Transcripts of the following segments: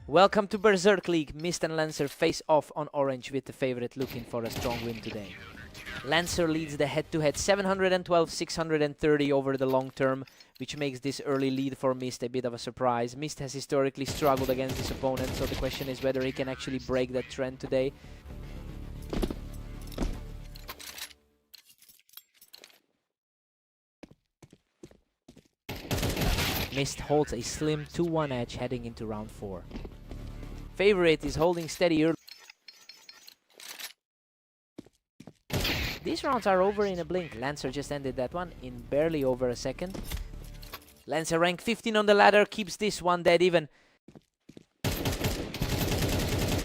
Welcome to Berserk League. Mist and Lancer face off on orange with the favorite looking for a strong win today. Lancer leads the head-to-head 712, 630 over the long term, which makes this early lead for Mist a bit of a surprise. Mist has historically struggled against his opponent, so the question is whether he can actually break that trend today. Mist holds a slim 2-1 edge heading into round 4. Favorite is holding steady early. These rounds are over in a blink. Lancer just ended that one in barely over a second. Lancer rank 15 on the ladder, keeps this one dead even.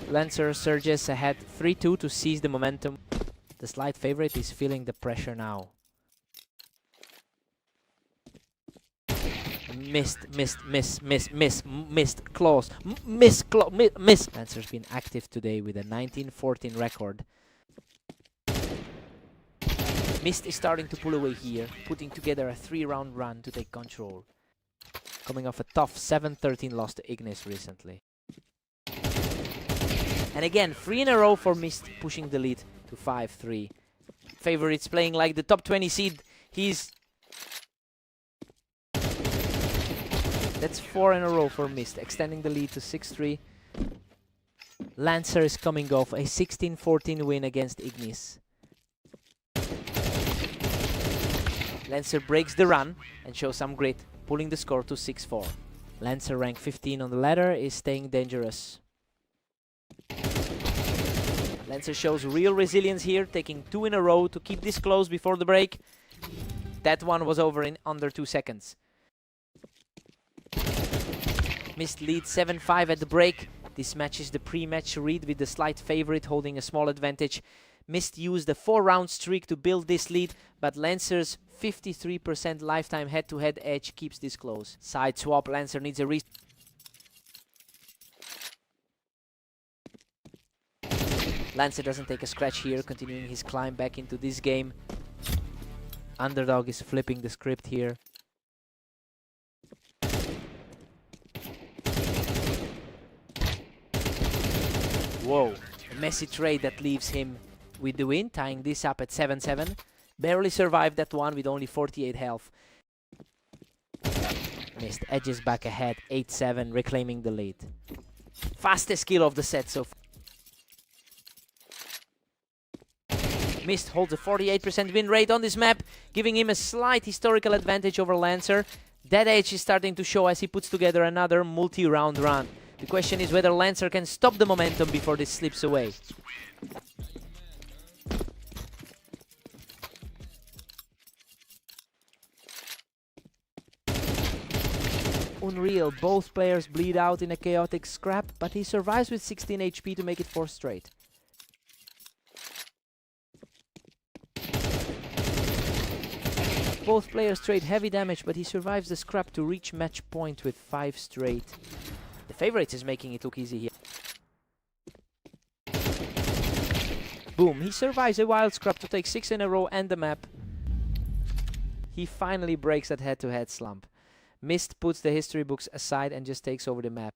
Lancer surges ahead 3-2 to seize the momentum. The slight favorite is feeling the pressure now. Missed, close, miss. Lancer's been active today with a 19-14 record. Mist is starting to pull away here, putting together a 3-round run to take control. Coming off a tough 7-13 loss to Ignis recently. And again, 3 in a row for Mist, pushing the lead to 5-3. Favorites playing like the top 20 seed. That's 4 in a row for Mist, extending the lead to 6-3. Lancer is coming off a 16-14 win against Ignis. Lancer breaks the run and shows some grit, pulling the score to 6-4. Lancer rank 15 on the ladder is staying dangerous. Lancer shows real resilience here, taking 2 in a row to keep this close before the break. That one was over in under 2 seconds. Mist leads 7-5 at the break. This matches the pre-match read with the slight favorite holding a small advantage. Mist used a 4-round streak to build this lead, but Lancer's 53% lifetime head-to-head edge keeps this close. Side swap, Lancer needs a Lancer doesn't take a scratch here, continuing his climb back into this game. Underdog is flipping the script here. Whoa, a messy trade that leaves him with the win, tying this up at 7-7. Barely survived that one with only 48 health. Mist edges back ahead, 8-7, reclaiming the lead. Fastest kill of the set so far. Mist holds a 48% win rate on this map, giving him a slight historical advantage over Lancer. That edge is starting to show as he puts together another multi-round run. The question is whether Lancer can stop the momentum before this slips away. Unreal, both players bleed out in a chaotic scrap, but he survives with 16 HP to make it 4 straight. Both players trade heavy damage, but he survives the scrap to reach match point with 5 straight. The favorite is making it look easy here. Boom, he survives a wild scrap to take 6 in a row and the map. He finally breaks that head-to-head slump. Mist puts the history books aside and just takes over the map.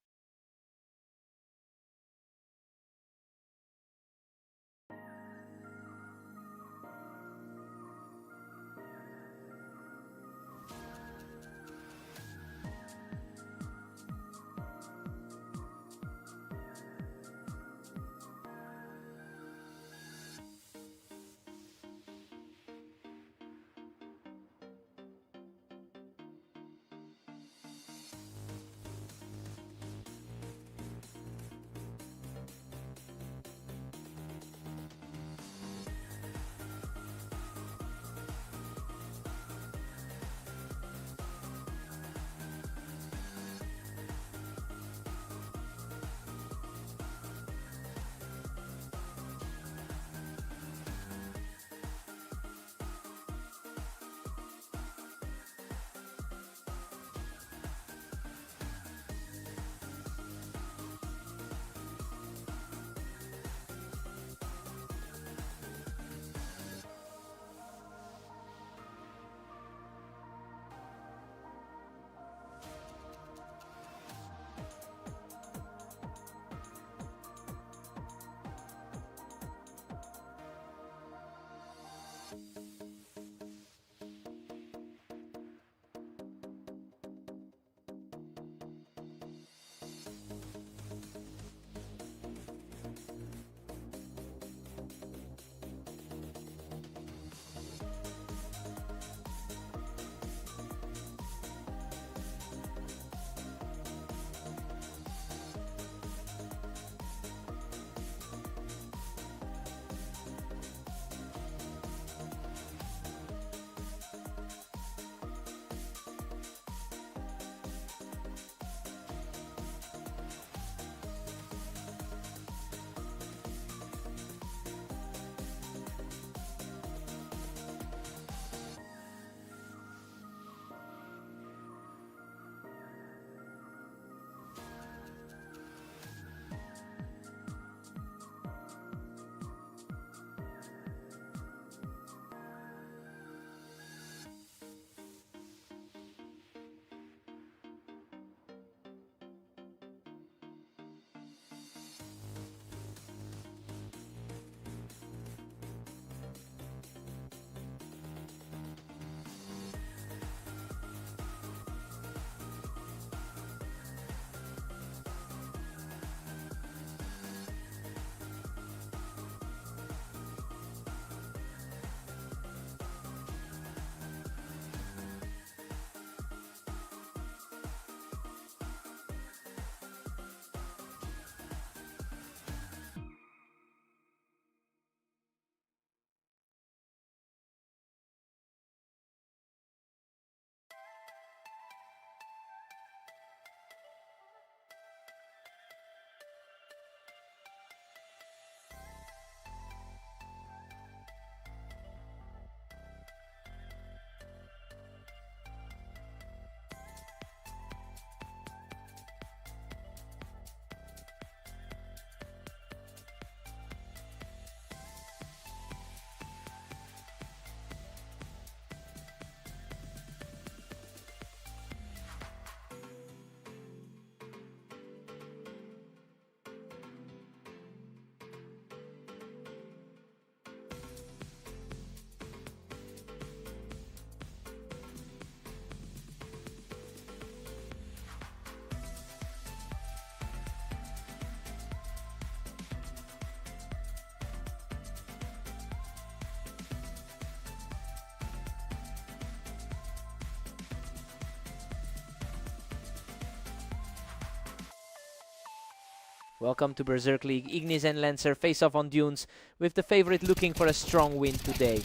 Welcome to Berserk League. Ignis and Lancer face off on dunes, with the favorite looking for a strong win today.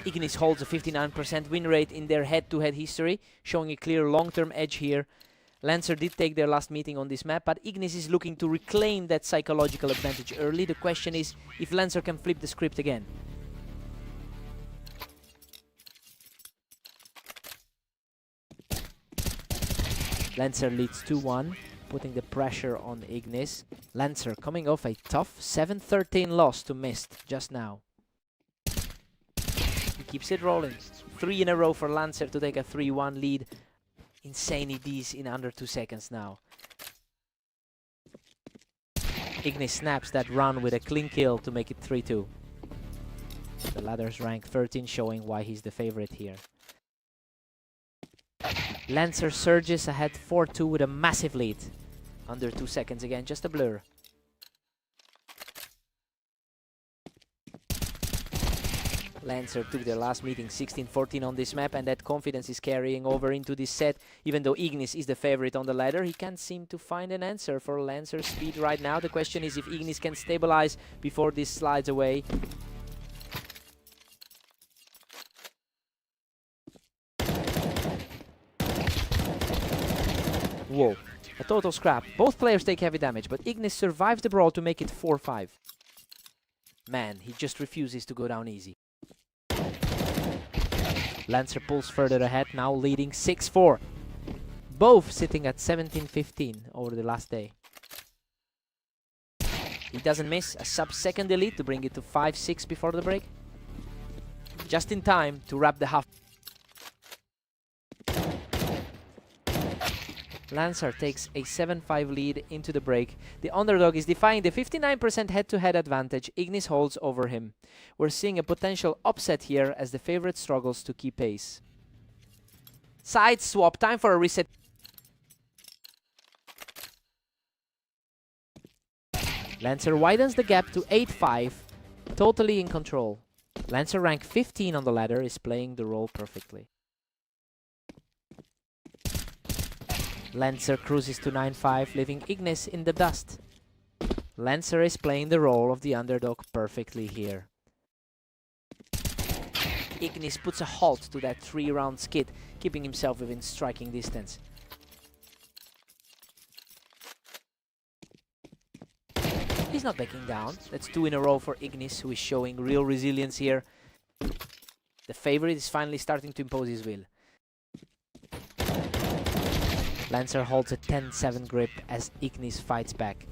Ignis holds a 59% win rate in their head-to-head history, showing a clear long-term edge here. Lancer did take their last meeting on this map, but Ignis is looking to reclaim that psychological advantage early. The question is if Lancer can flip the script again. Lancer leads 2-1. Putting the pressure on Ignis. Lancer coming off a tough 7-13 loss to Mist just now. He keeps it rolling. 3 in a row for Lancer to take a 3-1 lead. Insane EDs in under 2 seconds now. Ignis snaps that run with a clean kill to make it 3-2. The ladder's rank 13, showing why he's the favorite here. Lancer surges ahead 4-2 with a massive lead. Under 2 seconds again, just a blur. Lancer took their last meeting 16-14 on this map, and that confidence is carrying over into this set. Even though Ignis is the favorite on the ladder, he can't seem to find an answer for Lancer's speed right now. The question is if Ignis can stabilize before this slides away. Whoa, a total scrap. Both players take heavy damage, but Ignis survives the brawl to make it 4-5. Man, he just refuses to go down easy. Lancer pulls further ahead, now leading 6-4. Both sitting at 17-15 over the last day. He doesn't miss a sub-second delete to bring it to 5-6 before the break. Just in time to wrap the half. Lancer takes a 7-5 lead into the break. The underdog is defying the 59% head-to-head advantage Ignis holds over him. We're seeing a potential upset here as the favorite struggles to keep pace. Side swap, time for a reset. Lancer widens the gap to 8-5, totally in control. Lancer rank 15 on the ladder is playing the role perfectly. Lancer cruises to 9-5, leaving Ignis in the dust. Lancer is playing the role of the underdog perfectly here. Ignis puts a halt to that 3-round skid, keeping himself within striking distance. He's not backing down. That's 2 in a row for Ignis, who is showing real resilience here. The favorite is finally starting to impose his will. Lancer holds a 10-7 grip as Ignis fights back.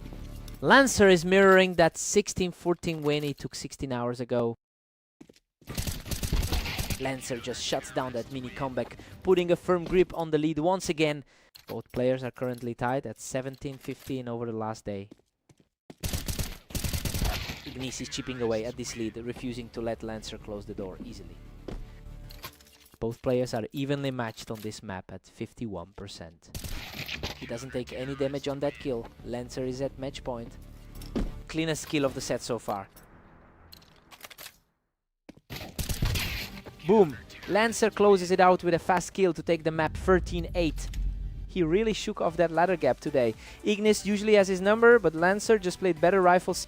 Lancer is mirroring that 16-14 win he took 16 hours ago. Lancer just shuts down that mini comeback, putting a firm grip on the lead once again. Both players are currently tied at 17-15 over the last day. Ignis is chipping away at this lead, refusing to let Lancer close the door easily. Both players are evenly matched on this map at 51%. He doesn't take any damage on that kill. Lancer is at match point. Cleanest kill of the set so far. Boom! Lancer closes it out with a fast kill to take the map 13-8. He really shook off that ladder gap today. Ignis usually has his number, but Lancer just played better rifles.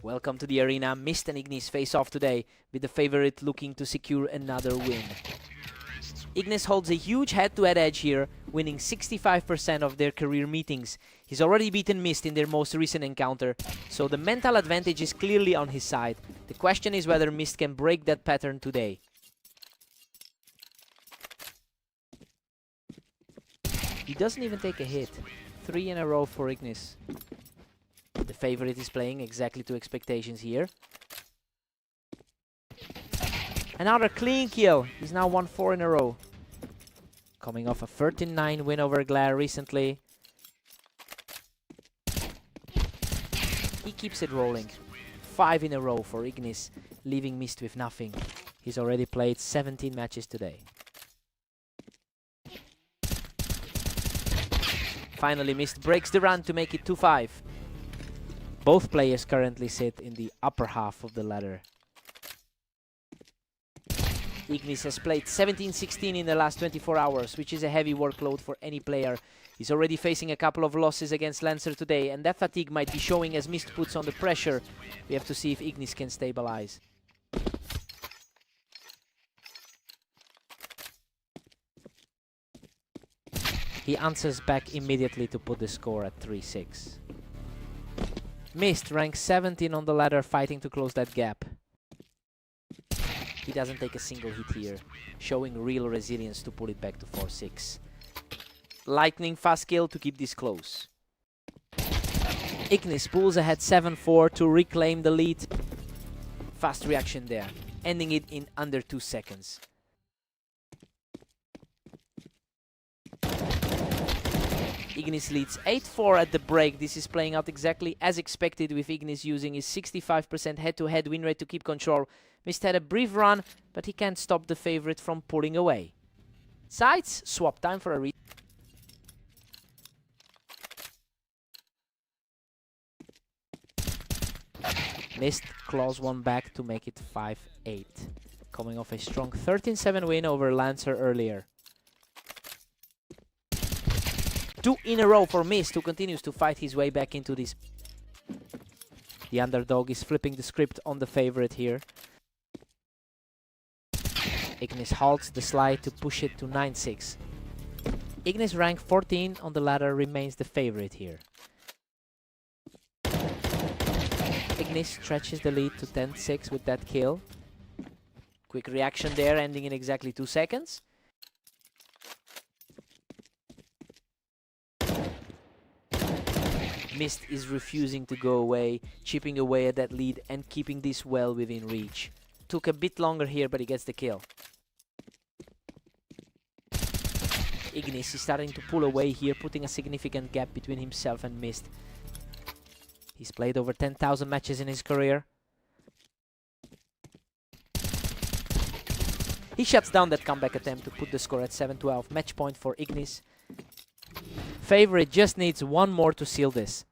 Welcome to the arena. Mist and Ignis face off today, with the favorite looking to secure another win. Ignis holds a huge head-to-head edge here, winning 65% of their career meetings. He's already beaten Mist in their most recent encounter, so the mental advantage is clearly on his side. The question is whether Mist can break that pattern today. He doesn't even take a hit. 3 in a row for Ignis. The favorite is playing exactly to expectations here. Another clean kill. He's now won 4 in a row. Coming off a 13-9 win over Glare recently. He keeps it rolling. 5 in a row for Ignis, leaving Mist with nothing. He's already played 17 matches today. Finally, Mist breaks the run to make it 2-5. Both players currently sit in the upper half of the ladder. Ignis has played 17-16 in the last 24 hours, which is a heavy workload for any player. He's already facing a couple of losses against Lancer today, and that fatigue might be showing as Mist puts on the pressure. We have to see if Ignis can stabilize. He answers back immediately to put the score at 3-6. Mist ranks 17 on the ladder, fighting to close that gap. He doesn't take a single hit here, showing real resilience to pull it back to 4-6. Lightning fast kill to keep this close. Ignis pulls ahead 7-4 to reclaim the lead. Fast reaction there, ending it in under 2 seconds. Ignis leads 8-4 at the break. This is playing out exactly as expected, with Ignis using his 65% head-to-head win rate to keep control. Mist had a brief run, but he can't stop the favorite from pulling away. Sides swap, time for a read. Mist claws one back to make it 5-8. Coming off a strong 13-7 win over Lancer earlier. 2 in a row for Mist, who continues to fight his way back into this. The underdog is flipping the script on the favorite here. Ignis halts the slide to push it to 9-6. Ignis, rank 14 on the ladder, remains the favorite here. Ignis stretches the lead to 10-6 with that kill. Quick reaction there, ending in exactly 2 seconds. Mist is refusing to go away, chipping away at that lead and keeping this well within reach. Took a bit longer here, but he gets the kill. Ignis is starting to pull away here, putting a significant gap between himself and Mist. He's played over 10,000 matches in his career. He shuts down that comeback attempt to put the score at 7-12. Match point for Ignis. Favorite just needs one more to seal this.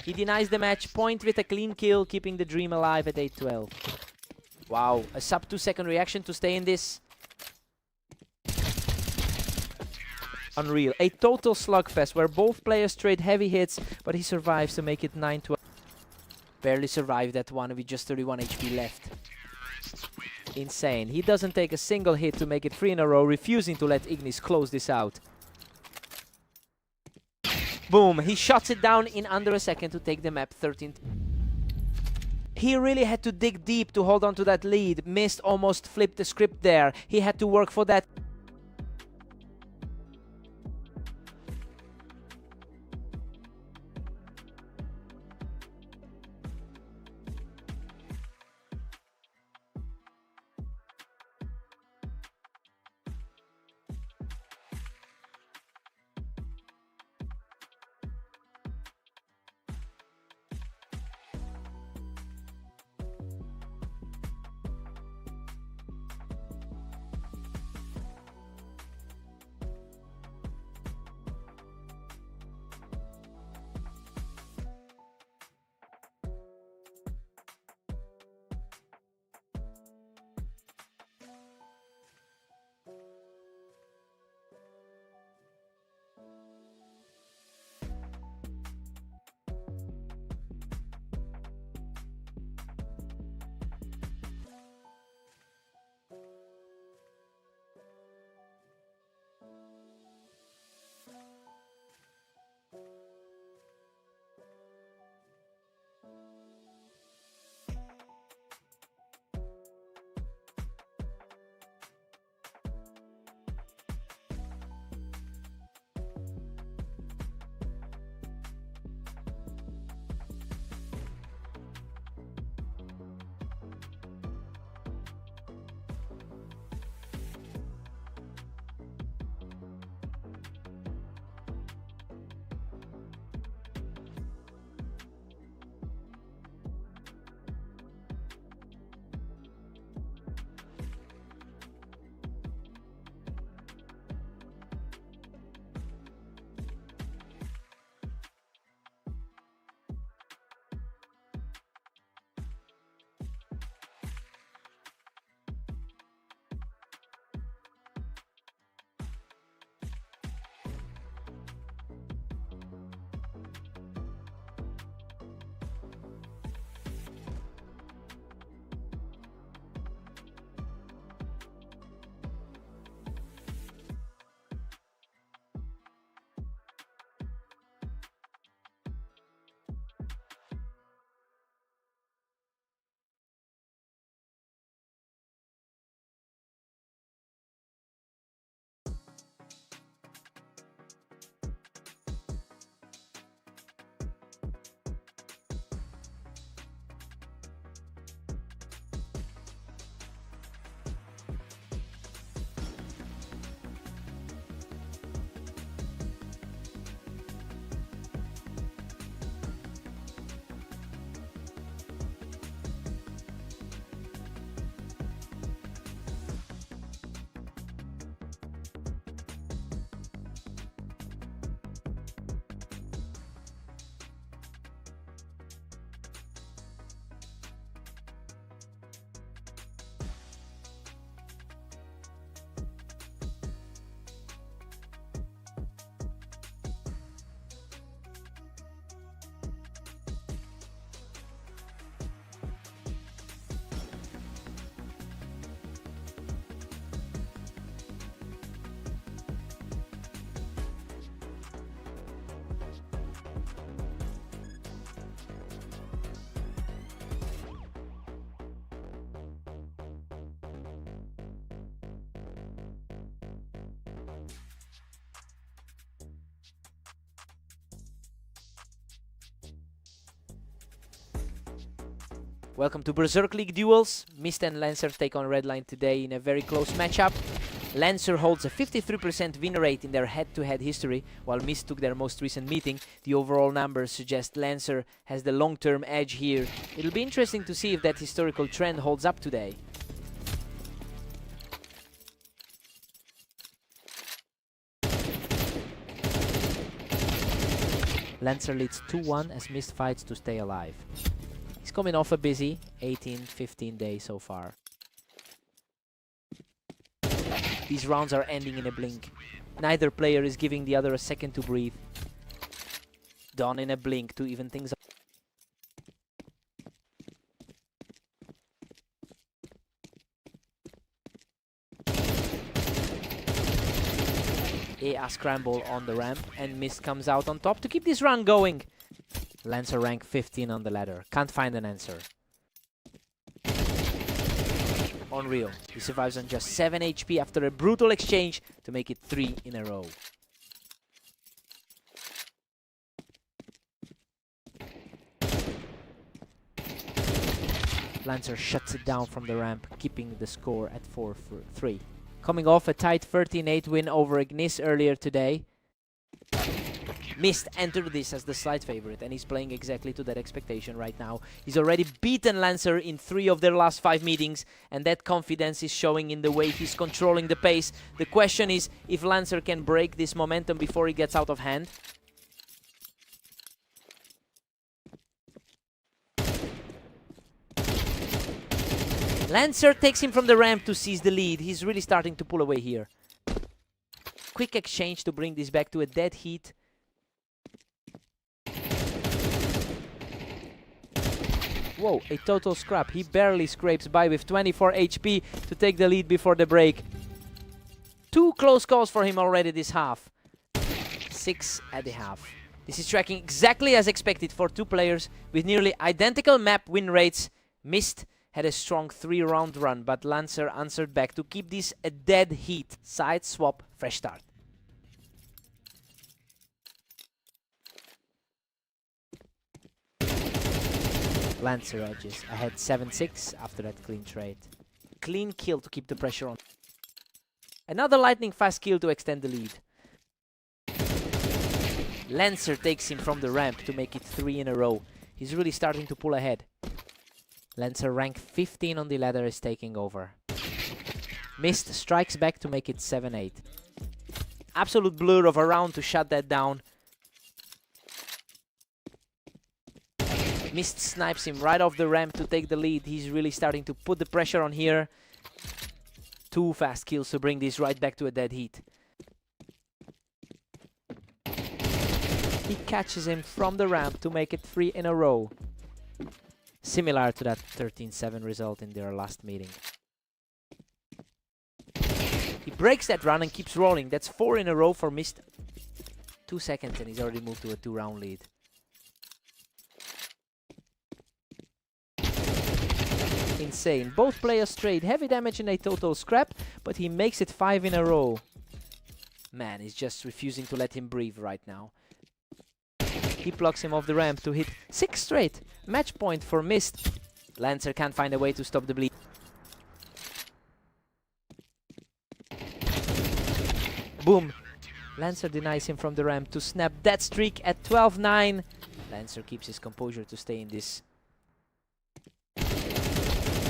He denies the match point with a clean kill, keeping the dream alive at 8-12. Wow, a sub 2 second reaction to stay in this. Unreal. A total slugfest where both players trade heavy hits, but he survives to make it 9-12. Barely survived that one with just 31 HP left. Insane. He doesn't take a single hit to make it 3 in a row, refusing to let Ignis close this out. Boom! He shuts it down in under a second to take the map 13. He really had to dig deep to hold on to that lead. Mist almost flipped the script there. He had to work for that. Welcome to Berserk League Duels. Mist and Lancer take on Redline today in a very close matchup. Lancer holds a 53% win rate in their head-to-head history, while Mist took their most recent meeting. The overall numbers suggest Lancer has the long-term edge here. It'll be interesting to see if that historical trend holds up today. Lancer leads 2-1 as Mist fights to stay alive. He's coming off a busy 18-15 days so far. These rounds are ending in a blink. Neither player is giving the other a second to breathe. Done in a blink to even things up. A scramble on the ramp, and Mist comes out on top to keep this run going. Lancer rank 15 on the ladder. Can't find an answer. Unreal. He survives on just 7 HP after a brutal exchange to make it 3 in a row. Lancer shuts it down from the ramp, keeping the score at 4-3. Coming off a tight 13-8 win over Ignis earlier today, Mist entered this as the slight favorite, and he's playing exactly to that expectation right now. He's already beaten Lancer in 3 of their last 5 meetings, and that confidence is showing in the way he's controlling the pace. The question is if Lancer can break this momentum before he gets out of hand. Lancer takes him from the ramp to seize the lead. He's really starting to pull away here. Quick exchange to bring this back to a dead heat. Whoa, a total scrap. He barely scrapes by with 24 HP to take the lead before the break. 2 close calls for him already this half. 6 at the half. This is tracking exactly as expected for 2 players with nearly identical map win rates. Mist had a strong 3-round run, but Lancer answered back to keep this a dead heat. Side swap, fresh start. Lancer edges ahead 7-6 after that clean trade. Clean kill to keep the pressure on. Another lightning fast kill to extend the lead. Lancer takes him from the ramp to make it 3 in a row. He's really starting to pull ahead. Lancer rank 15 on the ladder is taking over. Mist strikes back to make it 7-8. Absolute blur of a round to shut that down. Mist snipes him right off the ramp to take the lead. He's really starting to put the pressure on here. 2 fast kills to bring this right back to a dead heat. He catches him from the ramp to make it 3 in a row. Similar to that 13-7 result in their last meeting. He breaks that run and keeps rolling. That's 4 in a row for Mist. 2 seconds and he's already moved to a 2-round lead. Insane. Both players trade heavy damage in a total scrap, but he makes it 5 in a row. Man, he's just refusing to let him breathe right now. He blocks him off the ramp to hit 6 straight. Match point for Mist. Lancer can't find a way to stop the bleed. Boom. Lancer denies him from the ramp to snap that streak at 12-9. Lancer keeps his composure to stay in this.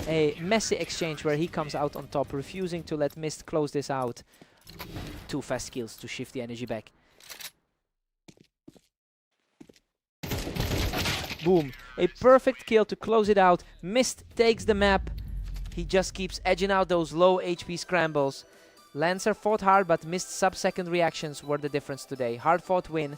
A messy exchange where he comes out on top, refusing to let Mist close this out. 2 fast kills to shift the energy back. Boom. A perfect kill to close it out. Mist takes the map. He just keeps edging out those low HP scrambles. Lancer fought hard, but Mist's sub-second reactions were the difference today. Hard-fought win.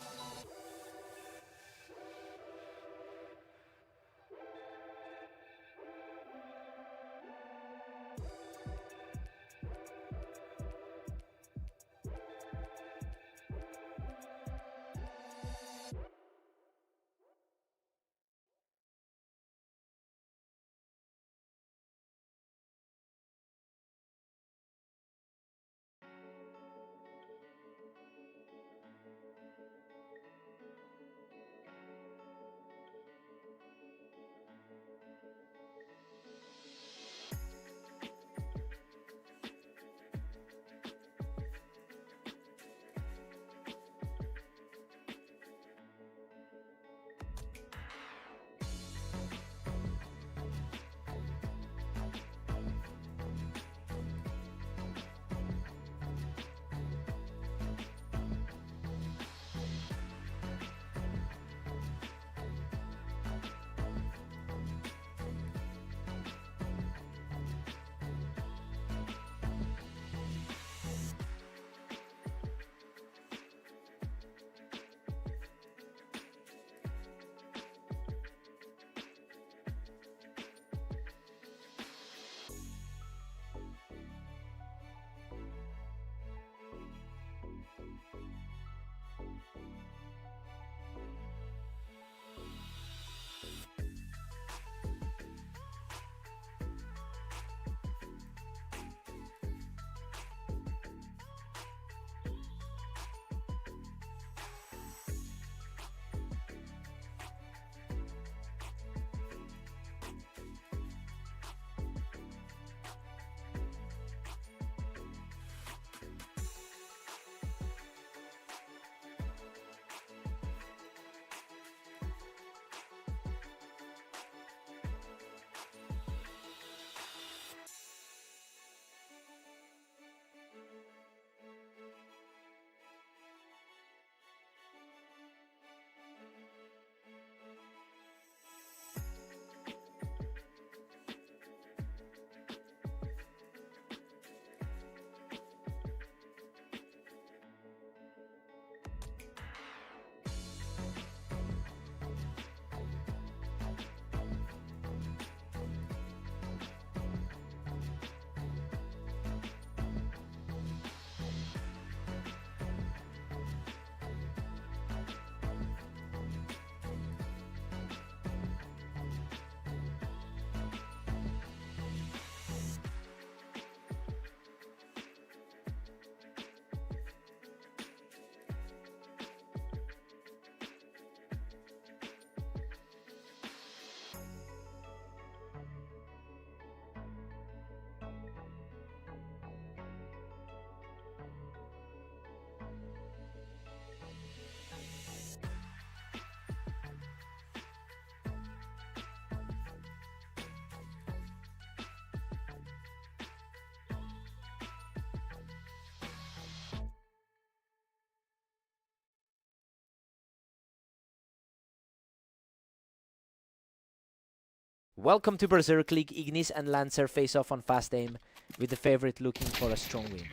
Welcome to Berserk League. Ignis and Lancer face off on fast aim, with the favorite looking for a strong win.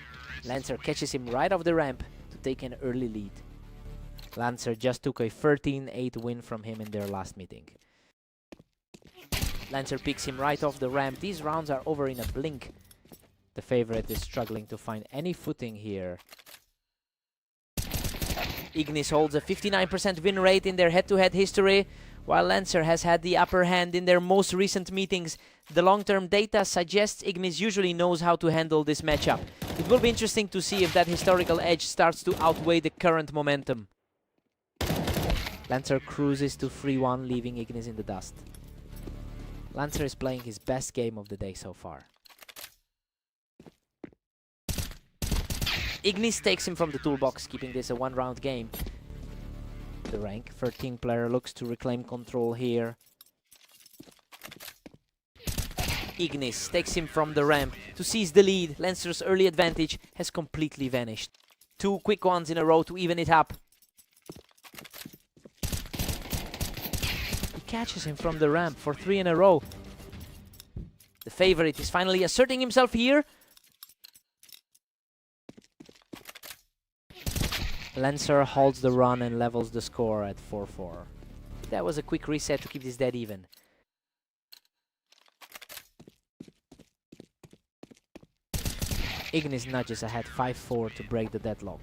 Lancer catches him right off the ramp to take an early lead. Lancer just took a 13-8 win from him in their last meeting. Lancer picks him right off the ramp. These rounds are over in a blink. The favorite is struggling to find any footing here. Ignis holds a 59% win rate in their head-to-head history, while Lancer has had the upper hand in their most recent meetings. The long-term data suggests Ignis usually knows how to handle this matchup. It will be interesting to see if that historical edge starts to outweigh the current momentum. Lancer cruises to 3-1, leaving Ignis in the dust. Lancer is playing his best game of the day so far. Ignis takes him from the toolbox, keeping this a one-round game. The rank 13 player looks to reclaim control here. Ignis takes him from the ramp to seize the lead. Lancer's early advantage has completely vanished. Two quick ones in a row to even it up. He catches him from the ramp for 3 in a row. The favorite is finally asserting himself here. Lancer holds the run and levels the score at 4-4. That was a quick reset to keep this dead even. Ignis nudges ahead 5-4 to break the deadlock,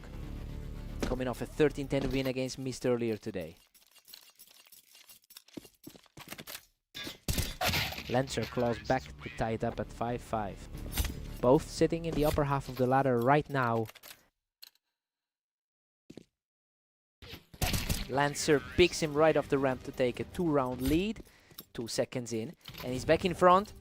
coming off a 13-10 win against Mist earlier today. Lancer claws back to tie it up at 5-5. Both sitting in the upper half of the ladder right now. Lancer picks him right off the ramp to take a 2-round lead. 2 seconds in, and he's back in front.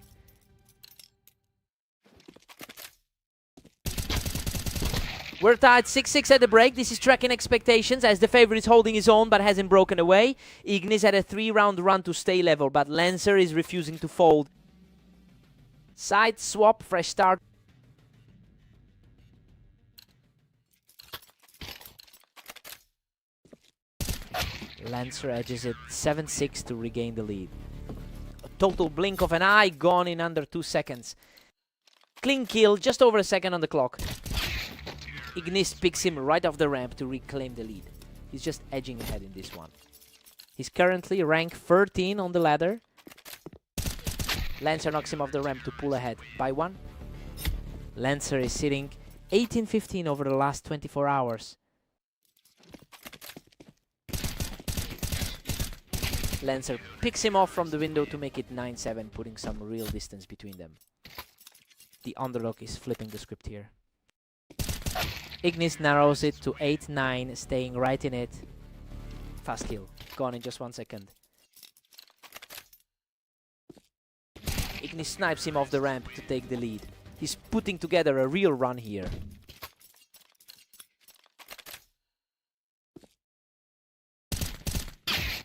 We're tied 6-6 at the break. This is tracking expectations as the favorite is holding his own but hasn't broken away. Ignis had a 3-round run to stay level, but Lancer is refusing to fold. Side swap, fresh start. Lancer edges it 7-6 to regain the lead. A total blink of an eye gone in under 2 seconds. Clean kill, just over a second on the clock. Ignis picks him right off the ramp to reclaim the lead. He's just edging ahead in this one. He's currently rank 13 on the ladder. Lancer knocks him off the ramp to pull ahead by 1. Lancer is sitting 18-15 over the last 24 hours. Lancer picks him off from the window to make it 9-7, putting some real distance between them. The underdog is flipping the script here. Ignis narrows it to 8-9, staying right in it. Fast kill, gone in just 1 second. Ignis snipes him off the ramp to take the lead. He's putting together a real run here.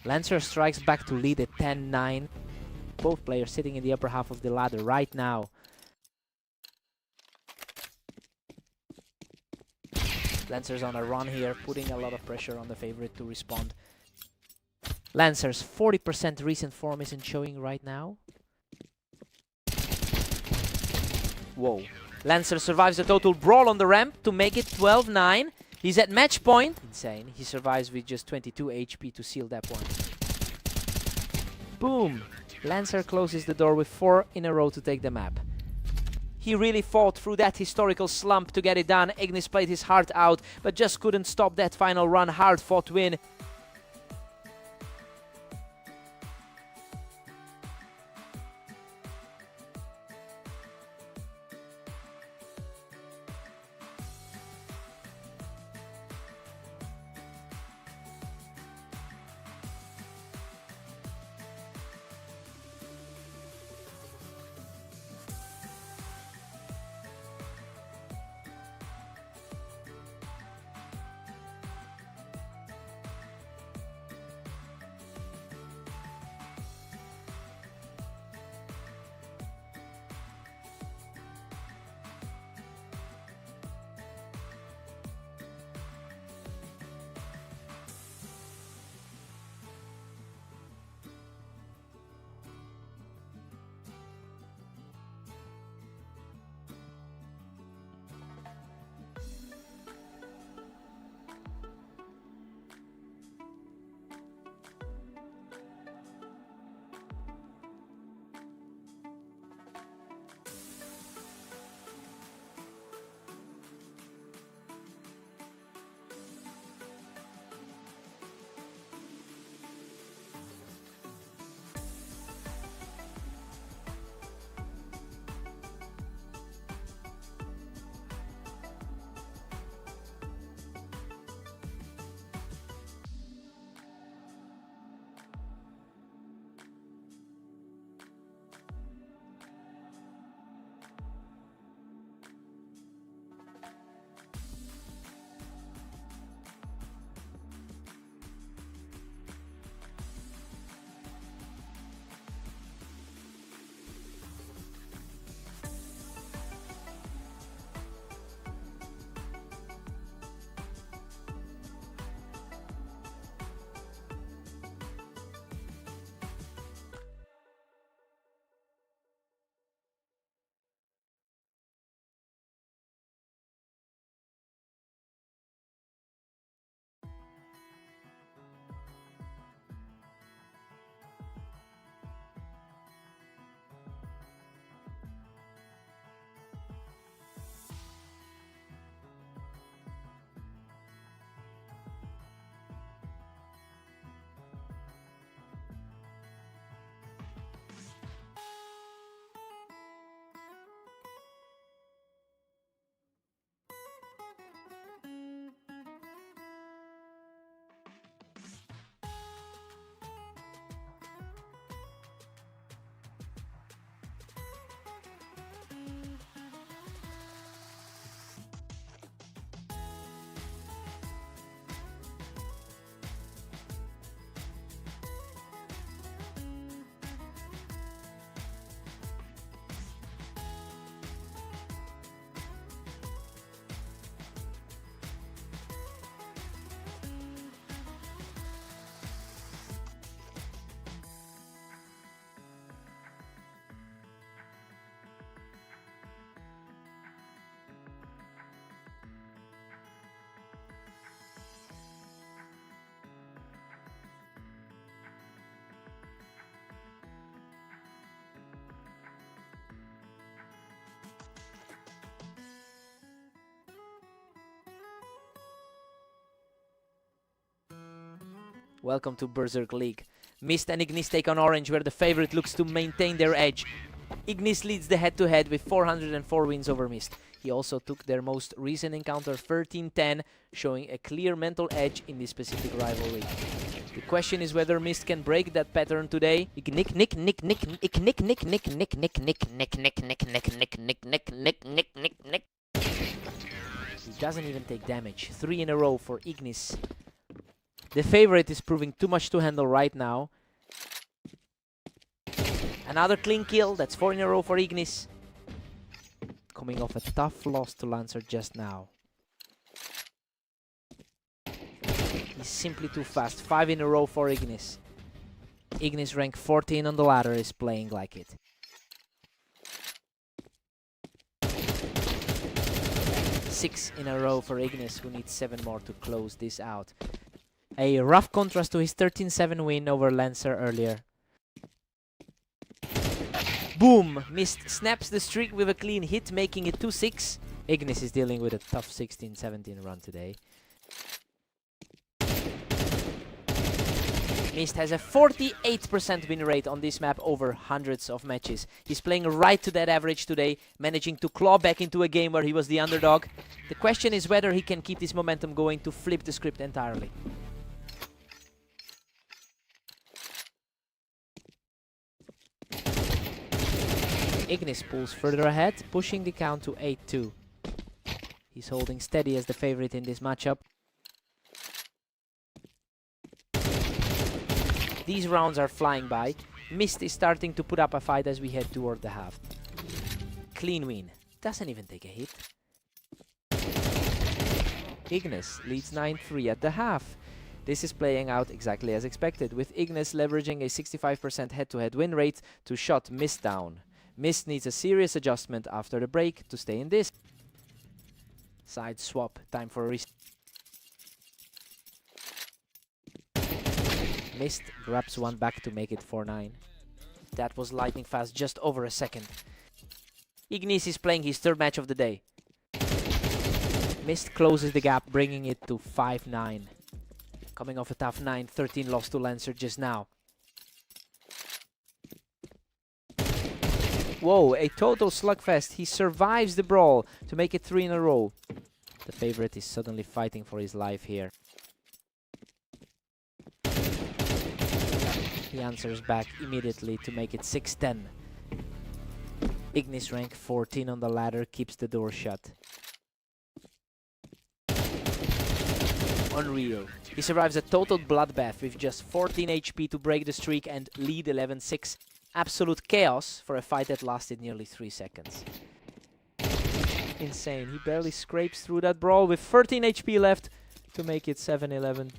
Lancer strikes back to lead at 10-9. Both players sitting in the upper half of the ladder right now. Lancer's on a run here, putting a lot of pressure on the favorite to respond. Lancer's 40% recent form isn't showing right now. Whoa. Lancer survives a total brawl on the ramp to make it 12-9. He's at match point. Insane. He survives with just 22 HP to seal that one. Boom. Lancer closes the door with 4 in a row to take the map. He really fought through that historical slump to get it done. Ignis played his heart out, but just couldn't stop that final run. Hard-fought win. Welcome to Berserk League. Mist and Ignis take on Orange, where the favorite looks to maintain their edge. Ignis leads the head-to-head with 404 wins over Mist. He also took their most recent encounter 13-10, showing a clear mental edge in this specific rivalry. The question is whether Mist can break that pattern today. He doesn't even take damage. 3 in a row for Ignis. The favorite is proving too much to handle right now. Another clean kill. That's 4 in a row for Ignis. Coming off a tough loss to Lancer just now. He's simply too fast. 5 in a row for Ignis. Ignis, rank 14 on the ladder, is playing like it. Six in a row for Ignis, who needs 7 more to close this out. A rough contrast to his 13-7 win over Lancer earlier. Boom! Mist snaps the streak with a clean hit, making it 2-6. Ignis is dealing with a tough 16-17 run today. Mist has a 48% win rate on this map over hundreds of matches. He's playing right to that average today, managing to claw back into a game where he was the underdog. The question is whether he can keep this momentum going to flip the script entirely. Ignis pulls further ahead, pushing the count to 8-2. He's holding steady as the favorite in this matchup. These rounds are flying by. Mist is starting to put up a fight as we head toward the half. Clean win. Doesn't even take a hit. Ignis leads 9-3 at the half. This is playing out exactly as expected, with Ignis leveraging a 65% head-to-head win rate to shut Mist down. Mist needs a serious adjustment after the break to stay in this. Side swap, time for a reset. Mist grabs one back to make it 4-9. That was lightning fast, just over a second. Ignis is playing his third match of the day. Mist closes the gap, bringing it to 5-9. Coming off a tough 9-13 loss to Lancer just now. Whoa, a total slugfest. He survives the brawl to make it 3 in a row. The favorite is suddenly fighting for his life here. He answers back immediately to make it 6-10. Ignis, rank 14 on the ladder, keeps the door shut. Unreal. He survives a total bloodbath with just 14 HP to break the streak and lead 11-6. Absolute chaos for a fight that lasted nearly 3 seconds. Insane. He barely scrapes through that brawl with 13 HP left to make it 7-11.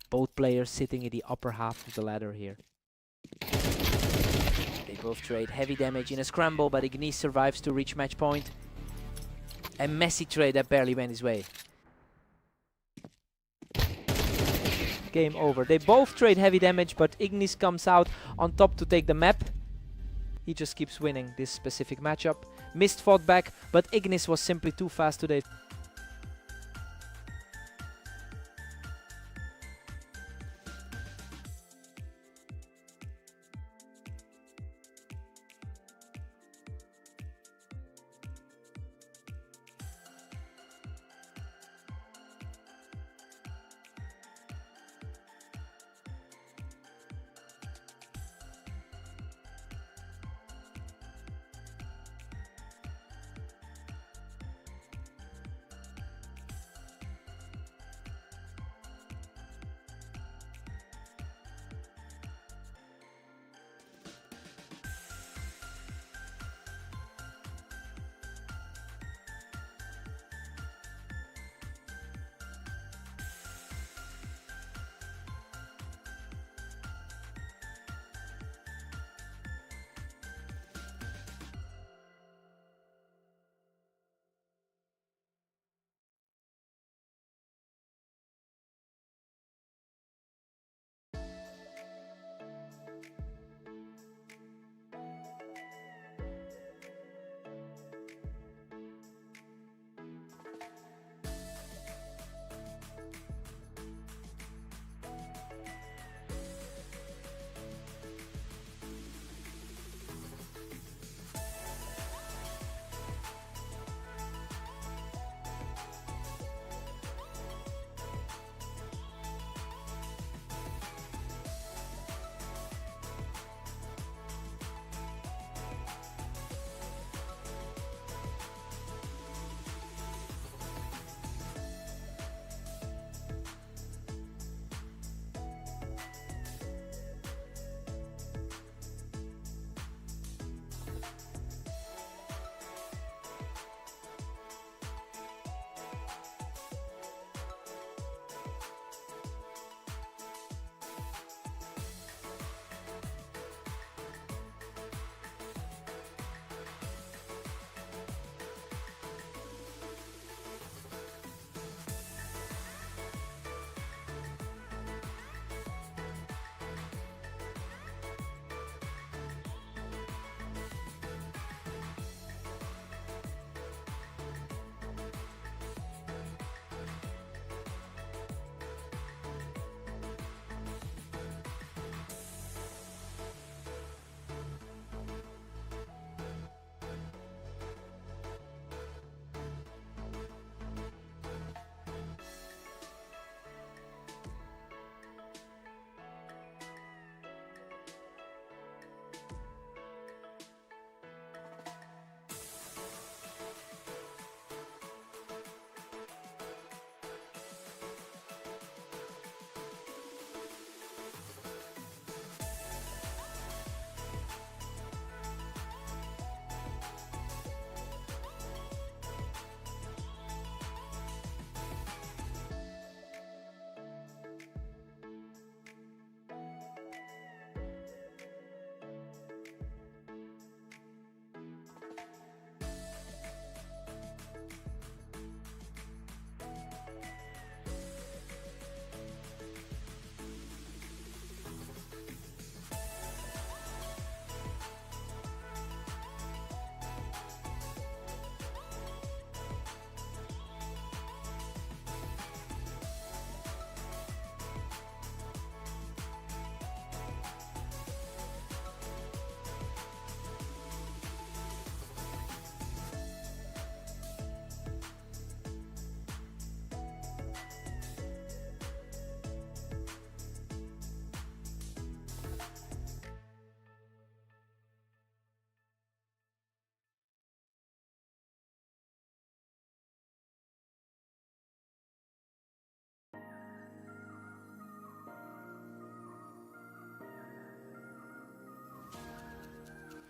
Both players sitting in the upper half of the ladder here. They both trade heavy damage in a scramble, but Ignis survives to reach match point. A messy trade that barely went his way. Game over. They both trade heavy damage, but Ignis comes out on top to take the map. He just keeps winning this specific matchup. Mist fought back, but Ignis was simply too fast today.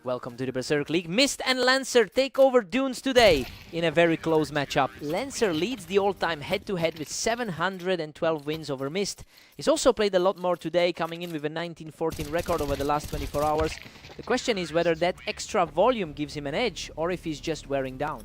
Welcome to the Berserk League. Mist and Lancer take over Dunes today in a very close matchup. Lancer leads the all-time head-to-head with 712 wins over Mist. He's also played a lot more today, coming in with a 19-14 record over the last 24 hours. The question is whether that extra volume gives him an edge or if he's just wearing down.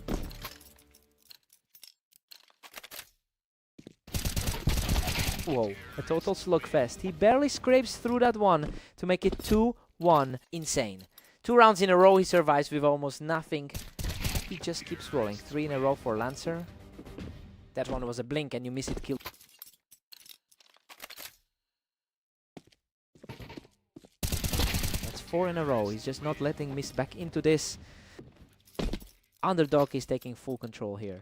Whoa, a total slugfest. He barely scrapes through that one to make it 2-1. Insane. 2 rounds in a row he survives with almost nothing. He just keeps rolling. 3 in a row for Lancer. That one was a blink and you miss it kill. That's 4 in a row. He's just not letting Mist back into this. Underdog is taking full control here.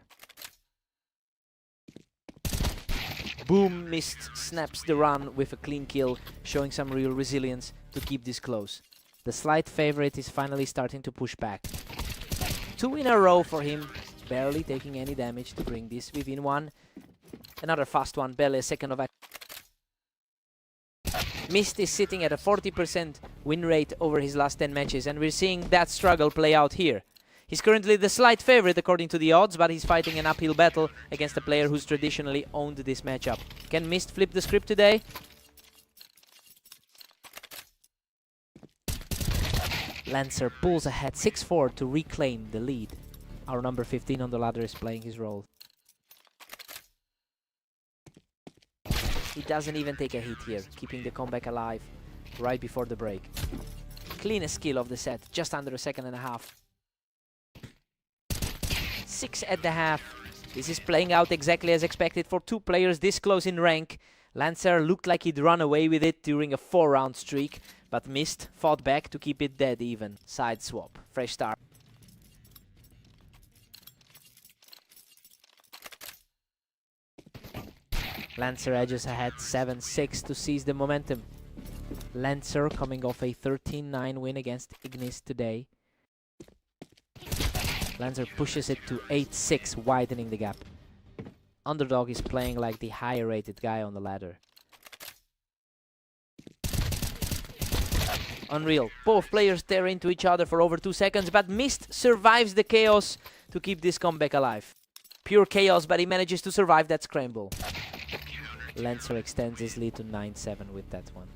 Boom, Mist snaps the run with a clean kill, showing some real resilience to keep this close. The slight favorite is finally starting to push back. 2 in a row for him, barely taking any damage to bring this within 1. Another fast one, barely a second of action. Mist is sitting at a 40% win rate over his last 10 matches, and we're seeing that struggle play out here. He's currently the slight favorite according to the odds, but he's fighting an uphill battle against a player who's traditionally owned this matchup. Can Mist flip the script today? Lancer pulls ahead 6-4 to reclaim the lead. Our number 15 on the ladder is playing his role. He doesn't even take a hit here, keeping the comeback alive right before the break. Cleanest kill of the set, just under a second and a half. 6 at the half. This is playing out exactly as expected for 2 players this close in rank. Lancer looked like he'd run away with it during a 4-round streak, but Mist fought back to keep it dead even. Side swap. Fresh start. Lancer edges ahead 7-6 to seize the momentum. Lancer coming off a 13-9 win against Ignis today. Lancer pushes it to 8-6, widening the gap. Underdog is playing like the higher rated guy on the ladder. Unreal. Both players tear into each other for over 2 seconds, but Mist survives the chaos to keep this comeback alive. Pure chaos, but he manages to survive that scramble. Lancer extends his lead to 9-7 with that one.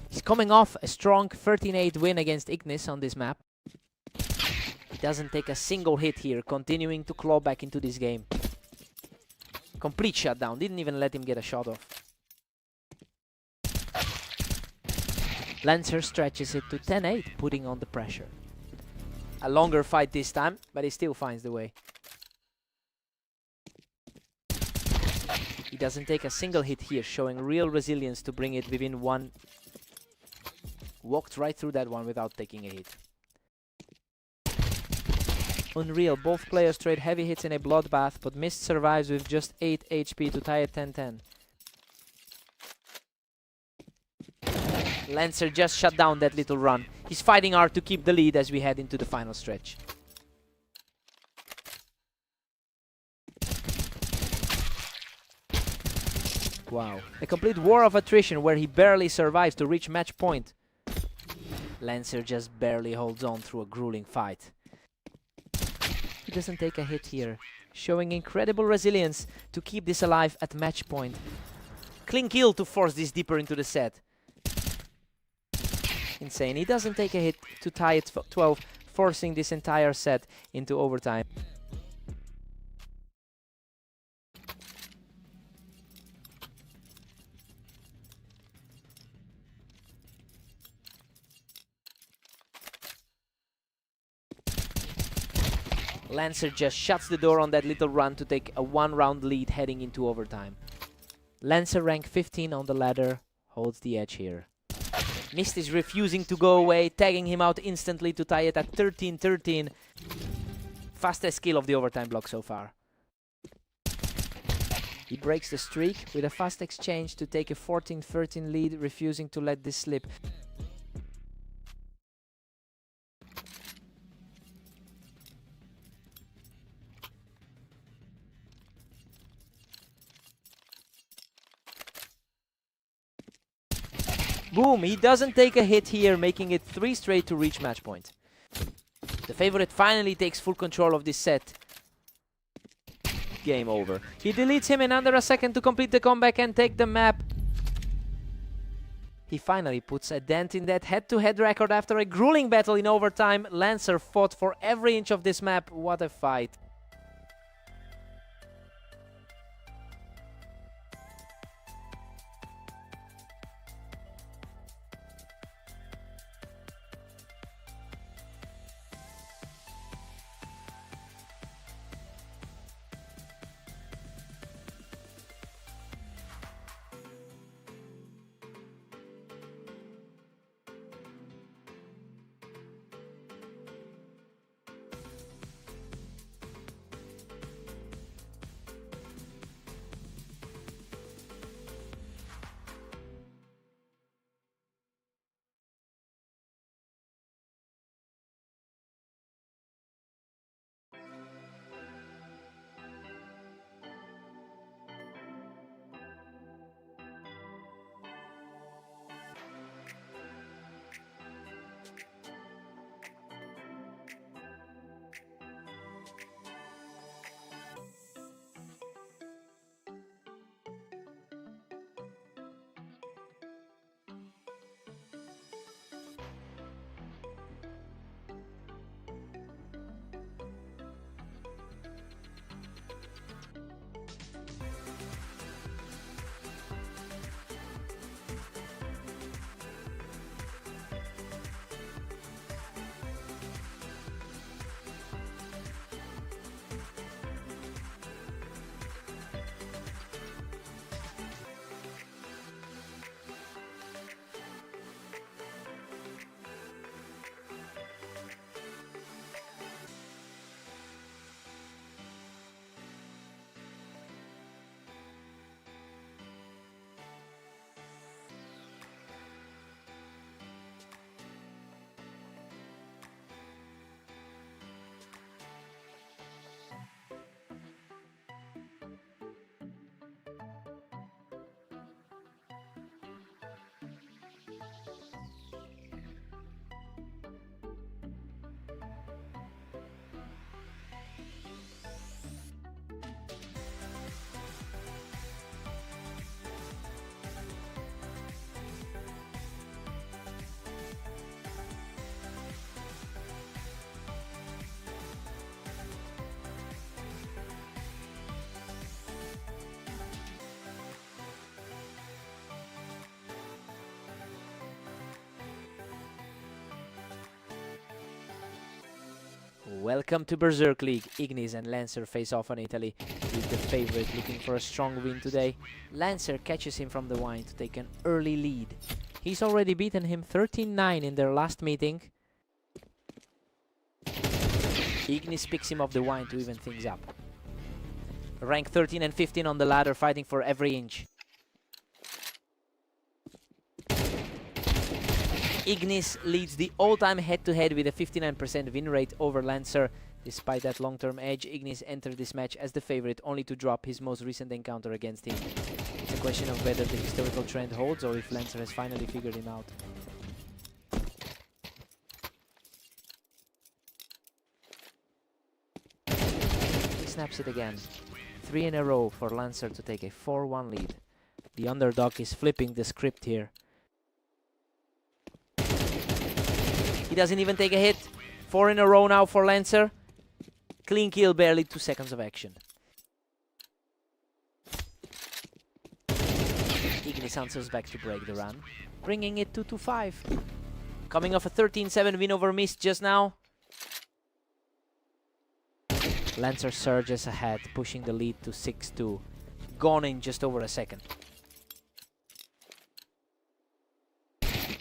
He's coming off a strong 13-8 win against Ignis on this map. He doesn't take a single hit here, continuing to claw back into this game. Complete shutdown, didn't even let him get a shot off. Lancer stretches it to 10-8, putting on the pressure. A longer fight this time, but he still finds the way. He doesn't take a single hit here, showing real resilience to bring it within 1. Walked right through that one without taking a hit. Unreal, both players trade heavy hits in a bloodbath, but Mist survives with just 8 HP to tie at 10-10. Lancer just shut down that little run. He's fighting hard to keep the lead as we head into the final stretch. Wow, a complete war of attrition where he barely survives to reach match point. Lancer just barely holds on through a grueling fight. He doesn't take a hit here, showing incredible resilience to keep this alive at match point. Clean kill to force this deeper into the set. Insane. He doesn't take a hit to tie it 12, forcing this entire set into overtime. Lancer just shuts the door on that little run to take a 1-round lead heading into overtime. Lancer rank 15 on the ladder holds the edge here. Mist is refusing to go away, tagging him out instantly to tie it at 13-13. Fastest kill of the overtime block so far. He breaks the streak with a fast exchange to take a 14-13 lead, refusing to let this slip. Boom, he doesn't take a hit here, making it 3 straight to reach match point. The favorite finally takes full control of this set. Game over. He deletes him in under a second to complete the comeback and take the map. He finally puts a dent in that head-to-head record after a grueling battle in overtime. Lancer fought for every inch of this map. What a fight. Welcome to Berserk League. Ignis and Lancer face off on Italy, with the favorite looking for a strong win today. Lancer catches him from the wine to take an early lead. He's already beaten him 13-9 in their last meeting. Ignis picks him off the wine to even things up. Rank 13 and 15 on the ladder, fighting for every inch. Ignis leads the all-time head-to-head with a 59% win rate over Lancer. Despite that long-term edge, Ignis entered this match as the favorite, only to drop his most recent encounter against him. It's a question of whether the historical trend holds or if Lancer has finally figured him out. He snaps it again. 3 in a row for Lancer to take a 4-1 lead. The underdog is flipping the script here. He doesn't even take a hit. 4 in a row now for Lancer. Clean kill, barely 2 seconds of action. Ignis answers back to break the run, bringing it to 2-5. Coming off a 13-7 win over Mist just now. Lancer surges ahead, pushing the lead to 6-2. Gone in just over a second.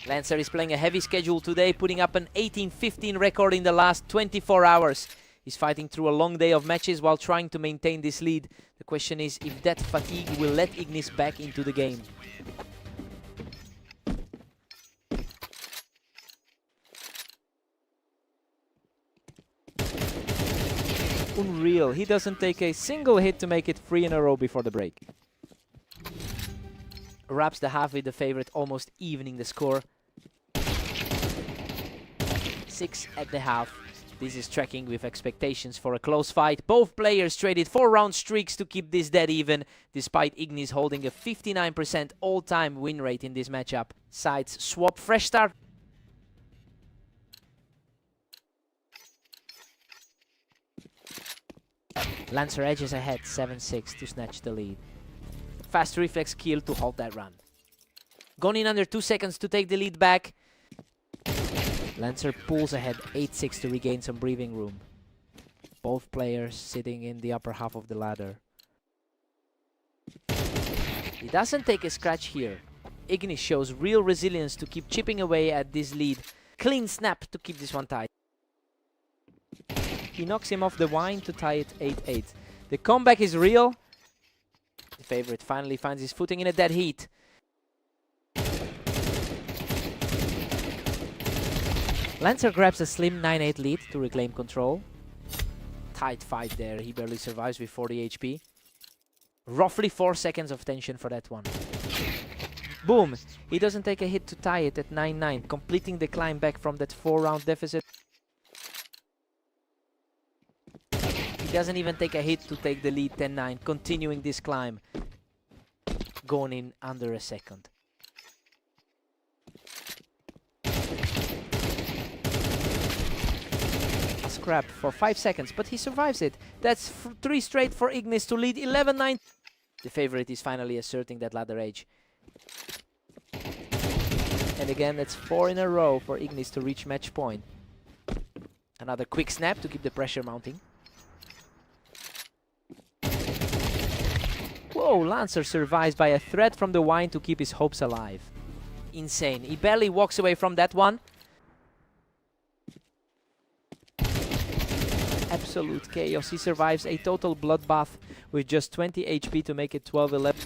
Lancer is playing a heavy schedule today, putting up an 18-15 record in the last 24 hours. He's fighting through a long day of matches while trying to maintain this lead. The question is if that fatigue will let Ignis back into the game. Unreal, he doesn't take a single hit to make it 3 in a row before the break. wraps the half with the favorite, almost evening the score. 6 at the half. This is tracking with expectations for a close fight. Both players traded 4-round streaks to keep this dead even, despite Ignis holding a 59% all-time win rate in this matchup. Sides swap, fresh start. Lancer edges ahead, 7-6 to snatch the lead. Fast reflex kill to halt that run. Gone in under 2 seconds to take the lead back. Lancer pulls ahead 8-6 to regain some breathing room. Both players sitting in the upper half of the ladder. He doesn't take a scratch here. Ignis shows real resilience to keep chipping away at this lead. Clean snap to keep this one tight. He knocks him off the wine to tie it 8-8. The comeback is real. The favorite finally finds his footing in a dead heat. Lancer grabs a slim 9-8 lead to reclaim control. Tight fight there, he barely survives with 40 HP. Roughly 4 seconds of tension for that one. Boom! He doesn't take a hit to tie it at 9-9, completing the climb back from that 4-round deficit. He doesn't even take a hit to take the lead 10-9, continuing this climb. Going in under a second. Scrap for 5 seconds, but he survives it. That's 3 straight for Ignis to lead 11-9. The favorite is finally asserting that ladder edge. And again, that's 4 in a row for Ignis to reach match point. Another quick snap to keep the pressure mounting. Whoa, Lancer survives by a threat from the wine to keep his hopes alive. Insane. He barely walks away from that one. Absolute chaos. He survives a total bloodbath with just 20 HP to make it 12-11.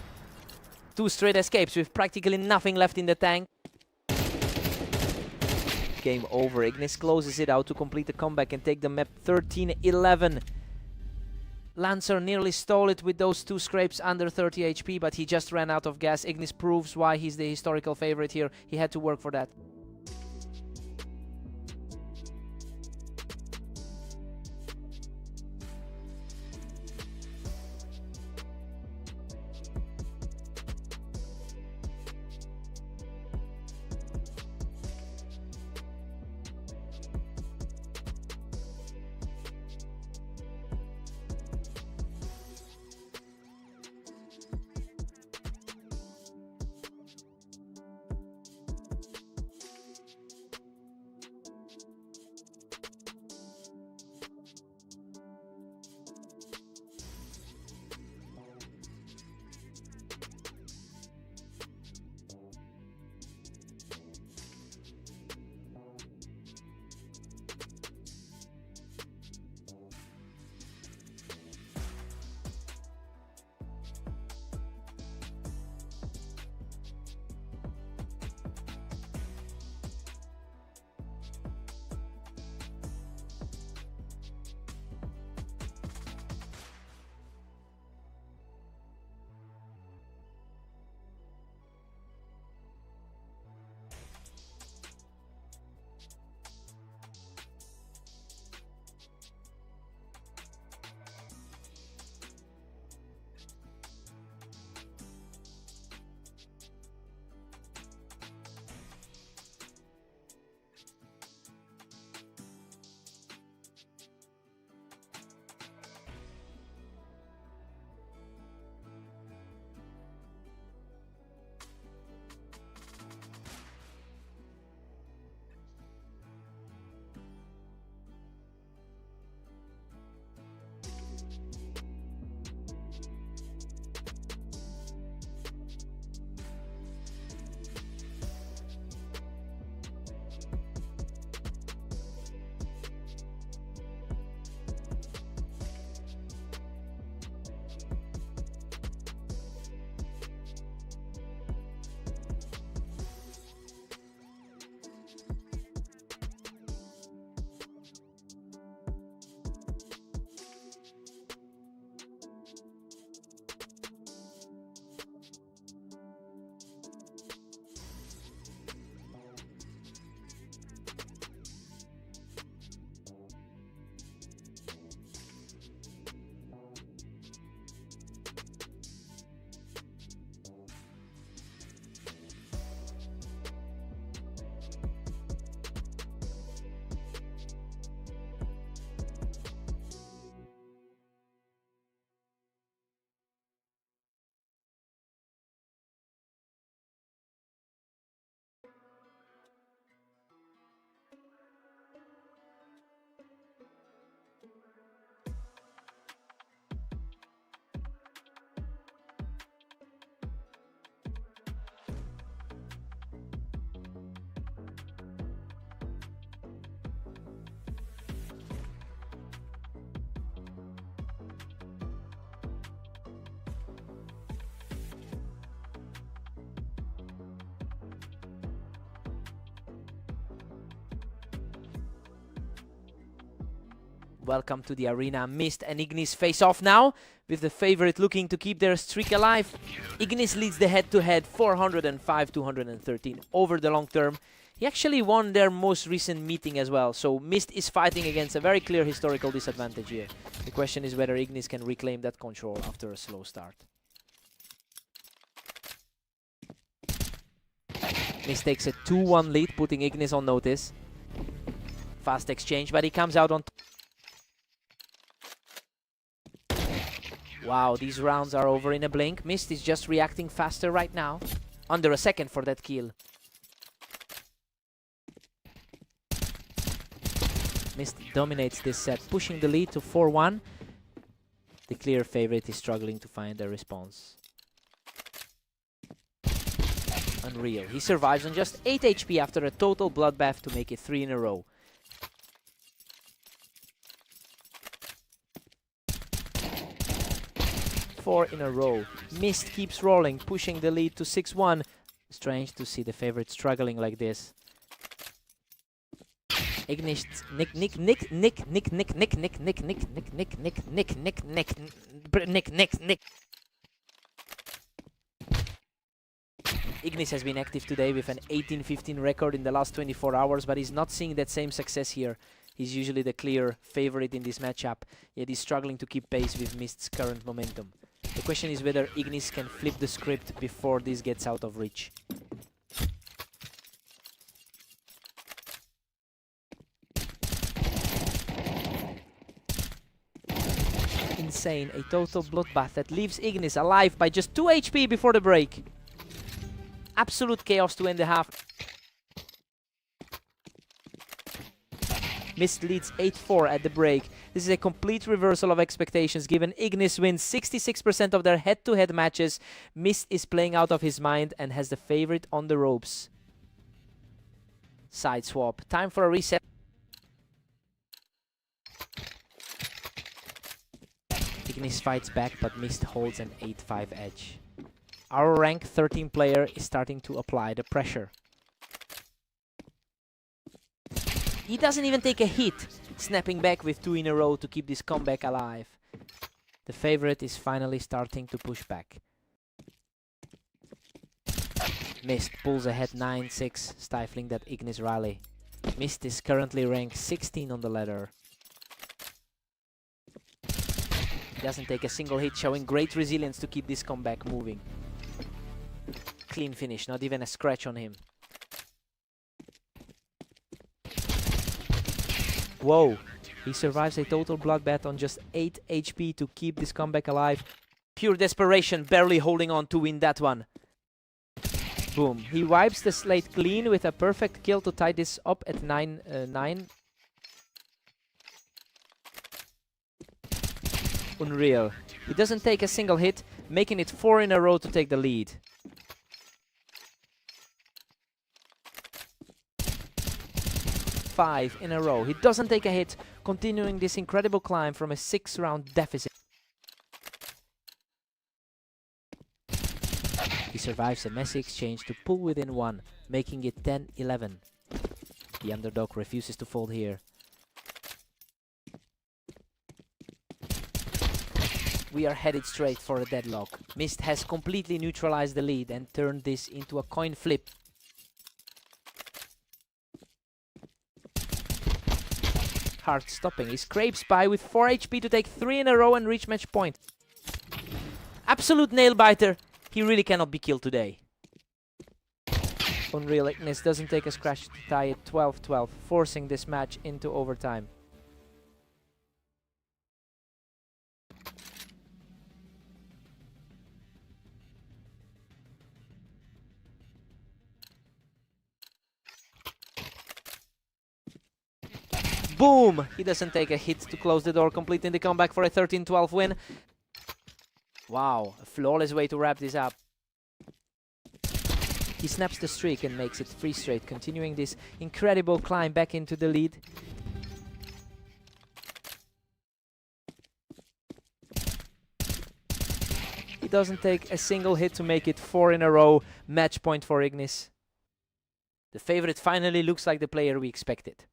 2 straight escapes with practically nothing left in the tank. Game over. Ignis closes it out to complete the comeback and take the map 13-11. Lancer nearly stole it with those 2 scrapes under 30 HP, but he just ran out of gas. Ignis proves why he's the historical favorite here. He had to work for that. Welcome to the arena. Mist and Ignis face off now, with the favorite looking to keep their streak alive. Ignis leads the head-to-head 405-213 over the long term. He actually won their most recent meeting as well, so Mist is fighting against a very clear historical disadvantage here. The question is whether Ignis can reclaim that control after a slow start. Mist takes a 2-1 lead, putting Ignis on notice. Fast exchange, but he comes out on top. Wow, these rounds are over in a blink. Mist is just reacting faster right now. Under a second for that kill. Mist dominates this set, pushing the lead to 4-1. The clear favorite is struggling to find a response. Unreal. He survives on just 8 HP after a total bloodbath to make it 3 in a row. Four in a row. Mist keeps rolling, pushing the lead to 6-1. Strange to see the favorite struggling like this. Ignis Ignis has been active today with an 18-15 record in the last 24 hours, but he's not seeing that same success here. He's usually the clear favorite in this matchup, yet he's struggling to keep pace with Mist's current momentum. The question is whether Ignis can flip the script before this gets out of reach. Insane, a total bloodbath that leaves Ignis alive by just 2 HP before the break. Absolute chaos to end the half. Mist leads 8-4 at the break. This is a complete reversal of expectations given Ignis wins 66% of their head-to-head matches. Mist is playing out of his mind and has the favorite on the ropes. Side swap. Time for a reset. Ignis fights back, but Mist holds an 8-5 edge. Our rank 13 player is starting to apply the pressure. He doesn't even take a hit, snapping back with 2 in a row to keep this comeback alive. The favorite is finally starting to push back. Mist pulls ahead 9-6, stifling that Ignis rally. Mist is currently ranked 16 on the ladder. He doesn't take a single hit, showing great resilience to keep this comeback moving. Clean finish, not even a scratch on him. Whoa, he survives a total bloodbath on just 8 HP to keep this comeback alive. Pure desperation, barely holding on to win that one. Boom, he wipes the slate clean with a perfect kill to tie this up at 9-9. Unreal. He doesn't take a single hit, making it 4 in a row to take the lead. Five in a row. He doesn't take a hit, continuing this incredible climb from a 6-round deficit. He survives a messy exchange to pull within 1, making it 10-11. The underdog refuses to fold here. We are headed straight for a deadlock. Mist has completely neutralized the lead and turned this into a coin flip. Hard stopping. He scrapes by with 4 HP to take 3 in a row and reach match point. Absolute nail biter. He really cannot be killed today. Unreal. Ignis doesn't take a scratch to tie it 12-12, forcing this match into overtime. Boom! He doesn't take a hit to close the door, completing the comeback for a 13-12 win. Wow, a flawless way to wrap this up. He snaps the streak and makes it 3 straight, continuing this incredible climb back into the lead. He doesn't take a single hit to make it 4 in a row. Match point for Ignis. The favorite finally looks like the player we expected.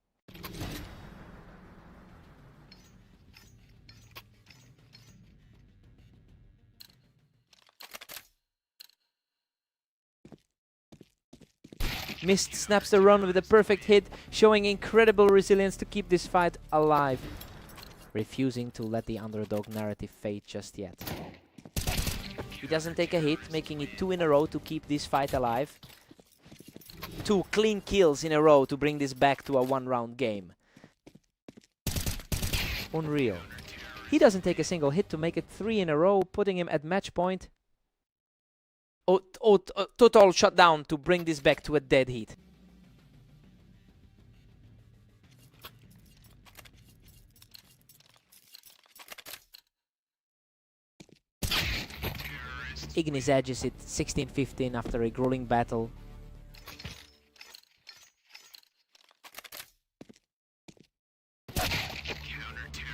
Mist snaps the run with a perfect hit, showing incredible resilience to keep this fight alive. Refusing to let the underdog narrative fade just yet. He doesn't take a hit, making it 2 in a row to keep this fight alive. 2 clean kills in a row to bring this back to a 1-round game. Unreal. He doesn't take a single hit to make it 3 in a row, putting him at match point. Total shutdown to bring this back to a dead heat. Ignis edges it 16-15 after a grueling battle.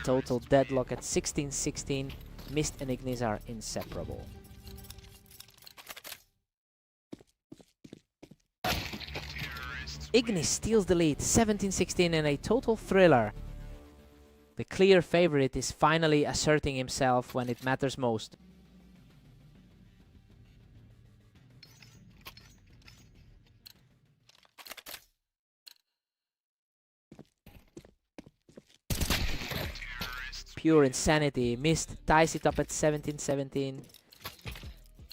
Total deadlock at 16-16. Mist and Ignis are inseparable. Ignis steals the lead, 17-16 in a total thriller. The clear favorite is finally asserting himself when it matters most. Pure insanity. Mist ties it up at 17-17.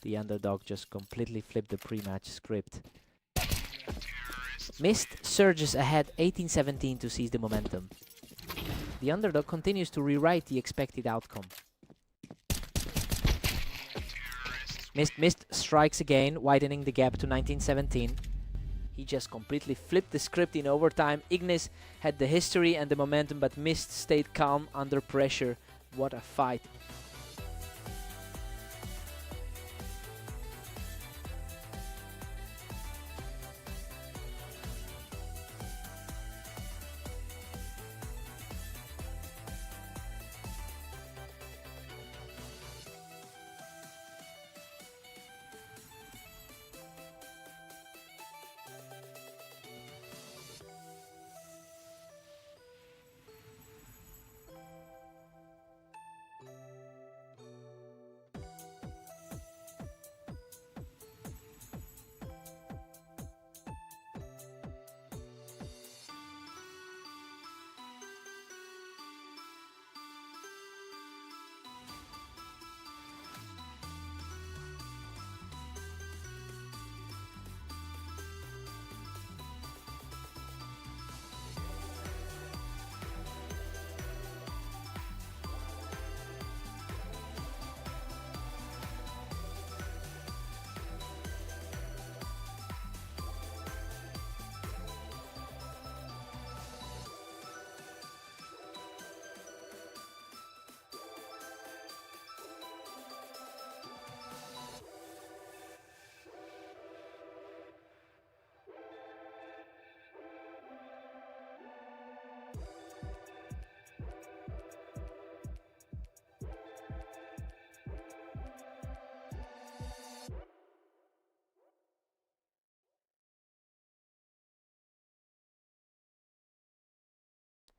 The underdog just completely flipped the pre-match script. Mist surges ahead 18-17 to seize the momentum. The underdog continues to rewrite the expected outcome. Mist strikes again, widening the gap to 19-17. He just completely flipped the script in overtime. Ignis had the history and the momentum, but Mist stayed calm under pressure. What a fight.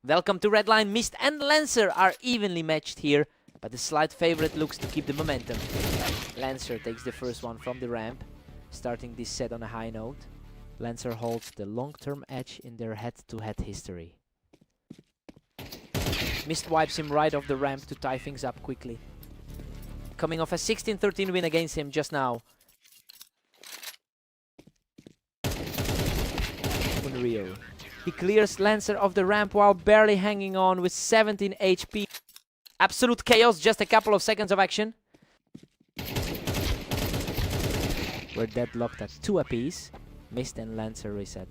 Welcome to Redline. Mist and Lancer are evenly matched here, but the slight favorite looks to keep the momentum. Lancer takes the first one from the ramp, starting this set on a high note. Lancer holds the long-term edge in their head-to-head history. Mist wipes him right off the ramp to tie things up quickly. Coming off a 16-13 win against him just now. Unreal. He clears Lancer off the ramp while barely hanging on with 17 HP. Absolute chaos, just a couple of seconds of action. We're deadlocked at 2 apiece. Mist and Lancer reset.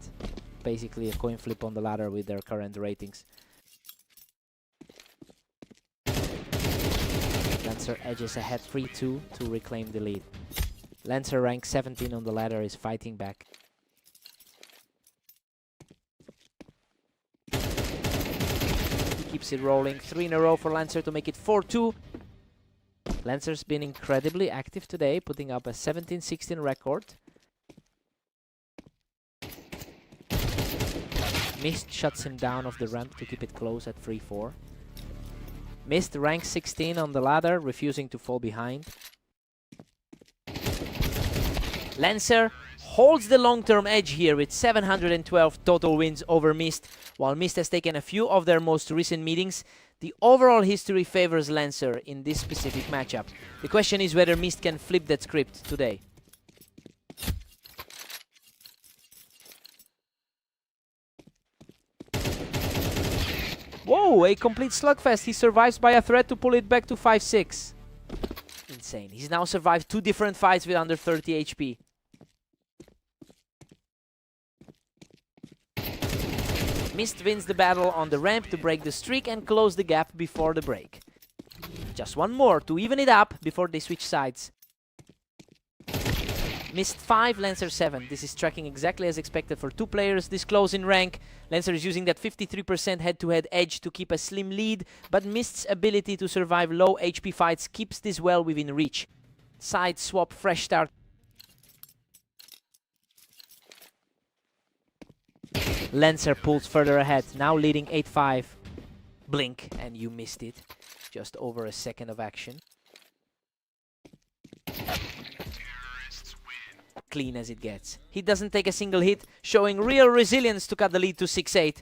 Basically a coin flip on the ladder with their current ratings. Lancer edges ahead 3-2 to reclaim the lead. Lancer rank 17 on the ladder is fighting back. Keeps it rolling. 3 in a row for Lancer to make it 4-2. Lancer's been incredibly active today, putting up a 17-16 record. Mist shuts him down off the ramp to keep it close at 3-4. Mist rank 16 on the ladder, refusing to fall behind. Lancer holds the long-term edge here with 712 total wins over Mist. While Mist has taken a few of their most recent meetings, the overall history favors Lancer in this specific matchup. The question is whether Mist can flip that script today. Whoa, a complete slugfest. He survives by a threat to pull it back to 5-6. Insane. He's now survived 2 different fights with under 30 HP. Mist wins the battle on the ramp to break the streak and close the gap before the break. Just one more to even it up before they switch sides. Mist 5, Lancer 7. This is tracking exactly as expected for 2 players this close in rank. Lancer is using that 53% head-to-head edge to keep a slim lead, but Mist's ability to survive low HP fights keeps this well within reach. Side swap, fresh start. Lancer pulls further ahead, now leading 8-5. Blink, and you missed it. Just over a second of action. Clean as it gets. He doesn't take a single hit, showing real resilience to cut the lead to 6-8.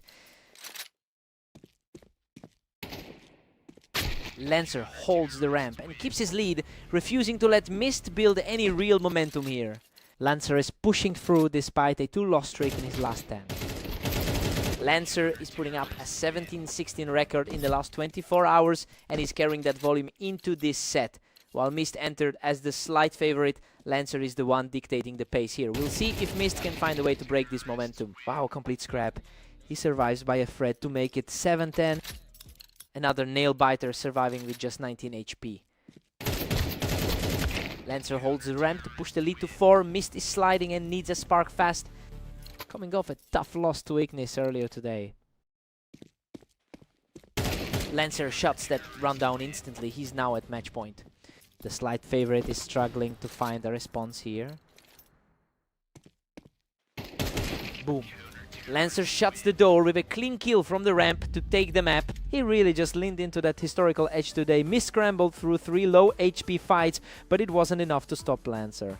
Lancer holds the ramp and keeps his lead, refusing to let Mist build any real momentum here. Lancer is pushing through despite a 2-loss streak in his last 10. Lancer is putting up a 17-16 record in the last 24 hours and is carrying that volume into this set. While Mist entered as the slight favorite, Lancer is the one dictating the pace here. We'll see if Mist can find a way to break this momentum. Wow, complete scrap. He survives by a thread to make it 7-10. Another nail-biter surviving with just 19 HP. Lancer holds the ramp to push the lead to 4. Mist is sliding and needs a spark fast. Coming off a tough loss to Ignis earlier today. Lancer shuts that run down instantly. He's now at match point. The slight favorite is struggling to find a response here. Boom. Lancer shuts the door with a clean kill from the ramp to take the map. He really just leaned into that historical edge today, mis-scrambled through 3 low HP fights, but it wasn't enough to stop Lancer.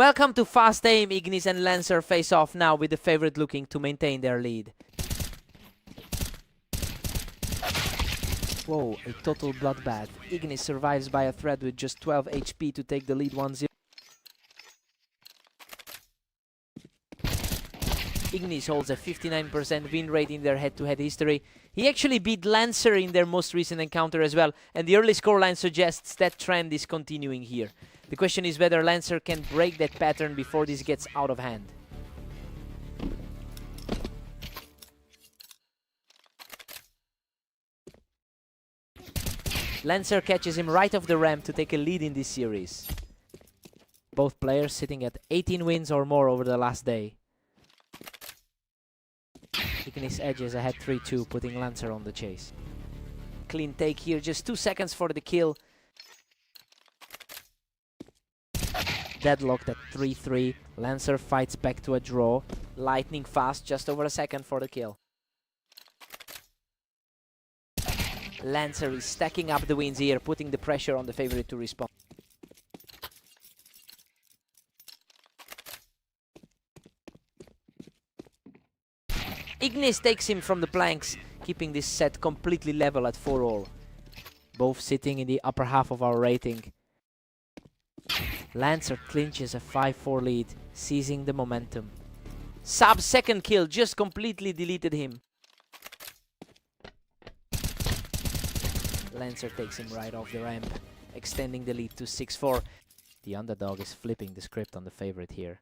Welcome to Fast Aim. Ignis and Lancer face off now with the favorite looking to maintain their lead. Whoa, a total bloodbath. Ignis survives by a thread with just 12 HP to take the lead 1-0. Ignis holds a 59% win rate in their head-to-head history. He actually beat Lancer in their most recent encounter as well, and the early scoreline suggests that trend is continuing here. The question is whether Lancer can break that pattern before this gets out of hand. Lancer catches him right off the ramp to take a lead in this series. Both players sitting at 18 wins or more over the last day. Ignis edges ahead 3-2, putting Lancer on the chase. Clean take here, just 2 seconds for the kill. Deadlocked at 3-3. Lancer fights back to a draw. Lightning fast, just over a second for the kill. Lancer is stacking up the wins here, putting the pressure on the favorite to respond. Ignis takes him from the planks, keeping this set completely level at 4-all. Both sitting in the upper half of our rating. Lancer clinches a 5-4 lead, seizing the momentum. Sab's second kill just completely deleted him. Lancer takes him right off the ramp, extending the lead to 6-4. The underdog is flipping the script on the favorite here.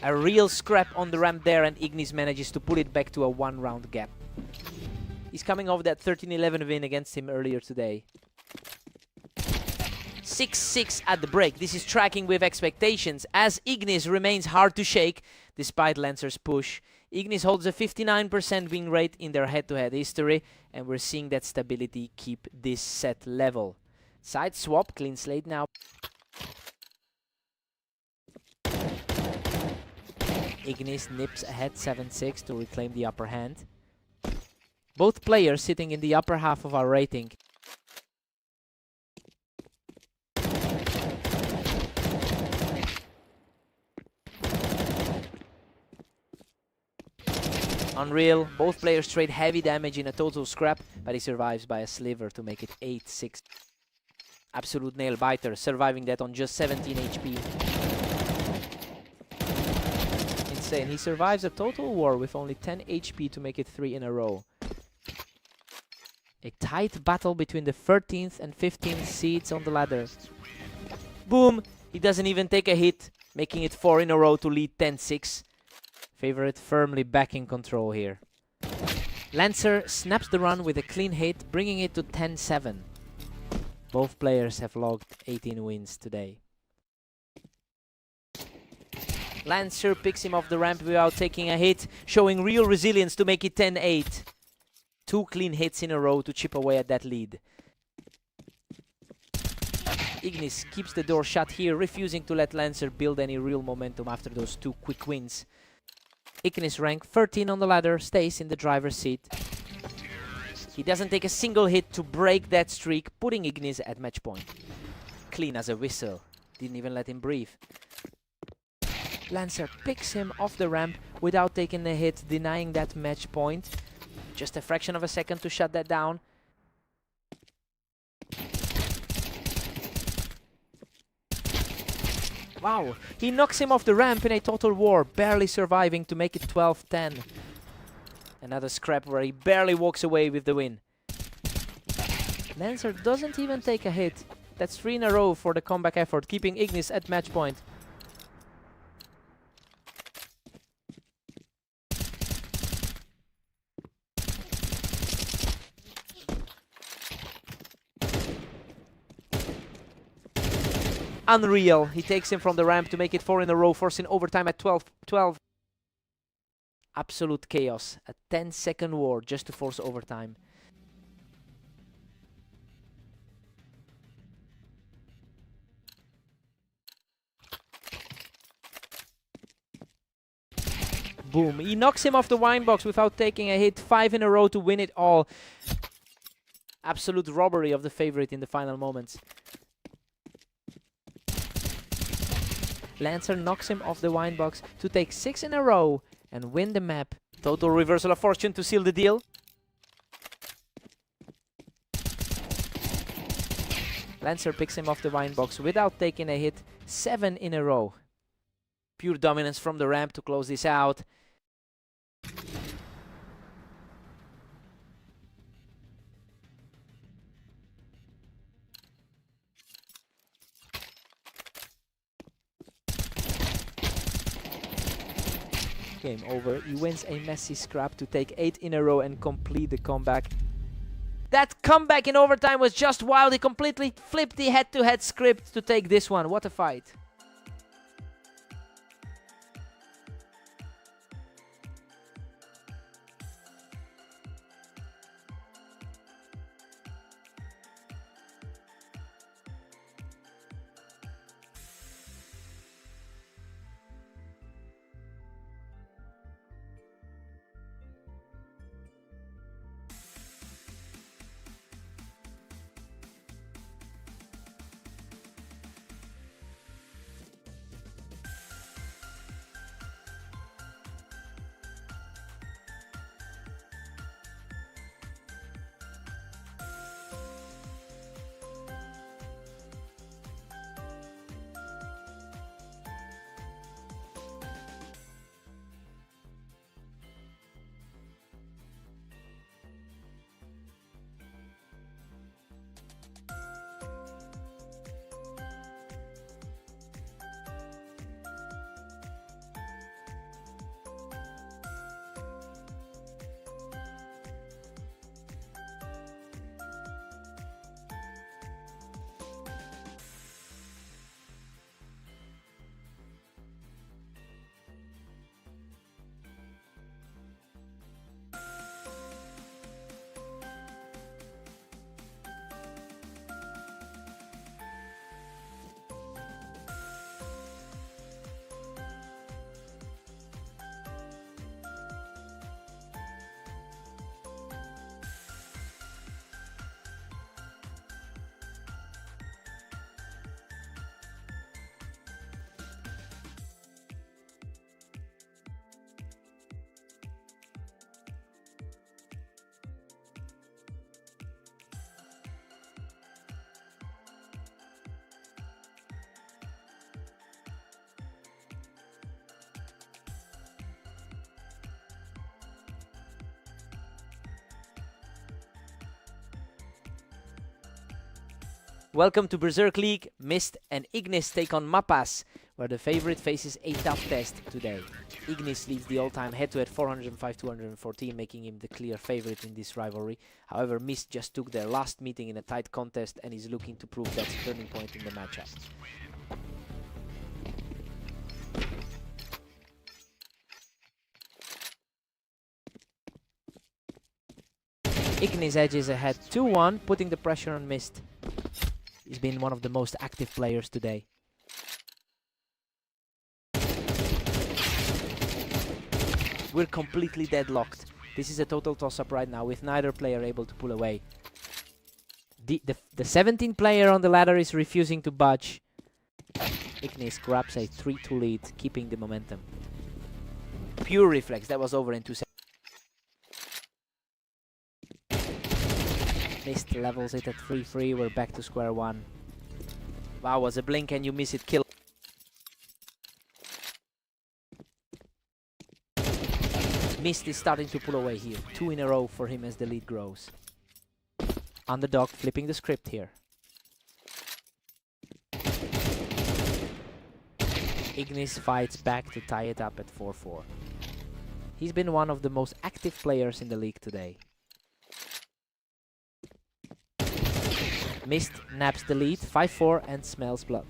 A real scrap on the ramp there, and Ignis manages to pull it back to a 1-round gap. He's coming off that 13-11 win against him earlier today. 6-6 at the break. This is tracking with expectations, as Ignis remains hard to shake despite Lancer's push. Ignis holds a 59% win rate in their head-to-head history, and we're seeing that stability keep this set level. Side swap, clean slate now. Ignis nips ahead 7-6 to reclaim the upper hand. Both players sitting in the upper half of our rating. Unreal, both players trade heavy damage in a total scrap, but he survives by a sliver to make it 8-6. Absolute nail biter, surviving that on just 17 HP. Insane, he survives a total war with only 10 HP to make it 3 in a row. A tight battle between the 13th and 15th seeds on the ladder. Boom! He doesn't even take a hit, making it 4 in a row to lead 10-6. Favorite firmly back in control here. Lancer snaps the run with a clean hit, bringing it to 10-7. Both players have logged 18 wins today. Lancer picks him off the ramp without taking a hit, showing real resilience to make it 10-8. 2 clean hits in a row to chip away at that lead. Ignis keeps the door shut here, refusing to let Lancer build any real momentum after those 2 quick wins. Ignis, rank 13 on the ladder, stays in the driver's seat. He doesn't take a single hit to break that streak, putting Ignis at match point. Clean as a whistle. Didn't even let him breathe. Lancer picks him off the ramp without taking a hit, denying that match point. Just a fraction of a second to shut that down. Wow, he knocks him off the ramp in a total war, barely surviving to make it 12-10. Another scrap where he barely walks away with the win. Lancer doesn't even take a hit. That's 3 in a row for the comeback effort, keeping Ignis at match point. Unreal. He takes him from the ramp to make it 4 in a row, forcing overtime at 12-12. Absolute chaos. A 10-second war just to force overtime. Boom. He knocks him off the wine box without taking a hit. 5 in a row to win it all. Absolute robbery of the favorite in the final moments. Lancer knocks him off the wine box to take 6 in a row and win the map. Total reversal of fortune to seal the deal. Lancer picks him off the wine box without taking a hit. 7 in a row. Pure dominance from the ramp to close this out. Game over. He wins a messy scrap to take 8 in a row and complete the comeback. That comeback in overtime was just wild. He completely flipped the head-to-head script to take this one. What a fight. Welcome to Berserk League. Mist and Ignis take on Mappas, where the favorite faces a tough test today. Ignis leads the all-time head-to-head 405-214, making him the clear favorite in this rivalry. However, Mist just took their last meeting in a tight contest and is looking to prove that's a turning point in the matchup. Ignis edges ahead 2-1, putting the pressure on Mist. He's been one of the most active players today. We're completely deadlocked. This is a total toss-up right now, with neither player able to pull away. The 17th player on the ladder is refusing to budge. Ignis grabs a 3-2 lead, keeping the momentum. Pure reflex, that was over in 2 seconds. Mist levels it at 3-3, we're back to square one. Wow, was a blink and you miss it, kill. Mist is starting to pull away here. 2 in a row for him as the lead grows. Underdog flipping the script here. Ignis fights back to tie it up at 4-4. He's been one of the most active players in the league today. Mist naps the lead, 5-4, and smells blood.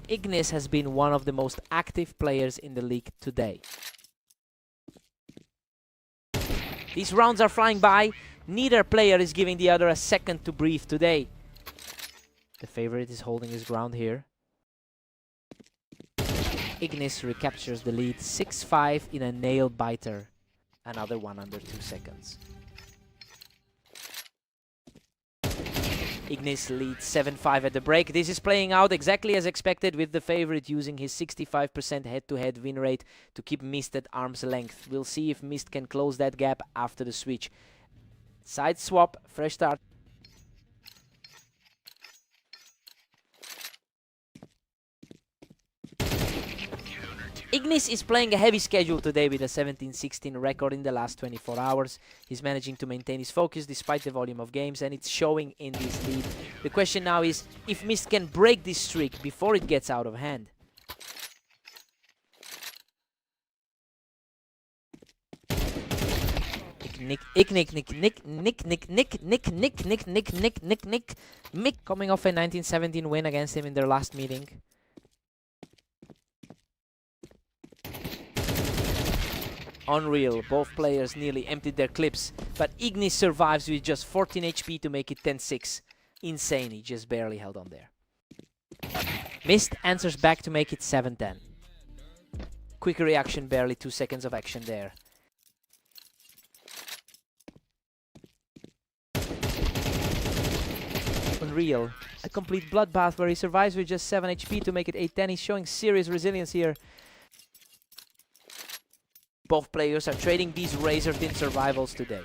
Ignis has been one of the most active players in the league today. These rounds are flying by. Neither player is giving the other a second to breathe today. The favorite is holding his ground here. Ignis recaptures the lead, 6-5 in a nail biter. Another one under 2 seconds. Ignis leads 7-5 at the break. This is playing out exactly as expected, with the favorite using his 65% head-to-head win rate to keep Mist at arm's length. We'll see if Mist can close that gap after the switch. Side swap, fresh start. Ignis is playing a heavy schedule today with a 17-16 record in the last 24 hours. He's managing to maintain his focus despite the volume of games, and it's showing in this lead. The question now is if Mist can break this streak before it gets out of hand. Mick coming off a 1917 win against him in their last meeting. Unreal, both players nearly emptied their clips, but Ignis survives with just 14 HP to make it 10-6. Insane, he just barely held on there. Mist answers back to make it 7-10. Quick reaction, barely 2 seconds of action there. Unreal, a complete bloodbath where he survives with just 7 HP to make it 8-10. He's showing serious resilience here. Both players are trading these razor-thin survivals today.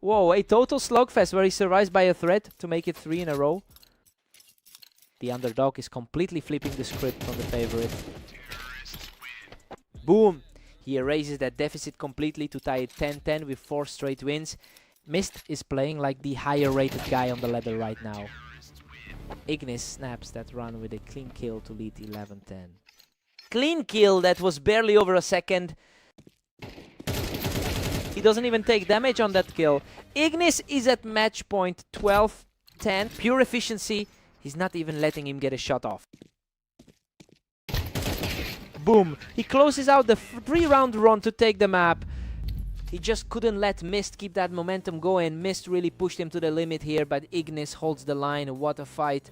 Whoa, a total slugfest where he survives by a thread to make it 3 in a row. The underdog is completely flipping the script on the favorite. Boom! He erases that deficit completely to tie it 10-10 with 4 straight wins. Mist is playing like the higher-rated guy on the ladder right now. Ignis snaps that run with a clean kill to lead 11-10. Clean kill that was barely over a second. He doesn't even take damage on that kill. Ignis is at match point 12-10. Pure efficiency. He's not even letting him get a shot off. Boom. He closes out the 3-round run to take the map. He just couldn't let Mist keep that momentum going. Mist really pushed him to the limit here, but Ignis holds the line. What a fight.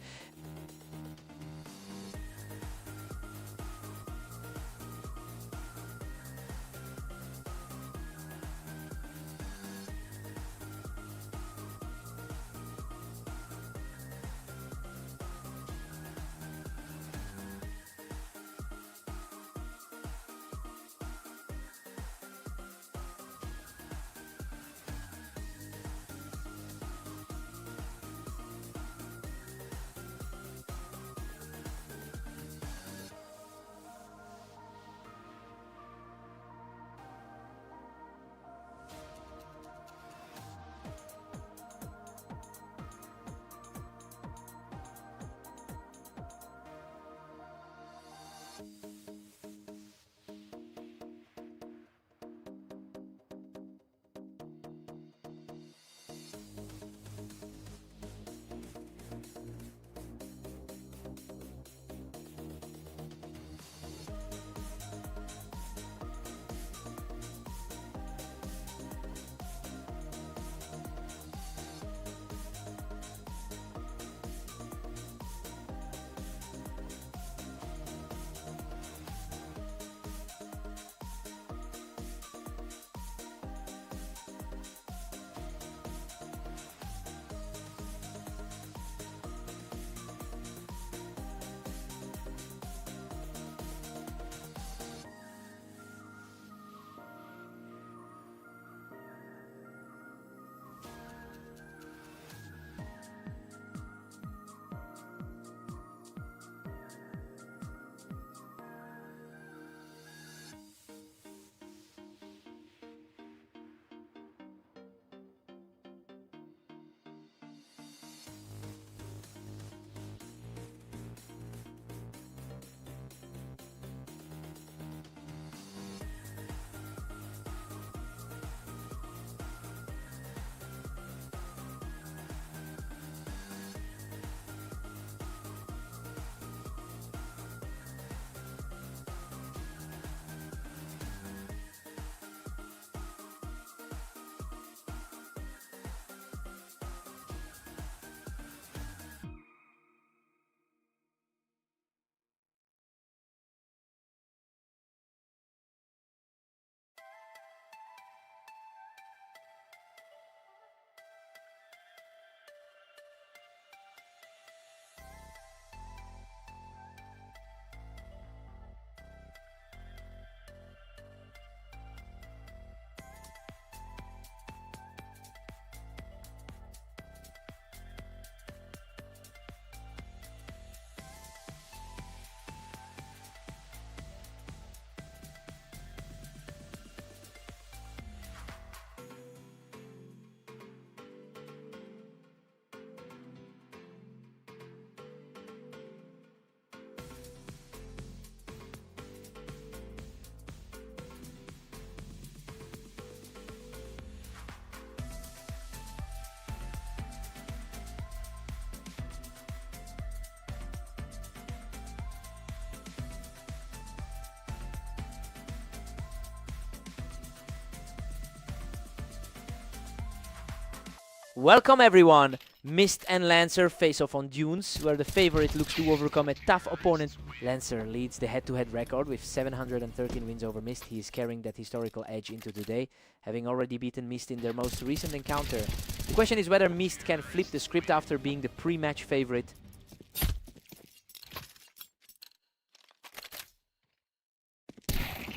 Welcome everyone! Mist and Lancer face off on Dunes, where the favorite looks to overcome a tough opponent. Lancer leads the head-to-head record with 713 wins over Mist. He is carrying that historical edge into today, having already beaten Mist in their most recent encounter. The question is whether Mist can flip the script after being the pre-match favorite.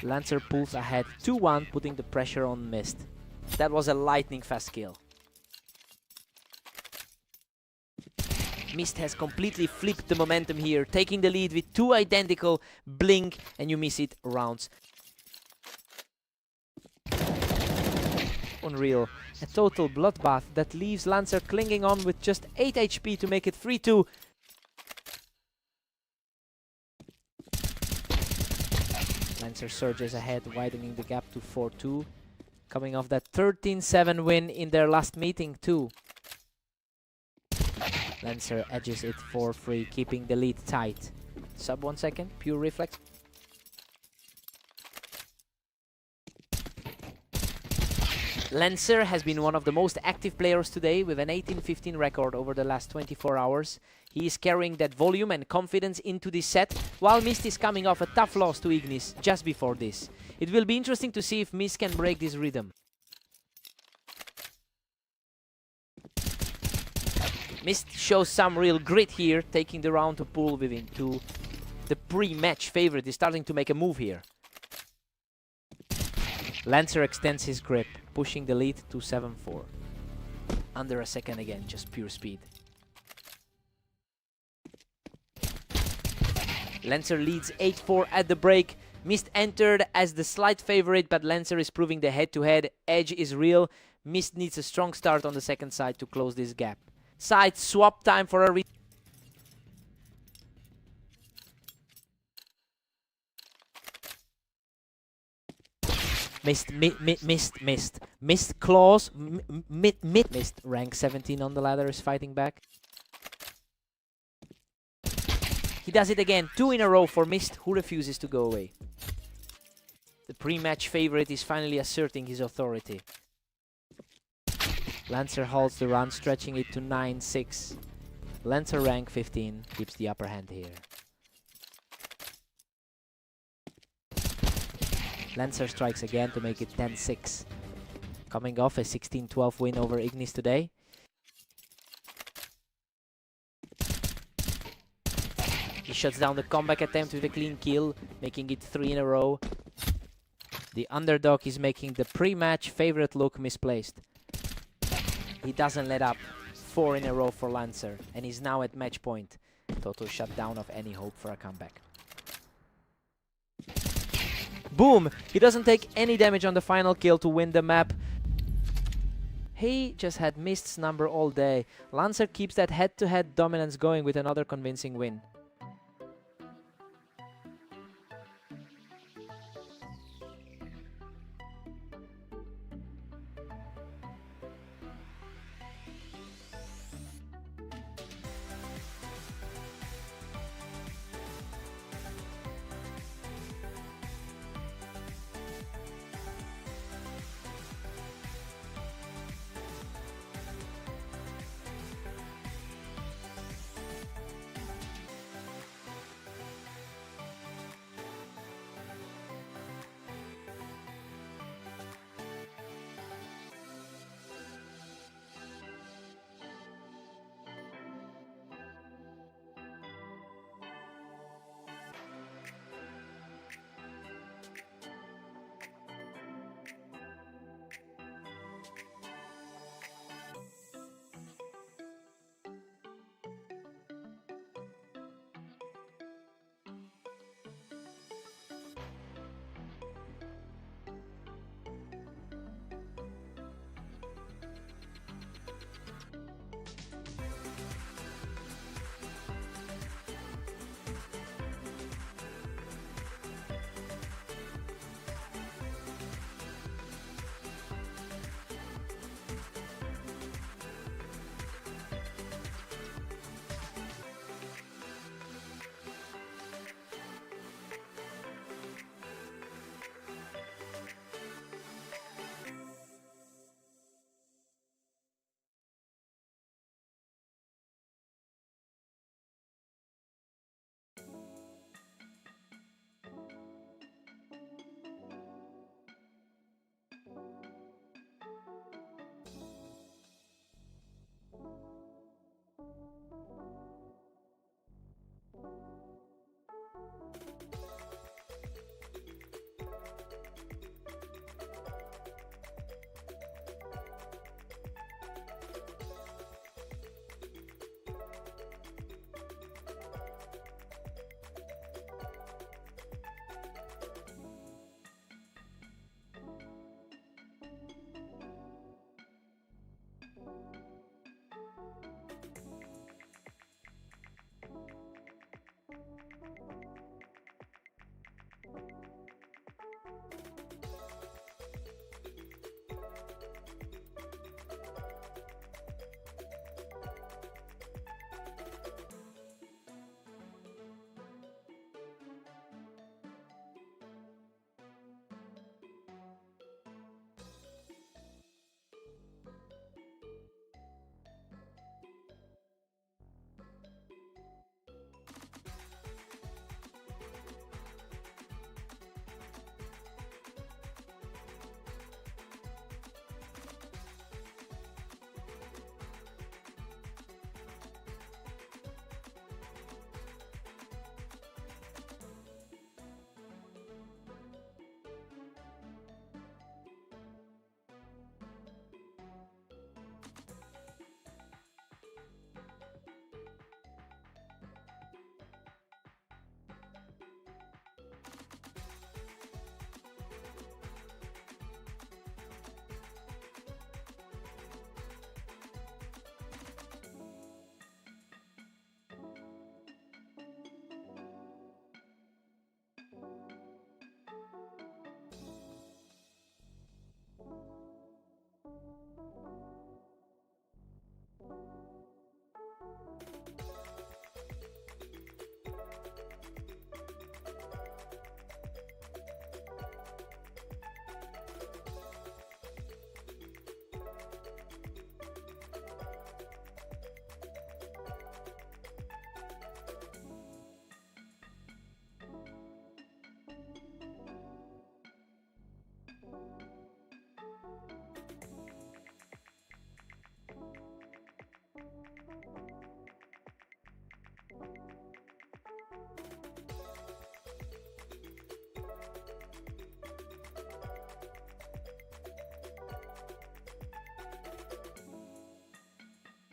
Lancer pulls ahead 2-1, putting the pressure on Mist. That was a lightning fast kill. Mist has completely flipped the momentum here, taking the lead with 2 identical blink and you miss it rounds. Unreal. A total bloodbath that leaves Lancer clinging on with just 8 HP to make it 3-2. Lancer surges ahead, widening the gap to 4-2. Coming off that 13-7 win in their last meeting too. Lancer edges it 4-3, keeping the lead tight. Sub 1 second, pure reflex. Lancer has been one of the most active players today with an 18-15 record over the last 24 hours. He is carrying that volume and confidence into this set, while Mist is coming off a tough loss to Ignis just before this. It will be interesting to see if Mist can break this rhythm. Mist shows some real grit here, taking the round to pull within 2. The pre-match favorite is starting to make a move here. Lancer extends his grip, pushing the lead to 7-4. Under a second again, just pure speed. Lancer leads 8-4 at the break. Mist entered as the slight favorite, but Lancer is proving the head-to-head edge is real. Mist needs a strong start on the second side to close this gap. Side swap time for a Mist claws. Mist rank 17 on the ladder is fighting back. He does it again, 2 in a row for Mist, who refuses to go away. The pre-match favorite is finally asserting his authority. Lancer halts the run, stretching it to 9-6. Lancer rank 15 keeps the upper hand here. Lancer strikes again to make it 10-6. Coming off a 16-12 win over Ignis today. He shuts down the comeback attempt with a clean kill, making it 3 in a row. The underdog is making the pre-match favorite look misplaced. He doesn't let up. 4 in a row for Lancer, and he's now at match point. Total shutdown of any hope for a comeback. Boom! He doesn't take any damage on the final kill to win the map. He just had Mist's number all day. Lancer keeps that head-to-head dominance going with another convincing win.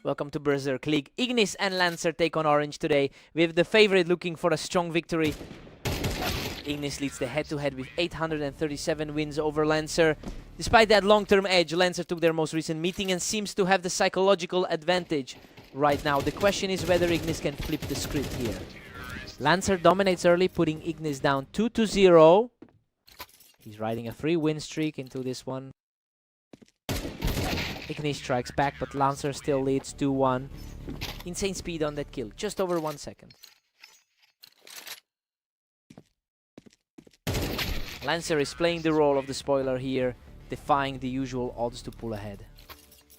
Welcome to Berserk League. Ignis and Lancer take on Orange today, with the favorite looking for a strong victory. Ignis leads the head-to-head with 837 wins over Lancer. Despite that long-term edge, Lancer took their most recent meeting and seems to have the psychological advantage right now. The question is whether Ignis can flip the script here. Lancer dominates early, putting Ignis down 2-0. He's riding a 3-win streak into this one. Ignis strikes back, but Lancer still leads 2-1. Insane speed on that kill, just over 1 second. Lancer is playing the role of the spoiler here, defying the usual odds to pull ahead.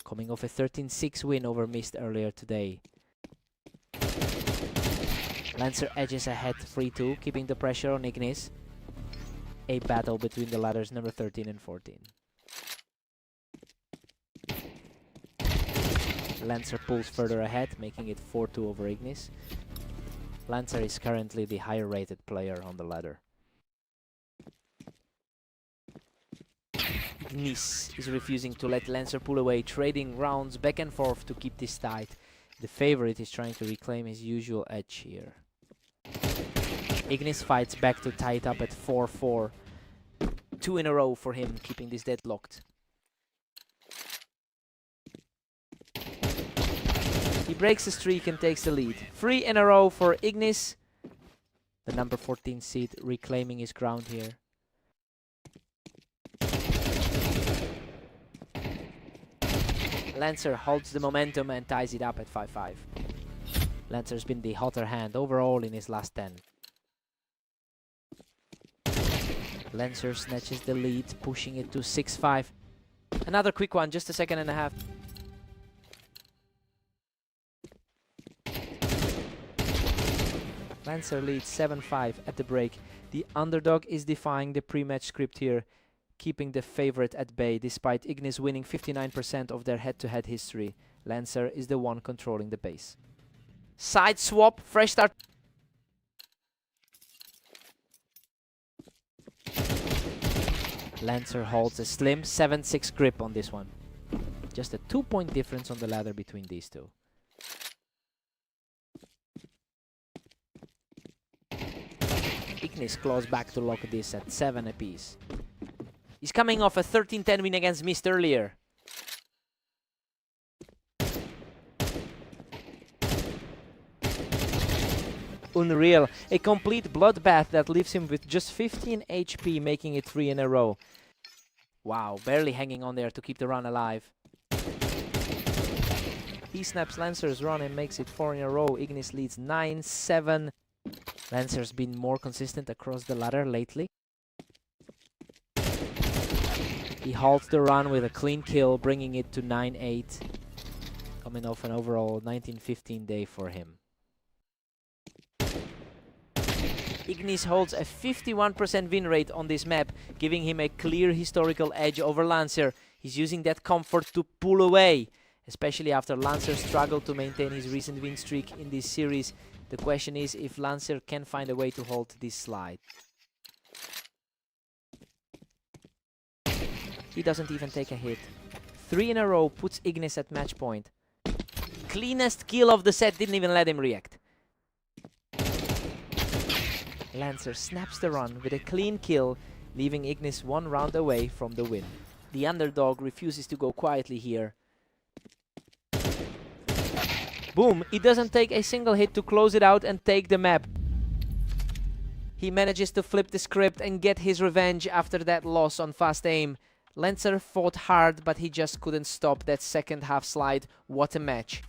Coming off a 13-6 win over Mist earlier today. Lancer edges ahead 3-2, keeping the pressure on Ignis. A battle between the ladders number 13 and 14. Lancer pulls further ahead, making it 4-2 over Ignis. Lancer is currently the higher rated player on the ladder. Ignis is refusing to let Lancer pull away, trading rounds back and forth to keep this tight. The favorite is trying to reclaim his usual edge here. Ignis fights back to tie it up at 4-4. 2 in a row for him, keeping this deadlocked. He breaks the streak and takes the lead. 3 in a row for Ignis. The number 14 seed reclaiming his ground here. Lancer holds the momentum and ties it up at 5-5. Lancer's been the hotter hand overall in his last 10. Lancer snatches the lead, pushing it to 6-5. Another quick one, just a second and a half. Lancer leads 7-5 at the break. The underdog is defying the pre-match script here, keeping the favorite at bay despite Ignis winning 59% of their head-to-head history. Lancer is the one controlling the pace. Side swap, fresh start. Lancer holds a slim 7-6 grip on this one. Just a 2-point difference on the ladder between these two. Ignis claws back to lock this at 7 apiece. He's coming off a 13-10 win against Mist earlier. unreal. A complete bloodbath that leaves him with just 15 HP, making it 3 in a row. Wow, barely hanging on there to keep the run alive. He snaps Lancer's run and makes it 4 in a row. Ignis leads 9-7. Lancer's been more consistent across the ladder lately. He halts the run with a clean kill, bringing it to 9-8. Coming off an overall 19-15 day for him. Ignis holds a 51% win rate on this map, giving him a clear historical edge over Lancer. He's using that comfort to pull away, especially after Lancer struggled to maintain his recent win streak in this series. The question is if Lancer can find a way to halt this slide. He doesn't even take a hit. 3 in a row puts Ignis at match point. Cleanest kill of the set, didn't even let him react. Lancer snaps the run with a clean kill, leaving Ignis 1 round away from the win. The underdog refuses to go quietly here. Boom! He doesn't take a single hit to close it out and take the map. He manages to flip the script and get his revenge after that loss on fast aim. Lancer fought hard, but he just couldn't stop that second half slide. What a match.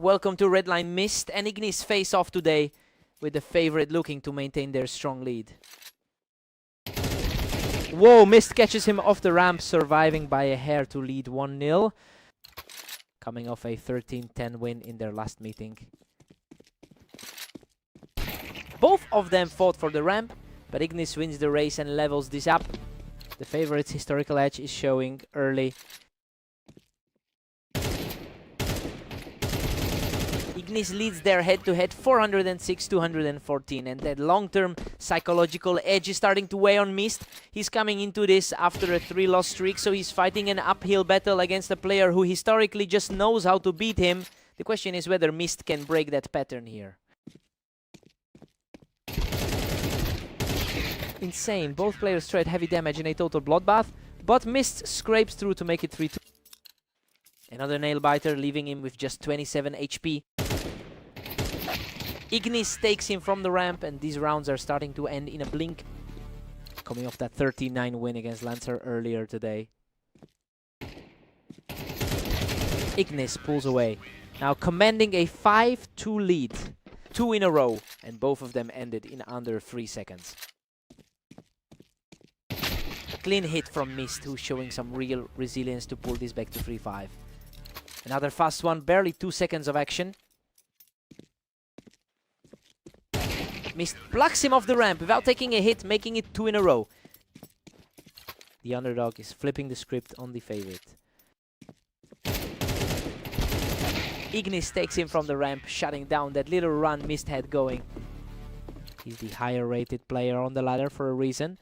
Welcome to Redline. Mist and Ignis face off today, with the favorite looking to maintain their strong lead. Whoa, Mist catches him off the ramp, surviving by a hair to lead 1-0. Coming off a 13-10 win in their last meeting. Both of them fought for the ramp, but Ignis wins the race and levels this up. The favorite's historical edge is showing early. Ignis leads their head-to-head 406-214, and that long-term psychological edge is starting to weigh on Mist. He's coming into this after a 3-loss streak, so he's fighting an uphill battle against a player who historically just knows how to beat him. The question is whether Mist can break that pattern here. Insane. Both players trade heavy damage in a total bloodbath, but Mist scrapes through to make it 3-2. Another nail-biter, leaving him with just 27 HP. Ignis takes him from the ramp, and these rounds are starting to end in a blink. Coming off that 13-9 win against Lancer earlier today. Ignis pulls away, now commanding a 5-2 lead. 2 in a row, and both of them ended in under 3 seconds. A clean hit from Mist, who's showing some real resilience to pull this back to 3-5. Another fast one, barely 2 seconds of action. Mist plucks him off the ramp without taking a hit, making it 2 in a row. The underdog is flipping the script on the favorite. Ignis takes him from the ramp, shutting down that little run Mist had going. He's the higher rated player on the ladder for a reason.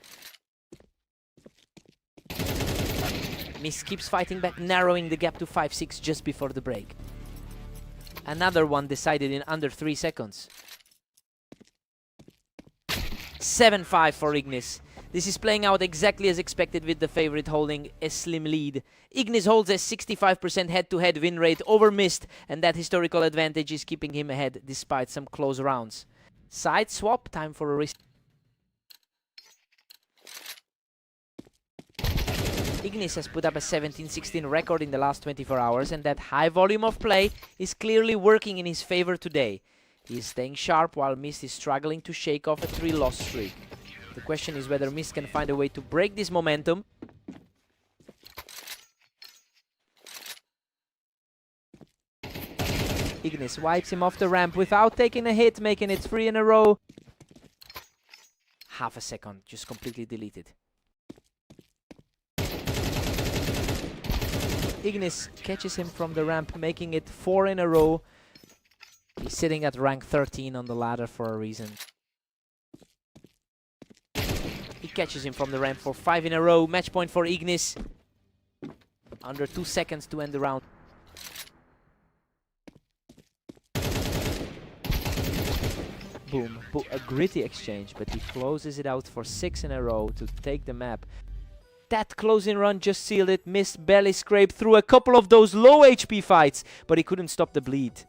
Mist keeps fighting back, narrowing the gap to 5-6 just before the break. Another one decided in under 3 seconds. 7-5 for Ignis. This is playing out exactly as expected, with the favorite holding a slim lead. Ignis holds a 65% head-to-head win rate over Mist, and that historical advantage is keeping him ahead despite some close rounds. Side swap, time for a risk. Ignis has put up a 17-16 record in the last 24 hours, and that high volume of play is clearly working in his favor today. He is staying sharp while Mist is struggling to shake off a 3-loss streak. The question is whether Mist can find a way to break this momentum. Ignis wipes him off the ramp without taking a hit, making it 3 in a row. Half a second, just completely deleted. Ignis catches him from the ramp, making it 4 in a row. He's sitting at rank 13 on the ladder for a reason. He catches him from the ramp for 5 in a row. Match point for Ignis. Under 2 seconds to end the round. Boom. A gritty exchange, but he closes it out for 6 in a row to take the map. That closing run just sealed it. Mist barely scraped through a couple of those low HP fights, but he couldn't stop the bleed.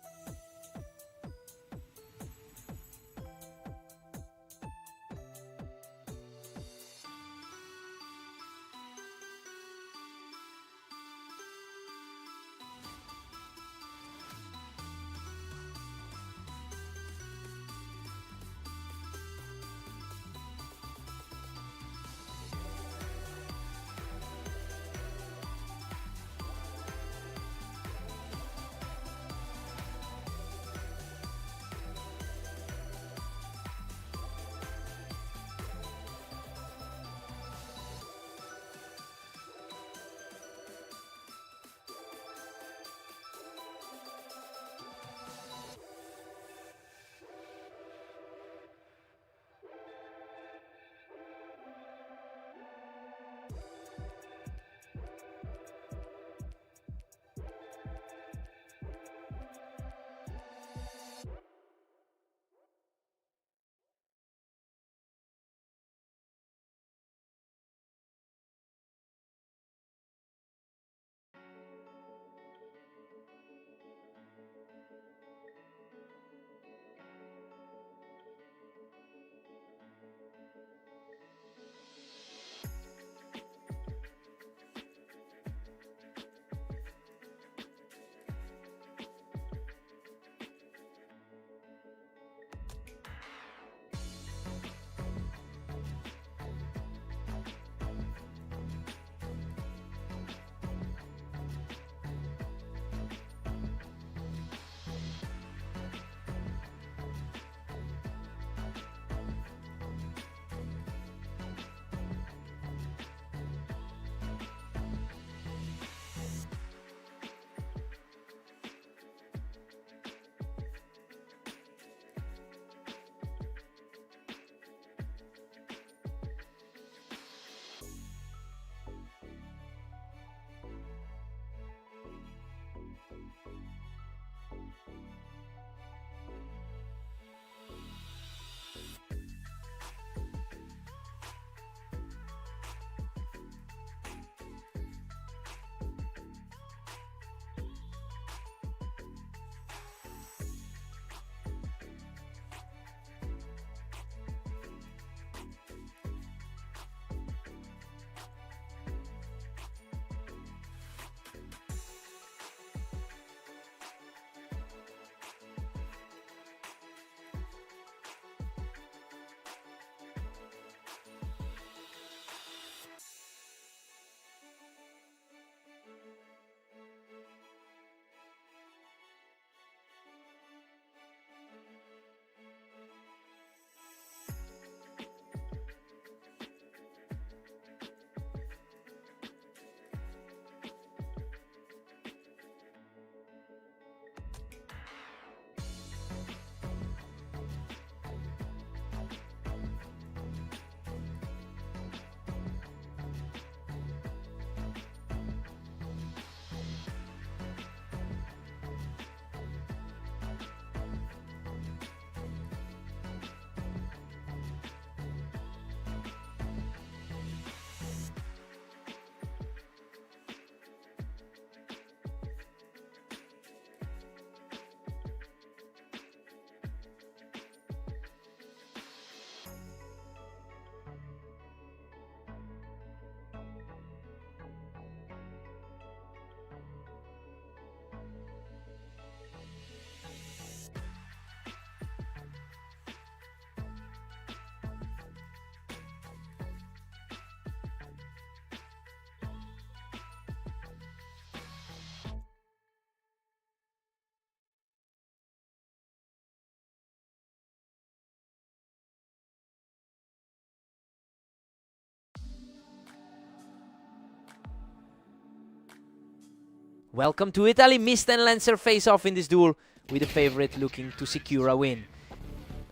Welcome to Italy. Mist and Lancer face off in this duel, with the favorite looking to secure a win.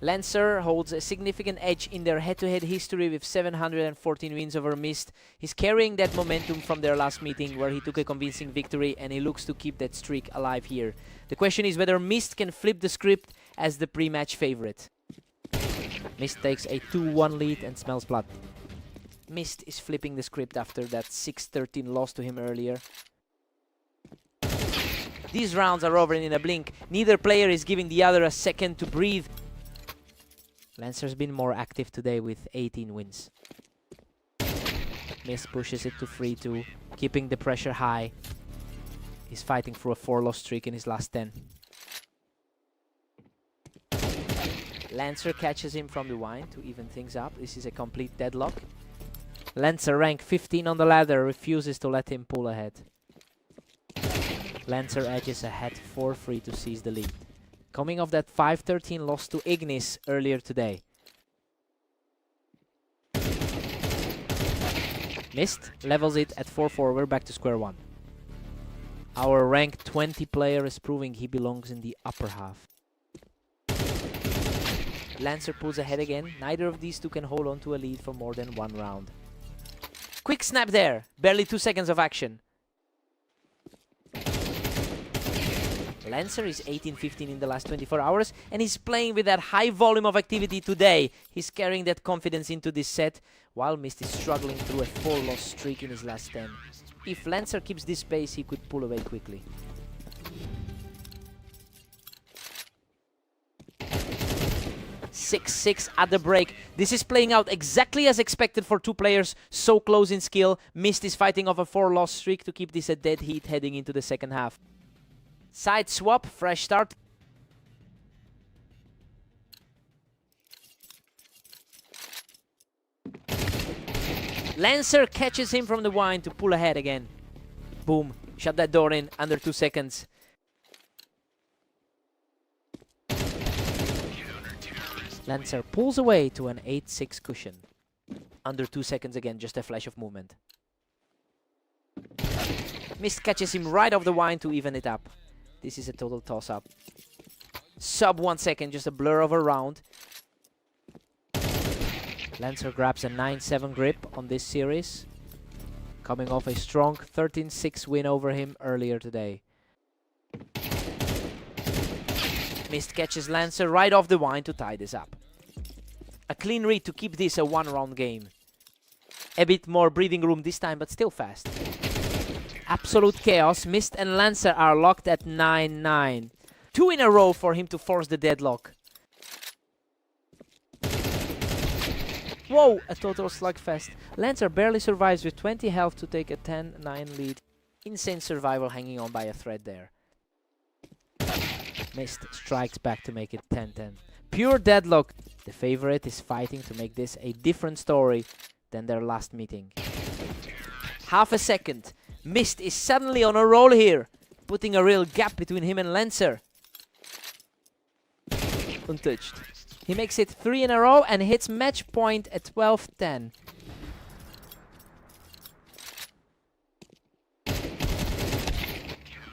Lancer holds a significant edge in their head-to-head history with 714 wins over Mist. He's carrying that momentum from their last meeting where he took a convincing victory, and he looks to keep that streak alive here. The question is whether Mist can flip the script as the pre-match favorite. Mist takes a 2-1 lead and smells blood. Mist is flipping the script after that 6-13 loss to him earlier. These rounds are over in a blink. Neither player is giving the other a second to breathe. Lancer's been more active today with 18 wins. Mist pushes it to 3-2, keeping the pressure high. He's fighting for a 4-loss streak in his last 10. Lancer catches him from the wine to even things up. This is a complete deadlock. Lancer, rank 15 on the ladder, refuses to let him pull ahead. Lancer edges ahead 4-3 to seize the lead. Coming off that 5-13 loss to Ignis earlier today. Mist levels it at 4-4. We're back to square one. Our rank 20 player is proving he belongs in the upper half. Lancer pulls ahead again. Neither of these two can hold on to a lead for more than one round. Quick snap there. Barely 2 seconds of action. Lancer is 18-15 in the last 24 hours, and he's playing with that high volume of activity today. He's carrying that confidence into this set, while Mist is struggling through a 4-loss streak in his last 10. If Lancer keeps this pace, he could pull away quickly. (6-6) at the break. This is playing out exactly as expected for two players so close in skill. Mist is fighting off a 4-loss streak to keep this a dead heat heading into the second half. Side swap, fresh start. Lancer catches him from the wine to pull ahead again. Boom, shut that door in under 2 seconds. Lancer pulls away to an 8-6 cushion. Under 2 seconds again, just a flash of movement. Mist catches him right off the wine to even it up. This is a total toss-up. Sub 1 second, just a blur of a round. Lancer grabs a 9-7 grip on this series, coming off a strong 13-6 win over him earlier today. Mist catches Lancer right off the wine to tie this up. A clean read to keep this a one-round game. A bit more breathing room this time, but still fast. Absolute chaos. Mist and Lancer are locked at 9-9. 2 in a row for him to force the deadlock. Whoa, a total slugfest. Lancer barely survives with 20 health to take a 10-9 lead. Insane survival hanging on by a thread there. Mist strikes back to make it 10-10. Pure deadlock. The favorite is fighting to make this a different story than their last meeting. Half a second. Mist is suddenly on a roll here, putting a real gap between him and Lancer. Untouched. He makes it 3 in a row and hits match point at 12-10.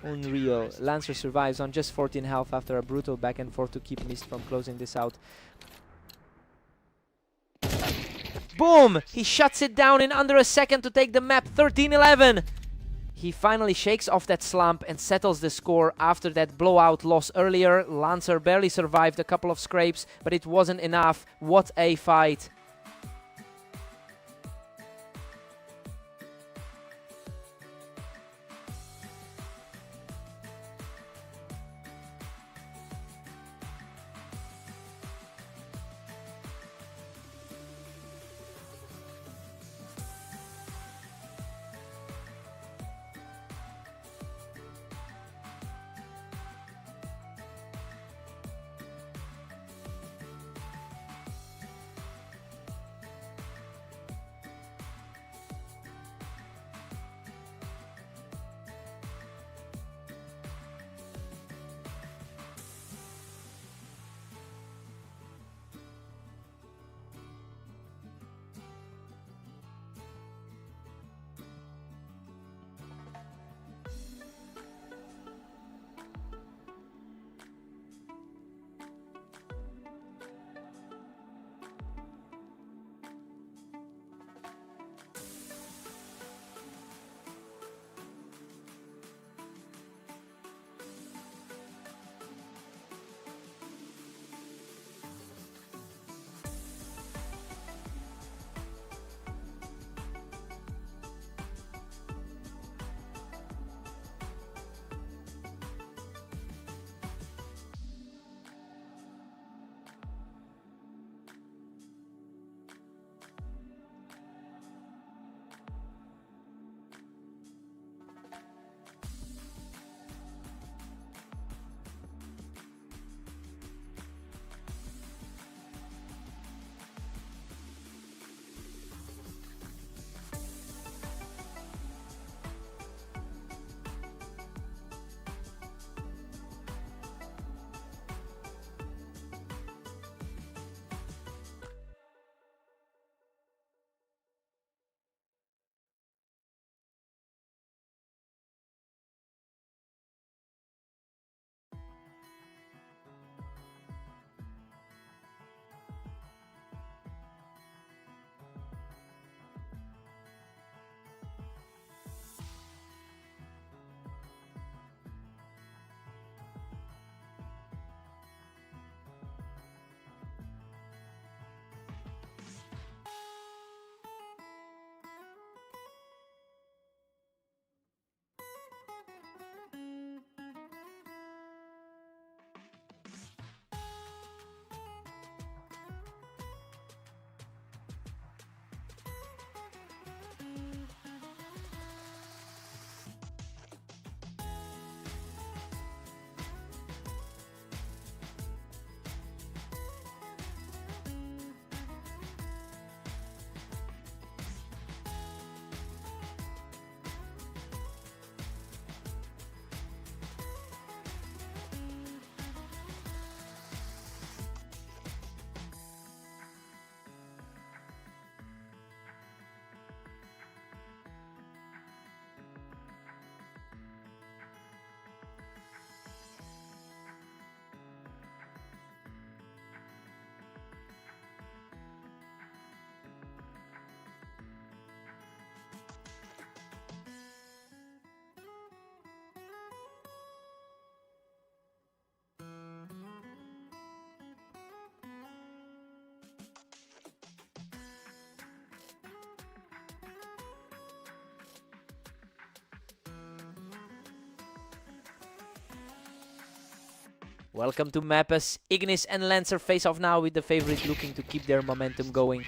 Unreal. Lancer survives on just 14 health after a brutal back and forth to keep Mist from closing this out. Boom! He shuts it down in under a second to take the map. 13-11. He finally shakes off that slump and settles the score after that blowout loss earlier. Lancer barely survived a couple of scrapes, but it wasn't enough. What a fight. Welcome to Mappus. Ignis and Lancer face off now with the favorite looking to keep their momentum going.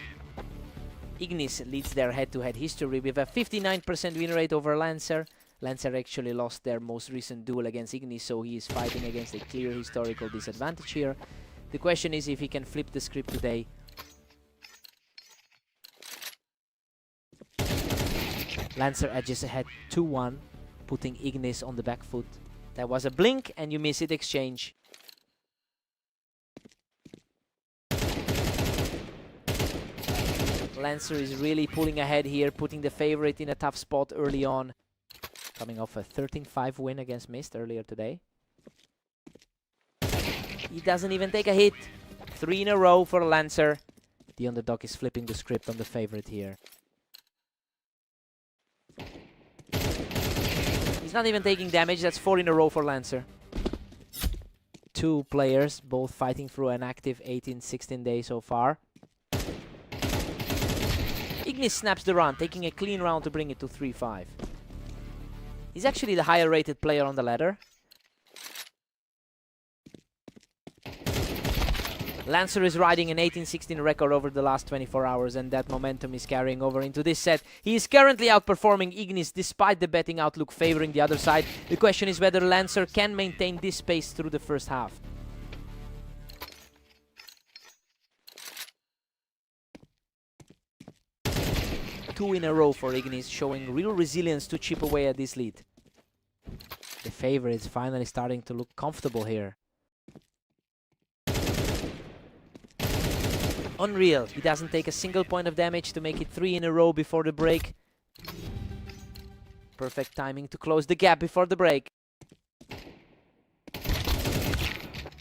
Ignis leads their head-to-head history with a 59% win rate over Lancer. Lancer actually lost their most recent duel against Ignis, so he is fighting against a clear historical disadvantage here. The question is if he can flip the script today. Lancer edges ahead 2-1, putting Ignis on the back foot. That was a blink and you miss it exchange. Lancer is really pulling ahead here, putting the favorite in a tough spot early on. Coming off a 13-5 win against Mist earlier today. He doesn't even take a hit. 3 in a row for Lancer. The underdog is flipping the script on the favorite here. He's not even taking damage. That's 4 in a row for Lancer. 2 players, both fighting through an active 18-16 days so far. Ignis snaps the run, taking a clean round to bring it to 3-5. He's actually the higher rated player on the ladder. Lancer is riding an 18-16 record over the last 24 hours, and that momentum is carrying over into this set. He is currently outperforming Ignis despite the betting outlook favoring the other side. The question is whether Lancer can maintain this pace through the first half. Two in a row for Ignis, showing real resilience to chip away at this lead. The favorite is finally starting to look comfortable here. Unreal. He doesn't take a single point of damage to make it 3 in a row before the break. Perfect timing to close the gap before the break.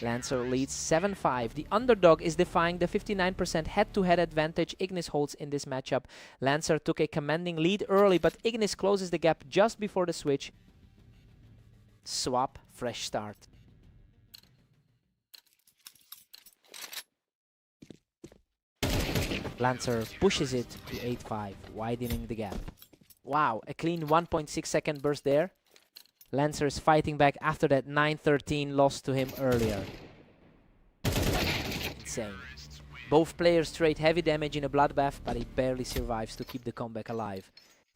Lancer leads 7-5. The underdog is defying the 59% head-to-head advantage Ignis holds in this matchup. Lancer took a commanding lead early, but Ignis closes the gap just before the switch. Swap, fresh start. Lancer pushes it to 8-5, widening the gap. Wow, a clean 1.6 second burst there. Lancer is fighting back after that 9-13 loss to him earlier. Insane. Both players trade heavy damage in a bloodbath, but he barely survives to keep the comeback alive.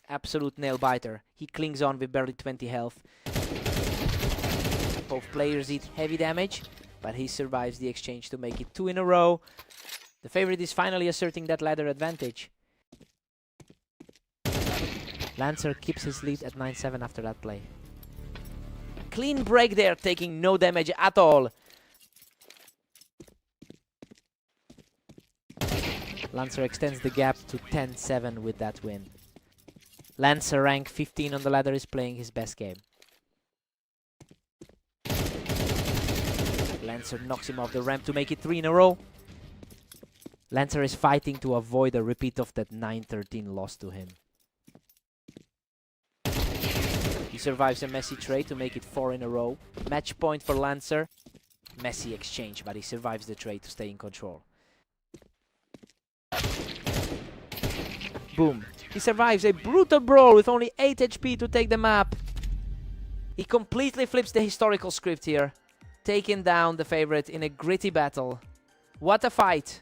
Absolute nail-biter. He clings on with barely 20 health. Both players eat heavy damage, but he survives the exchange to make it 2 in a row. The favorite is finally asserting that ladder advantage. Lancer keeps his lead at 9-7 after that play. Clean break there, taking no damage at all. Lancer extends the gap to 10-7 with that win. Lancer, rank 15 on the ladder, is playing his best game. Lancer knocks him off the ramp to make it 3 in a row. Lancer is fighting to avoid a repeat of that 9-13 loss to him. He survives a messy trade to make it 4 in a row. Match point for Lancer. Messy exchange, but he survives the trade to stay in control. Boom. He survives a brutal brawl with only 8 HP to take the map. He completely flips the historical script here, taking down the favorite in a gritty battle. What a fight!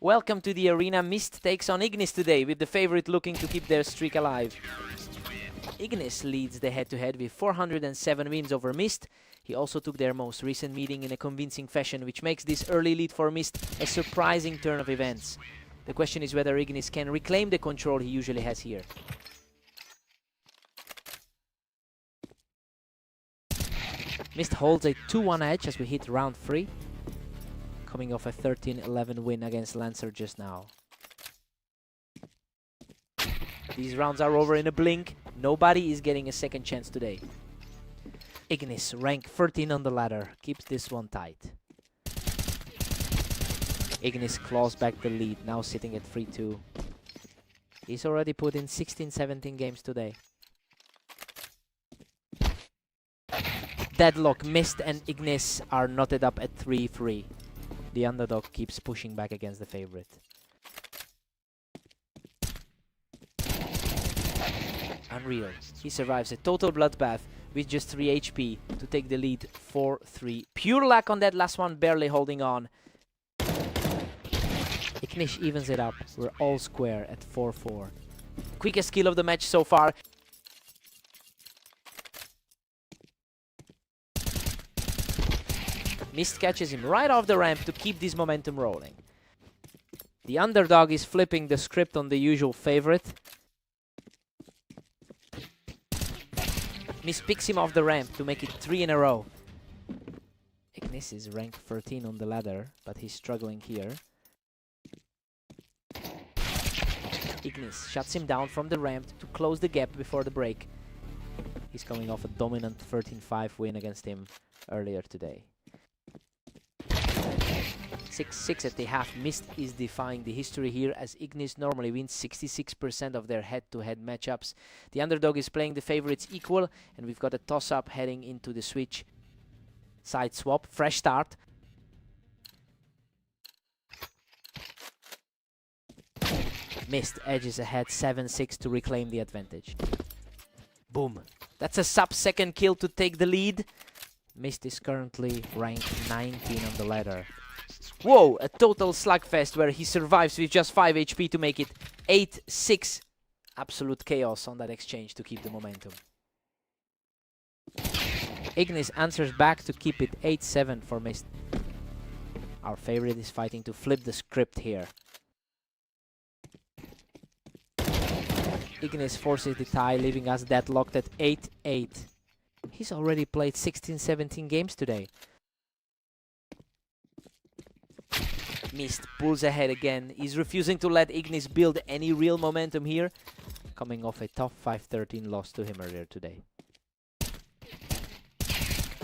Welcome to the arena. Mist takes on Ignis today, with the favorite looking to keep their streak alive. Ignis leads the head-to-head with 407 wins over Mist. He also took their most recent meeting in a convincing fashion, which makes this early lead for Mist a surprising turn of events. The question is whether Ignis can reclaim the control he usually has here. Mist holds a 2-1 edge as we hit round 3, coming off a 13-11 win against Lancer just now. These rounds are over in a blink. Nobody is getting a second chance today. Ignis, rank 13 on the ladder, keeps this one tight. Ignis claws back the lead, now sitting at 3-2. He's already put in 16-17 games today. Deadlock, Mist and Ignis are knotted up at 3-3. The underdog keeps pushing back against the favorite. Unreal. He survives a total bloodbath with just 3 HP to take the lead 4-3. Pure luck on that last one, barely holding on. Ignis evens it up. We're all square at 4-4. Quickest kill of the match so far. Mist catches him right off the ramp to keep this momentum rolling. The underdog is flipping the script on the usual favorite. Mist picks him off the ramp to make it 3 in a row. Ignis is rank 13 on the ladder, but he's struggling here. Ignis shuts him down from the ramp to close the gap before the break. He's coming off a dominant 13-5 win against him earlier today. 6-6 at the half. Mist is defying the history here, as Ignis normally wins 66% of their head-to-head matchups. The underdog is playing the favorites equal, and we've got a toss-up heading into the switch. Side swap, fresh start. Mist edges ahead 7-6 to reclaim the advantage. Boom. That's a sub-second kill to take the lead. Mist is currently ranked 19 on the ladder. Whoa, a total slugfest where he survives with just 5 HP to make it 8-6. Absolute chaos on that exchange to keep the momentum. Ignis answers back to keep it 8-7 for Mist. Our favorite is fighting to flip the script here. Ignis forces the tie, leaving us deadlocked at 8-8. He's already played 16-17 games today. Mist pulls ahead again. He's refusing to let Ignis build any real momentum here, coming off a tough 5-13 loss to him earlier today.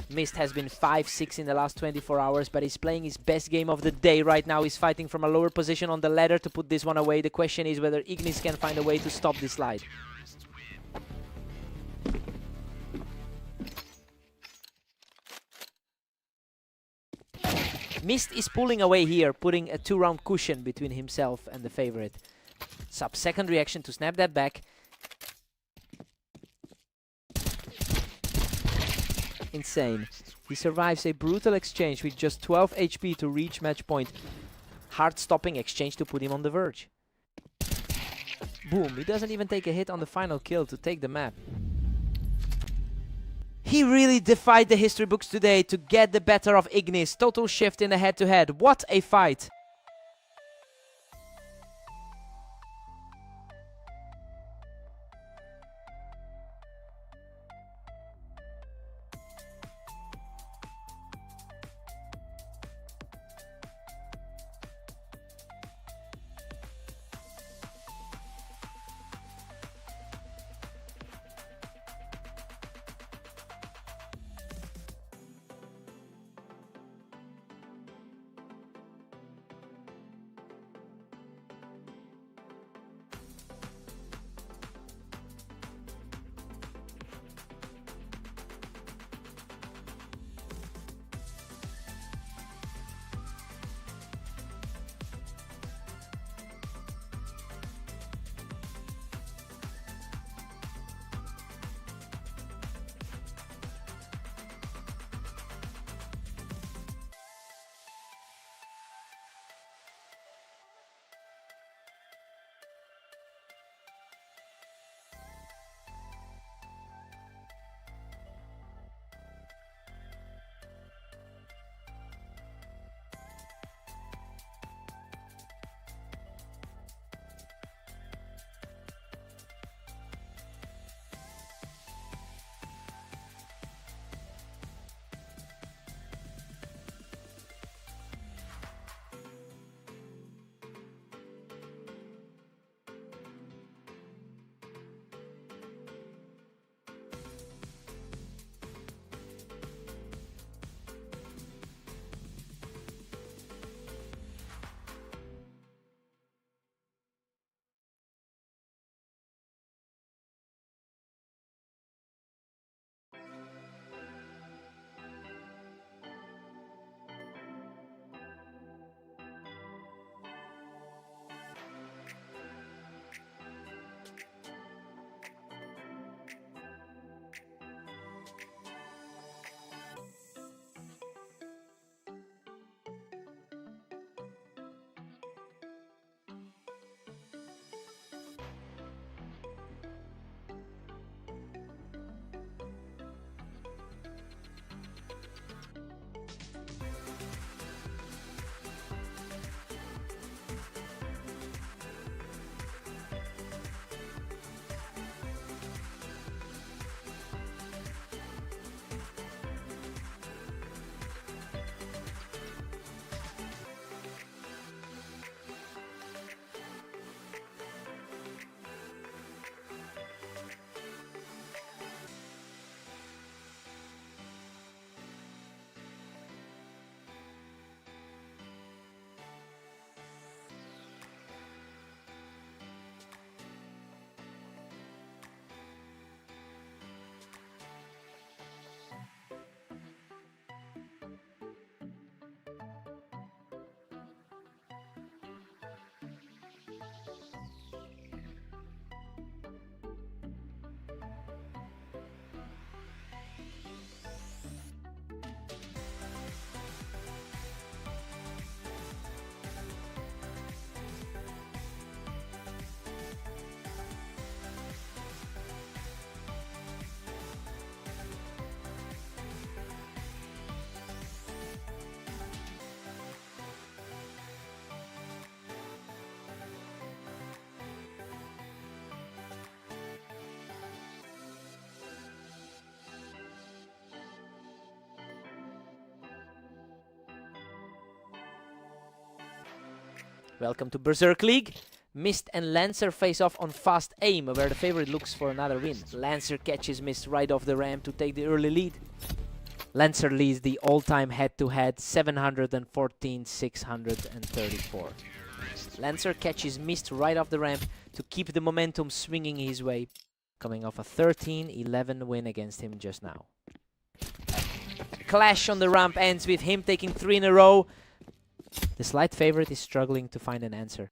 Mist has been 5-6 in the last 24 hours, but he's playing his best game of the day right now. He's fighting from a lower position on the ladder to put this one away. The question is whether Ignis can find a way to stop this slide. Mist is pulling away here, putting a 2-round cushion between himself and the favorite. Sub-second reaction to snap that back. Insane. He survives a brutal exchange with just 12 HP to reach match point. Hard-stopping exchange to put him on the verge. Boom, he doesn't even take a hit on the final kill to take the map. He really defied the history books today to get the better of Ignis. Total shift in the head-to-head. What a fight! Welcome to Berserk League. Mist and Lancer face off on fast aim, where the favorite looks for another win. Lancer catches Mist right off the ramp to take the early lead. Lancer leads the all-time head-to-head 714-634. Lancer catches Mist right off the ramp to keep the momentum swinging his way, coming off a 13-11 win against him just now. Clash on the ramp ends with him taking 3 in a row. The slight favorite is struggling to find an answer.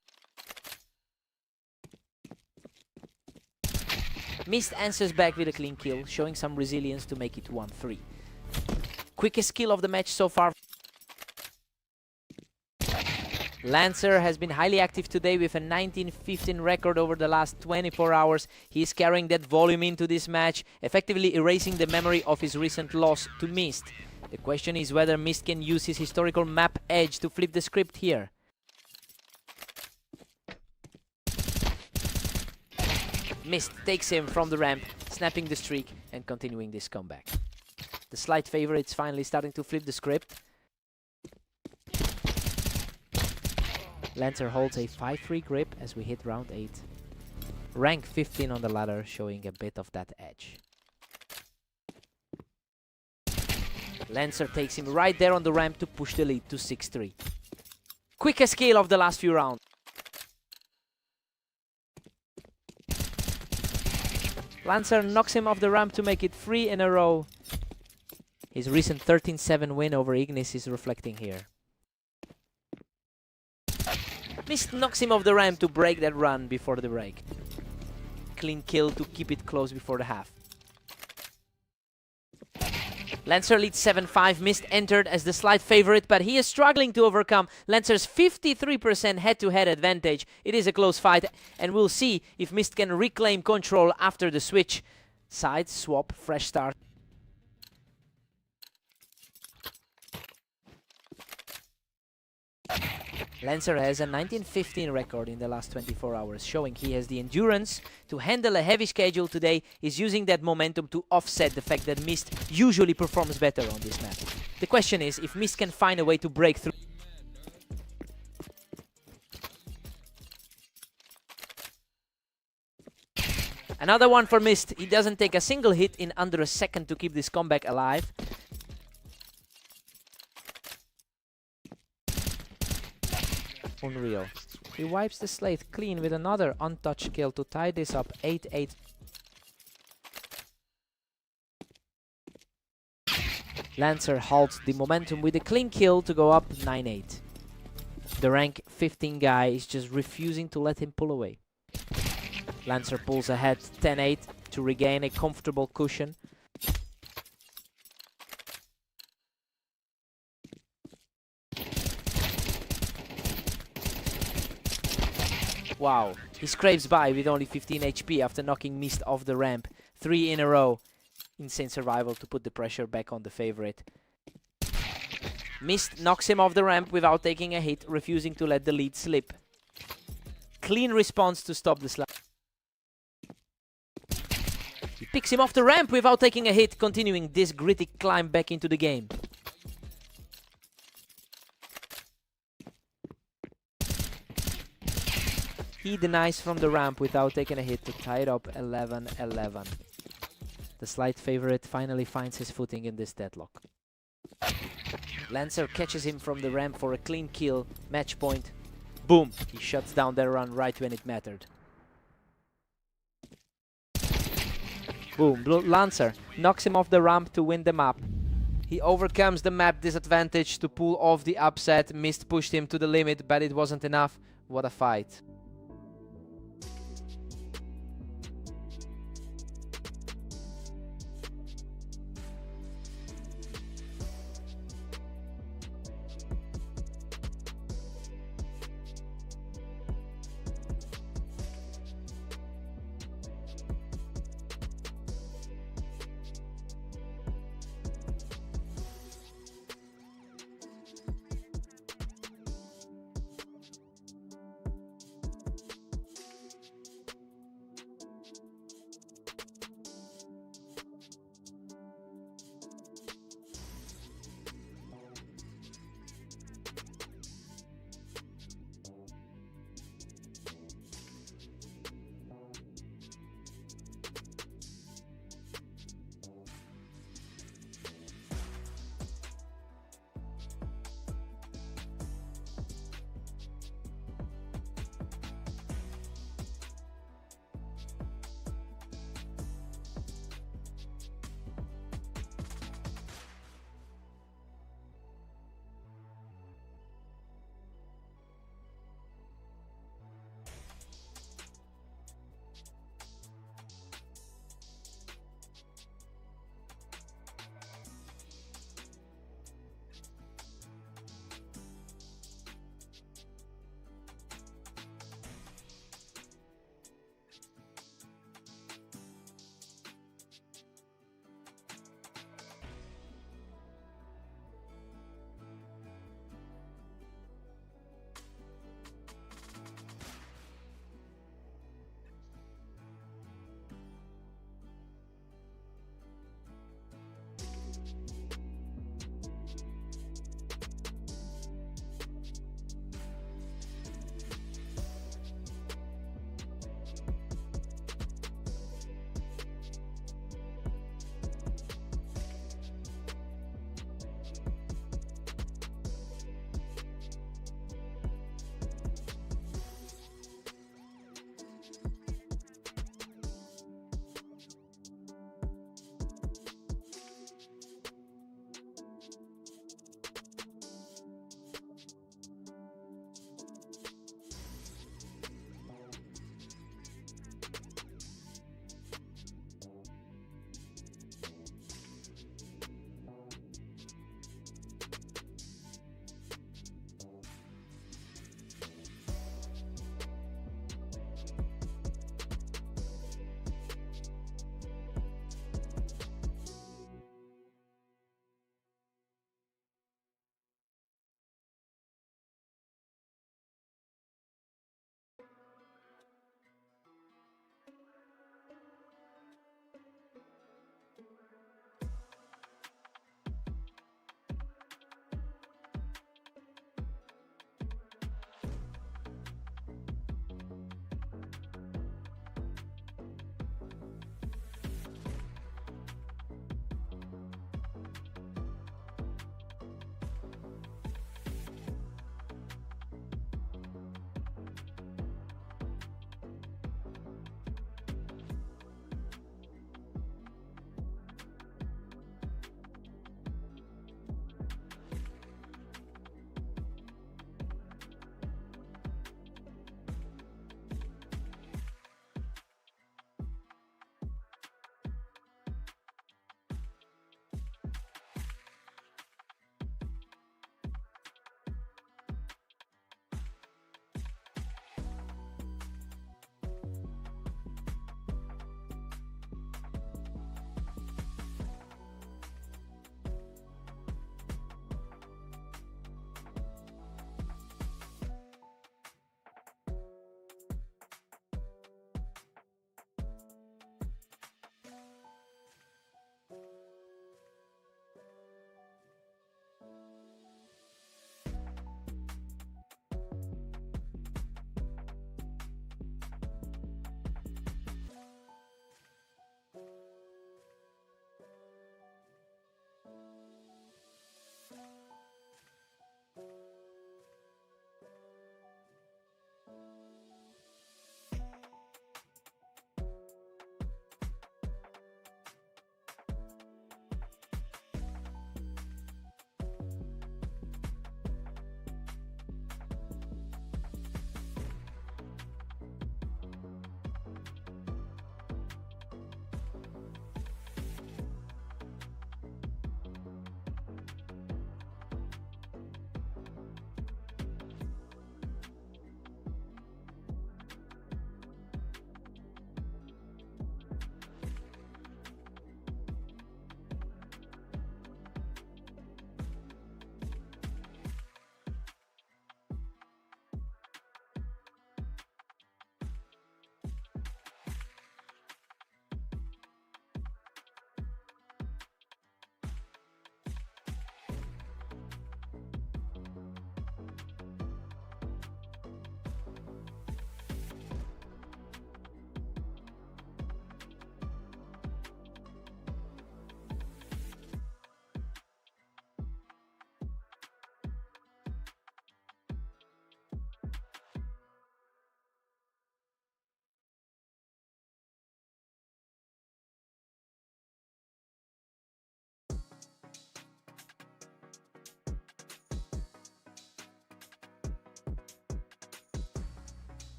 Mist answers back with a clean kill, showing some resilience to make it 1-3. Quickest kill of the match so far. Lancer has been highly active today with a 19-15 record over the last 24 hours. He is carrying that volume into this match, effectively erasing the memory of his recent loss to Mist. The question is whether Mist can use his historical map edge to flip the script here. Mist takes him from the ramp, snapping the streak and continuing this comeback. The slight favorite's finally starting to flip the script. Lancer holds a 5-3 grip as we hit round 8. Rank 15 on the ladder, showing a bit of that edge. Lancer takes him right there on the ramp to push the lead to 6-3. Quickest kill of the last few rounds. Lancer knocks him off the ramp to make it 3 in a row. His recent 13-7 win over Ignis is reflecting here. Mist knocks him off the ramp to break that run before the break. Clean kill to keep it close before the half. Lancer leads 7-5. Mist entered as the slight favorite, but he is struggling to overcome Lancer's 53% head-to-head advantage. It is a close fight, and we'll see if Mist can reclaim control after the switch. Side swap, fresh start. Lancer has a 19-15 record in the last 24 hours, showing he has the endurance to handle a heavy schedule today. He's using that momentum to offset the fact that Mist usually performs better on this map. The question is if Mist can find a way to break through. Another one for Mist. He doesn't take a single hit in under a second to keep this comeback alive. Unreal. He wipes the slate clean with another untouched kill to tie this up 8-8. Lancer halts the momentum with a clean kill to go up 9-8. The rank 15 guy is just refusing to let him pull away. Lancer pulls ahead 10-8 to regain a comfortable cushion. Wow, he scrapes by with only 15 HP after knocking Mist off the ramp. 3 in a row. Insane survival to put the pressure back on the favorite. Mist knocks him off the ramp without taking a hit, refusing to let the lead slip. Clean response to stop the slide. He picks him off the ramp without taking a hit, continuing this gritty climb back into the game. He denies from the ramp without taking a hit to tie it up 11-11. The slight favorite finally finds his footing in this deadlock. Lancer catches him from the ramp for a clean kill. Match point. Boom! He shuts down their run right when it mattered. Boom! Lancer knocks him off the ramp to win the map. He overcomes the map disadvantage to pull off the upset. Mist pushed him to the limit, but it wasn't enough. What a fight.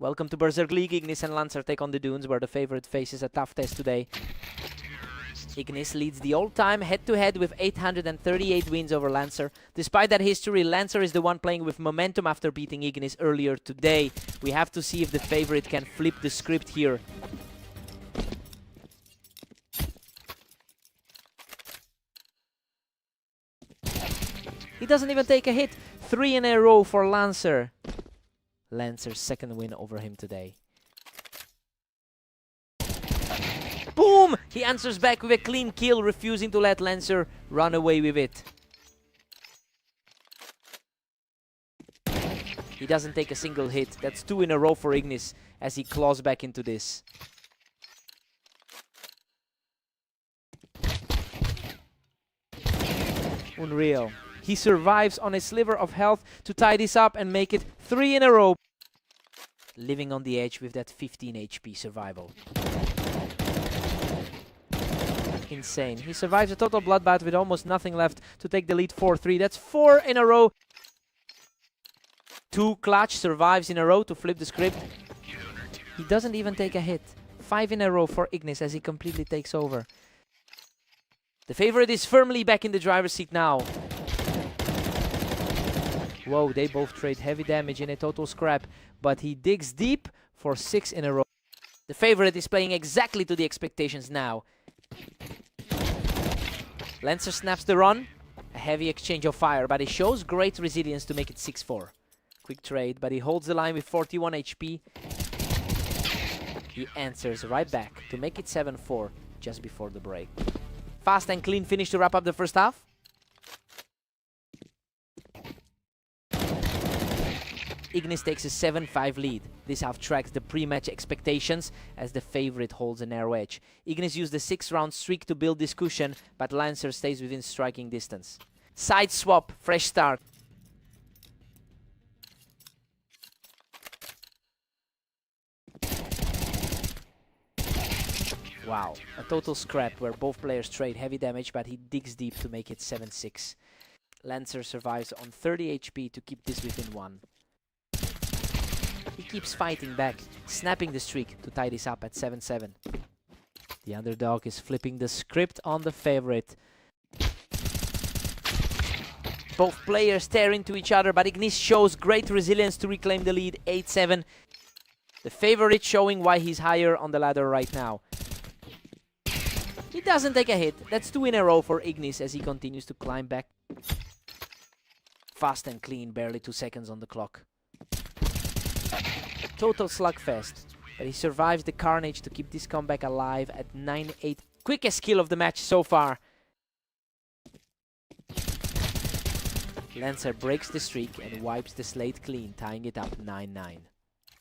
Welcome to Berserk League. Ignis and Lancer take on the Dunes, where the favorite faces a tough test today. Ignis leads the all-time head-to-head with 838 wins over Lancer. Despite that history, Lancer is the one playing with momentum after beating Ignis earlier today. We have to see if the favorite can flip the script here. He doesn't even take a hit. 3 in a row for Lancer. Lancer's second win over him today. Boom! He answers back with a clean kill, refusing to let Lancer run away with it. He doesn't take a single hit. That's 2 in a row for Ignis as he claws back into this. Unreal. He survives on a sliver of health to tie this up and make it 3 in a row. Living on the edge with that 15 HP survival. Insane. He survives a total bloodbath with almost nothing left to take the lead 4-3. That's 4 in a row. 2 clutch survives in a row to flip the script. He doesn't even take a hit. 5 in a row for Ignis as he completely takes over. The favorite is firmly back in the driver's seat now. Whoa, they both trade heavy damage in a total scrap, but he digs deep for 6 in a row. The favorite is playing exactly to the expectations now. Lancer snaps the run. A heavy exchange of fire, but he shows great resilience to make it 6-4. Quick trade, but he holds the line with 41 HP. He answers right back to make it 7-4 just before the break. Fast and clean finish to wrap up the first half. Ignis takes a 7-5 lead. This half tracks the pre-match expectations as the favorite holds a narrow edge. Ignis used the 6-round streak to build this cushion, but Lancer stays within striking distance. Side swap, fresh start. Wow, a total scrap where both players trade heavy damage, but he digs deep to make it 7-6. Lancer survives on 30 HP to keep this within 1. He keeps fighting back, snapping the streak to tie this up at 7-7. The underdog is flipping the script on the favorite. Both players tear into each other, but Ignis shows great resilience to reclaim the lead, 8-7. The favorite showing why he's higher on the ladder right now. He doesn't take a hit. That's 2 in a row for Ignis as he continues to climb back. Fast and clean, barely 2 seconds on the clock. Total slugfest, but he survives the carnage to keep this comeback alive at 9-8. Quickest kill of the match so far. Lancer breaks the streak and wipes the slate clean, tying it up 9-9.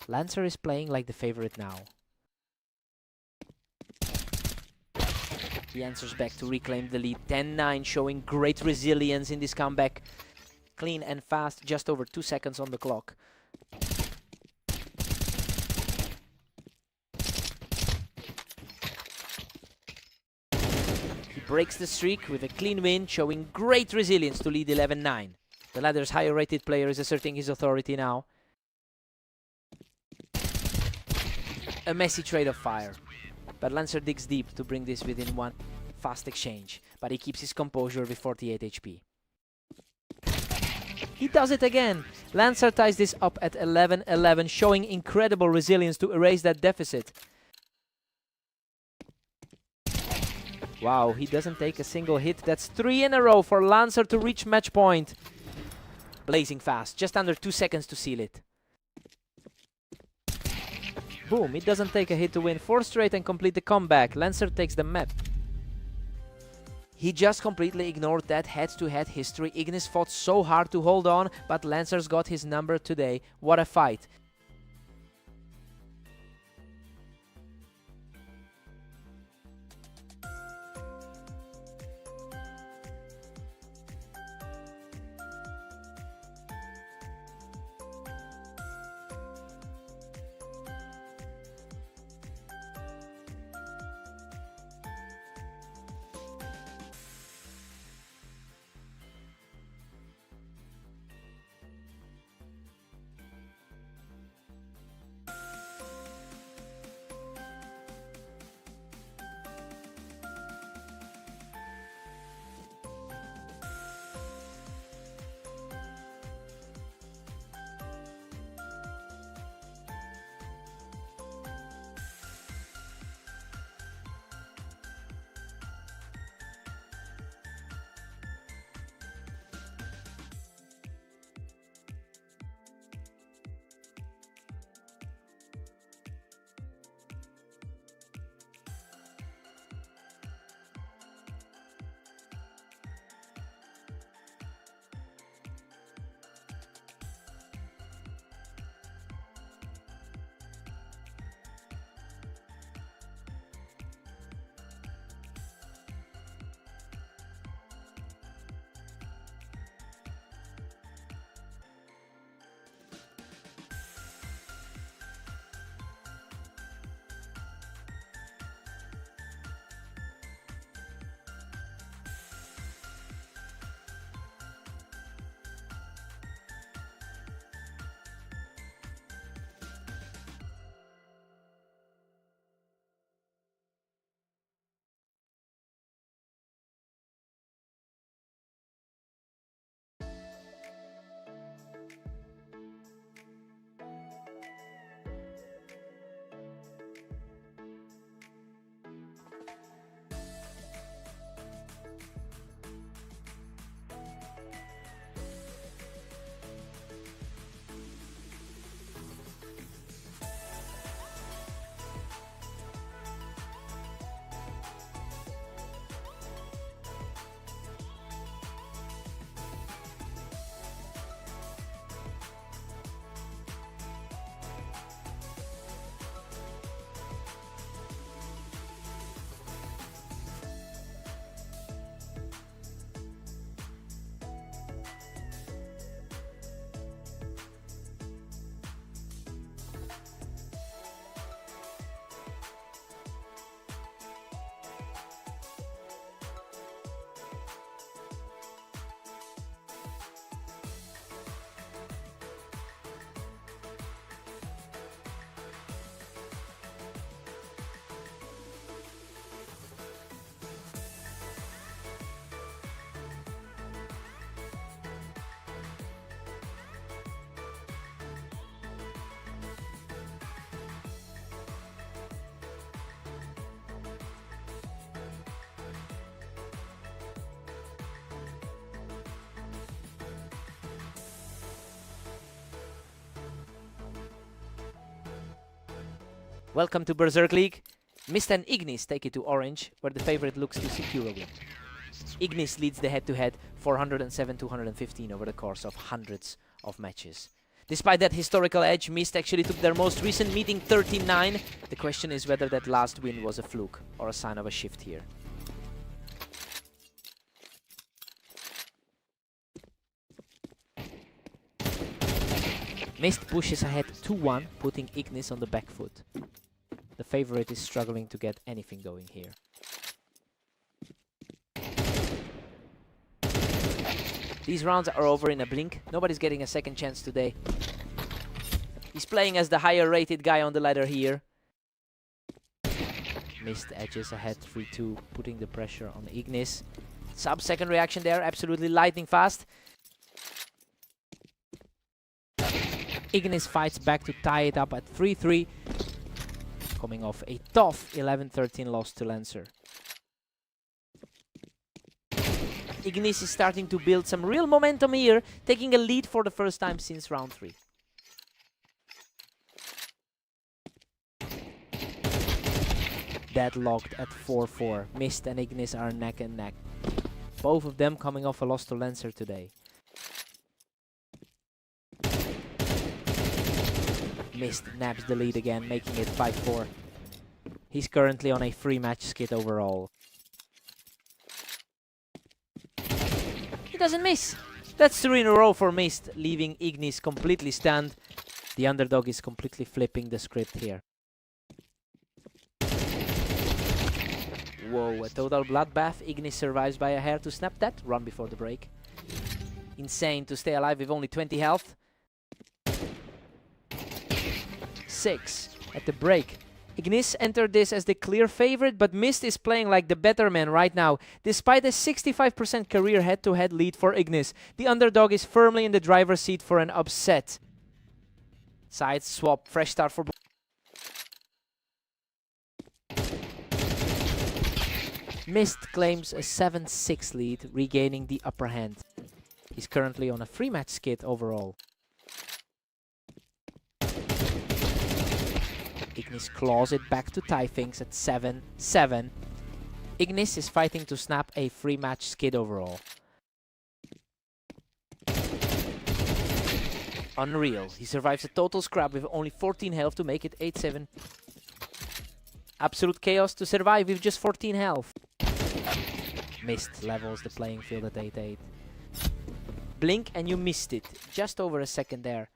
Lancer is playing like the favorite now. He answers back to reclaim the lead, 10-9, showing great resilience in this comeback. Clean and fast, just over 2 seconds on the clock. He breaks the streak with a clean win, showing great resilience to lead 11-9. The ladder's higher rated player is asserting his authority now. A messy trade of fire, but Lancer digs deep to bring this within 1. Fast exchange, but he keeps his composure with 48 HP. He does it again. Lancer ties this up at 11-11, showing incredible resilience to erase that deficit. Wow, he doesn't take a single hit. That's 3 in a row for Lancer to reach match point. Blazing fast, just under 2 seconds to seal it. Boom, it doesn't take a hit to win 4 straight and complete the comeback. Lancer takes the map. He just completely ignored that head-to-head history. Ignis fought so hard to hold on, but Lancer's got his number today. What a fight. Welcome to Berserk League. Mist and Ignis take it to orange, where the favorite looks to secure a win. Ignis leads the head-to-head 407-215 over the course of hundreds of matches. Despite that historical edge, Mist actually took their most recent meeting 13-9. The question is whether that last win was a fluke or a sign of a shift here. Mist pushes ahead 2-1, putting Ignis on the back foot. The favorite is struggling to get anything going here. These rounds are over in a blink. Nobody's getting a second chance today. He's playing as the higher rated guy on the ladder here. Mist edges ahead 3-2, putting the pressure on Ignis. Sub-second reaction there, absolutely lightning fast. Ignis fights back to tie it up at 3-3, coming off a tough 11-13 loss to Lancer. Ignis is starting to build some real momentum here, taking a lead for the first time since round 3. Deadlocked at 4-4. Mist and Ignis are neck and neck. Both of them coming off a loss to Lancer today. Mist nabs the lead again, making it 5-4. He's currently on a 3-match skid overall. He doesn't miss. That's 3 in a row for Mist, leaving Ignis completely stunned. The underdog is completely flipping the script here. Whoa, a total bloodbath. Ignis survives by a hair to snap that. Run before the break. Insane to stay alive with only 20 health. 6 at the break. Ignis entered this as the clear favorite, but Mist is playing like the better man right now. Despite a 65% career head-to-head lead for Ignis, the underdog is firmly in the driver's seat for an upset. Side swap, fresh start for... Mist claims a 7-6 lead, regaining the upper hand. He's currently on a 3-match skid overall. Ignis claws it back to tie things at 7-7. Ignis is fighting to snap a 3-match skid overall. Unreal. He survives a total scrap with only 14 health to make it 8-7. Absolute chaos to survive with just 14 health. Mist levels the playing field at 8-8. Blink and you missed it. Just over a second there.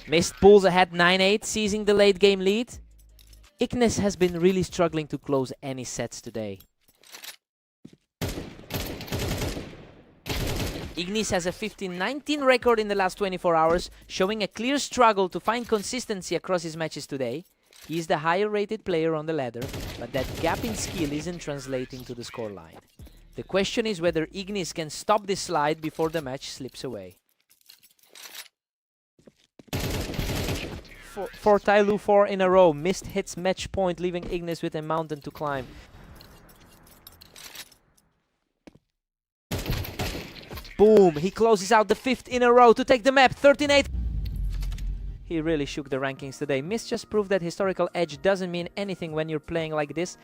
Mist pulls ahead 9-8, seizing the late game lead. Ignis has been really struggling to close any sets today. Ignis has a 15-19 record in the last 24 hours, showing a clear struggle to find consistency across his matches today. He is the higher rated player on the ladder, but that gap in skill isn't translating to the scoreline. The question is whether Ignis can stop this slide before the match slips away. For Tyloo 4 in a row, Mist hits match point, leaving Ignis with a mountain to climb. Boom! He closes out the 5th in a row to take the map, 13-8. He really shook the rankings today. Mist just proved that historical edge doesn't mean anything when you're playing like this.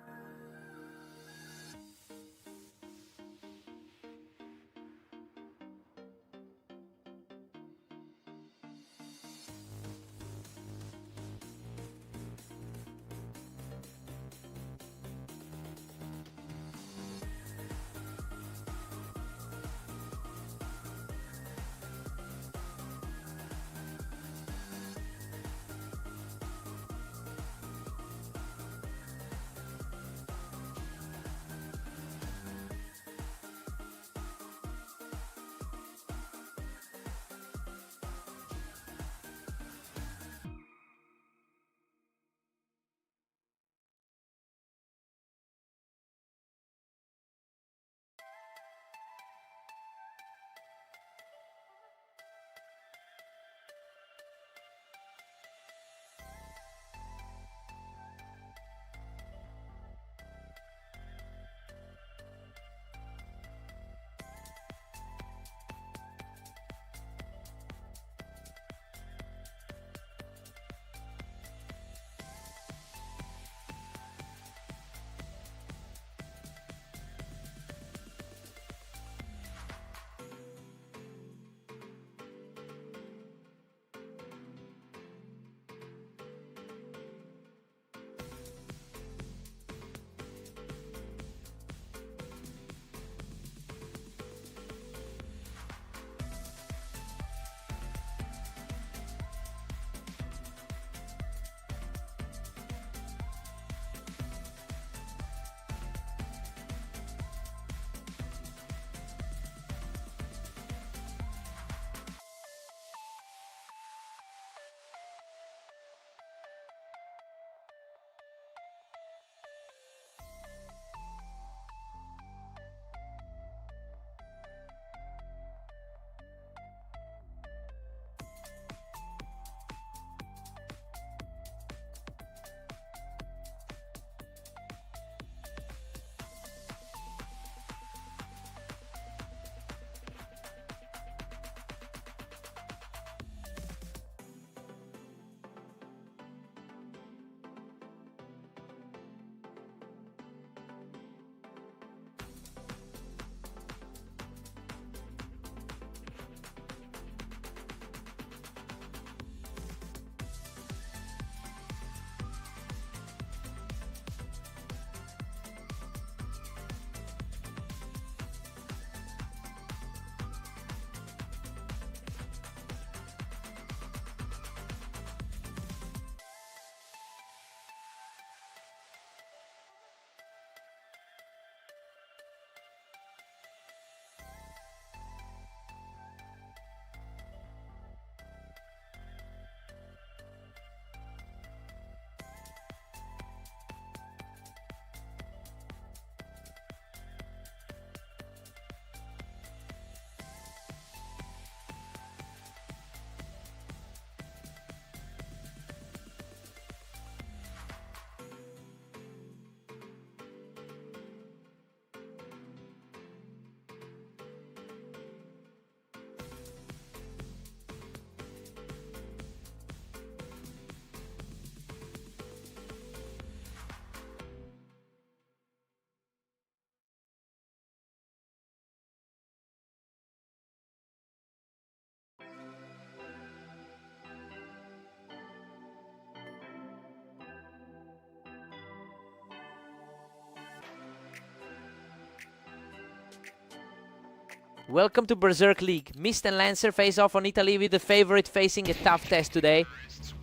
Welcome to Berserk League. Mist and Lancer face off on Italy with the favorite facing a tough test today.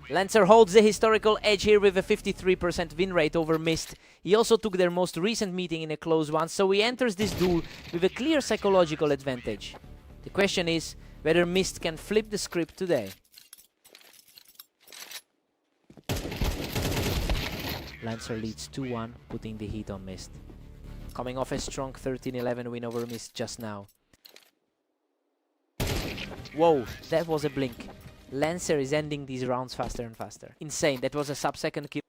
Lancer holds the historical edge here with a 53% win rate over Mist. He also took their most recent meeting in a close one, so he enters this duel with a clear psychological advantage. The question is whether Mist can flip the script today. Lancer leads 2-1, putting the heat on Mist. Coming off a strong 13-11 win over Mist just now. Whoa, that was a blink. Lancer is ending these rounds faster and faster. Insane, that was a sub-second kill.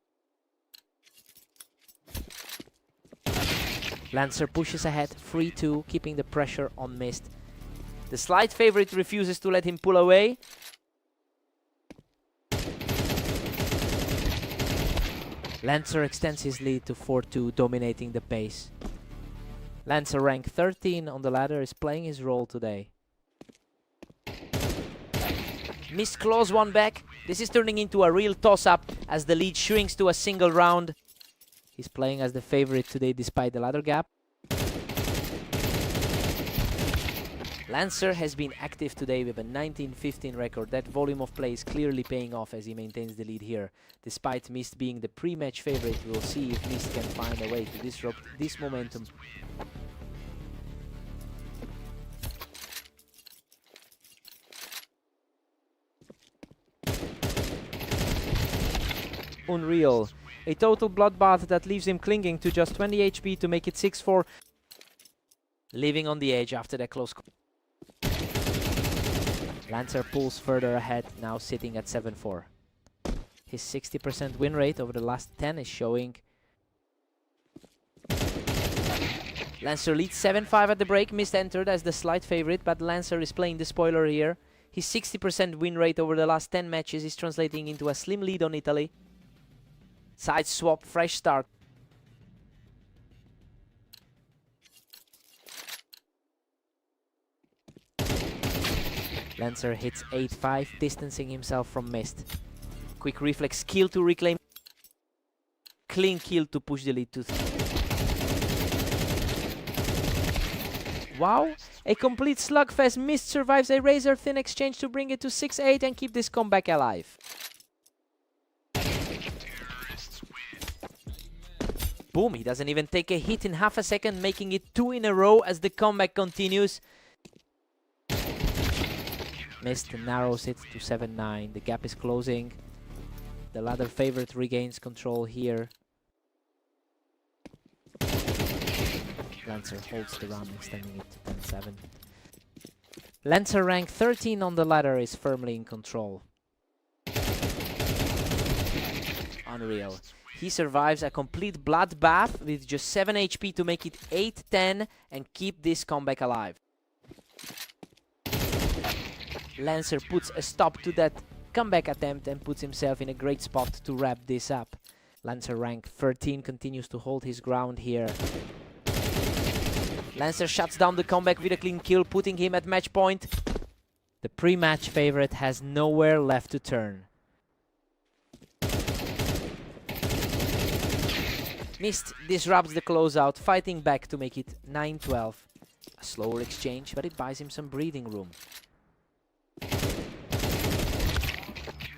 Lancer pushes ahead, 3-2, keeping the pressure on Mist. The slight favorite refuses to let him pull away. Lancer extends his lead to 4-2, dominating the pace. Lancer, rank 13 on the ladder, is playing his role today. Mist claws one back. This is turning into a real toss-up as the lead shrinks to a single round. He's playing as the favorite today despite the ladder gap. Lancer has been active today with a 19-15 record. That volume of play is clearly paying off as he maintains the lead here. Despite Mist being the pre-match favorite, we'll see if Mist can find a way to disrupt this momentum. Unreal. A total bloodbath that leaves him clinging to just 20 HP to make it 6-4. Living on the edge after that close. Lancer pulls further ahead, now sitting at 7-4. His 60% win rate over the last 10 is showing. Lancer leads 7-5 at the break. Mist entered as the slight favorite, but Lancer is playing the spoiler here. His 60% win rate over the last 10 matches is translating into a slim lead on Italy. Side swap, fresh start. Lancer hits 8-5, distancing himself from Mist. Quick reflex kill to reclaim. Clean kill to push the lead to 3. Wow, a complete slugfest. Mist survives a razor-thin exchange to bring it to 6-8 and keep this comeback alive. Boom, he doesn't even take a hit in half a second, making it 2 in a row as the comeback continues. Mist narrows it to 7-9. The gap is closing. The ladder favorite regains control here. Lancer holds the round, extending it to 10-7. Lancer, rank 13 on the ladder, is firmly in control. Unreal. He survives a complete bloodbath with just 7 HP to make it 8-10 and keep this comeback alive. Lancer puts a stop to that comeback attempt and puts himself in a great spot to wrap this up. Lancer, rank 13, continues to hold his ground here. Lancer shuts down the comeback with a clean kill, putting him at match point. The pre-match favorite has nowhere left to turn. Mist disrupts the closeout, fighting back to make it 9-12. A slower exchange, but it buys him some breathing room.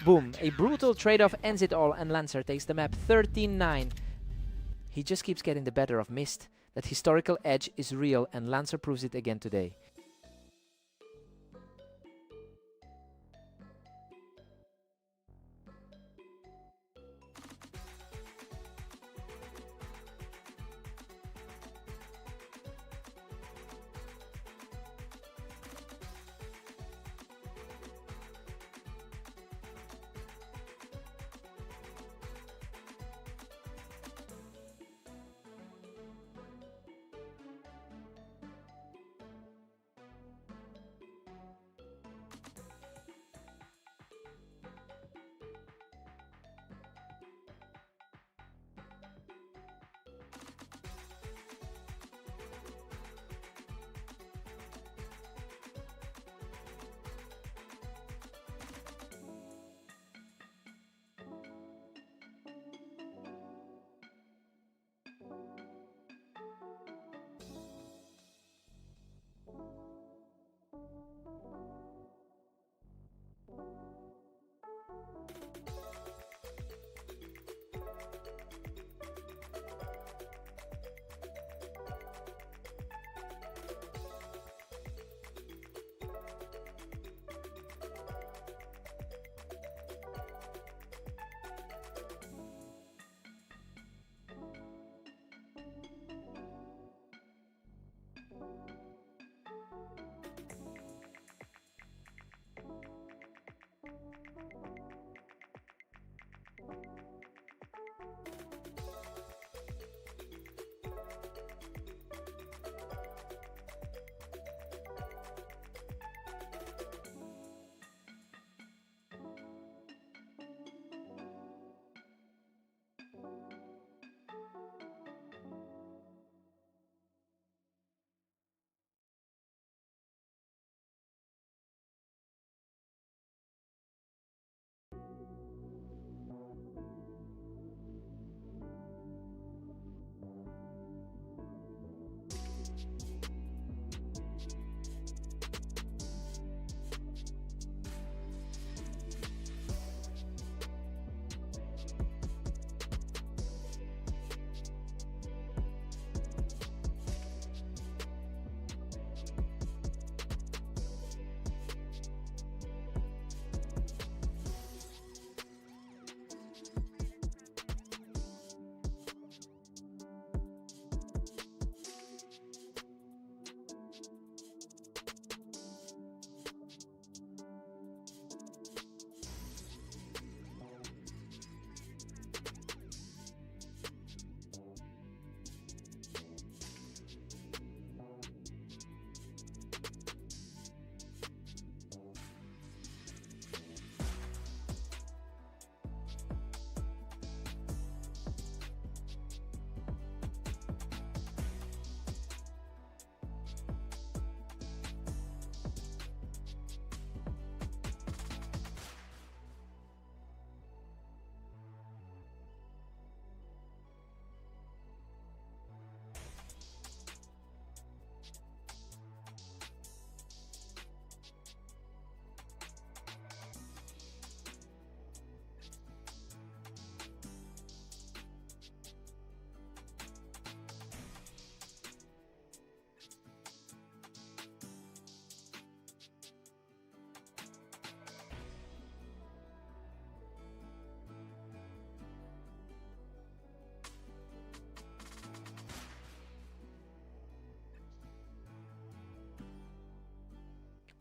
Boom, a brutal trade-off ends it all and Lancer takes the map 13-9. He just keeps getting the better of Mist. That historical edge is real and Lancer proves it again today.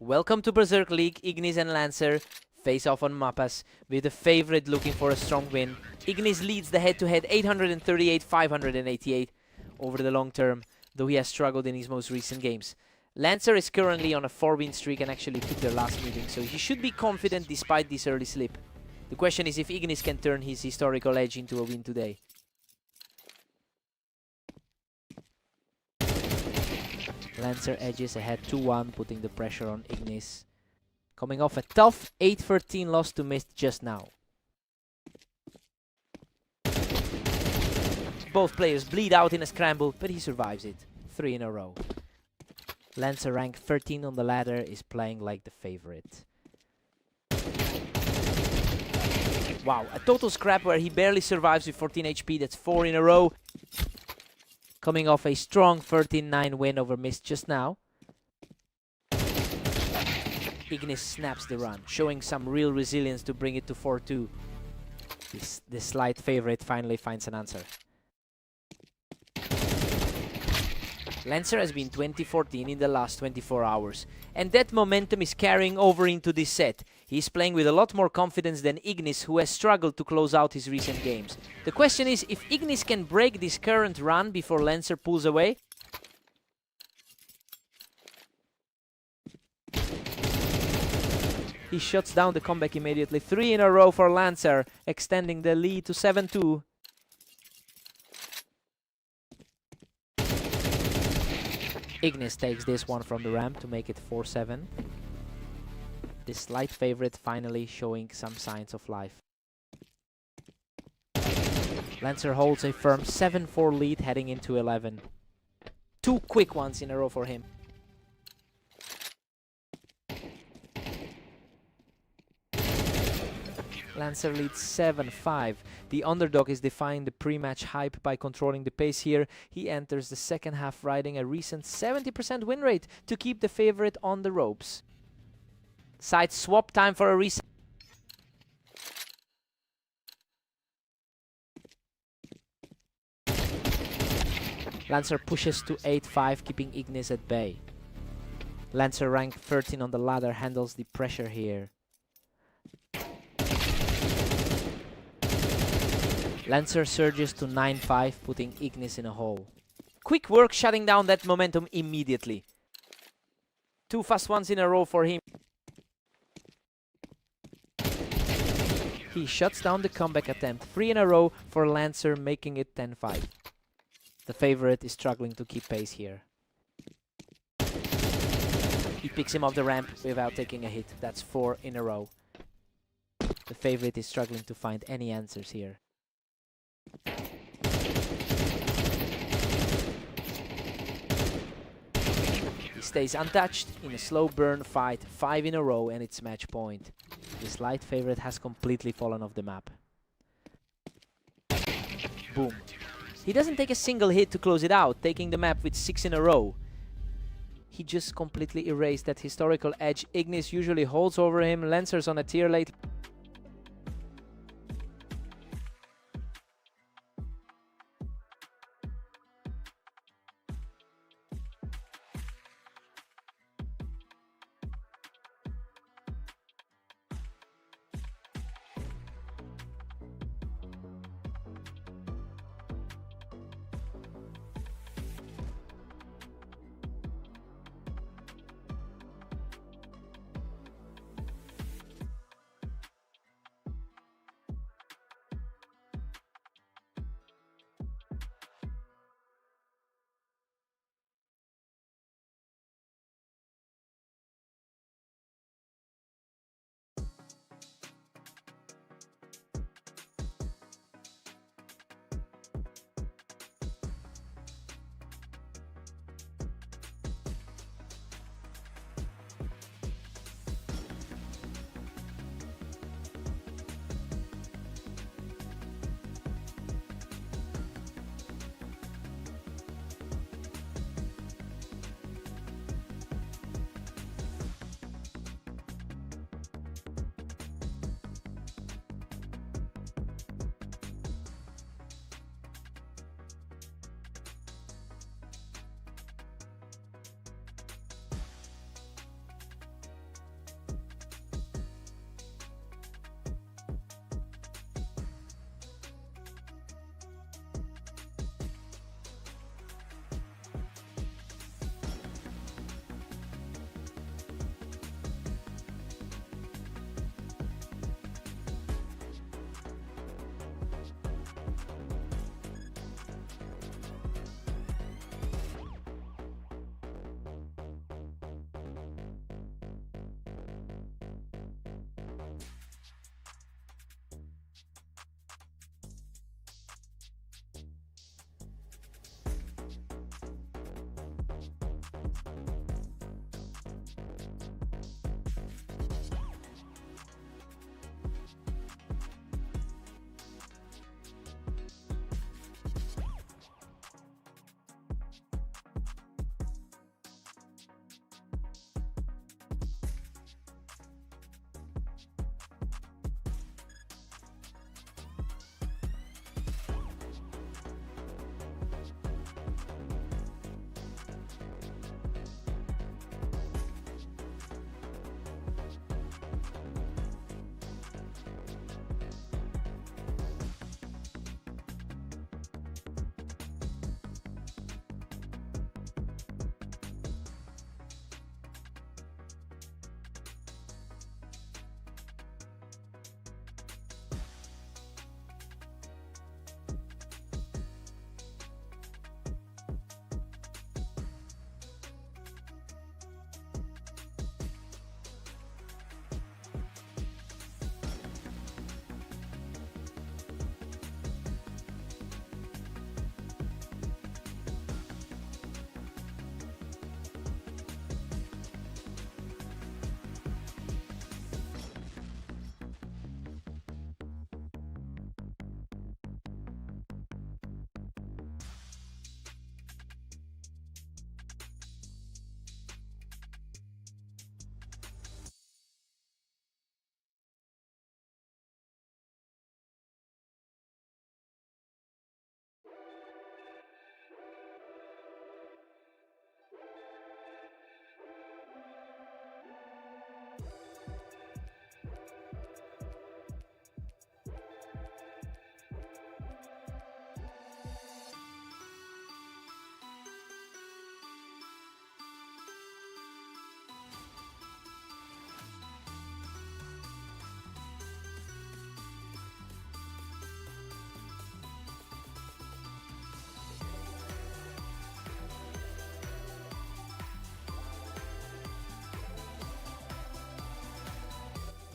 Welcome to Berserk League. Ignis and Lancer face off on Mapas with the favorite looking for a strong win. Ignis leads the head-to-head 838-588 over the long term, though he has struggled in his most recent games. Lancer is currently on a 4-win streak and actually took their last meeting, so he should be confident despite this early slip. The question is if Ignis can turn his historical edge into a win today. Lancer edges ahead 2-1, putting the pressure on Ignis. Coming off a tough 8-13 loss to Mist just now. Both players bleed out in a scramble, but he survives it. 3 in a row. Lancer, rank 13 on the ladder, is playing like the favorite. Wow, a total scrap where he barely survives with 14 HP. That's 4 in a row. Coming off a strong 13-9 win over Mist just now. Ignis snaps the run, showing some real resilience to bring it to 4-2. This slight favorite finally finds an answer. Lancer has been 20-14 in the last 24 hours, and that momentum is carrying over into this set. He's playing with a lot more confidence than Ignis, who has struggled to close out his recent games. The question is if Ignis can break this current run before Lancer pulls away. He shuts down the comeback immediately. 3 in a row for Lancer, extending the lead to 7-2. Ignis takes this one from the ramp to make it 4-7. This slight favorite finally showing some signs of life. Lancer holds a firm 7-4 lead heading into 11. 2 quick ones in a row for him. Lancer leads 7-5. The underdog is defying the pre-match hype by controlling the pace here. He enters the second half riding a recent 70% win rate to keep the favorite on the ropes. Side swap time for a reset. Lancer pushes to 8-5, keeping Ignis at bay. Lancer, rank 13 on the ladder, handles the pressure here. Lancer surges to 9-5, putting Ignis in a hole. Quick work shutting down that momentum immediately. 2 fast ones in a row for him. He shuts down the comeback attempt. 3 in a row for Lancer, making it 10-5. The favorite is struggling to keep pace here. He picks him off the ramp without taking a hit. That's 4 in a row. The favorite is struggling to find any answers here. He stays untouched in a slow burn fight. 5 in a row and it's match point. This light favorite has completely fallen off the map. Boom. He doesn't take a single hit to close it out, taking the map with 6 in a row. He just completely erased that historical edge. Ignis usually holds over him. Lancer's on a tier late.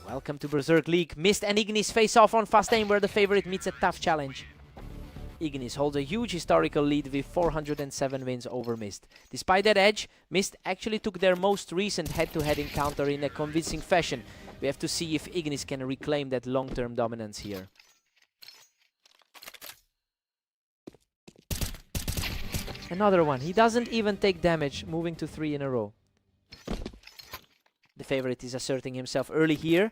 Welcome to Berserk League. Mist and Ignis face off on Fast Aim, where the favorite meets a tough challenge. Ignis holds a huge historical lead with 407 wins over Mist. Despite that edge, Mist actually took their most recent head-to-head encounter in a convincing fashion. We have to see if Ignis can reclaim that long-term dominance here. Another one. He doesn't even take damage, moving to 3 in a row. The favorite is asserting himself early here.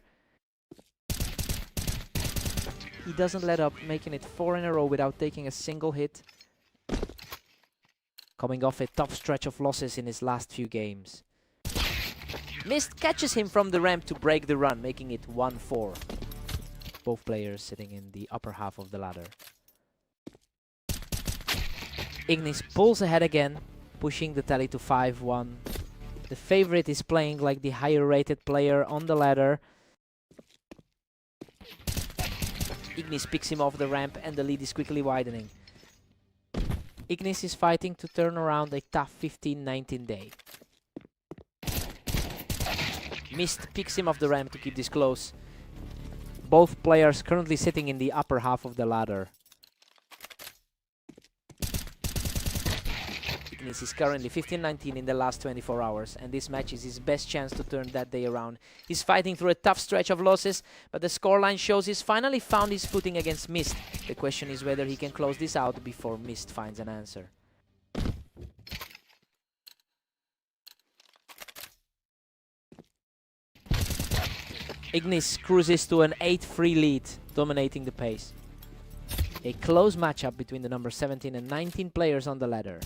He doesn't let up, making it 4 in a row without taking a single hit. Coming off a tough stretch of losses in his last few games. Mist catches him from the ramp to break the run, making it 1-4. Both players sitting in the upper half of the ladder. Ignis pulls ahead again, pushing the tally to 5-1. The favorite is playing like the higher rated player on the ladder. Ignis picks him off the ramp and the lead is quickly widening. Ignis is fighting to turn around a tough 15-19 day. Mist picks him off the ramp to keep this close. Both players currently sitting in the upper half of the ladder. Ignis is currently 15-19 in the last 24 hours, and this match is his best chance to turn that day around. He's fighting through a tough stretch of losses, but the scoreline shows he's finally found his footing against Mist. The question is whether he can close this out before Mist finds an answer. Ignis cruises to an 8-3 lead, dominating the pace. A close matchup between the number 17 and 19 players on the ladder.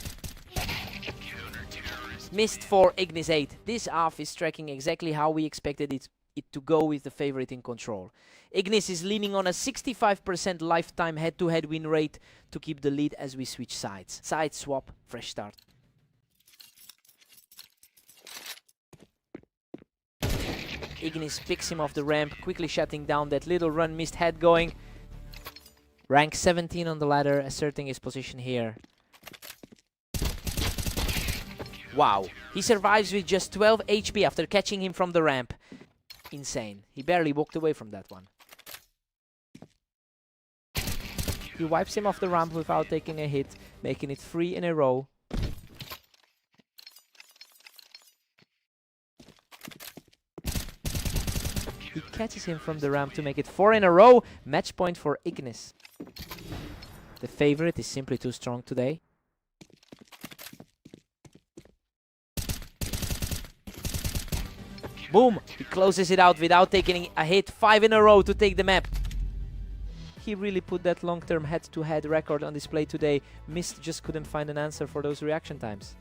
Mist 4, Ignis 8. This half is tracking exactly how we expected it to go with the favorite in control. Ignis is leaning on a 65% lifetime head-to-head win rate to keep the lead as we switch sides. Side swap, fresh start. Ignis picks him off the ramp, quickly shutting down that little run Mist had going. Rank 17 on the ladder, asserting his position here. Wow, he survives with just 12 HP after catching him from the ramp. Insane. He barely walked away from that one. He wipes him off the ramp without taking a hit, making it 3 in a row. He catches him from the ramp to make it 4 in a row. Match point for Ignis. The favorite is simply too strong today. Boom! He closes it out without taking a hit. 5 in a row to take the map. He really put that long-term head-to-head record on display today. Mist just couldn't find an answer for those reaction times.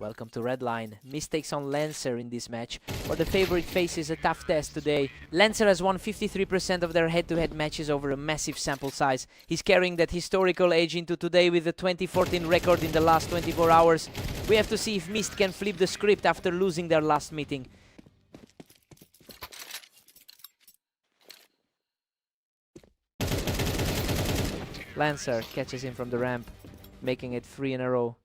Welcome to Redline. Mistakes on Lancer in this match, where the favorite faces a tough test today. Lancer has won 53% of their head-to-head matches over a massive sample size. He's carrying that historical edge into today with a 2014 record in the last 24 hours. We have to see if Mist can flip the script after losing their last meeting. Lancer catches him from the ramp, making it 3 in a row.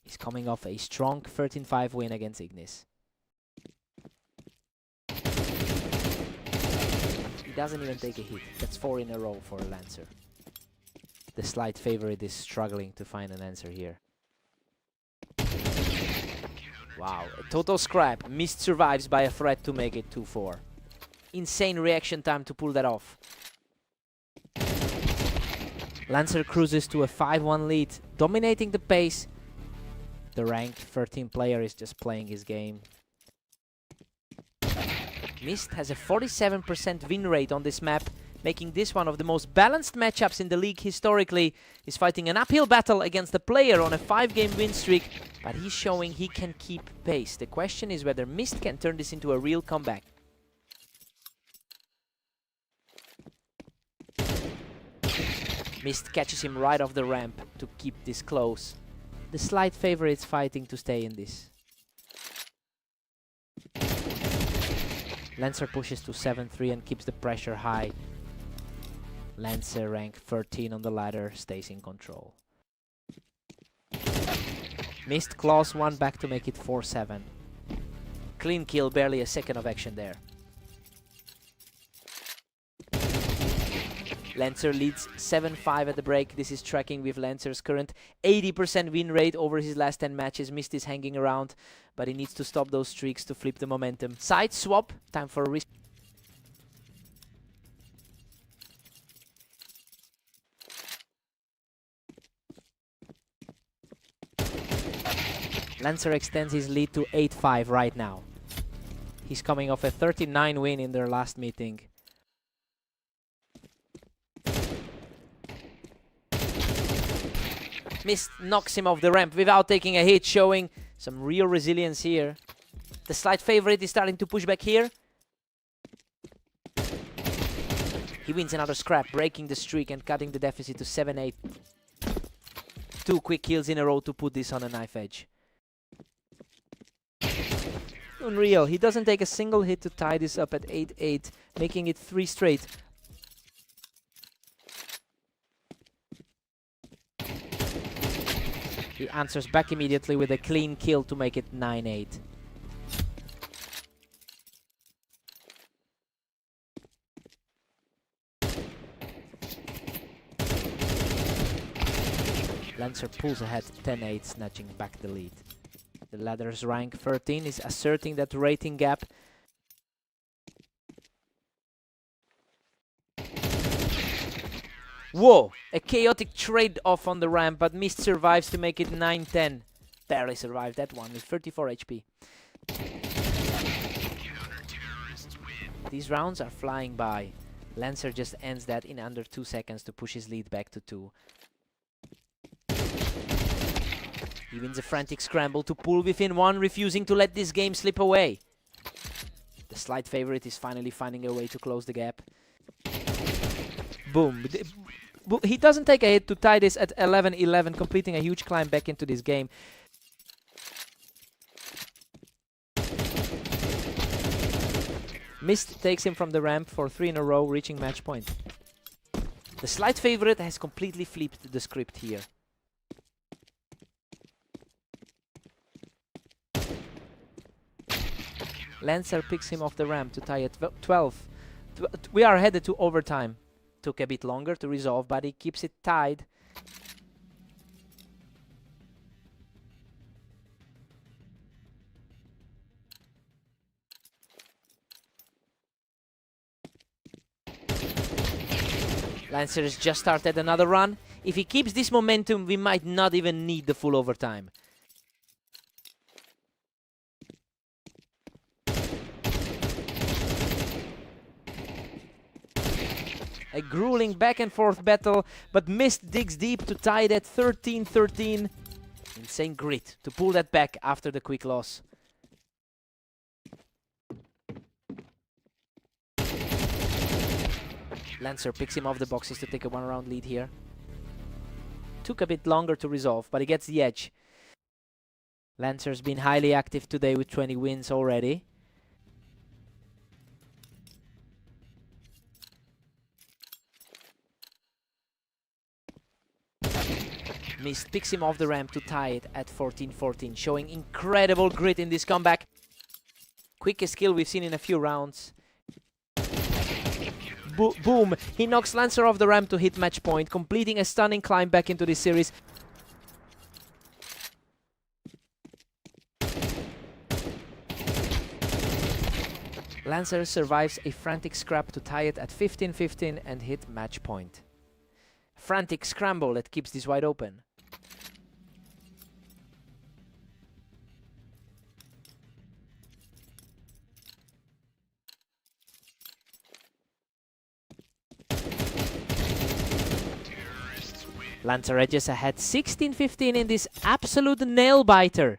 He's coming off a strong 13-5 win against Ignis. He doesn't even take a hit. That's 4 in a row for Lancer. The slight favorite is struggling to find an answer here. Wow, a total scrap. Mist survives by a threat to make it 2-4. Insane reaction time to pull that off. Lancer cruises to a 5-1 lead, dominating the pace. The ranked 13 player is just playing his game. Mist has a 47% win rate on this map, making this one of the most balanced matchups in the league historically. He's fighting an uphill battle against a player on a 5-game win streak, but he's showing he can keep pace. The question is whether Mist can turn this into a real comeback. Mist catches him right off the ramp to keep this close. The slight favorite's fighting to stay in this. Lancer pushes to 7-3 and keeps the pressure high. Lancer, rank 13 on the ladder, stays in control. Mist claws one back to make it 4-7. Clean kill, barely a second of action there. Lancer leads 7-5 at the break. This is tracking with Lancer's current 80% win rate over his last 10 matches. Mist is hanging around, but he needs to stop those streaks to flip the momentum. Side swap, time for a risk. Lancer extends his lead to 8-5 right now. He's coming off a 39 win in their last meeting. Mist knocks him off the ramp without taking a hit, showing some real resilience here. The slight favorite is starting to push back here. He wins another scrap, breaking the streak and cutting the deficit to 7-8. 2 quick kills in a row to put this on a knife edge. Unreal, he doesn't take a single hit to tie this up at 8-8, making it 3 straight. He answers back immediately with a clean kill to make it 9-8. Lancer pulls ahead 10-8, snatching back the lead. The ladder's rank 13 is asserting that rating gap. Whoa! A chaotic trade-off on the ramp, but Mist survives to make it 9-10. Barely survived that one with 34 HP. These rounds are flying by. Lancer just ends that in under 2 seconds to push his lead back to 2. He wins a frantic scramble to pull within 1, refusing to let this game slip away. The slight favorite is finally finding a way to close the gap. Boom. He doesn't take a hit to tie this at 11-11, completing a huge climb back into this game. Mist takes him from the ramp for 3 in a row, reaching match point. The slight favorite has completely flipped the script here. Lancer picks him off the ramp to tie at 12. We are headed to overtime. Took a bit longer to resolve, but he keeps it tied. Lancer has just started another run. If he keeps this momentum, we might not even need the full overtime. A grueling back and forth battle, but Mist digs deep to tie it at 13-13. Insane grit to pull that back after the quick loss. Lancer picks him off the boxes to take a one-round lead here. Took a bit longer to resolve, but he gets the edge. Lancer's been highly active today with 20 wins already. Mist picks him off the ramp to tie it at 14-14, showing incredible grit in this comeback. Quickest kill we've seen in a few rounds. Boom! He knocks Lancer off the ramp to hit match point, completing a stunning climb back into this series. Lancer survives a frantic scrap to tie it at 15-15 and hit match point. Frantic scramble that keeps this wide open. Lancer edges ahead 16-15 in this absolute nail-biter.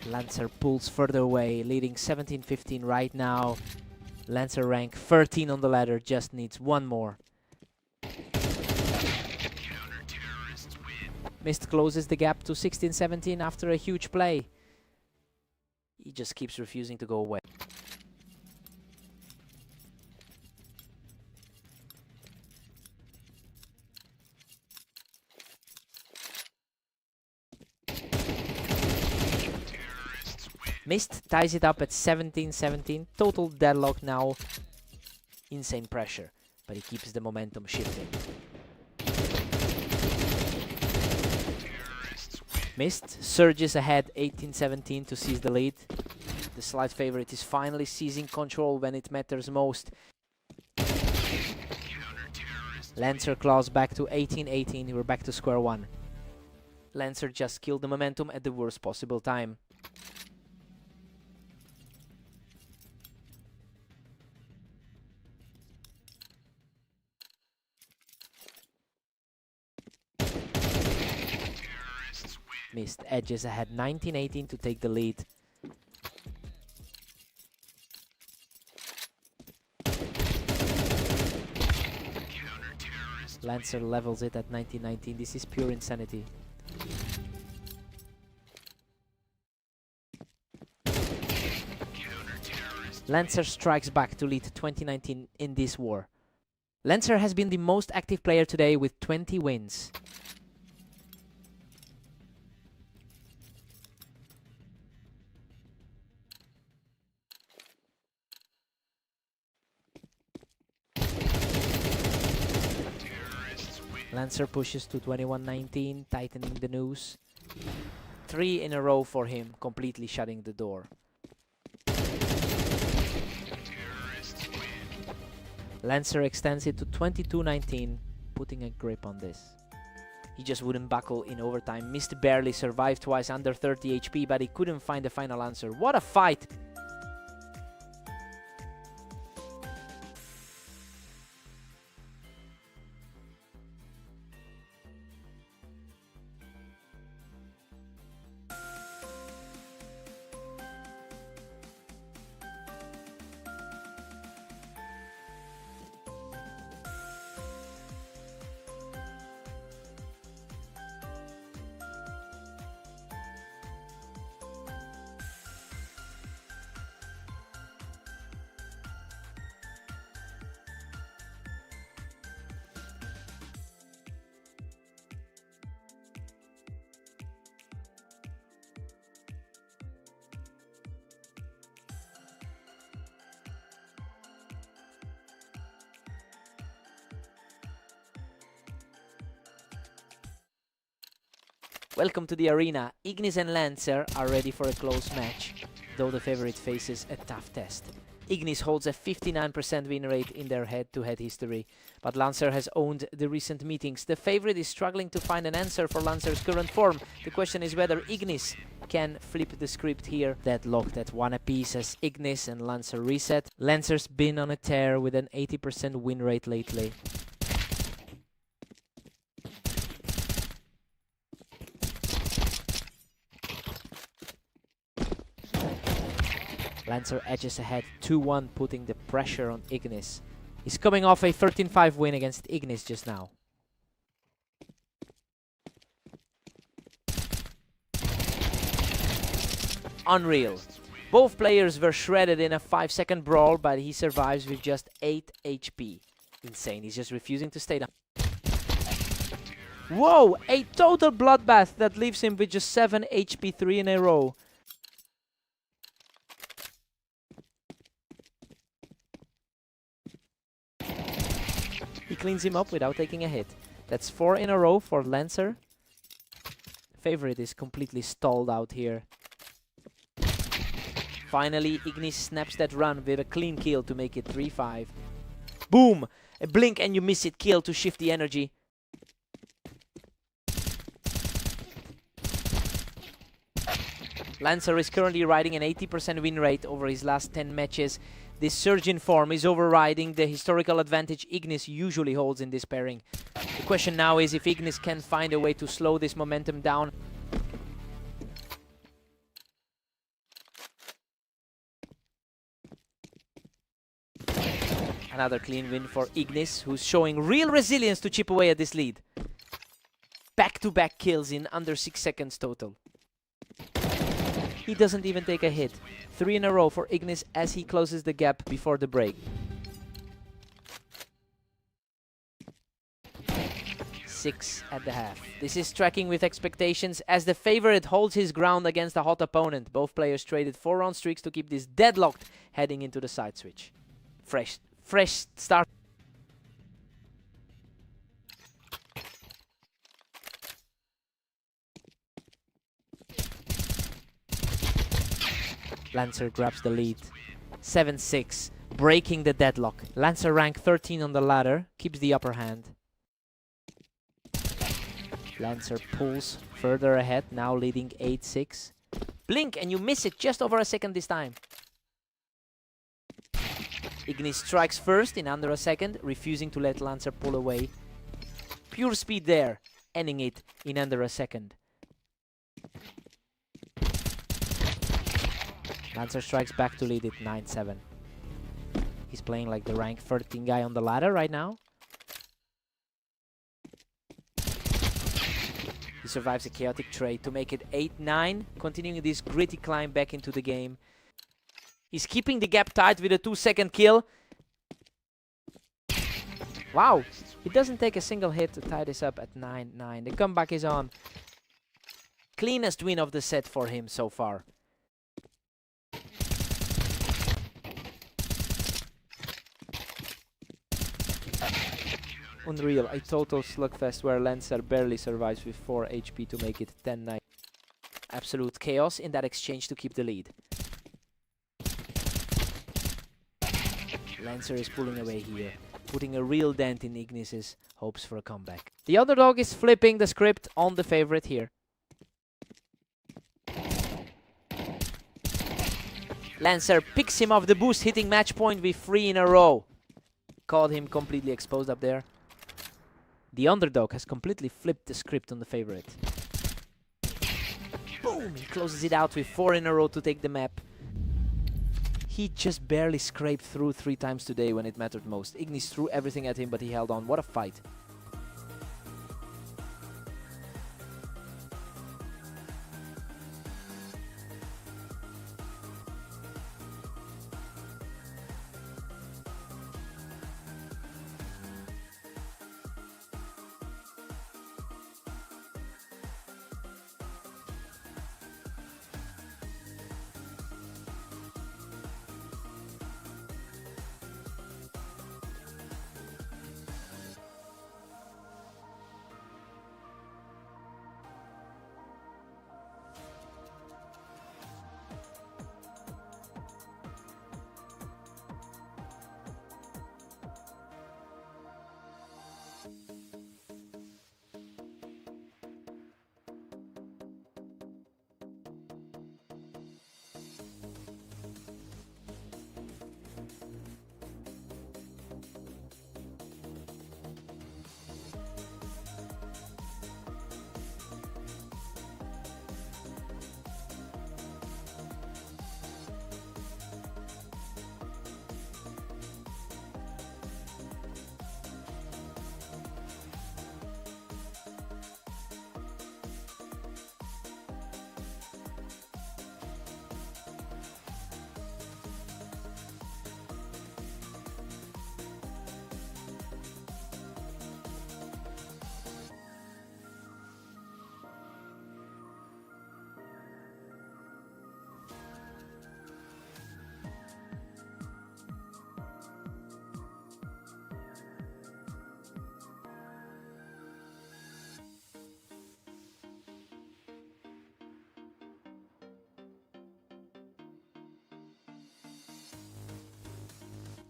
Lancer pulls further away, leading 17-15 right now. Lancer rank 13 on the ladder, just needs one more. Mist closes the gap to 16-17 after a huge play. He just keeps refusing to go away. Mist ties it up at 17-17. Total deadlock now. Insane pressure, but he keeps the momentum shifting. Mist surges ahead 18-17 to seize the lead. The slight favorite is finally seizing control when it matters most. Lancer claws back to 18-18. We're back to square one. Lancer just killed the momentum at the worst possible time. Mist edges ahead 19-18 to take the lead. Lancer levels it at 19-19. This is pure insanity. Lancer strikes back to lead 2019 in this war. Lancer has been the most active player today with 20 wins. Lancer pushes to 21-19, tightening the noose. 3 in a row for him, completely shutting the door. Lancer extends it to 22-19, putting a grip on this. He just wouldn't buckle in overtime. Mist barely survived twice under 30 HP, but he couldn't find the final answer. What a fight! Welcome to the arena. Ignis and Lancer are ready for a close match, though the favorite faces a tough test. Ignis holds a 59% win rate in their head-to-head history, but Lancer has owned the recent meetings. The favorite is struggling to find an answer for Lancer's current form. The question is whether Ignis can flip the script here. Deadlocked at 1 apiece as Ignis and Lancer reset. Lancer's been on a tear with an 80% win rate lately. Lancer edges ahead 2-1, putting the pressure on Ignis. He's coming off a 13-5 win against Ignis just now. Unreal. Both players were shredded in a 5-second brawl, but he survives with just 8 HP. Insane, he's just refusing to stay down. Whoa, a total bloodbath that leaves him with just 7 HP 3 in a row. He cleans him up without taking a hit. That's 4 in a row for Lancer. Favorite is completely stalled out here. Finally, Ignis snaps that run with a clean kill to make it 3-5. Boom! A blink and you miss it kill to shift the energy. Lancer is currently riding an 80% win rate over his last 10 matches. This surge in form is overriding the historical advantage Ignis usually holds in this pairing. The question now is if Ignis can find a way to slow this momentum down. Another clean win for Ignis, who's showing real resilience to chip away at this lead. Back-to-back kills in under 6 seconds total. He doesn't even take a hit. 3 in a row for Ignis as he closes the gap before the break. 6 at the half. This is tracking with expectations as the favorite holds his ground against a hot opponent. Both players traded 4-round streaks to keep this deadlocked heading into the side switch. Fresh start. Lancer grabs the lead. 7-6, breaking the deadlock. Lancer rank 13 on the ladder, keeps the upper hand. Lancer pulls further ahead, now leading 8-6. Blink and you miss it just over a second this time. Ignis strikes first in under a second, refusing to let Lancer pull away. Pure speed there, ending it in under a second. Lancer strikes back to lead it 9-7. He's playing like the rank 13 guy on the ladder right now. He survives a chaotic trade to make it 8-9, continuing this gritty climb back into the game. He's keeping the gap tight with a 2-second kill. Wow, he doesn't take a single hit to tie this up at 9-9. The comeback is on. Cleanest win of the set for him so far. Unreal, a total slugfest where Lancer barely survives with 4 HP to make it 10-9. Absolute chaos in that exchange to keep the lead. Lancer is pulling away here, putting a real dent in Ignis's hopes for a comeback. The underdog is flipping the script on the favorite here. Lancer picks him off the boost, hitting match point with 3 in a row. Caught him completely exposed up there. The underdog has completely flipped the script on the favorite. Boom! He closes it out with 4 in a row to take the map. He just barely scraped through 3 times today when it mattered most. Ignis threw everything at him, but he held on. What a fight.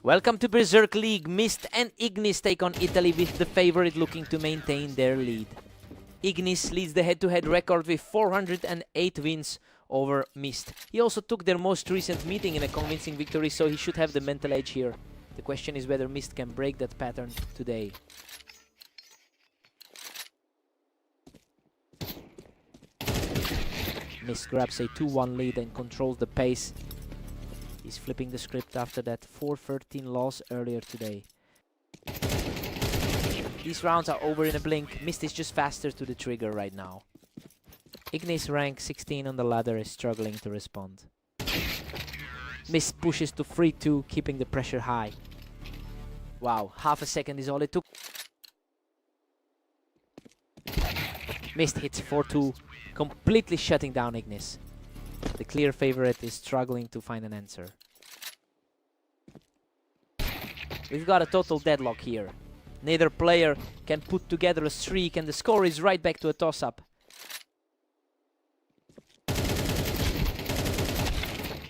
Welcome to Berserk League. Mist and Ignis take on Italy with the favorite looking to maintain their lead. Ignis leads the head-to-head record with 408 wins over Mist. He also took their most recent meeting in a convincing victory, so he should have the mental edge here. The question is whether Mist can break that pattern today. Mist grabs a 2-1 lead and controls the pace. He's flipping the script after that 4-13 loss earlier today. These rounds are over in a blink. Mist is just faster to the trigger right now. Ignis, rank 16 on the ladder, is struggling to respond. Mist pushes to 3-2, keeping the pressure high. Wow, half a second is all it took. Mist hits 4-2, completely shutting down Ignis. The clear favorite is struggling to find an answer. We've got a total deadlock here. Neither player can put together a streak, and the score is right back to a toss-up.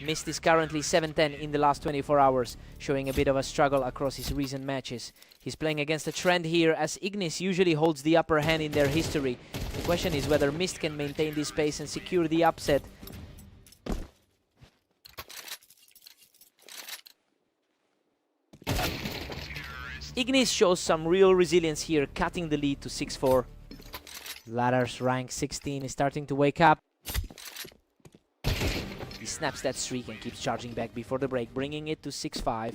Mist is currently 7-10 in the last 24 hours, showing a bit of a struggle across his recent matches. He's playing against a trend here, as Ignis usually holds the upper hand in their history. The question is whether Mist can maintain this pace and secure the upset. Ignis shows some real resilience here, cutting the lead to 6-4. Ladder's rank 16 is starting to wake up. He snaps that streak and keeps charging back before the break, bringing it to 6-5.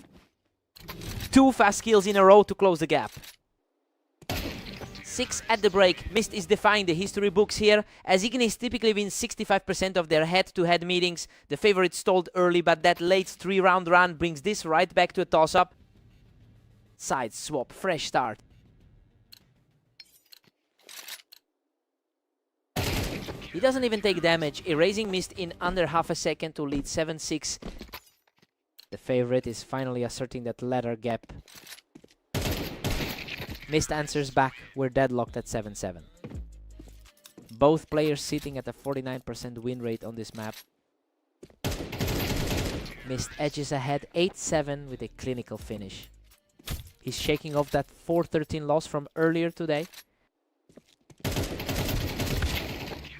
2 fast kills in a row to close the gap. 6 at the break. Mist is defying the history books here, as Ignis typically wins 65% of their head-to-head meetings. The favorite stalled early, but that late 3-round run brings this right back to a toss-up. Side swap, fresh start. He doesn't even take damage, erasing Mist in under half a second to lead 7-6. The favorite is finally asserting that ladder gap. Mist answers back, we're deadlocked at 7-7. Both players sitting at a 49% win rate on this map. Mist edges ahead 8-7 with a clinical finish. He's shaking off that 4-13 loss from earlier today.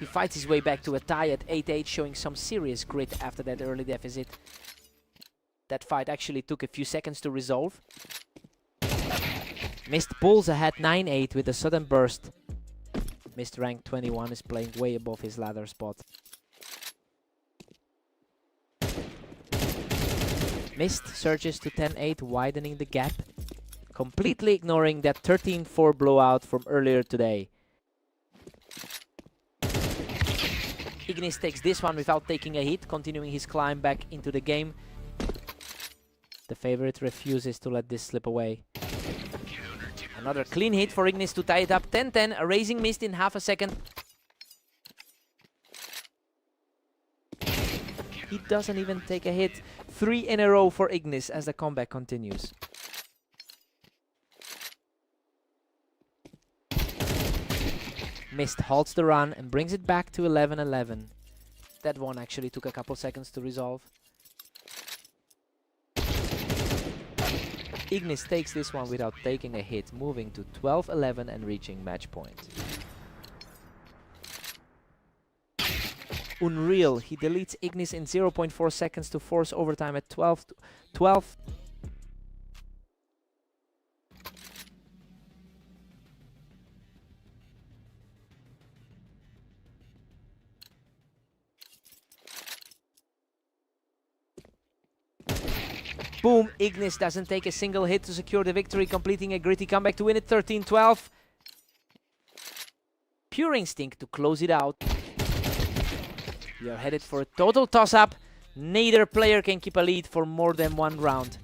He fights his way back to a tie at 8-8, showing some serious grit after that early deficit. That fight actually took a few seconds to resolve. Mist pulls ahead 9-8 with a sudden burst. Mist rank 21 is playing way above his ladder spot. Mist surges to 10-8, widening the gap, completely ignoring that 13-4 blowout from earlier today. Ignis takes this one without taking a hit, continuing his climb back into the game. The favorite refuses to let this slip away. Another clean hit for Ignis to tie it up 10-10, erasing Mist in half a second. He doesn't even take a hit. 3 in a row for Ignis as the comeback continues. Mist halts the run and brings it back to 11-11. That one actually took a couple seconds to resolve. Ignis takes this one without taking a hit, moving to 12-11 and reaching match point. Unreal, he deletes Ignis in 0.4 seconds to force overtime at 12. Boom, Ignis doesn't take a single hit to secure the victory, completing a gritty comeback to win it 13-12. Pure instinct to close it out. We are headed for a total toss-up. Neither player can keep a lead for more than 1 round.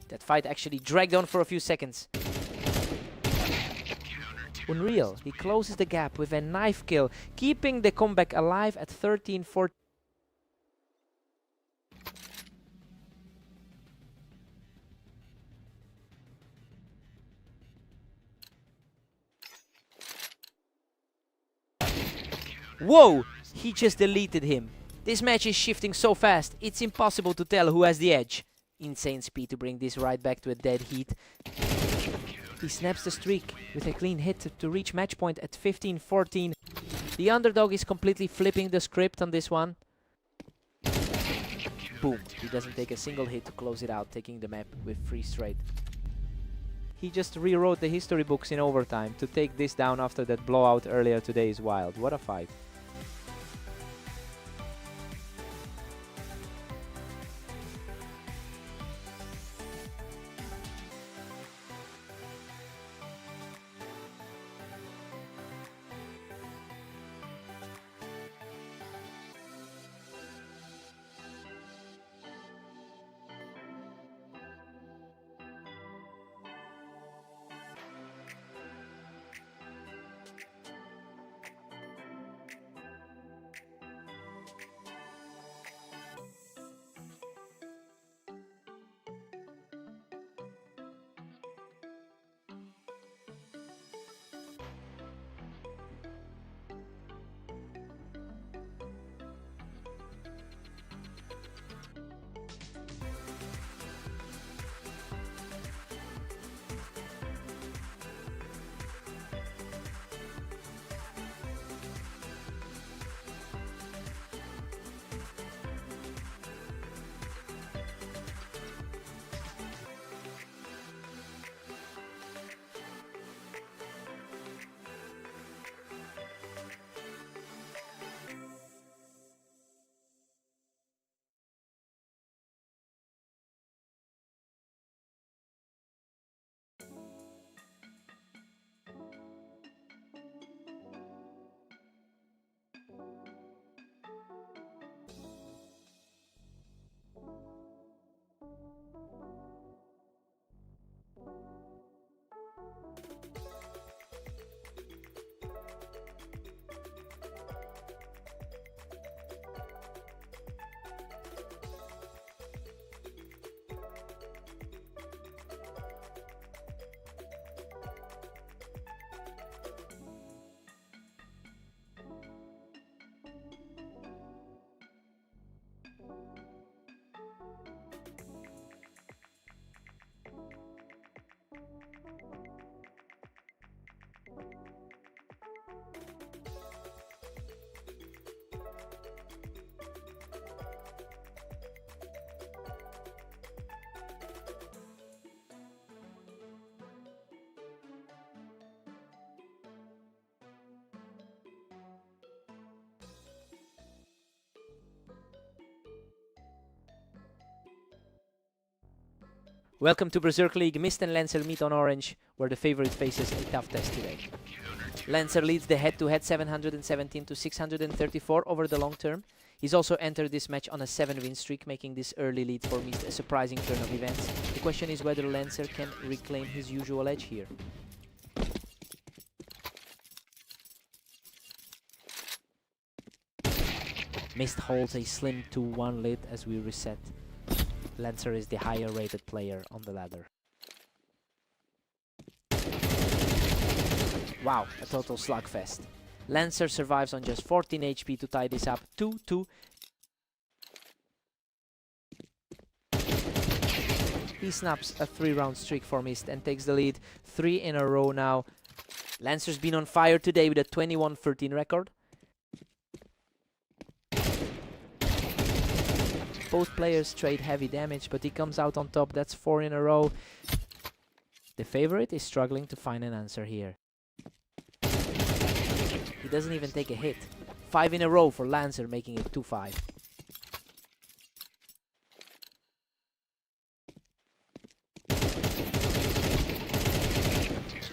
That fight actually dragged on for a few seconds. Unreal, he closes the gap with a knife kill, keeping the comeback alive at 13-14. Whoa! He just deleted him. This match is shifting so fast, it's impossible to tell who has the edge. insane speed to bring this right back to a dead heat. He snaps the streak with a clean hit to reach match point at 15-14. The underdog is completely flipping the script on this one. Boom. He doesn't take a single hit to close it out, taking the map with 3 straight. He just rewrote the history books in overtime. To take this down after that blowout earlier today is wild. What a fight. Welcome to Berserk League. Mist and Lancer meet on Orange, where the favorite faces a tough test today. Lancer leads the head-to-head 717 to 634 over the long term. He's also entered this match on a 7-win streak, making this early lead for Mist a surprising turn of events. The question is whether Lancer can reclaim his usual edge here. Mist holds a slim 2-1 lead as we reset. Lancer is the higher rated player on the ladder. Wow, a total slugfest. Lancer survives on just 14 HP to tie this up 2-2. He snaps a 3-round streak for Mist and takes the lead 3 in a row now. Lancer's been on fire today with a 21-13 record. Both players trade heavy damage, but he comes out on top. That's 4 in a row. The favorite is struggling to find an answer here. He doesn't even take a hit. 5 in a row for Lancer, making it 2-5.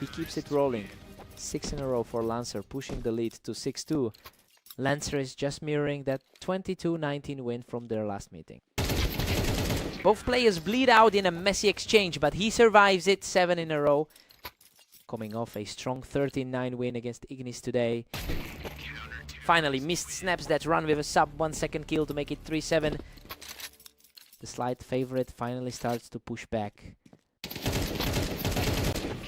He keeps it rolling. 6 in a row for Lancer, pushing the lead to 6-2. Lancer is just mirroring that 22-19 win from their last meeting. Both players bleed out in a messy exchange, but he survives it 7 in a row. Coming off a strong 13-9 win against Ignis today. Finally, Mist snaps that run with a sub 1 second kill to make it 3-7. The slight favorite finally starts to push back.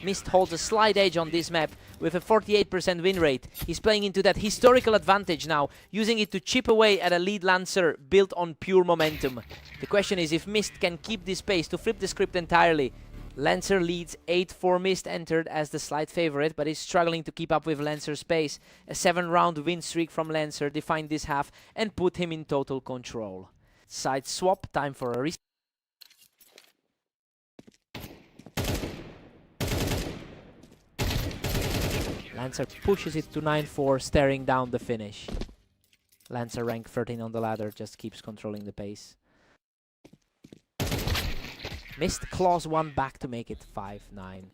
Mist holds a slight edge on this map with a 48% win rate. He's playing into that historical advantage now, using it to chip away at a lead Lancer built on pure momentum. The question is if Mist can keep this pace to flip the script entirely. Lancer leads 8-4. Mist entered as the slight favorite, but is struggling to keep up with Lancer's pace. A 7-round win streak from Lancer defined this half and put him in total control. Side swap, time for a reset. Lancer pushes it to 9-4, staring down the finish. Lancer rank 13 on the ladder, just keeps controlling the pace. Mist claws one back to make it 5-9.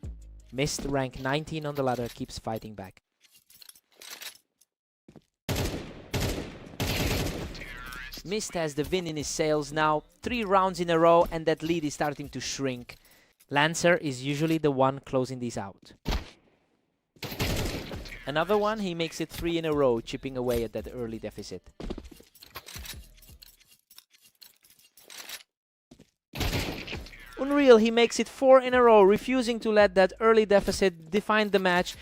Mist rank 19 on the ladder, keeps fighting back. Mist has the win in his sails now, 3 rounds in a row, and that lead is starting to shrink. Lancer is usually the one closing these out. Another one, he makes it 3 in a row, chipping away at that early deficit. Unreal, he makes it 4 in a row, refusing to let that early deficit define the match.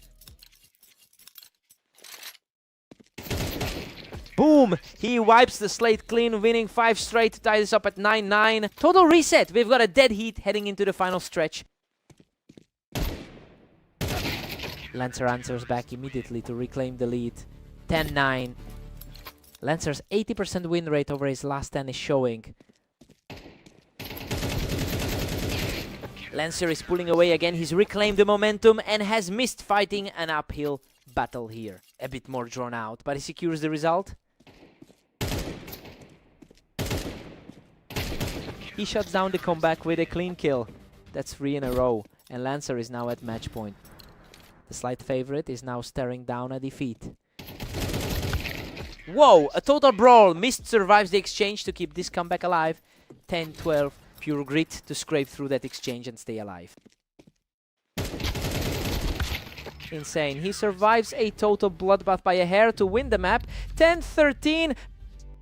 Boom! He wipes the slate clean, winning 5 straight to tie this up at 9-9. Total reset! We've got a dead heat heading into the final stretch. Lancer answers back immediately to reclaim the lead. 10-9. Lancer's 80% win rate over his last 10 is showing. Lancer is pulling away again. He's reclaimed the momentum and has missed fighting an uphill battle here. A bit more drawn out, but he secures the result. He shuts down the comeback with a clean kill. That's 3 in a row, and Lancer is now at match point. The slight favorite is now staring down a defeat. Whoa! A total brawl! Mist survives the exchange to keep this comeback alive. 10-12. Pure grit to scrape through that exchange and stay alive. Insane. He survives a total bloodbath by a hair to win the map. 10-13.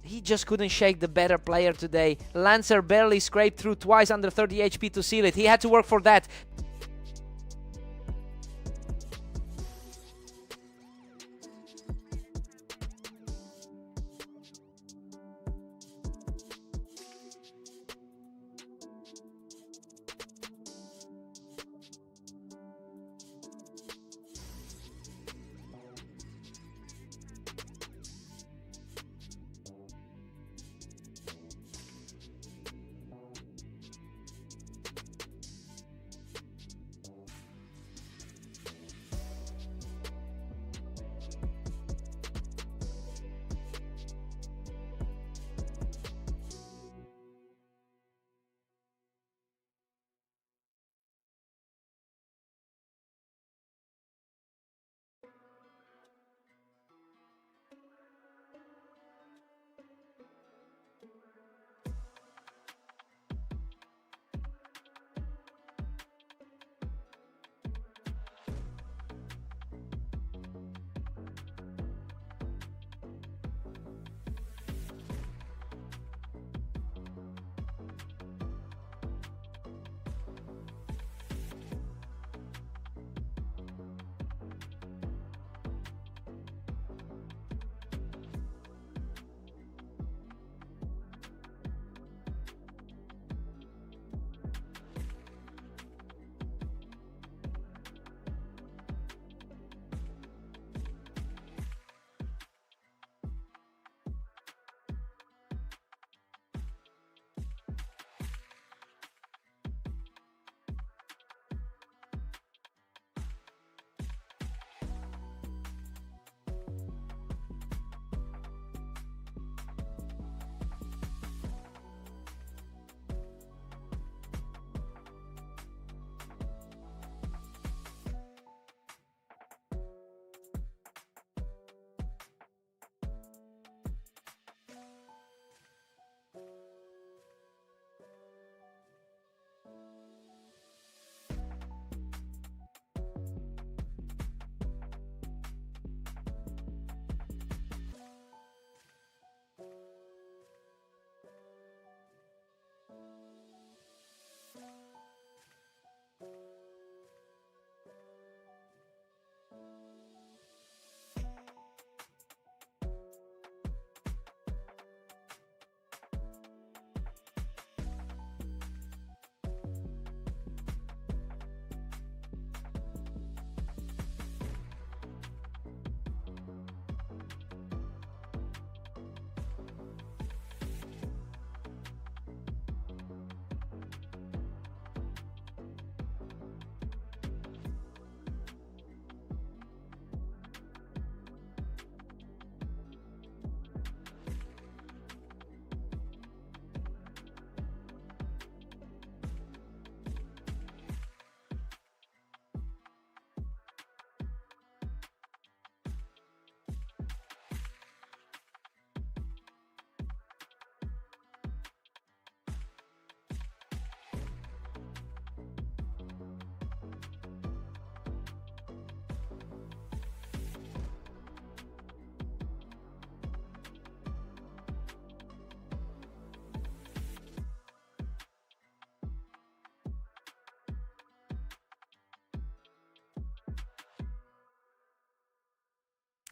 He just couldn't shake the better player today. Lancer barely scraped through twice under 30 HP to seal it. He had to work for that.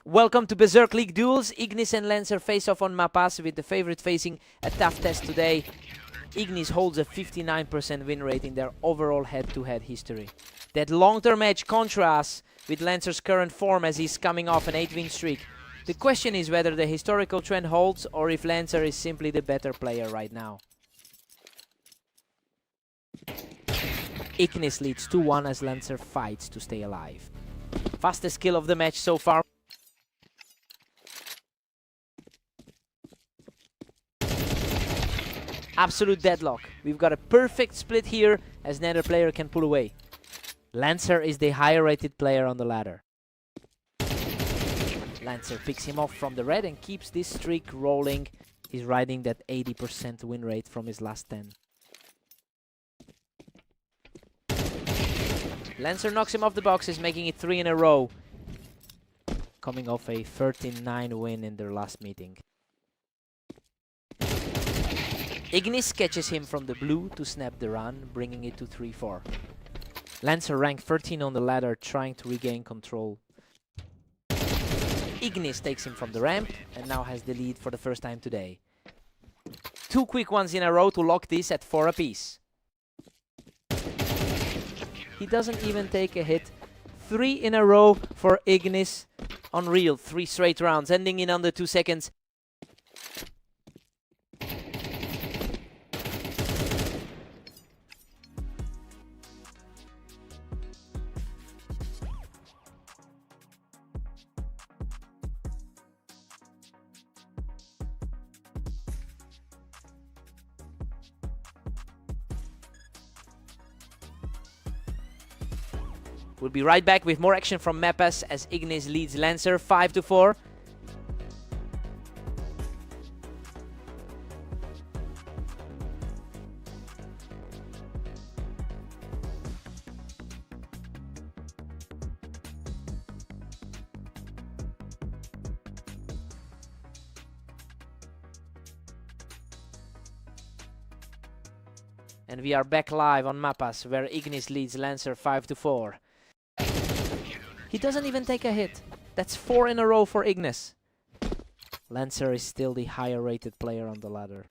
Welcome to Berserk League Duels. Ignis and Lancer face off on Mapas, with the favorite facing a tough test today. Ignis holds a 59% win rate in their overall head-to-head history. That long-term edge contrasts with Lancer's current form as he's coming off an 8-win streak. The question is whether the historical trend holds or if Lancer is simply the better player right now. Ignis leads 2-1 as Lancer fights to stay alive. Fastest kill of the match so far. Absolute deadlock. We've got a perfect split here as neither player can pull away. Lancer is the higher rated player on the ladder. Lancer picks him off from the red and keeps this streak rolling. He's riding that 80% win rate from his last 10. Lancer knocks him off the boxes, making it 3 in a row. Coming off a 13-9 win in their last meeting. Ignis catches him from the blue to snap the run, bringing it to 3-4. Lancer ranked 13 on the ladder, trying to regain control. Ignis takes him from the ramp and now has the lead for the first time today. 2 quick ones in a row to lock this at 4 apiece. He doesn't even take a hit. 3 in a row for Ignis. Unreal. 3 straight rounds, ending in under 2 seconds. We'll be right back with more action from Mapas as Ignis leads Lancer 5-4. And we are back live on Mapas, where Ignis leads Lancer 5-4. He doesn't even take a hit. That's 4 in a row for Ignis. Lancer is still the higher rated player on the ladder.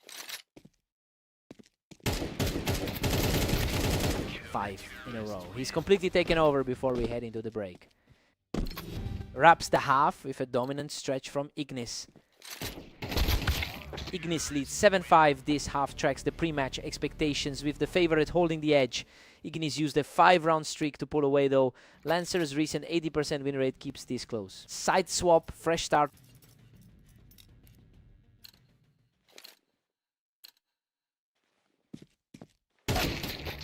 5 in a row. He's completely taken over before we head into the break. Wraps the half with a dominant stretch from Ignis. Ignis leads 7-5. This half tracks the pre-match expectations with the favorite holding the edge. Ignis used a 5-round streak to pull away though. Lancer's recent 80% win rate keeps this close. Side swap, fresh start.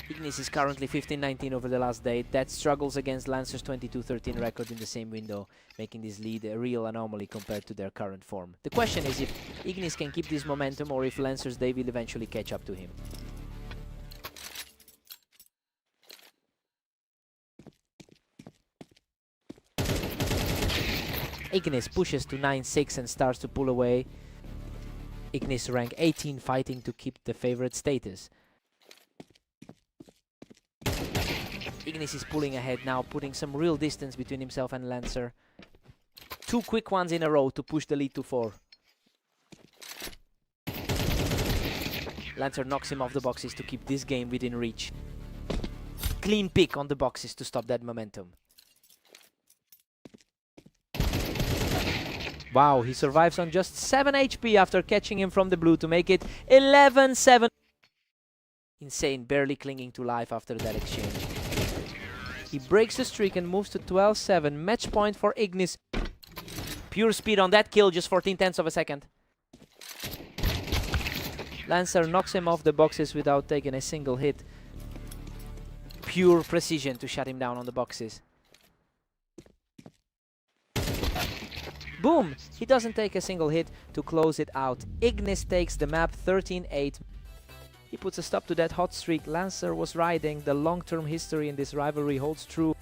Ignis is currently 15-19 over the last day. That struggles against Lancer's 22-13 record in the same window, making this lead a real anomaly compared to their current form. The question is if Ignis can keep this momentum or if Lancer's day will eventually catch up to him. Ignis pushes to 9-6 and starts to pull away. Ignis rank 18, fighting to keep the favorite status. Ignis is pulling ahead now, putting some real distance between himself and Lancer. 2 quick ones in a row to push the lead to 4. Lancer knocks him off the boxes to keep this game within reach. Clean pick on the boxes to stop that momentum. Wow, he survives on just 7 HP after catching him from the blue to make it 11-7. Insane, barely clinging to life after that exchange. He breaks the streak and moves to 12-7. Match point for Ignis. Pure speed on that kill, just 14/10 of a second. Lancer knocks him off the boxes without taking a single hit. Pure precision to shut him down on the boxes. Boom! He doesn't take a single hit to close it out. Ignis takes the map 13-8. He puts a stop to that hot streak Lancer was riding. The long-term history in this rivalry holds true.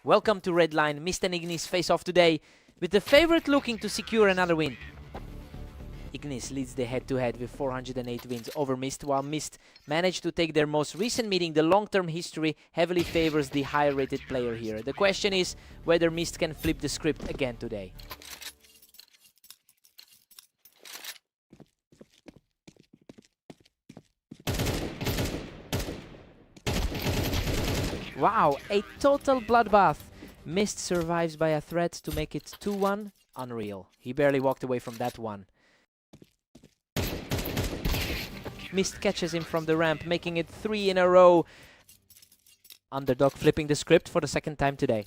Welcome to Red Line. Mist and Ignis face off today, with the favorite looking to secure another win. Ignis leads the head-to-head with 408 wins over Mist, while Mist managed to take their most recent meeting. The long-term history heavily favors the higher-rated player here. The question is whether Mist can flip the script again today. Wow, a total bloodbath. Mist survives by a threat to make it 2-1. Unreal. He barely walked away from that one. Mist catches him from the ramp, making it 3 in a row. Underdog flipping the script for the second time today.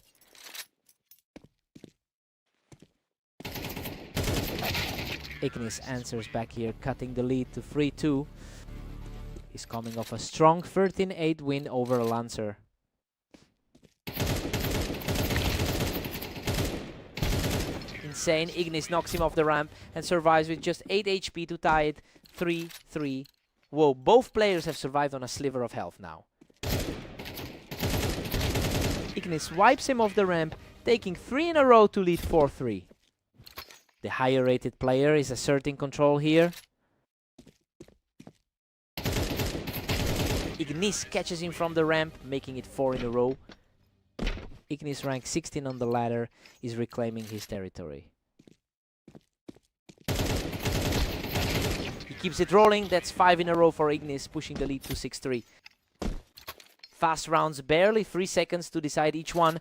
Ignis answers back here, cutting the lead to 3-2. He's coming off a strong 13-8 win over Lancer. Insane. Ignis knocks him off the ramp and survives with just 8 HP to tie it 3-3. Whoa, both players have survived on a sliver of health now. Ignis wipes him off the ramp, taking 3 in a row to lead 4-3. The higher rated player is asserting control here. Ignis catches him from the ramp, making it 4 in a row. Ignis, rank 16 on the ladder, is reclaiming his territory. He keeps it rolling. That's 5 in a row for Ignis, pushing the lead to 6-3. Fast rounds, barely 3 seconds to decide each one.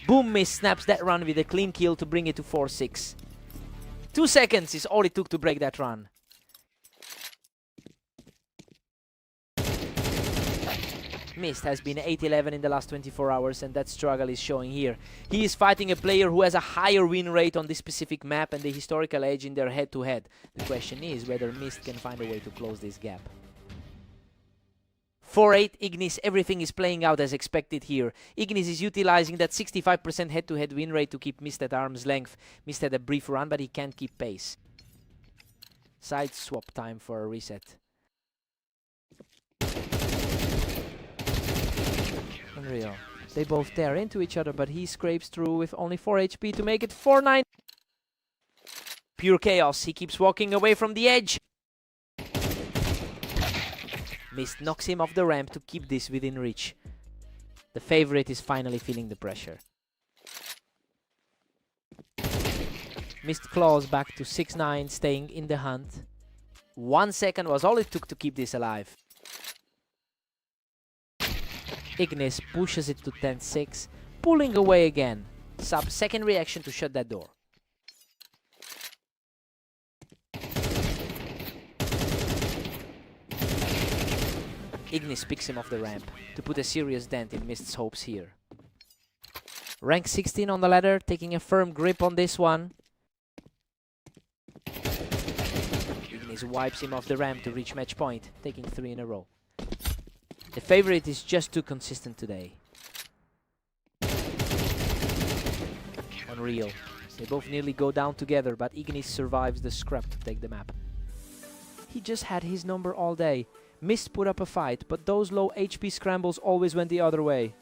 Boom, Mist snaps that run with a clean kill to bring it to 4-6. 2 seconds is all it took to break that run. Mist has been 8-11 in the last 24 hours, and that struggle is showing here. He is fighting a player who has a higher win rate on this specific map and the historical edge in their head-to-head. The question is whether Mist can find a way to close this gap. 4-8 Ignis, everything is playing out as expected here. Ignis is utilizing that 65% head-to-head win rate to keep Mist at arm's length. Mist had a brief run, but he can't keep pace. Side swap time for a reset. Unreal. They both tear into each other, but he scrapes through with only 4 HP to make it 4-9. Pure chaos. He keeps walking away from the edge. Mist knocks him off the ramp to keep this within reach. The favorite is finally feeling the pressure. Mist claws back to 6-9, staying in the hunt. 1 second was all it took to keep this alive. Ignis pushes it to 10-6, pulling away again. Sub second reaction to shut that door. Ignis picks him off the ramp to put a serious dent in Mist's hopes here. Rank 16 on the ladder, taking a firm grip on this one. Ignis wipes him off the ramp to reach match point, taking 3 in a row. The favorite is just too consistent today. Unreal. They both nearly go down together, but Ignis survives the scrap to take the map. He just had his number all day. Mist put up a fight, but those low HP scrambles always went the other way.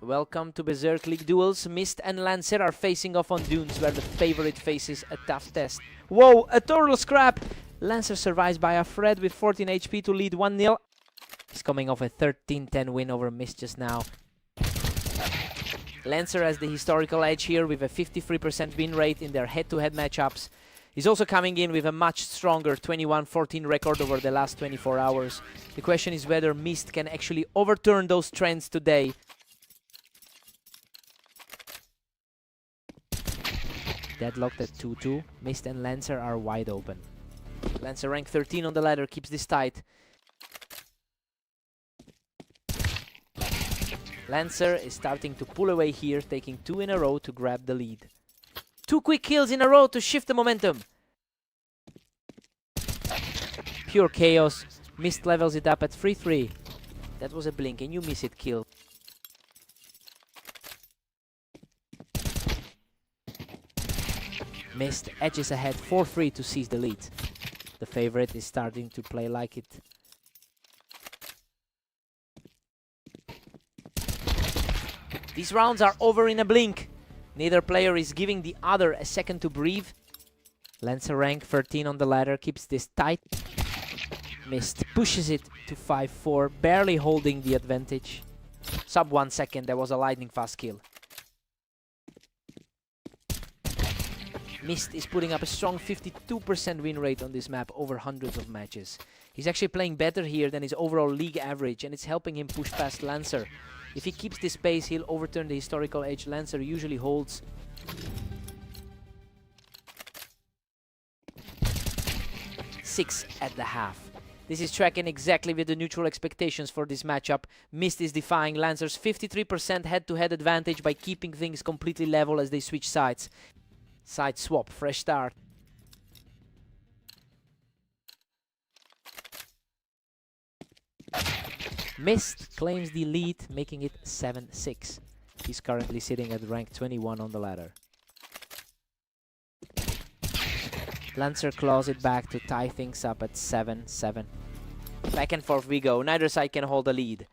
Welcome to Berserk League duels. Mist and Lancer are facing off on dunes where the favorite faces a tough test. Whoa, a total scrap! Lancer survives by a Fred with 14 HP to lead 1-0. He's coming off a 13-10 win over Mist just now. Lancer has the historical edge here with a 53% win rate in their head-to-head matchups. He's also coming in with a much stronger 21-14 record over the last 24 hours. The question is whether Mist can actually overturn those trends today. Deadlocked at 2-2. Mist and Lancer are wide open. Lancer rank 13 on the ladder keeps this tight. Lancer is starting to pull away here, taking 2 in a row to grab the lead. 2 quick kills in a row to shift the momentum. Pure chaos. Mist levels it up at 3-3. That was a blink and you miss it kill. Mist edges ahead 4-3 to seize the lead. The favorite is starting to play like it. These rounds are over in a blink. Neither player is giving the other a second to breathe. Lancer rank 13 on the ladder keeps this tight. Mist pushes it to 5-4, barely holding the advantage. Sub 1 second, there was a lightning fast kill. Mist is putting up a strong 52% win rate on this map over hundreds of matches. He's actually playing better here than his overall league average, and it's helping him push past Lancer. If he keeps this pace, he'll overturn the historical edge Lancer usually holds. Six at the half. This is tracking exactly with the neutral expectations for this matchup. Mist is defying Lancer's 53% head-to-head advantage by keeping things completely level as they switch sides. Side swap, fresh start. Mist claims the lead, making it 7-6. He's currently sitting at rank 21 on the ladder. Lancer claws it back to tie things up at 7-7. Back and forth we go, neither side can hold the lead.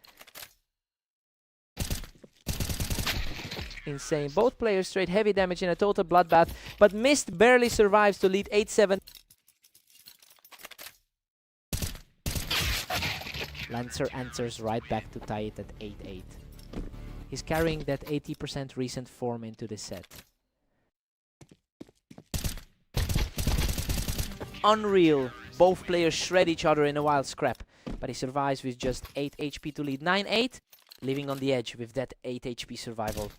Insane, both players trade heavy damage in a total bloodbath, but Mist barely survives to lead 8-7. Lancer answers right back to tie it at 8-8. He's carrying that 80% recent form into the set. Unreal. Both players shred each other in a wild scrap, but he survives with just 8 HP to lead 9-8, living on the edge with that 8 HP survival.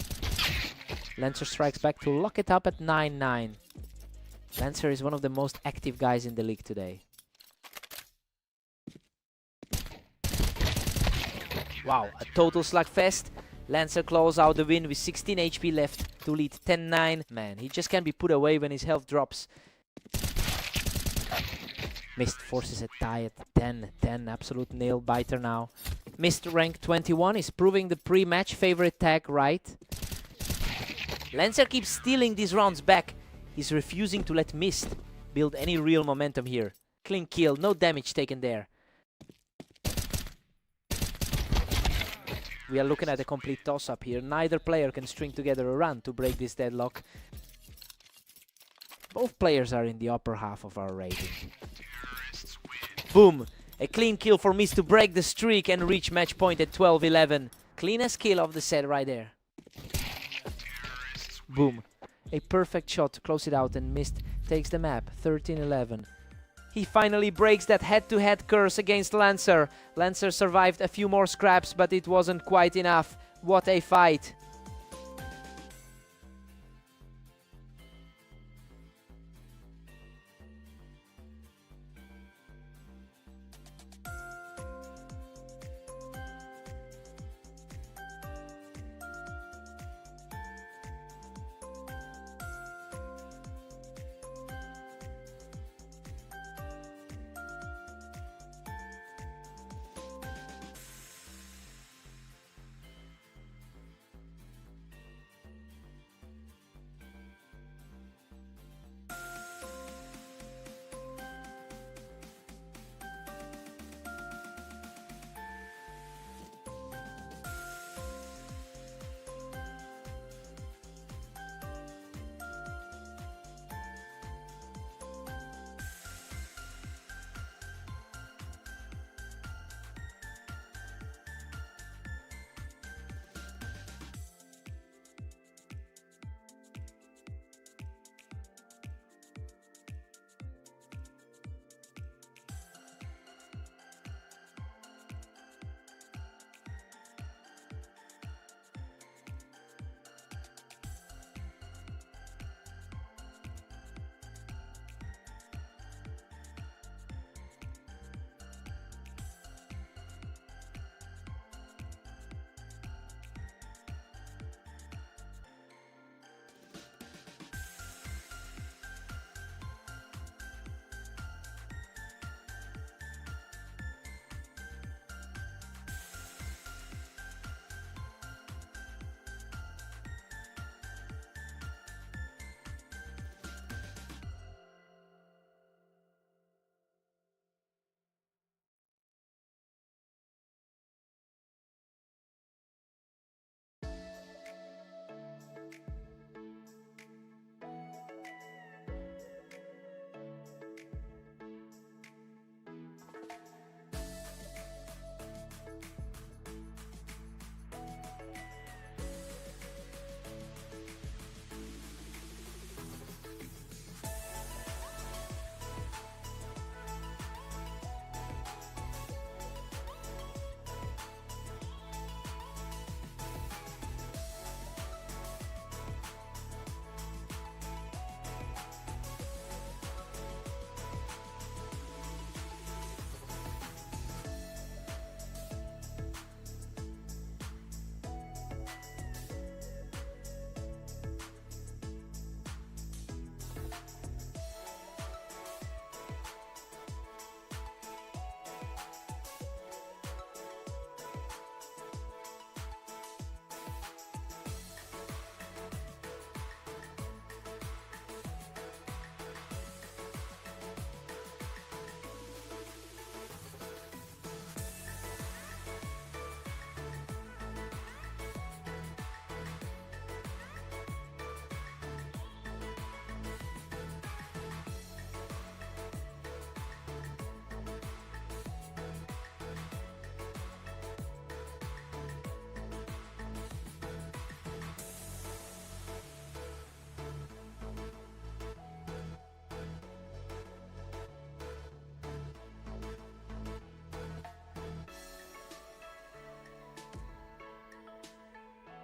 Lancer strikes back to lock it up at 9-9. Lancer is one of the most active guys in the league today. Wow, a total slugfest. Lancer claws out the win with 16 HP left to lead 10-9. Man, he just can't be put away when his health drops. Mist forces a tie at 10-10, absolute nail biter now. Mist rank 21 is proving the pre-match favorite tag right. Lancer keeps stealing these rounds back. He's refusing to let Mist build any real momentum here. Clean kill, no damage taken there. We are looking at a complete toss-up here. Neither player can string together a run to break this deadlock. Both players are in the upper half of our rating. Boom! A clean kill for Mist to break the streak and reach match point at 12-11. Cleanest kill of the set right there. Boom. A perfect shot to close it out and Mist takes the map, 13-11. He finally breaks that head-to-head curse against Lancer. Lancer survived a few more scraps, but it wasn't quite enough. What a fight.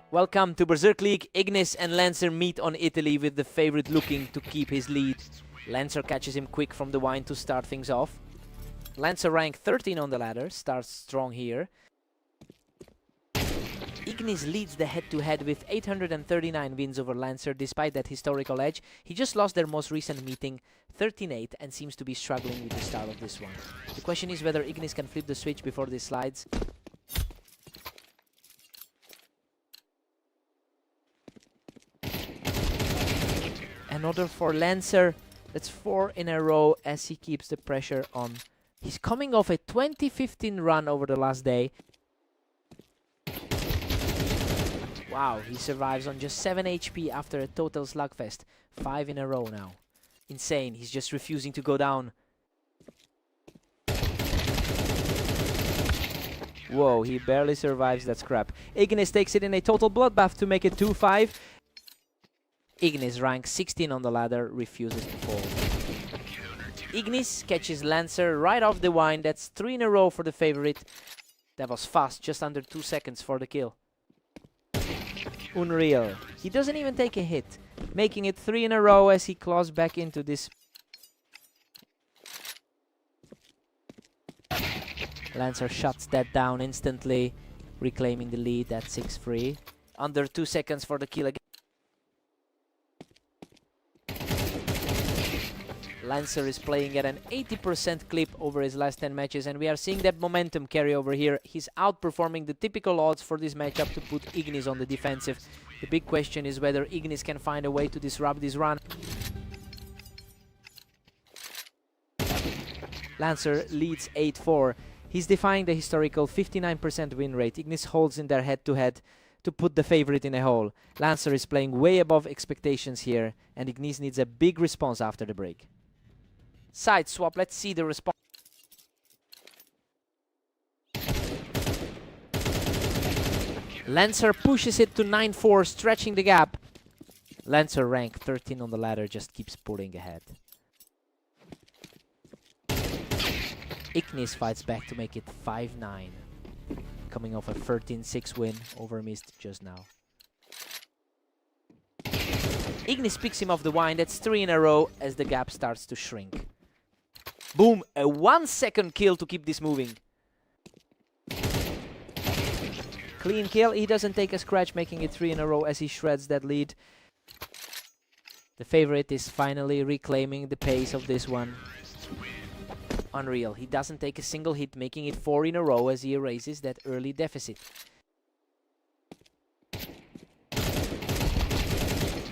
Welcome to Berserk League. Ignis and Lancer meet on Italy with the favorite looking to keep his lead. Lancer catches him quick from the wine to start things off. Lancer rank 13 on the ladder, starts strong here. Ignis leads the head-to-head with 839 wins over Lancer despite that historical edge. He just lost their most recent meeting 13-8 and seems to be struggling with the start of this one. The question is whether Ignis can flip the switch before this slides. Another for Lancer. That's 4 in a row as he keeps the pressure on. He's coming off a 2015 run over the last day. Wow, he survives on just 7 HP after a total slugfest. 5 in a row now. Insane, he's just refusing to go down. Whoa, he barely survives that scrap. Ignis takes it in a total bloodbath to make it 2-5. Ignis, rank 16 on the ladder, refuses to fall. Ignis catches Lancer right off the wine. That's 3 in a row for the favorite. That was fast, just under 2 seconds for the kill. Unreal. He doesn't even take a hit, making it 3 in a row as he claws back into this. Lancer shuts that down instantly, reclaiming the lead at 6-3. Under 2 seconds for the kill again. Lancer is playing at an 80% clip over his last 10 matches, and we are seeing that momentum carry over here. He's outperforming the typical odds for this matchup to put Ignis on the defensive. The big question is whether Ignis can find a way to disrupt this run. Lancer leads 8-4. He's defying the historical 59% win rate. Ignis holds in their head-to-head to put the favorite in a hole. Lancer is playing way above expectations here, and Ignis needs a big response after the break. Side swap, let's see the response. Lancer pushes it to 9-4, stretching the gap. Lancer, rank 13 on the ladder, just keeps pulling ahead. Ignis fights back to make it 5-9. Coming off a 13-6 win over Mist just now. Ignis picks him off the wine. That's 3 in a row as the gap starts to shrink. Boom! A 1-second kill to keep this moving. Clean kill. He doesn't take a scratch, making it 3 in a row as he shreds that lead. The favorite is finally reclaiming the pace of this one. Unreal. He doesn't take a single hit, making it 4 in a row as he erases that early deficit.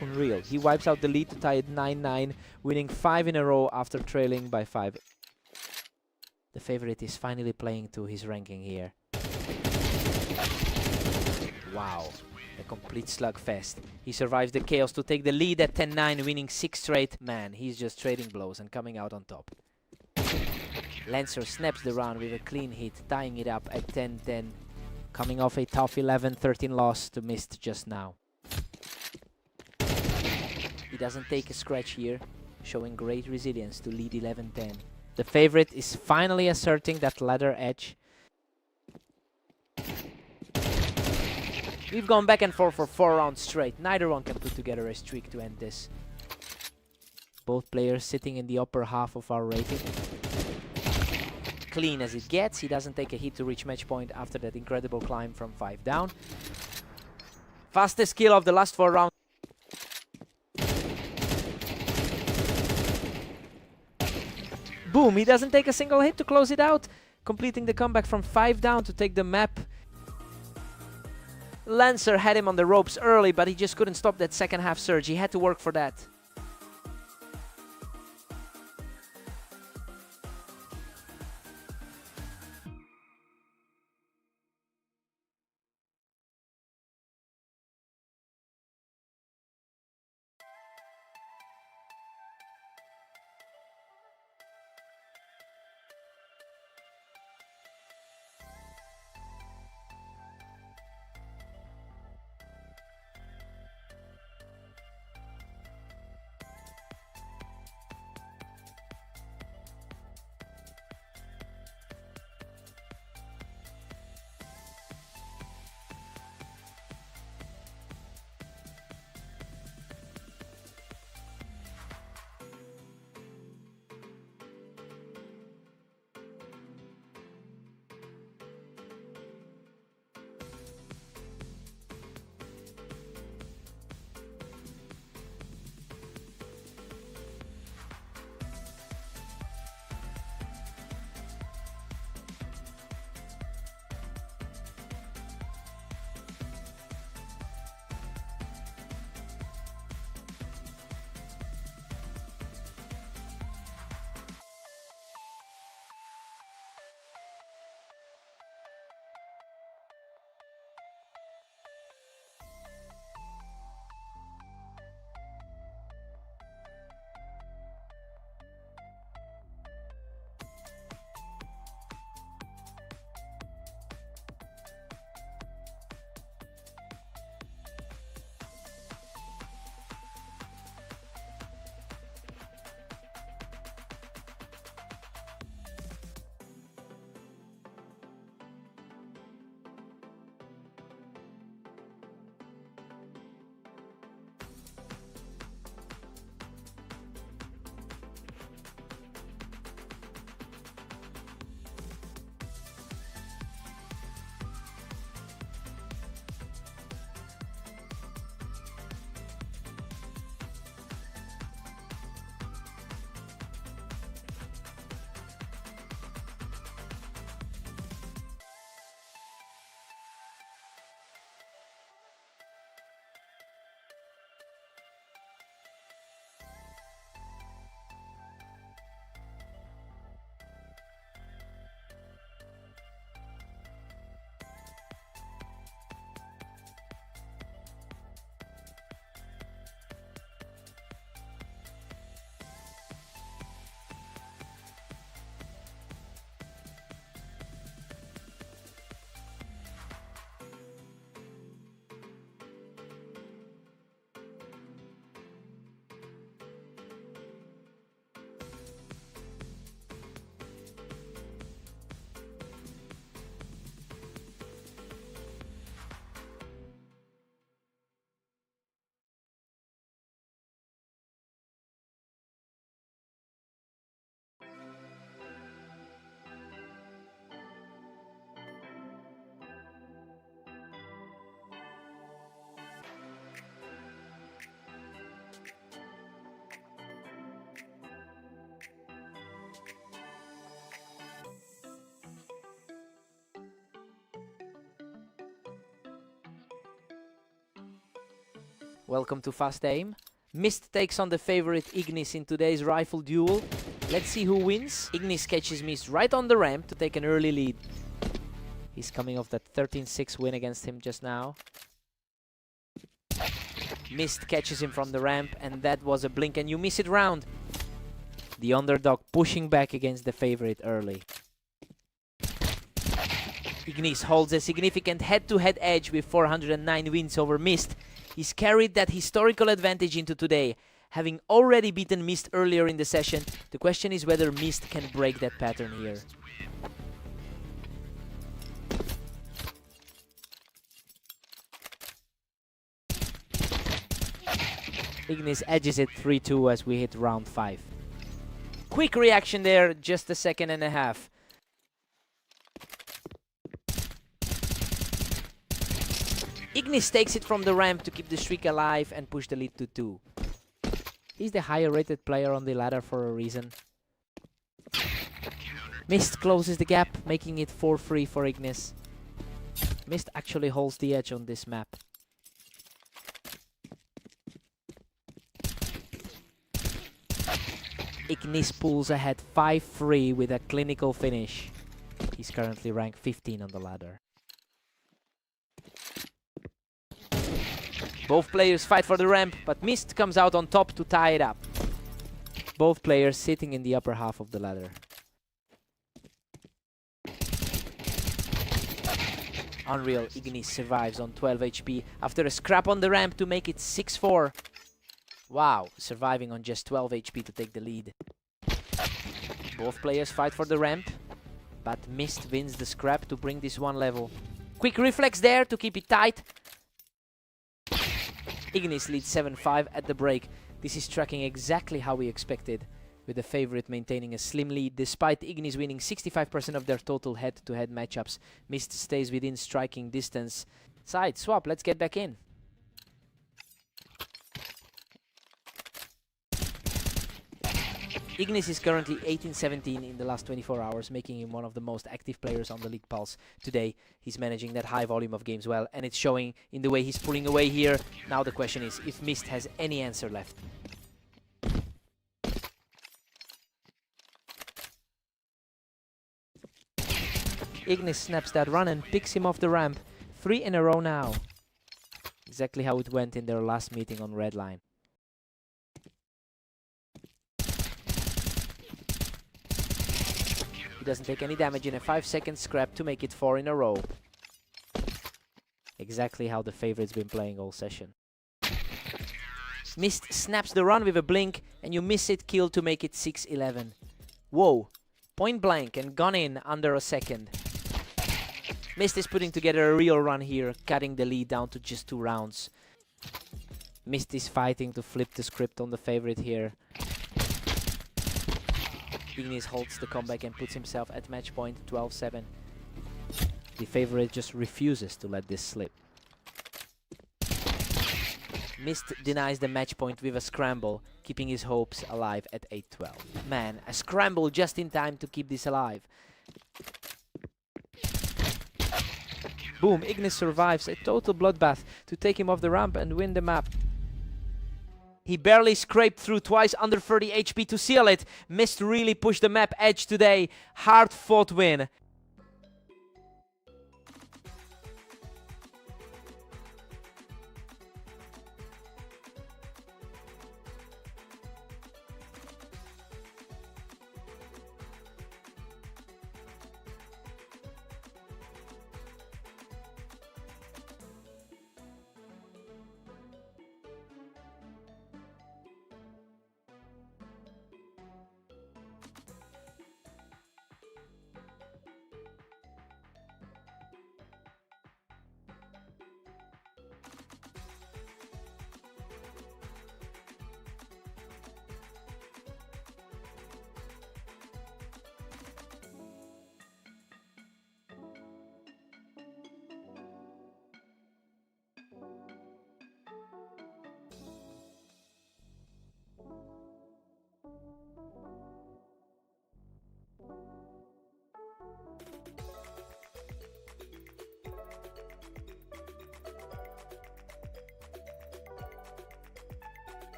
Unreal. He wipes out the lead to tie it 9-9, winning 5 in a row after trailing by 5. The favorite is finally playing to his ranking here. Wow. A complete slugfest. He survives the chaos to take the lead at 10-9, winning 6 straight. Man, he's just trading blows and coming out on top. Lancer snaps the round with a clean hit, tying it up at 10-10. Coming off a tough 11-13 loss to Mist just now. He doesn't take a scratch here, showing great resilience to lead 11-10. The favorite is finally asserting that ladder edge. We've gone back and forth for 4 rounds straight. Neither one can put together a streak to end this. Both players sitting in the upper half of our rating. Clean as it gets. He doesn't take a hit to reach match point after that incredible climb from 5 down. Fastest kill of the last 4 rounds. Boom, he doesn't take a single hit to close it out, completing the comeback from 5 down to take the map. Lancer had him on the ropes early, but he just couldn't stop that second half surge. He had to work for that. Welcome to Fast Aim. Mist takes on the favorite Ignis in today's rifle duel. Let's see who wins. Ignis catches Mist right on the ramp to take an early lead. He's coming off that 13-6 win against him just now. Mist catches him from the ramp, and that was a blink and you miss it round. The underdog pushing back against the favorite early. Ignis holds a significant head-to-head edge with 409 wins over Mist. He's carried that historical advantage into today. Having already beaten Mist earlier in the session, the question is whether Mist can break that pattern here. Ignis edges it 3-2 as we hit round 5. Quick reaction there, just a second and a half. Ignis takes it from the ramp to keep the streak alive and push the lead to 2. He's the higher rated player on the ladder for a reason. Mist closes the gap, making it 4-3 for Ignis. Mist actually holds the edge on this map. Ignis pulls ahead 5-3 with a clinical finish. He's currently ranked 15 on the ladder. Both players fight for the ramp, but Mist comes out on top to tie it up. Both players sitting in the upper half of the ladder. Unreal, Ignis survives on 12 HP after a scrap on the ramp to make it 6-4. Wow, surviving on just 12 HP to take the lead. Both players fight for the ramp, but Mist wins the scrap to bring this one level. Quick reflex there to keep it tight. Ignis leads 7-5 at the break. This is tracking exactly how we expected, with the favorite maintaining a slim lead. Despite Ignis winning 65% of their total head-to-head matchups, Mist stays within striking distance. Side swap, let's get back in. Ignis is currently 18-17 in the last 24 hours, making him one of the most active players on the League Pulse. Today, he's managing that high volume of games well, and it's showing in the way he's pulling away here. Now the question is if Mist has any answer left. Ignis snaps that run and picks him off the ramp. 3 in a row now. Exactly how it went in their last meeting on Red Line. He doesn't take any damage in a 5-second scrap to make it 4 in a row. Exactly how the favorite's been playing all session. Mist snaps the run with a blink, and you miss it kill to make it 6-11. Whoa, point blank and gone in under a second. Mist is putting together a real run here, cutting the lead down to just 2 rounds. Mist is fighting to flip the script on the favorite here. Ignis holds the comeback and puts himself at match point 12-7. The favorite just refuses to let this slip. Mist denies the match point with a scramble, keeping his hopes alive at 8-12. Man, a scramble just in time to keep this alive. Boom, Ignis survives a total bloodbath to take him off the ramp and win the map. He barely scraped through twice under 30 HP to seal it. Mist really pushed the map edge today. Hard fought win.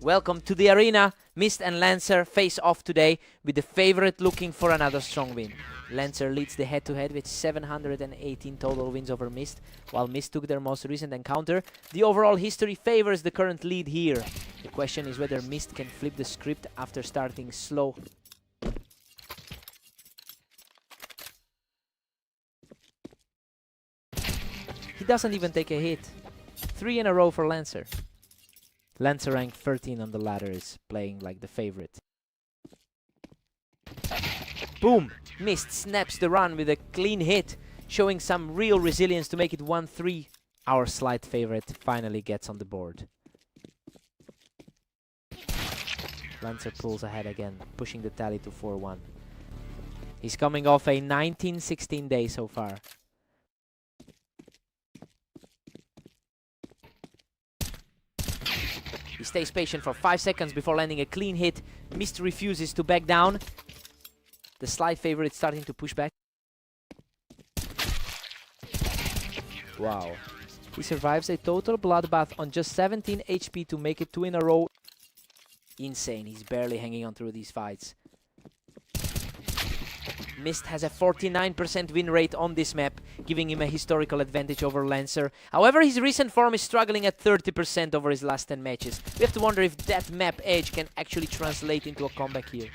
Welcome to the arena. Mist and Lancer face off today with the favorite looking for another strong win. Lancer leads the head-to-head with 718 total wins over Mist, while Mist took their most recent encounter. The overall history favors the current lead here. The question is whether Mist can flip the script after starting slow. He doesn't even take a hit. 3 in a row for Lancer. Lancer rank 13 on the ladder is playing like the favorite. Boom! Mist snaps the run with a clean hit, showing some real resilience to make it 1-3. Our slight favorite finally gets on the board. Lancer pulls ahead again, pushing the tally to 4-1. He's coming off a 19-16 day so far. He stays patient for 5 seconds before landing a clean hit. Mist refuses to back down. The slight favorite starting to push back. Wow. He survives a total bloodbath on just 17 HP to make it 2 in a row. Insane. He's barely hanging on through these fights. Mist has a 49% win rate on this map, giving him a historical advantage over Lancer. However, his recent form is struggling at 30% over his last 10 matches. We have to wonder if that map edge can actually translate into a comeback here.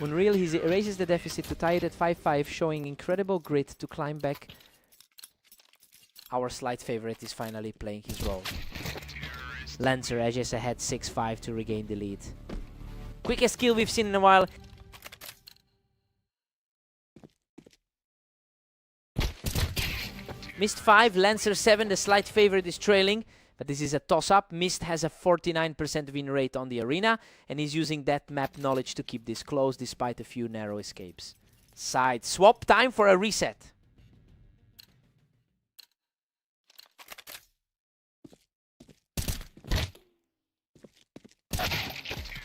Unreal, he erases the deficit to tie it at 5-5, showing incredible grit to climb back. Our slight favorite is finally playing his role. Lancer edges ahead 6-5 to regain the lead. Quickest kill we've seen in a while. Mist 5, Lancer 7, the slight favorite is trailing. But this is a toss-up. Mist has a 49% win rate on the arena, and he's using that map knowledge to keep this close despite a few narrow escapes. Side swap, time for a reset.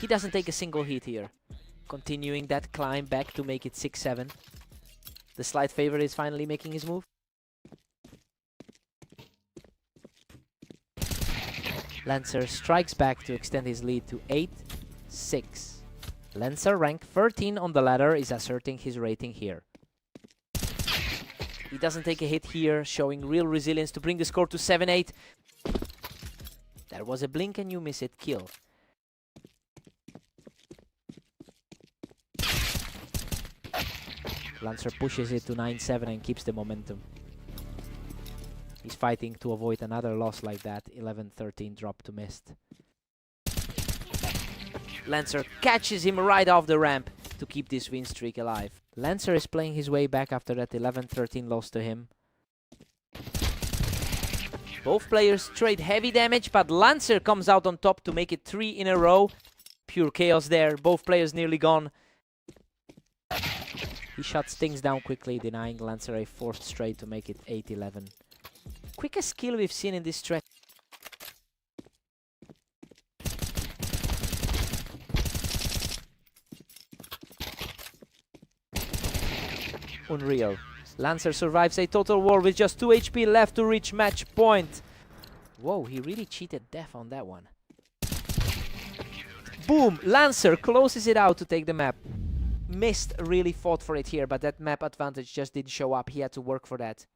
He doesn't take a single hit here. Continuing that climb back to make it 6-7. The slight favorite is finally making his move. Lancer strikes back to extend his lead to 8-6. Lancer, rank 13 on the ladder, is asserting his rating here. He doesn't take a hit here, showing real resilience to bring the score to 7-8. There was a blink and you miss it kill. Lancer pushes it to 9-7 and keeps the momentum. He's fighting to avoid another loss like that. 11-13 drop to Mist. Lancer catches him right off the ramp to keep this win streak alive. Lancer is playing his way back after that 11-13 loss to him. Both players trade heavy damage, but Lancer comes out on top to make it 3 in a row. Pure chaos there. Both players nearly gone. He shuts things down quickly, denying Lancer a 4th straight to make it 8-11. Quickest kill we've seen in this stretch. Unreal. Lancer survives a total war with just 2 HP left to reach match point. Whoa, he really cheated death on that one. Boom! Lancer closes it out to take the map. Mist really fought for it here, but that map advantage just didn't show up. He had to work for that.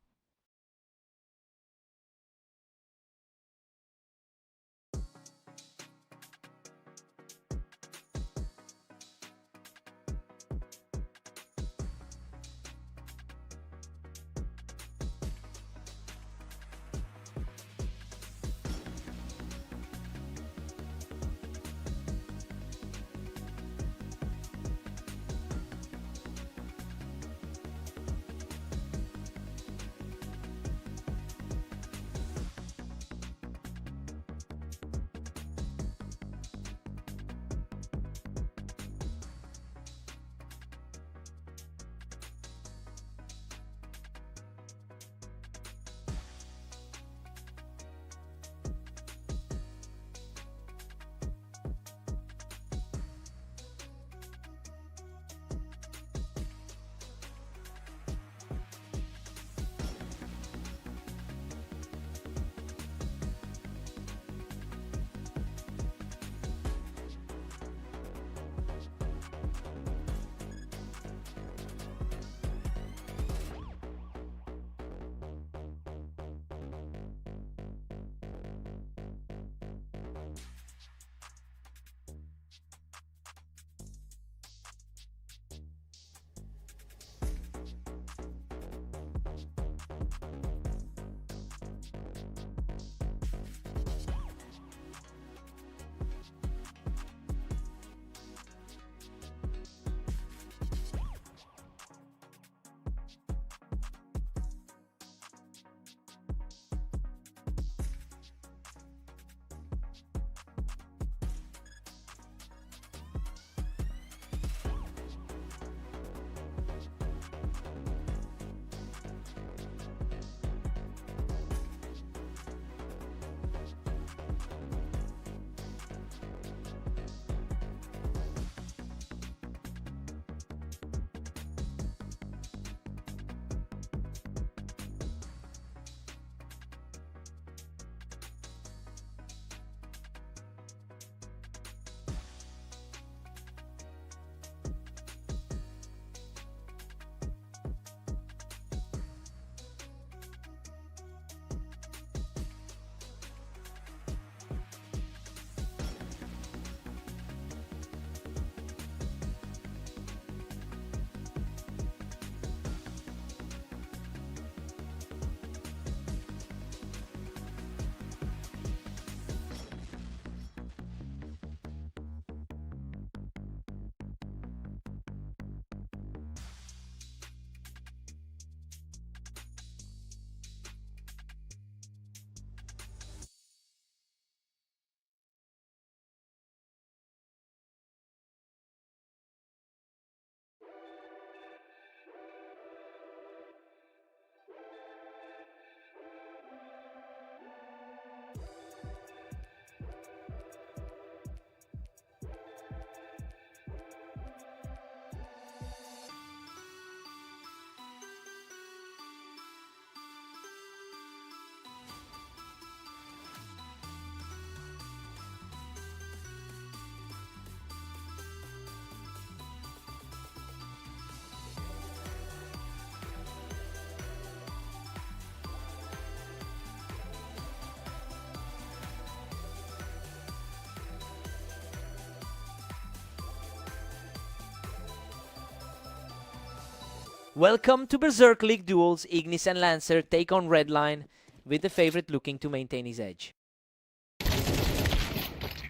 Welcome to Berserk League duels. Ignis and Lancer take on Redline, with the favorite looking to maintain his edge.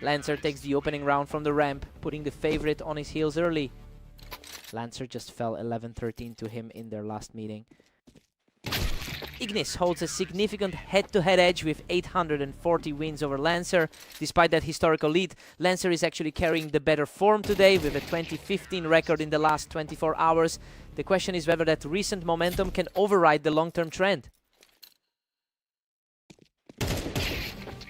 Lancer takes the opening round from the ramp, putting the favorite on his heels early. Lancer just fell 11-13 to him in their last meeting. Ignis holds a significant head-to-head edge with 840 wins over Lancer. Despite that historical lead, Lancer is actually carrying the better form today with a 2015 record in the last 24 hours. The question is whether that recent momentum can override the long-term trend.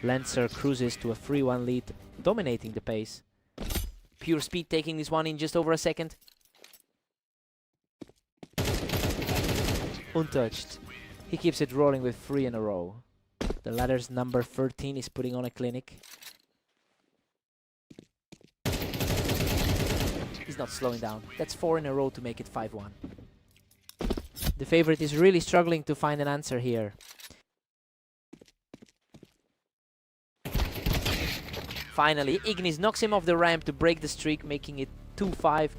Lancer cruises to a 3-1 lead, dominating the pace. Pure Speed taking this one in just over a second. Untouched. He keeps it rolling with 3 in a row. The ladder's number 13 is putting on a clinic. He's not slowing down. That's 4 in a row to make it 5-1. The favorite is really struggling to find an answer here. Finally, Ignis knocks him off the ramp to break the streak, making it 2-5.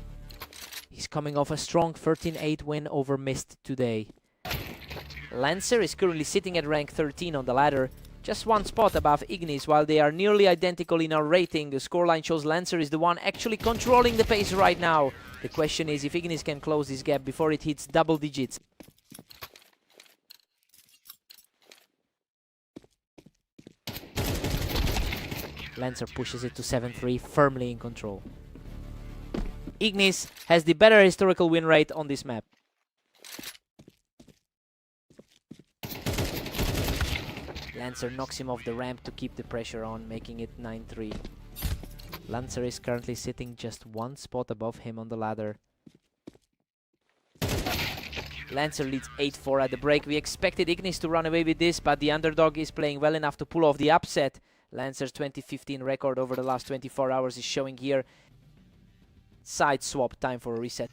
He's coming off a strong 13-8 win over Mist today. Lancer is currently sitting at rank 13 on the ladder, just one spot above Ignis. While they are nearly identical in our rating, the scoreline shows Lancer is the one actually controlling the pace right now. The question is if Ignis can close this gap before it hits double digits. Lancer pushes it to 7-3, firmly in control. Ignis has the better historical win rate on this map. Lancer knocks him off the ramp to keep the pressure on, making it 9-3. Lancer is currently sitting just one spot above him on the ladder. Lancer leads 8-4 at the break. We expected Ignis to run away with this, but the underdog is playing well enough to pull off the upset. Lancer's 2015 record over the last 24 hours is showing here. Side swap, time for a reset.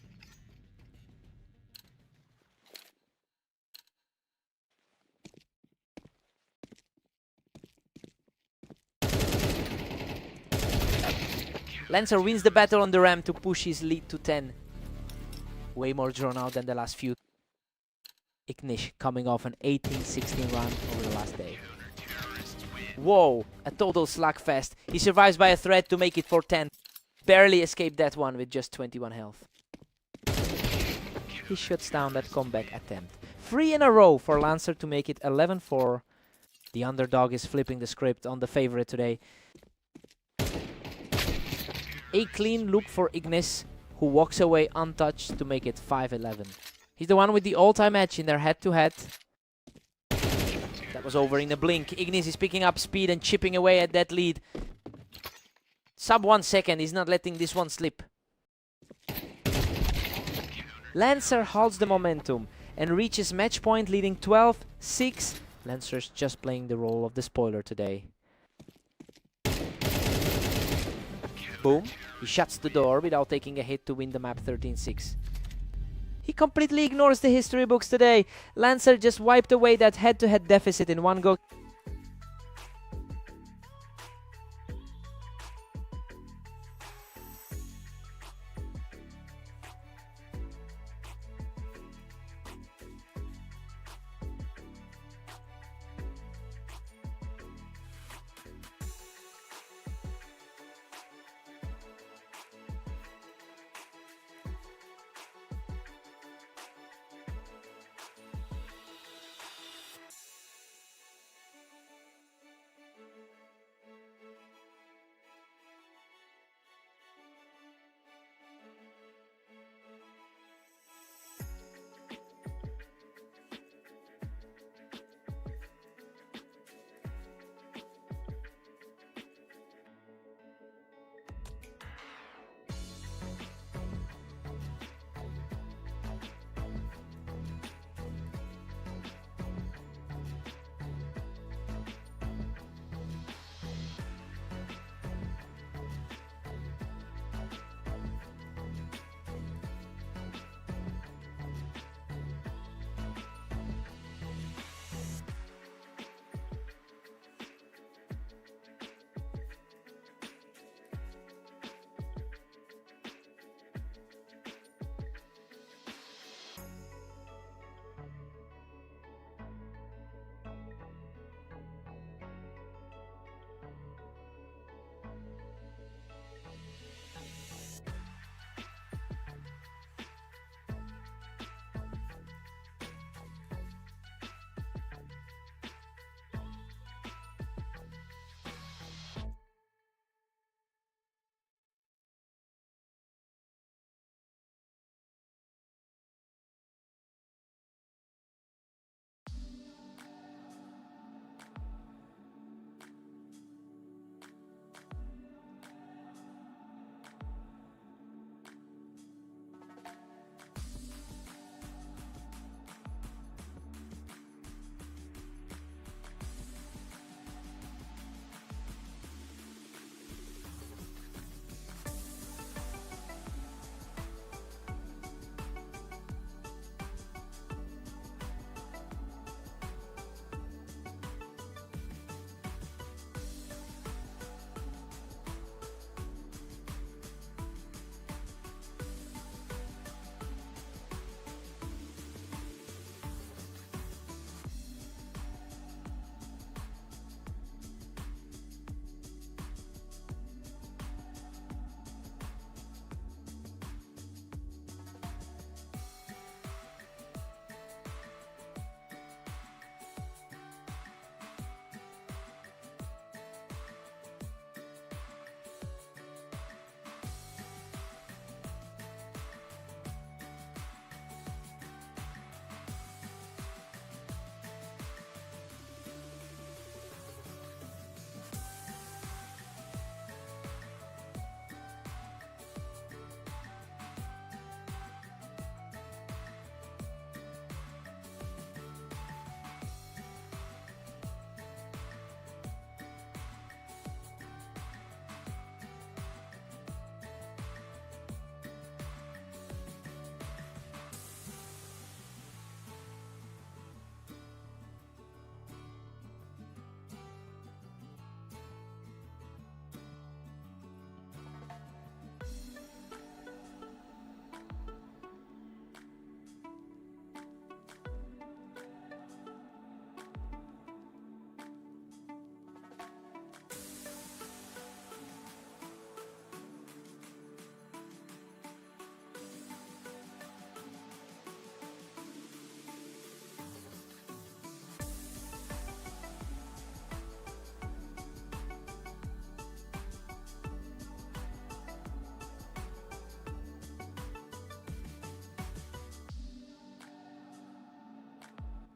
Lancer wins the battle on the ramp to push his lead to 10. Way more drawn out than the last few. Ignis coming off an 18-16 run over the last day. Whoa, a total slugfest. He survives by a thread to make it for 10. Barely escaped that one with just 21 health. He shuts down that comeback attempt. 3 in a row for Lancer to make it 11-4. The underdog is flipping the script on the favorite today. A clean look for Ignis, who walks away untouched to make it 5-11. He's the one with the all-time edge in their head-to-head. That was over in a blink. Ignis is picking up speed and chipping away at that lead. Sub 1 second, he's not letting this one slip. Lancer halts the momentum and reaches match point, leading 12-6. Lancer's just playing the role of the spoiler today. Boom. He shuts the door without taking a hit to win the map 13-6. He completely ignores the history books today. Lancer just wiped away that head-to-head deficit in one go.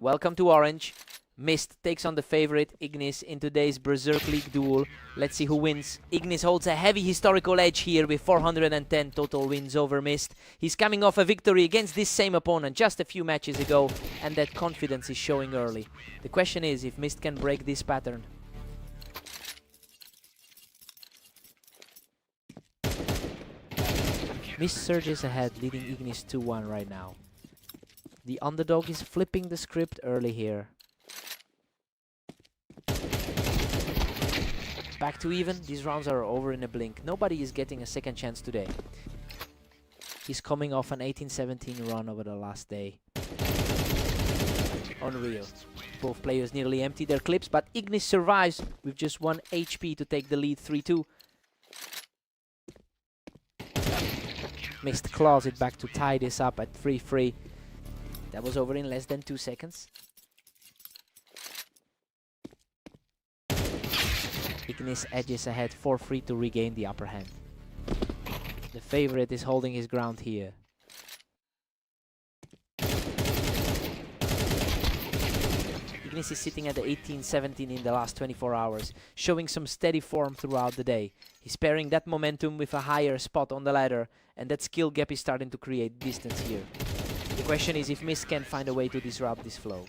Welcome to Orange. Mist takes on the favorite Ignis in today's Berserk League duel. Let's see who wins. Ignis holds a heavy historical edge here with 410 total wins over Mist. He's coming off a victory against this same opponent just a few matches ago, and that confidence is showing early. The question is if Mist can break this pattern. Mist surges ahead, leading Ignis 2-1 right now. The underdog is flipping the script early here. Back to even. These rounds are over in a blink. Nobody is getting a second chance today. He's coming off an 18-17 run over the last day. Unreal. Both players nearly empty their clips, but Ignis survives with just 1 HP to take the lead 3-2. Mist claws it back to tie this up at 3-3. That was over in less than 2 seconds. Ignis edges ahead 4-3 to regain the upper hand. The favorite is holding his ground here. Ignis is sitting at the 18-17 in the last 24 hours, showing some steady form throughout the day. He's pairing that momentum with a higher spot on the ladder, and that skill gap is starting to create distance here. The question is if Mist can find a way to disrupt this flow.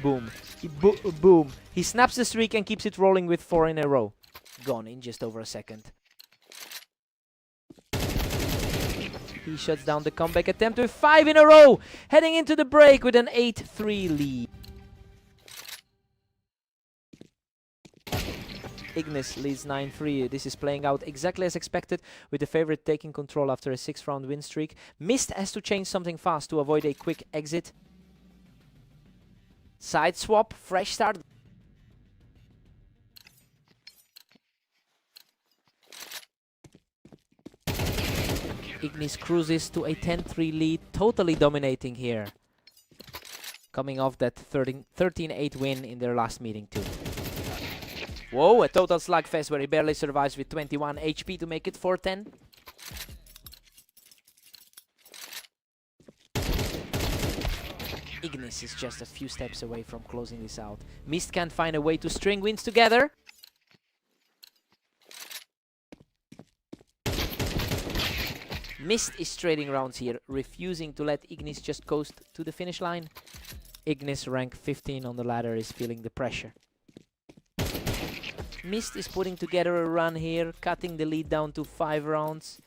Boom. Boom. He snaps the streak and keeps it rolling with 4 in a row. Gone in just over a second. He shuts down the comeback attempt with 5 in a row, heading into the break with an 8-3 lead. Ignis leads 9-3. This is playing out exactly as expected, with the favorite taking control after a 6-round win streak. Mist has to change something fast to avoid a quick exit. Side swap, fresh start. Ignis cruises to a 10-3 lead, totally dominating here. Coming off that 13-8 win in their last meeting too. Whoa, a total slugfest where he barely survives with 21 HP to make it 4-10. Ignis is just a few steps away from closing this out. Mist can't find a way to string wins together. Mist is trading rounds here, refusing to let Ignis just coast to the finish line. Ignis, rank 15 on the ladder, is feeling the pressure. Mist is putting together a run here, cutting the lead down to 5 rounds.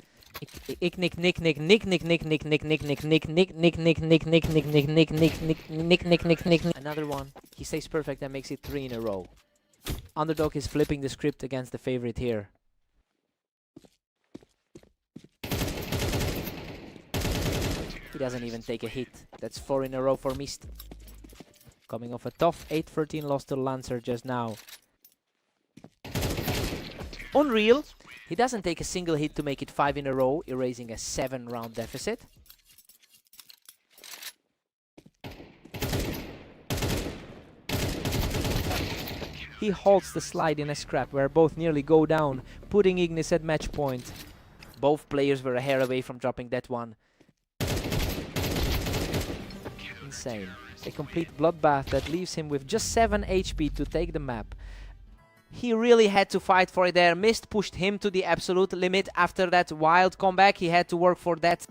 Another one. He stays perfect and makes it 3 in a row. Underdog is flipping the script against the favorite here. He doesn't even take a hit. That's 4 in a row for Mist. Coming off a tough 8-13 loss to Lancer just now. Unreal. He doesn't take a single hit to make it 5 in a row, erasing a 7-round deficit. He halts the slide in a scrap where both nearly go down, putting Ignis at match point. Both players were a hair away from dropping that one. Insane. A complete bloodbath that leaves him with just 7 HP to take the map. He really had to fight for it there. Mist pushed him to the absolute limit after that wild comeback. He had to work for that.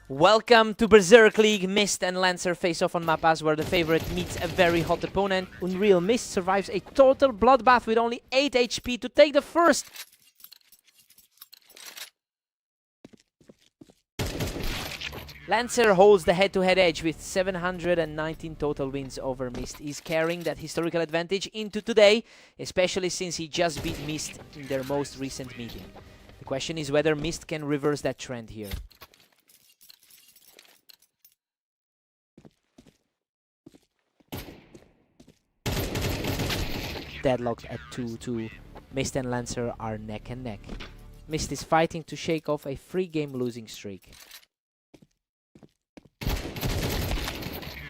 Welcome to Berserk League. Mist and Lancer face off on map as where the favorite meets a very hot opponent. Unreal Mist survives a total bloodbath with only 8 HP to take the first. Lancer holds the head-to-head edge with 719 total wins over Mist. He's carrying that historical advantage into today, especially since he just beat Mist in their most recent meeting. The question is whether Mist can reverse that trend here. Deadlocked at 2-2. Mist and Lancer are neck and neck. Mist is fighting to shake off a 3-game losing streak.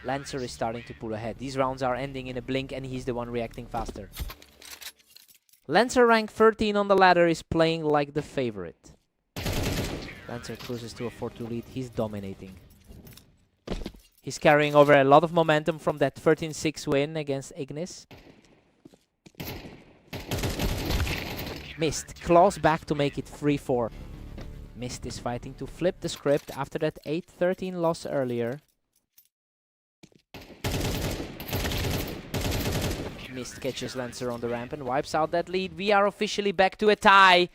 Lancer is starting to pull ahead. These rounds are ending in a blink and he's the one reacting faster. Lancer, rank 13 on the ladder, is playing like the favorite. Lancer cruises to a 4-2 lead. He's dominating. He's carrying over a lot of momentum from that 13-6 win against Ignis. Mist claws back to make it 3-4. Mist is fighting to flip the script after that 8-13 loss earlier. Mist catches Lancer on the ramp and wipes out that lead. We are officially back to a tie.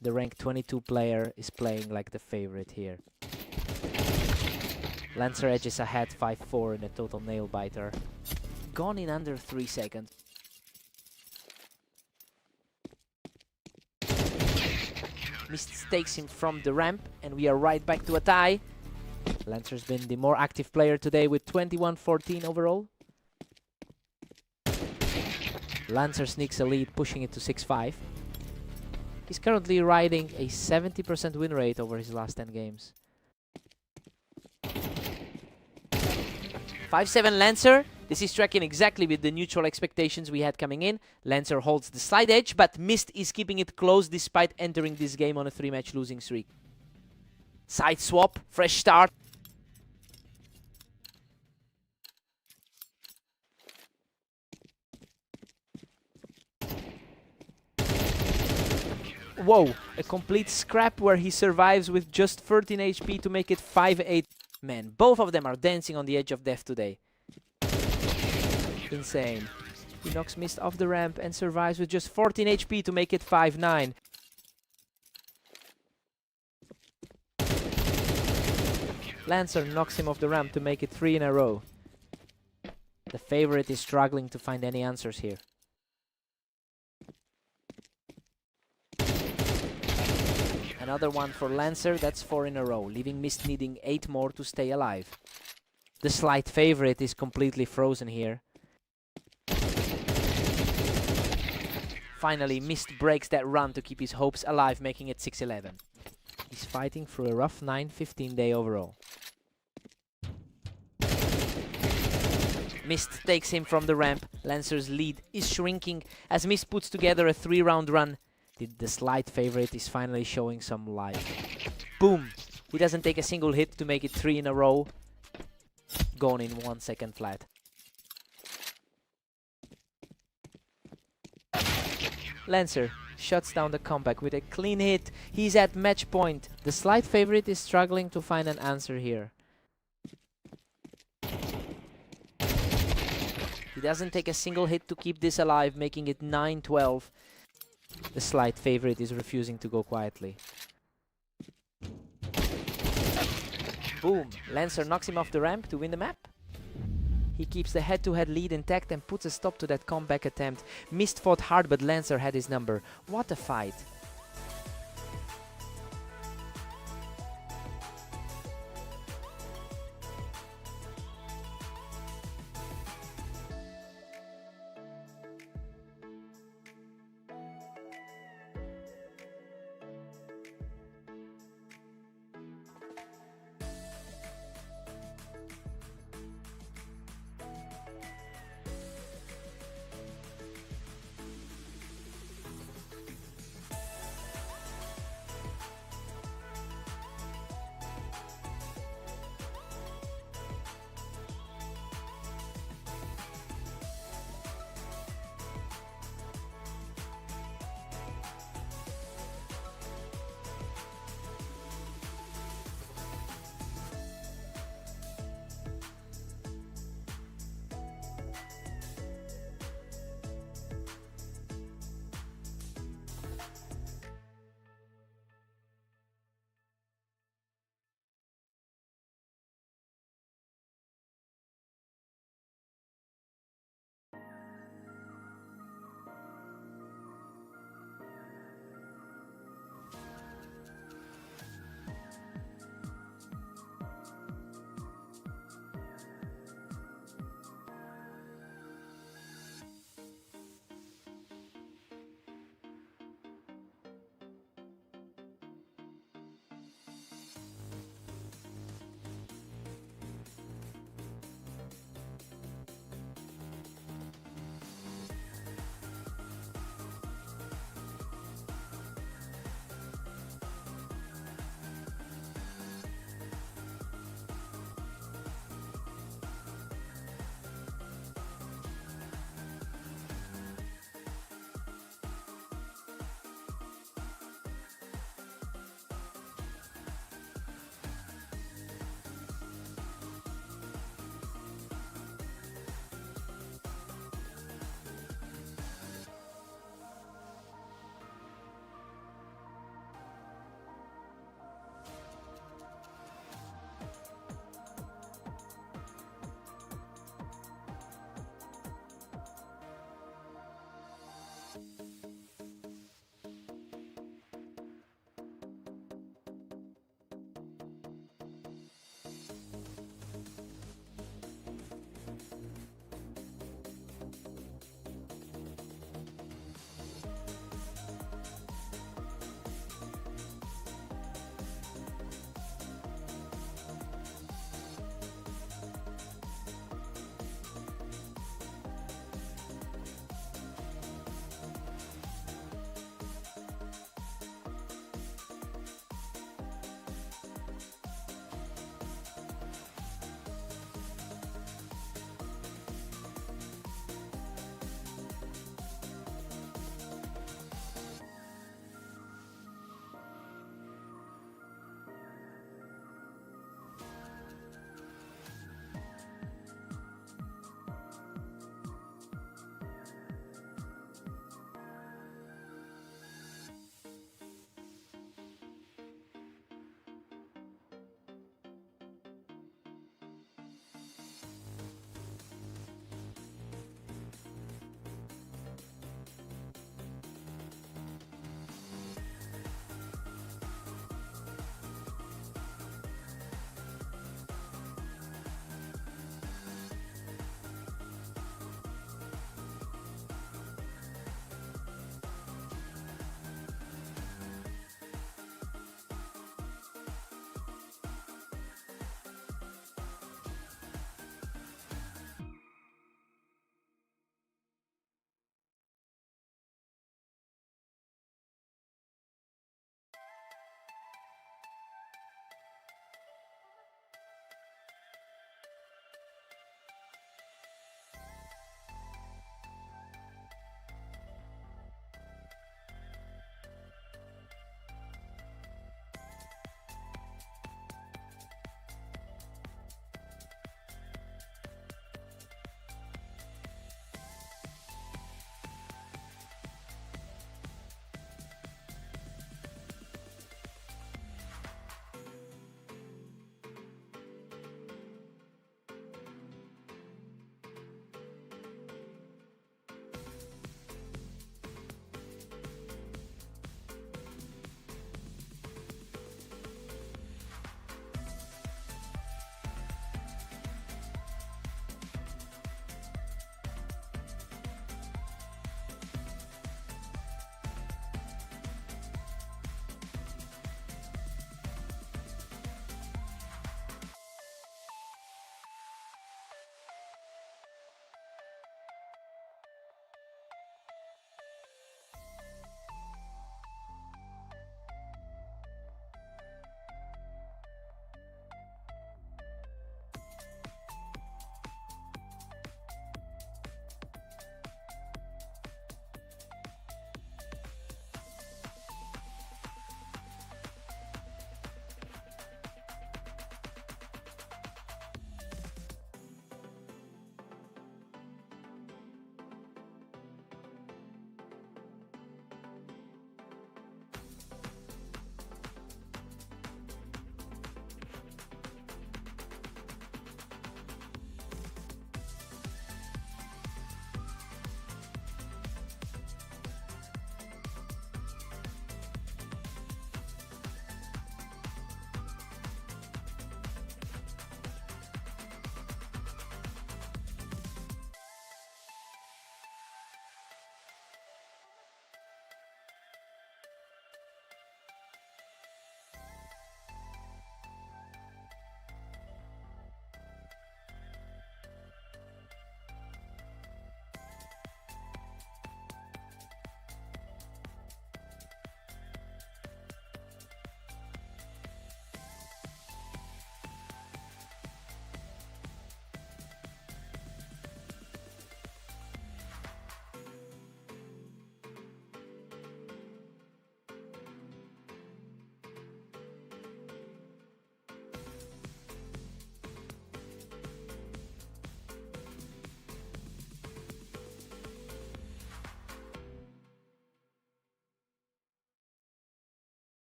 The rank 22 player is playing like the favorite here. Lancer edges ahead 5-4 in a total nail biter. Gone in under 3 seconds. Mist takes him from the ramp and we are right back to a tie. Lancer's been the more active player today with 21-14 overall. Lancer sneaks a lead, pushing it to 6-5. He's currently riding a 70% win rate over his last 10 games. 5-7 Lancer. This is tracking exactly with the neutral expectations we had coming in. Lancer holds the slight edge, but Mist is keeping it close despite entering this game on a 3-match losing streak. Side swap, fresh start. Whoa, a complete scrap where he survives with just 13 HP to make it 5-8. Man, both of them are dancing on the edge of death today. Insane. He knocks Mist off the ramp and survives with just 14 HP to make it 5-9. Lancer knocks him off the ramp to make it 3 in a row. The favorite is struggling to find any answers here. Another one for Lancer, that's 4 in a row, leaving Mist needing 8 more to stay alive. The slight favorite is completely frozen here. Finally, Mist breaks that run to keep his hopes alive, making it 6-11. He's fighting through a rough 9-15 day overall. Mist takes him from the ramp. Lancer's lead is shrinking as Mist puts together a 3-round run. The slight favorite is finally showing some life. Boom! He doesn't take a single hit to make it 3 in a row. Gone in 1 second flat. Lancer shuts down the comeback with a clean hit. He's at match point. The slight favorite is struggling to find an answer here. He doesn't take a single hit to keep this alive, making it 9-12. The slight favorite is refusing to go quietly. Boom! Lancer knocks him off the ramp to win the map. He keeps the head-to-head lead intact and puts a stop to that comeback attempt. Mist fought hard, but Lancer had his number. What a fight!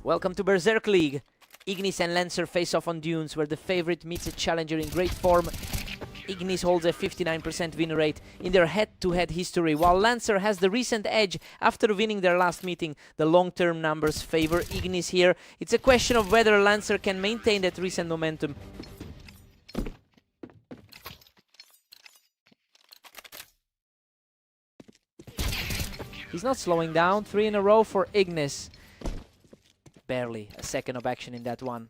Welcome to Berserk League. Ignis and Lancer face off on dunes, where the favorite meets a challenger in great form. Ignis holds a 59% win rate in their head-to-head history, while Lancer has the recent edge after winning their last meeting. The long-term numbers favor Ignis here. It's a question of whether Lancer can maintain that recent momentum. He's not slowing down. 3 in a row for Ignis. Barely a second of action in that one.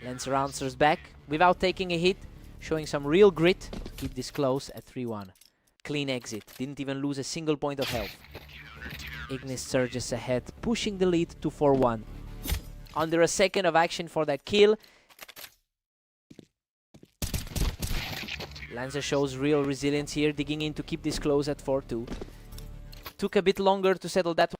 Lancer answers back without taking a hit, showing some real grit to keep this close at 3-1. Clean exit, didn't even lose a single point of health. Ignis surges ahead, pushing the lead to 4-1. Under a second of action for that kill. Lancer shows real resilience here, digging in to keep this close at 4-2. Took a bit longer to settle that one.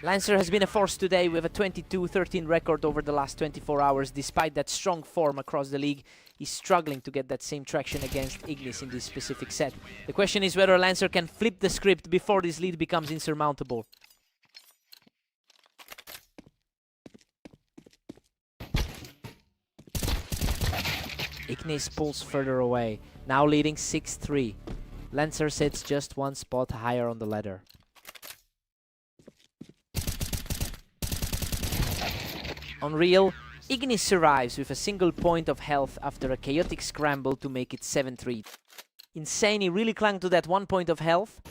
Lancer has been a force today with a 22-13 record over the last 24 hours. Despite that strong form across the league, he's struggling to get that same traction against Ignis in this specific set. The question is whether Lancer can flip the script before this lead becomes insurmountable. Ignis pulls further away, now leading 6-3. Lancer sits just one spot higher on the ladder. Unreal, Ignis survives with a single point of health after a chaotic scramble to make it 7-3. Insane, he really clung to that 1 point of health.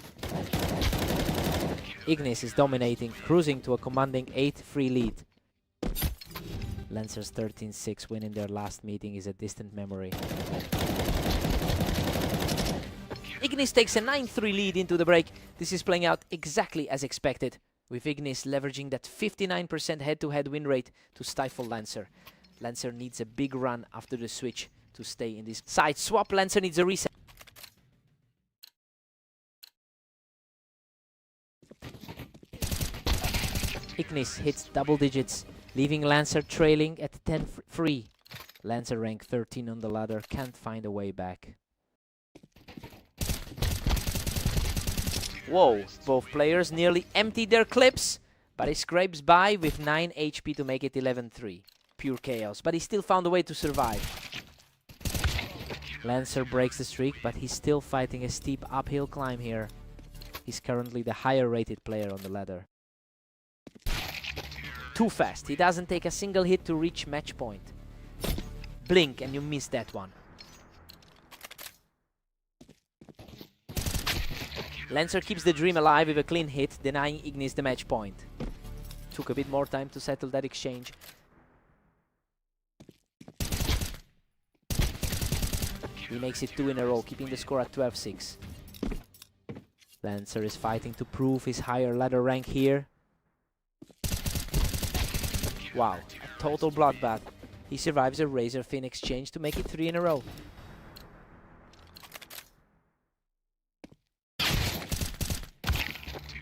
Ignis is dominating, cruising to a commanding 8-3 lead. Lancer's 13-6 win in their last meeting is a distant memory. Ignis takes a 9-3 lead into the break. This is playing out exactly as expected, with Ignis leveraging that 59% head-to-head win rate to stifle Lancer. Lancer needs a big run after the switch to stay in this side swap. Lancer needs a reset. Ignis hits double digits, leaving Lancer trailing at 10-3. Lancer rank 13 on the ladder, can't find a way back. Whoa, both players nearly emptied their clips, but he scrapes by with 9 HP to make it 11-3. Pure chaos, but he still found a way to survive. Lancer breaks the streak, but he's still fighting a steep uphill climb here. He's currently the higher rated player on the ladder. Too fast, he doesn't take a single hit to reach match point. Blink and you miss that one. Lancer keeps the dream alive with a clean hit, denying Ignis the match point. Took a bit more time to settle that exchange. He makes it 2 in a row, keeping the score at 12-6. Lancer is fighting to prove his higher ladder rank here. Wow, a total bloodbath. He survives a Razor Fin exchange to make it 3 in a row.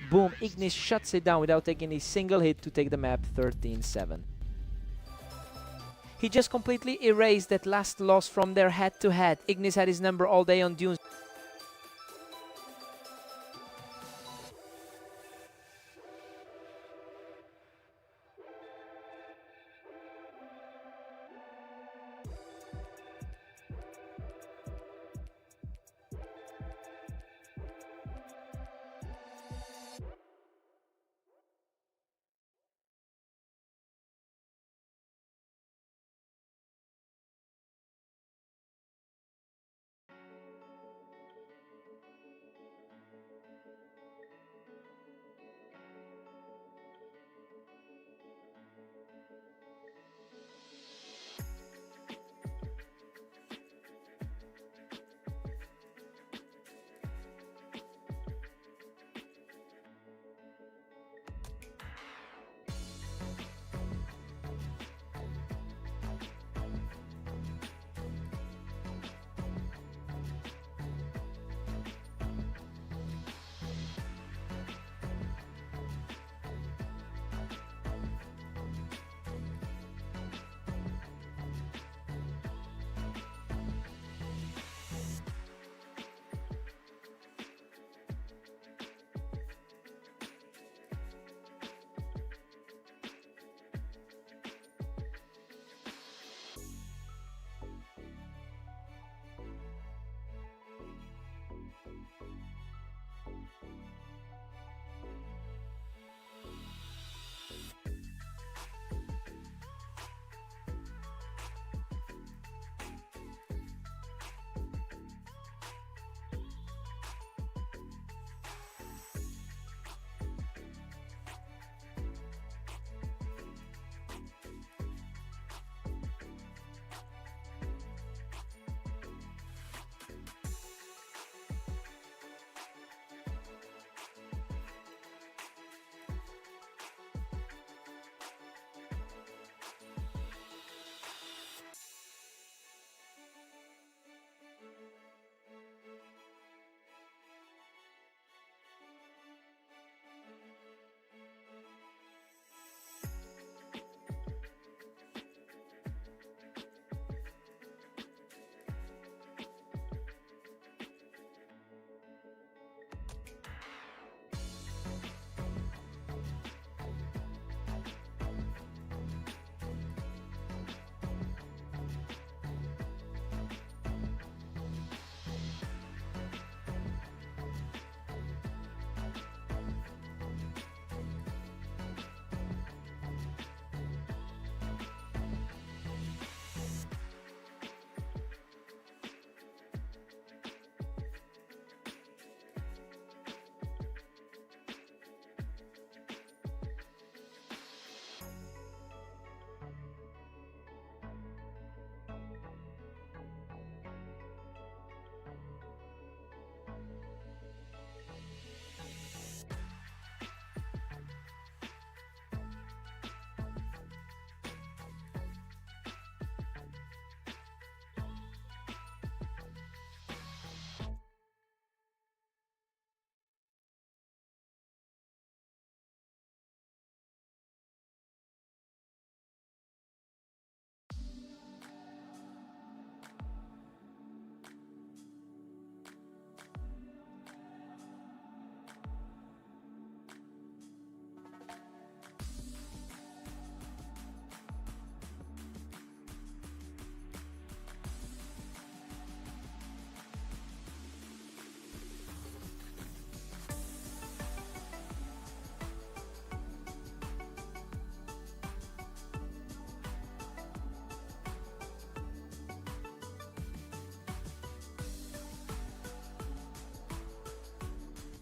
Boom, Ignis shuts it down without taking a single hit to take the map 13-7. He just completely erased that last loss from their head-to-head. Ignis had his number all day on dunes.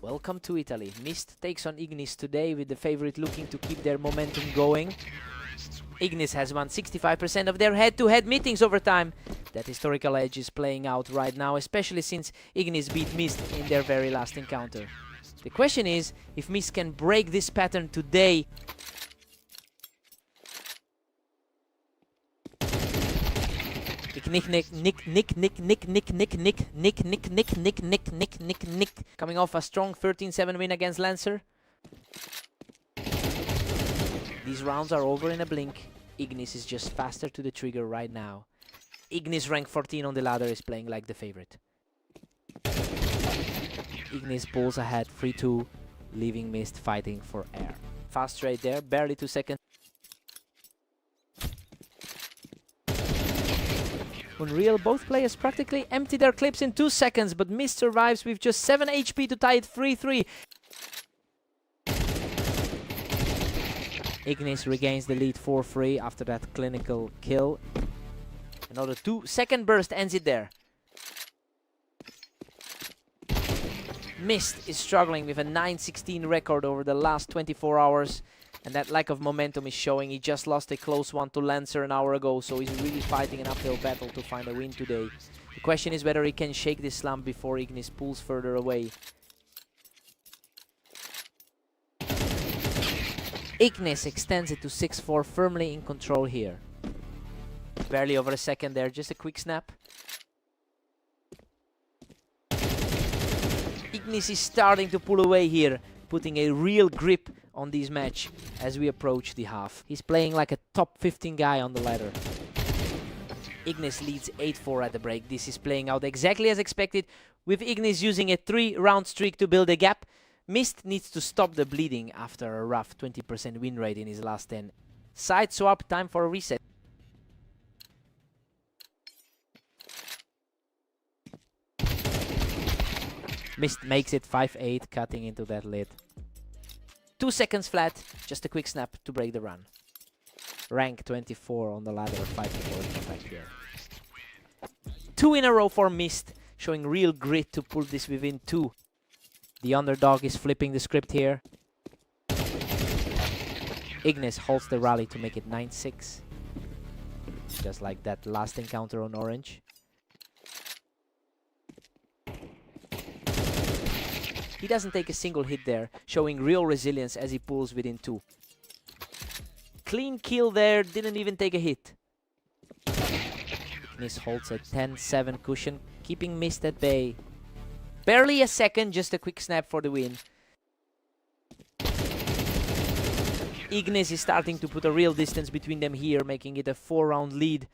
Welcome to Italy. Mist takes on Ignis today with the favorite looking to keep their momentum going. Ignis has won 65% of their head-to-head meetings over time. That historical edge is playing out right now, especially since Ignis beat Mist in their very last encounter. The question is if Mist can break this pattern today. Coming off a strong 13-7 win against Lancer. These rounds are over in a blink. Ignis is just faster to the trigger right now. Ignis rank 14 on the ladder is playing like the favorite. Ignis pulls ahead 3-2, leaving Mist fighting for air. Fast trade there, barely 2 seconds. Unreal, both players practically empty their clips in 2 seconds, but Mist survives with just 7 HP to tie it 3-3. Ignis regains the lead 4-3 after that clinical kill. Another 2-second burst ends it there. Mist is struggling with a 9-16 record over the last 24 hours. And that lack of momentum is showing. He just lost a close one to Lancer an hour ago, so he's really fighting an uphill battle to find a win today. The question is whether he can shake this slump before Ignis pulls further away. Ignis extends it to 6-4, firmly in control here. Barely over a second there, just a quick snap. Ignis is starting to pull away here, putting a real grip on this match as we approach the half. He's playing like a top 15 guy on the ladder. Ignis leads 8-4 at the break. This is playing out exactly as expected, with Ignis using a 3-round streak to build a gap. Mist needs to stop the bleeding after a rough 20% win rate in his last 10. Side swap, time for a reset. Mist makes it 5-8, cutting into that lid. 2 seconds flat, just a quick snap to break the run. Rank 24 on the ladder, 5-4 comeback here. 2 in a row for Mist, showing real grit to pull this within 2. The underdog is flipping the script here. Ignis holds the rally to make it 9-6. Just like that last encounter on Orange. He doesn't take a single hit there, showing real resilience as he pulls within 2. Clean kill there, didn't even take a hit. Ignis holds a 10-7 cushion, keeping Mist at bay. Barely a second, just a quick snap for the win. Ignis is starting to put a real distance between them here, making it a 4-round lead.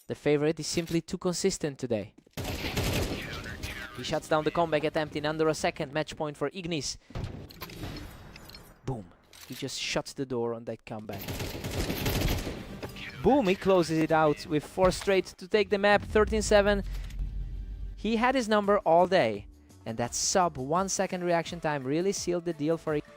The favorite is simply too consistent today. He shuts down the comeback attempt in under a second. Match point for Ignis. Boom. He just shuts the door on that comeback. Boom, he closes it out with 4 straight to take the map. 13-7. He had his number all day. And that sub 1 second reaction time really sealed the deal for Ignis.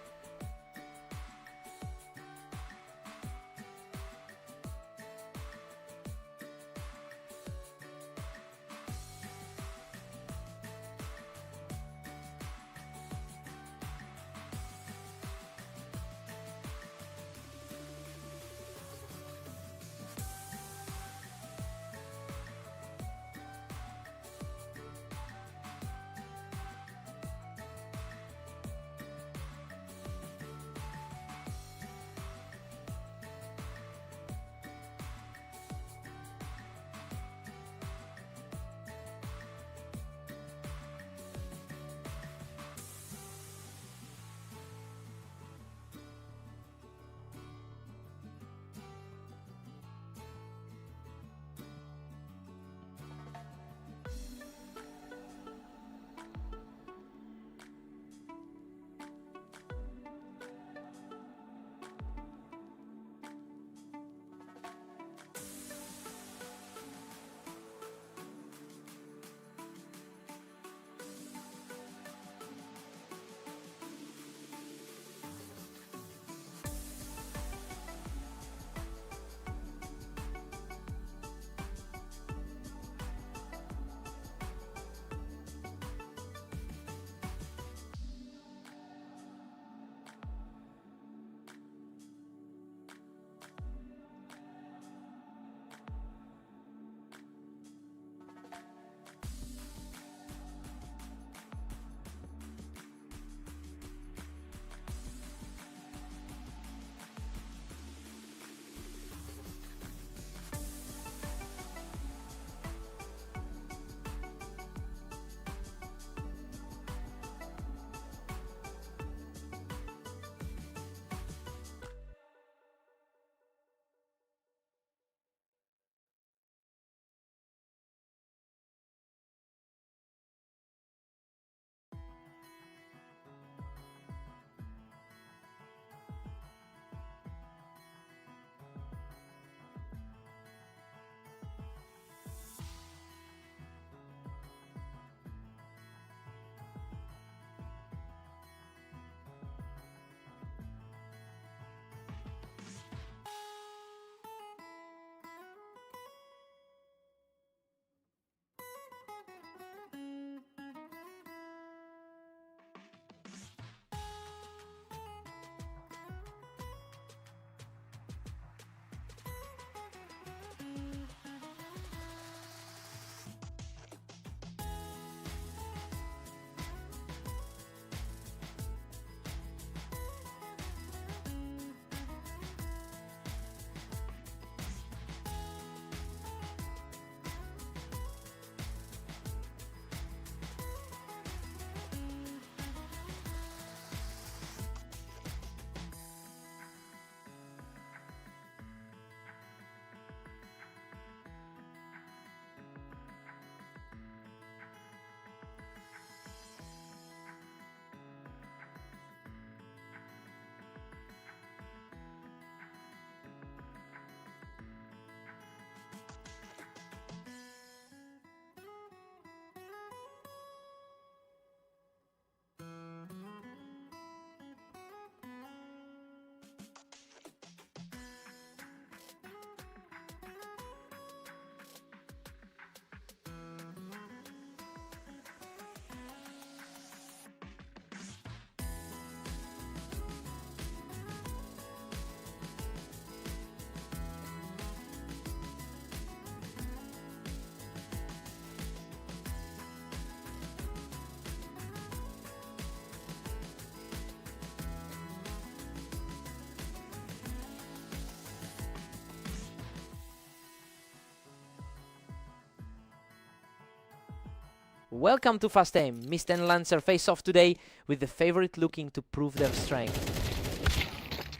Welcome to Fast Aim. Mist and Lancer face off today with the favorite looking to prove their strength.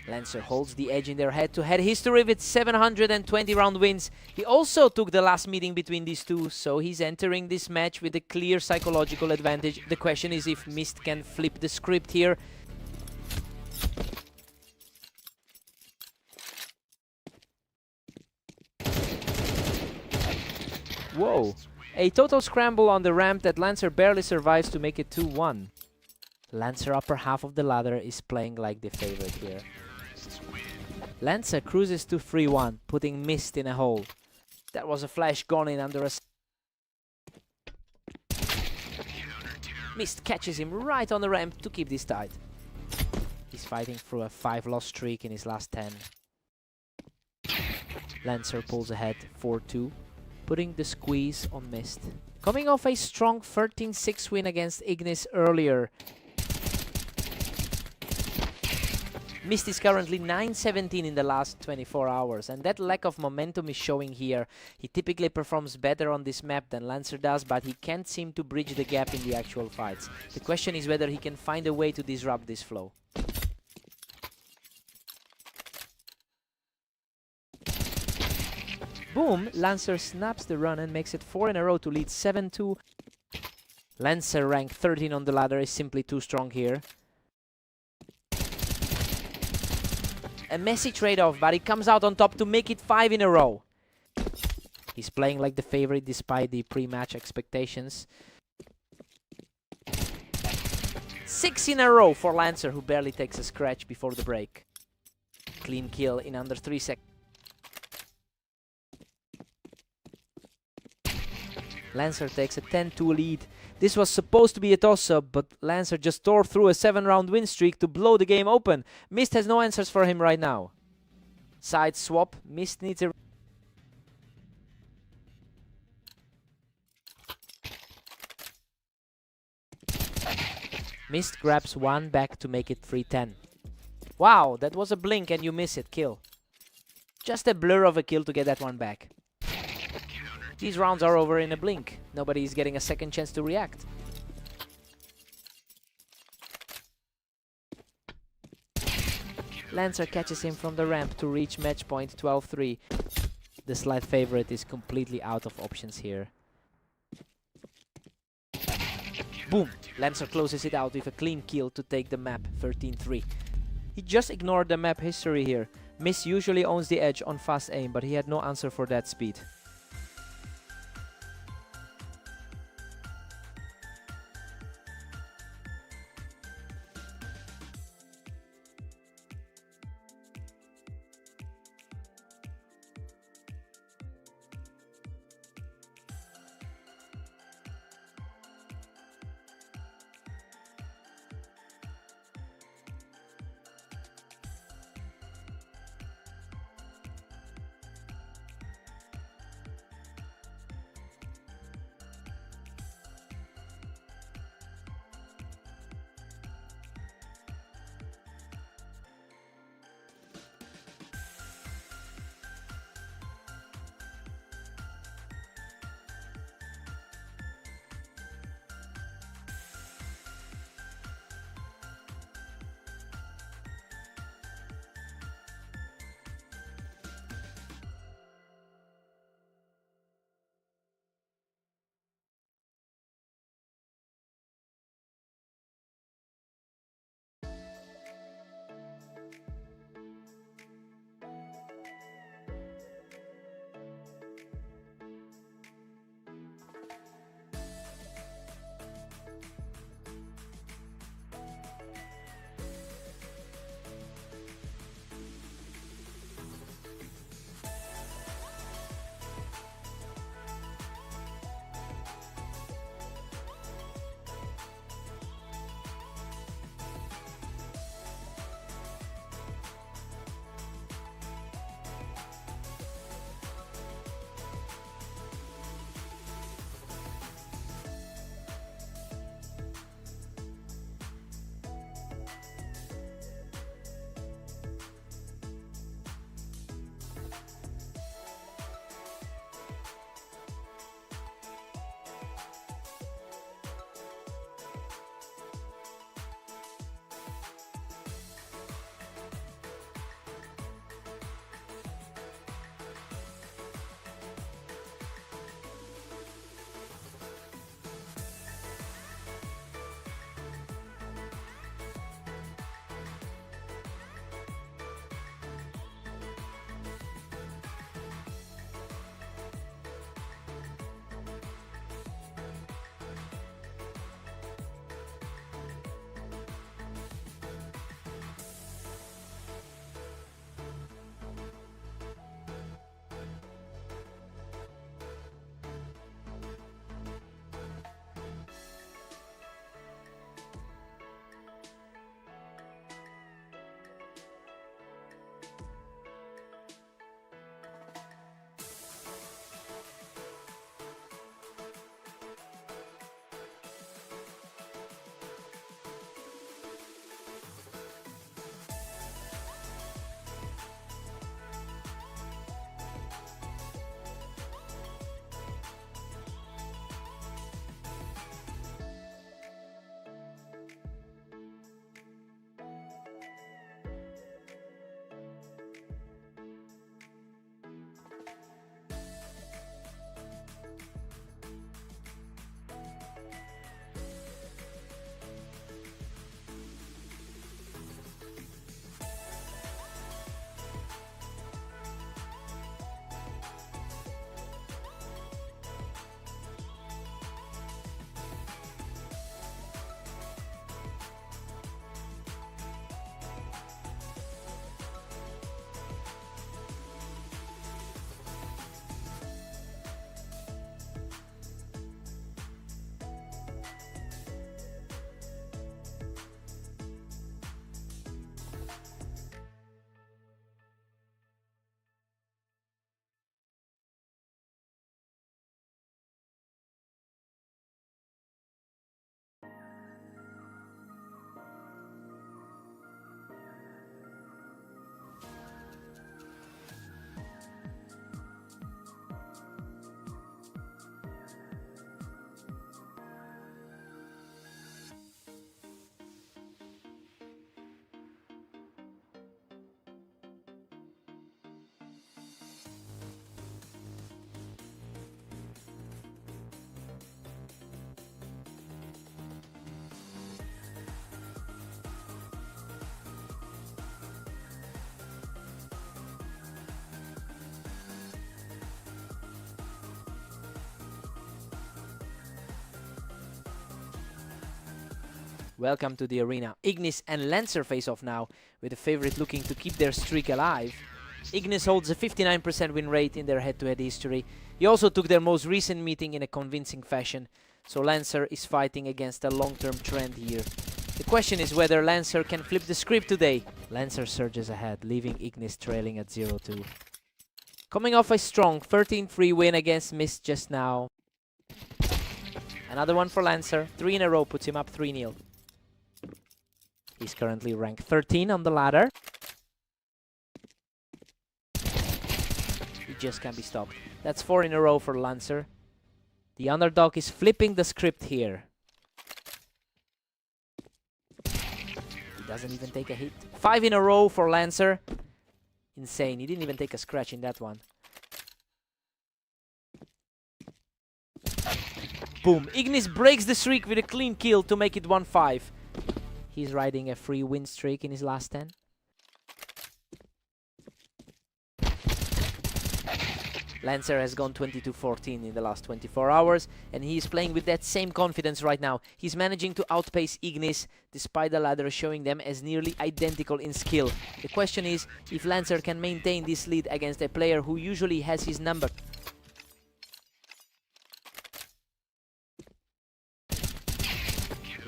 Lancer holds the edge in their head-to-head history with 720 round wins. He also took the last meeting between these two, so he's entering this match with a clear psychological advantage. The question is if Mist can flip the script here. Whoa. A total scramble on the ramp that Lancer barely survives to make it 2-1. Lancer upper half of the ladder is playing like the favorite here. Lancer cruises to 3-1, putting Mist in a hole. That was a flash gone in under a... Mist catches him right on the ramp to keep this tight. He's fighting through a 5-loss streak in his last 10. Lancer pulls ahead 4-2. Putting the squeeze on Mist. Coming off a strong 13-6 win against Ignis earlier. Mist is currently 9-17 in the last 24 hours, and that lack of momentum is showing here. He typically performs better on this map than Lancer does, but he can't seem to bridge the gap in the actual fights. The question is whether he can find a way to disrupt this flow. Boom! Lancer snaps the run and makes it 4 in a row to lead 7-2. Lancer rank 13 on the ladder is simply too strong here. A messy trade-off, but he comes out on top to make it 5 in a row. He's playing like the favorite despite the pre-match expectations. 6 in a row for Lancer, who barely takes a scratch before the break. Clean kill in under 3 seconds. Lancer takes a 10-2 lead. This was supposed to be a toss-up, but Lancer just tore through a 7-round win streak to blow the game open. Mist has no answers for him right now. Side swap. Mist needs a... Mist grabs one back to make it 3-10. Wow, that was a blink and you miss it. Kill. Just a blur of a kill to get that one back. These rounds are over in a blink. Nobody is getting a second chance to react. Lancer catches him from the ramp to reach match point 12-3. The slight favorite is completely out of options here. Boom! Lancer closes it out with a clean kill to take the map 13-3. He just ignored the map history here. Mist usually owns the edge on fast aim, but he had no answer for that speed. Welcome to the arena. Ignis and Lancer face off now, with the favorite looking to keep their streak alive. Ignis holds a 59% win rate in their head-to-head history. He also took their most recent meeting in a convincing fashion, so Lancer is fighting against a long-term trend here. The question is whether Lancer can flip the script today. Lancer surges ahead, leaving Ignis trailing at 0-2. Coming off a strong 13-3 win against Mist just now. Another one for Lancer. 3 in a row puts him up 3-0. He's currently ranked 13 on the ladder. He just can't be stopped. That's 4 in a row for Lancer. The underdog is flipping the script here. He doesn't even take a hit. 5 in a row for Lancer. Insane. He didn't even take a scratch in that one. Boom. Ignis breaks the streak with a clean kill to make it 1-5. He's riding a free win streak in his last 10. Lancer has gone 22-14 in the last 24 hours, and he is playing with that same confidence right now. He's managing to outpace Ignis, despite the ladder showing them as nearly identical in skill. The question is if Lancer can maintain this lead against a player who usually has his number.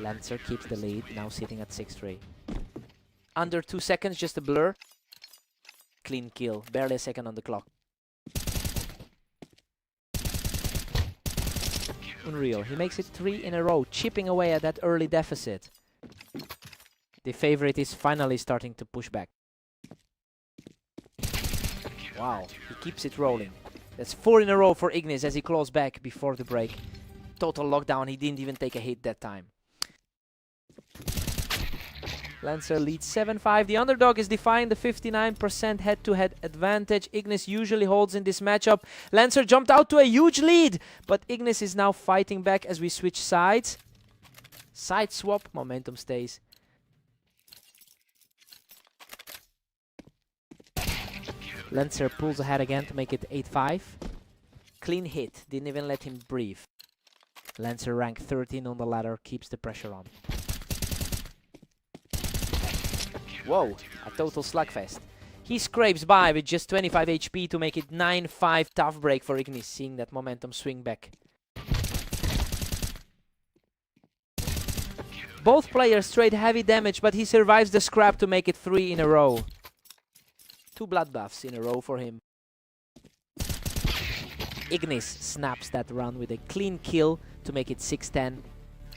Lancer keeps the lead, now sitting at 6-3. Under 2 seconds, just a blur. Clean kill, barely a second on the clock. Unreal, he makes it 3 in a row, chipping away at that early deficit. The favorite is finally starting to push back. Wow, he keeps it rolling. That's 4 in a row for Ignis as he claws back before the break. Total lockdown, he didn't even take a hit that time. Lancer leads 7-5. The underdog is defying the 59% head-to-head advantage Ignis usually holds in this matchup. Lancer jumped out to a huge lead, but Ignis is now fighting back as we switch sides. Side swap, momentum stays. Lancer pulls ahead again to make it 8-5. Clean hit, didn't even let him breathe. Lancer rank 13 on the ladder, keeps the pressure on. Whoa, a total slugfest. He scrapes by with just 25 HP to make it 9-5. Tough break for Ignis, seeing that momentum swing back. Both players trade heavy damage, but he survives the scrap to make it 3 in a row. 2 bloodbaths in a row for him. Ignis snaps that run with a clean kill to make it 6-10.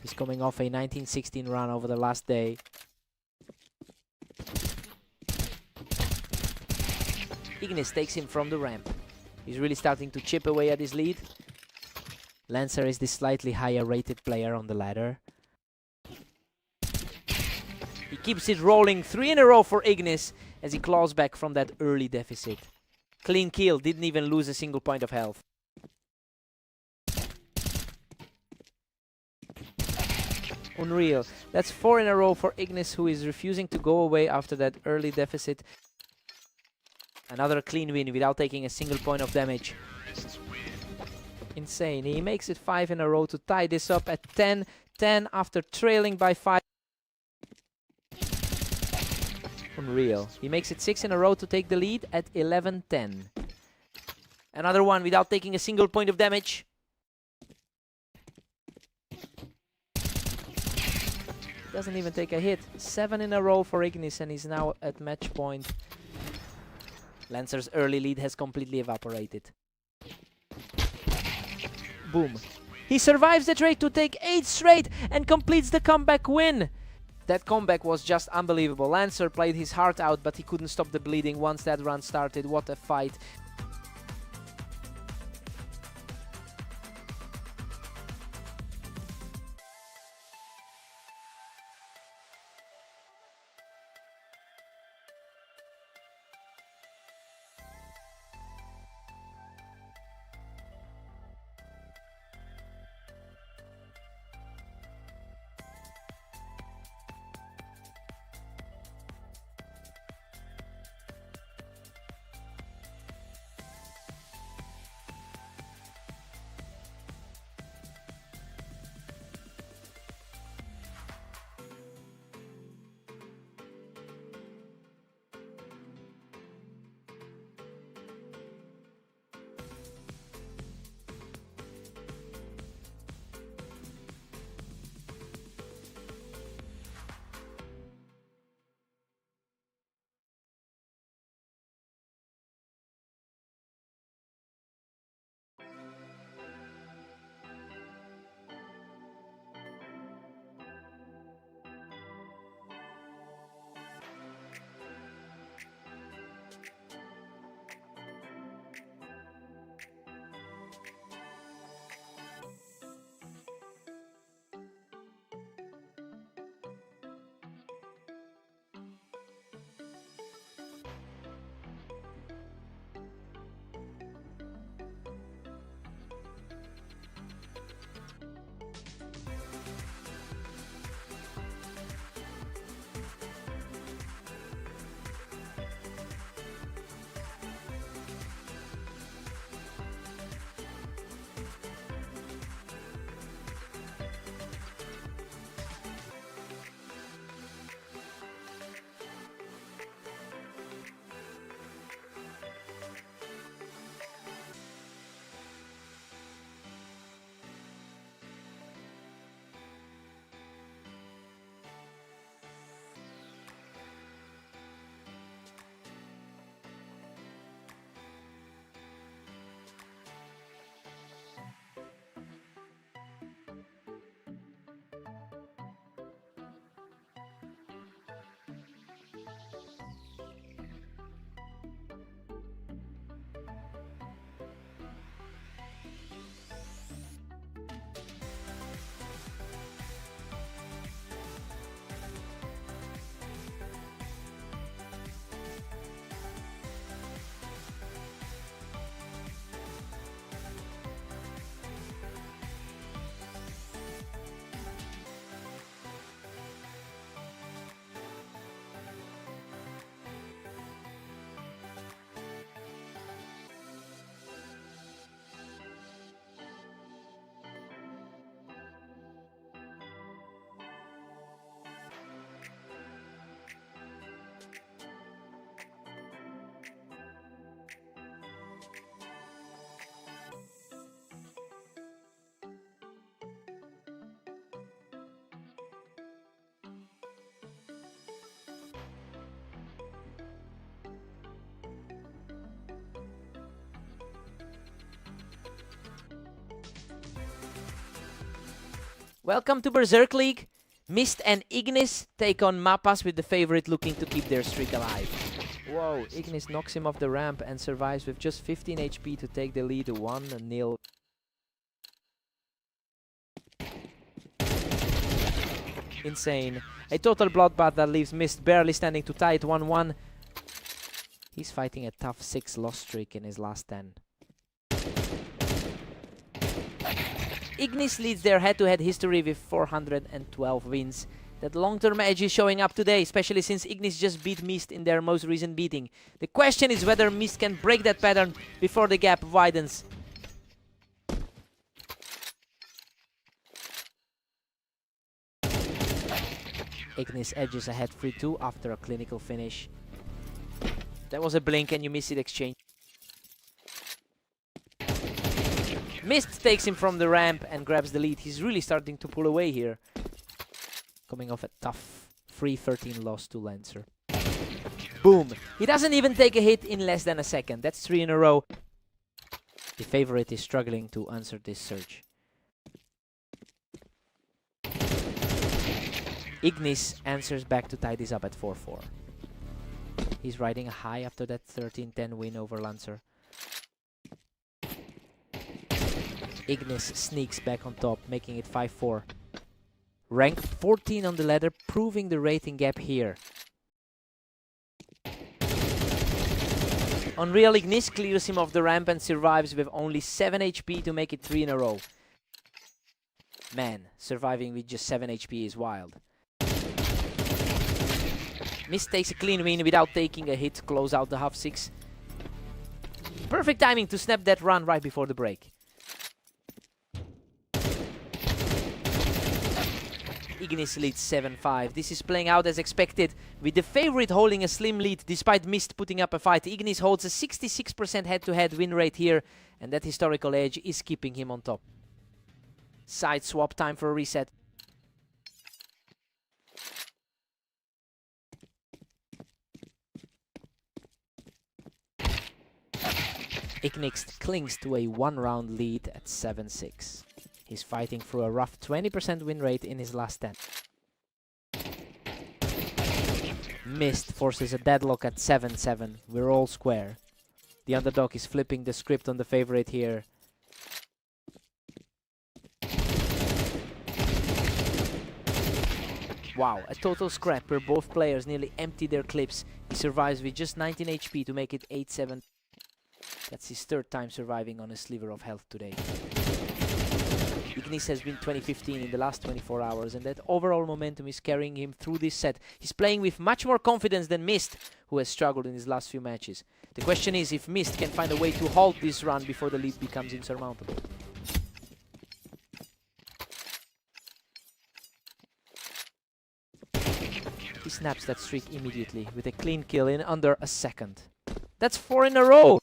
He's coming off a 19-16 run over the last day. Ignis takes him from the ramp. He's really starting to chip away at his lead. Lancer is the slightly higher rated player on the ladder. He keeps it rolling, 3 in a row for Ignis as he claws back from that early deficit. Clean kill, didn't even lose a single point of health. Unreal. That's 4 in a row for Ignis, who is refusing to go away after that early deficit. Another clean win without taking a single point of damage. Insane. He makes it 5 in a row to tie this up at 10-10 after trailing by 5. Unreal. He makes it 6 in a row to take the lead at 11-10. Another one without taking a single point of damage. Doesn't even take a hit. 7 in a row for Ignis, and he's now at match point. Lancer's early lead has completely evaporated. Boom. He survives the trade to take 8 straight and completes the comeback win. That comeback was just unbelievable. Lancer played his heart out, but he couldn't stop the bleeding once that run started. What a fight. Welcome to Berserk League. Mist and Ignis take on Mappas with the favorite looking to keep their streak alive. Whoa, Ignis knocks him off the ramp and survives with just 15 HP to take the lead 1-0. Insane. A total bloodbath that leaves Mist barely standing to tie it 1-1. He's fighting a tough 6 loss streak in his last 10. Ignis leads their head-to-head history with 412 wins. That long-term edge is showing up today, especially since Ignis just beat Mist in their most recent beating. The question is whether Mist can break that pattern before the gap widens. Ignis edges ahead 3-2 after a clinical finish. That was a blink and you miss it exchange. Mist takes him from the ramp and grabs the lead. He's really starting to pull away here. Coming off a tough 3-13 loss to Lancer. Boom! He doesn't even take a hit in less than a second. That's 3 in a row. The favorite is struggling to answer this surge. Ignis answers back to tie this up at 4-4. He's riding a high after that 13-10 win over Lancer. Ignis sneaks back on top, making it 5-4. Rank 14 on the ladder, proving the rating gap here. Unreal Ignis clears him off the ramp and survives with only 7 HP to make it 3 in a row. Man, surviving with just 7 HP is wild. Mist takes a clean win without taking a hit to close out the half 6. Perfect timing to snap that run right before the break. Ignis leads 7-5. This is playing out as expected, with the favorite holding a slim lead despite Mist putting up a fight. Ignis holds a 66% head-to-head win rate here, and that historical edge is keeping him on top. Side swap time for a reset. Ignis clings to a 1-round lead at 7-6. He's fighting through a rough 20% win rate in his last 10. Mist forces a deadlock at 7-7. We're all square. The underdog is flipping the script on the favorite here. Wow, a total scrap where both players nearly empty their clips. He survives with just 19 HP to make it 8-7. That's his 3rd time surviving on a sliver of health today. Ignis has been 2015 in the last 24 hours, and that overall momentum is carrying him through this set. He's playing with much more confidence than Mist, who has struggled in his last few matches. The question is if Mist can find a way to halt this run before the lead becomes insurmountable. He snaps that streak immediately with a clean kill in under a second. That's 4 in a row!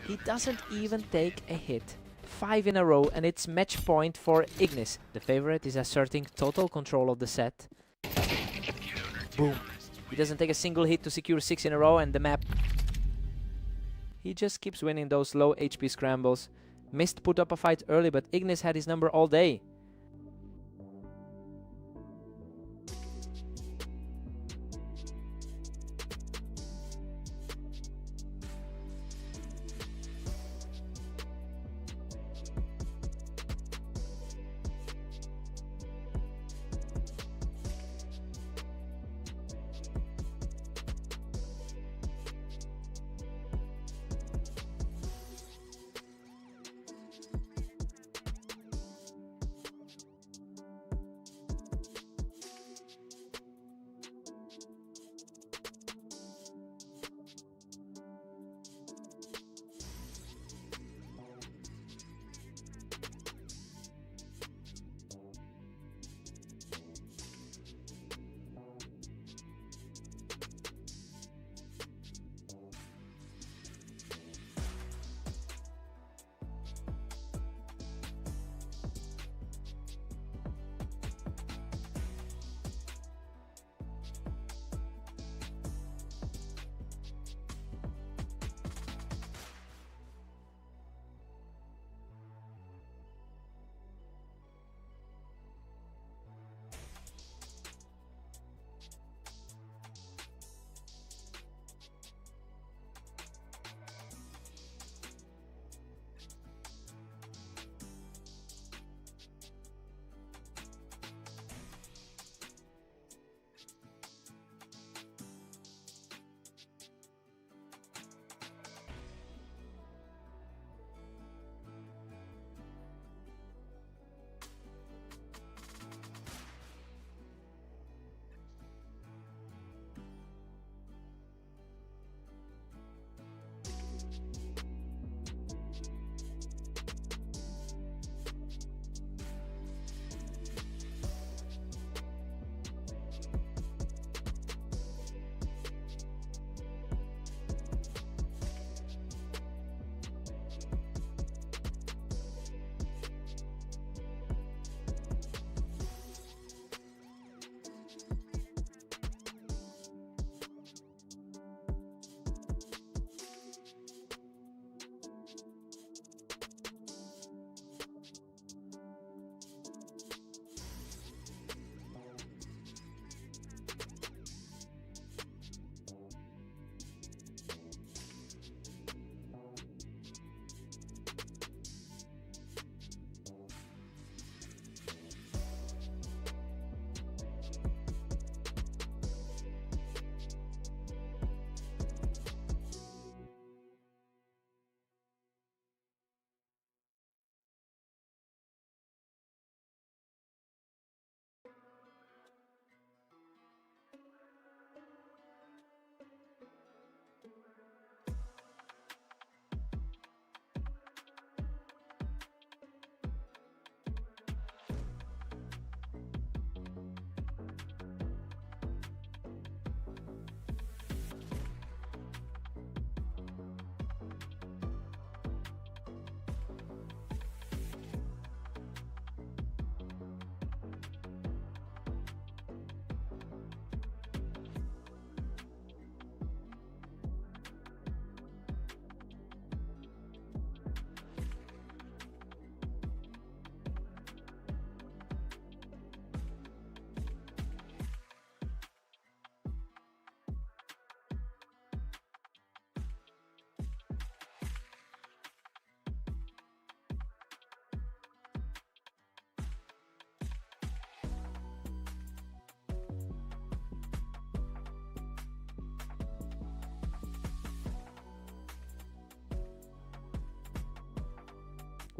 He doesn't even take a hit. 5 in a row, and it's match point for Ignis. The favorite is asserting total control of the set. Boom. He doesn't take a single hit to secure 6 in a row, and the map... He just keeps winning those low HP scrambles. Mist put up a fight early, but Ignis had his number all day.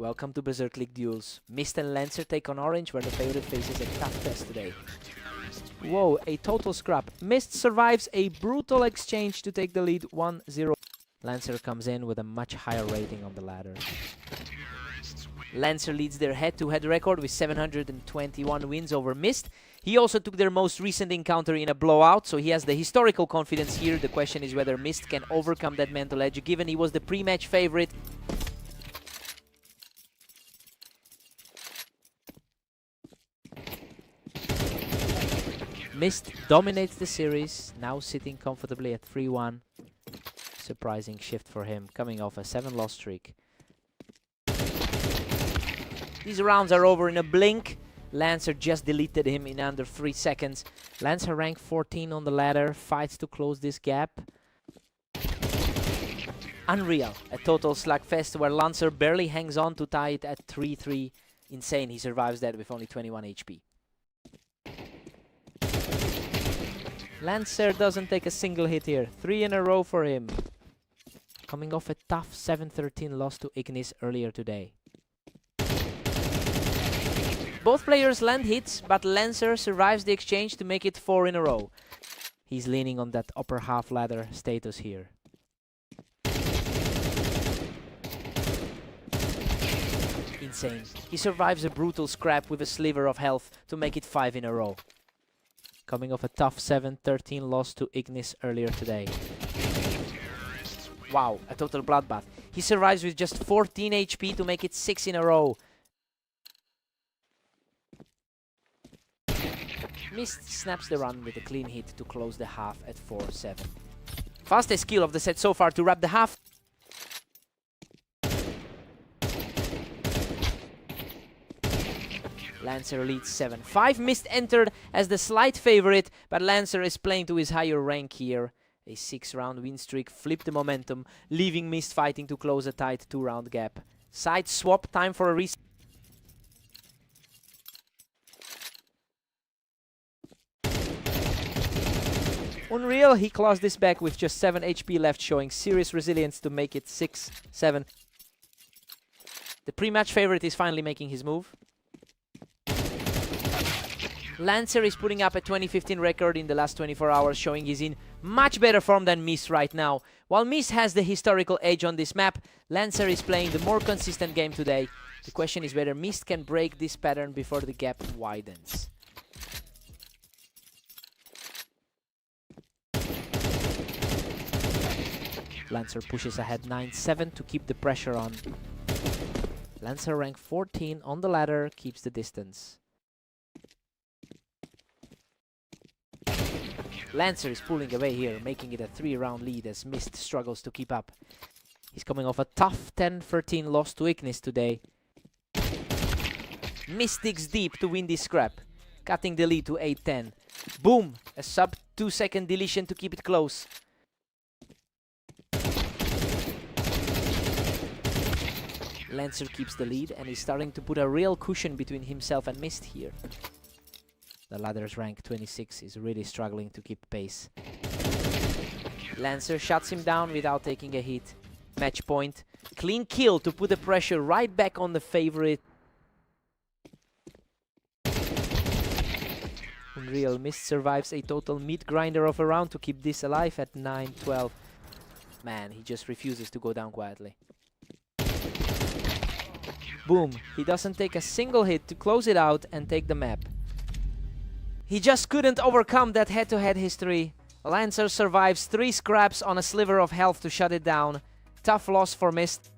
Welcome to Berserk League Duels. Mist and Lancer take on Orange, where the favorite faces a tough test today. Whoa, a total scrap. Mist survives a brutal exchange to take the lead 1-0. Lancer comes in with a much higher rating on the ladder. Lancer leads their head-to-head record with 721 wins over Mist. He also took their most recent encounter in a blowout, so he has the historical confidence here. The question is whether Mist can overcome that mental edge, given he was the pre-match favorite. Mist dominates the series, now sitting comfortably at 3-1. Surprising shift for him, coming off a 7-loss streak. These rounds are over in a blink. Lancer just deleted him in under 3 seconds. Lancer ranked 14 on the ladder, fights to close this gap. Unreal, a total slugfest where Lancer barely hangs on to tie it at 3-3. Insane, he survives that with only 21 HP. Lancer doesn't take a single hit here. 3 in a row for him. Coming off a tough 7-13 loss to Ignis earlier today. Both players land hits, but Lancer survives the exchange to make it 4 in a row. He's leaning on that upper half ladder status here. Insane. He survives a brutal scrap with a sliver of health to make it 5 in a row. Coming off a tough 7-13 loss to Ignis earlier today. Wow, a total bloodbath. He survives with just 14 HP to make it 6 in a row. Mist snaps the run with a clean hit to close the half at 4-7. Fastest kill of the set so far to wrap the half. Lancer leads 7-5. Mist entered as the slight favorite, but Lancer is playing to his higher rank here. A 6-round win streak flipped the momentum, leaving Mist fighting to close a tight 2-round gap. Side swap, time for a reset. Unreal, he claws this back with just 7 HP left, showing serious resilience to make it 6-7. The pre-match favorite is finally making his move. Lancer is putting up a 2015 record in the last 24 hours, showing he's in much better form than Mist right now. While Mist has the historical edge on this map, Lancer is playing the more consistent game today. The question is whether Mist can break this pattern before the gap widens. Lancer pushes ahead 9-7 to keep the pressure on. Lancer rank 14 on the ladder, keeps the distance. Lancer is pulling away here, making it a 3-round lead as Mist struggles to keep up. He's coming off a tough 10-13 loss to Ignis today. Mist digs deep to win this scrap, cutting the lead to 8-10. Boom! A sub 2-second deletion to keep it close. Lancer keeps the lead and is starting to put a real cushion between himself and Mist here. The ladder's rank 26 is really struggling to keep pace. Lancer shuts him down without taking a hit. Match point. Clean kill to put the pressure right back on the favorite. Unreal, Mist survives a total mid grinder of a round to keep this alive at 9-12. Man, he just refuses to go down quietly. Boom, he doesn't take a single hit to close it out and take the map. He just couldn't overcome that head-to-head history. Lancer survives 3 scraps on a sliver of health to shut it down. Tough loss for Mist.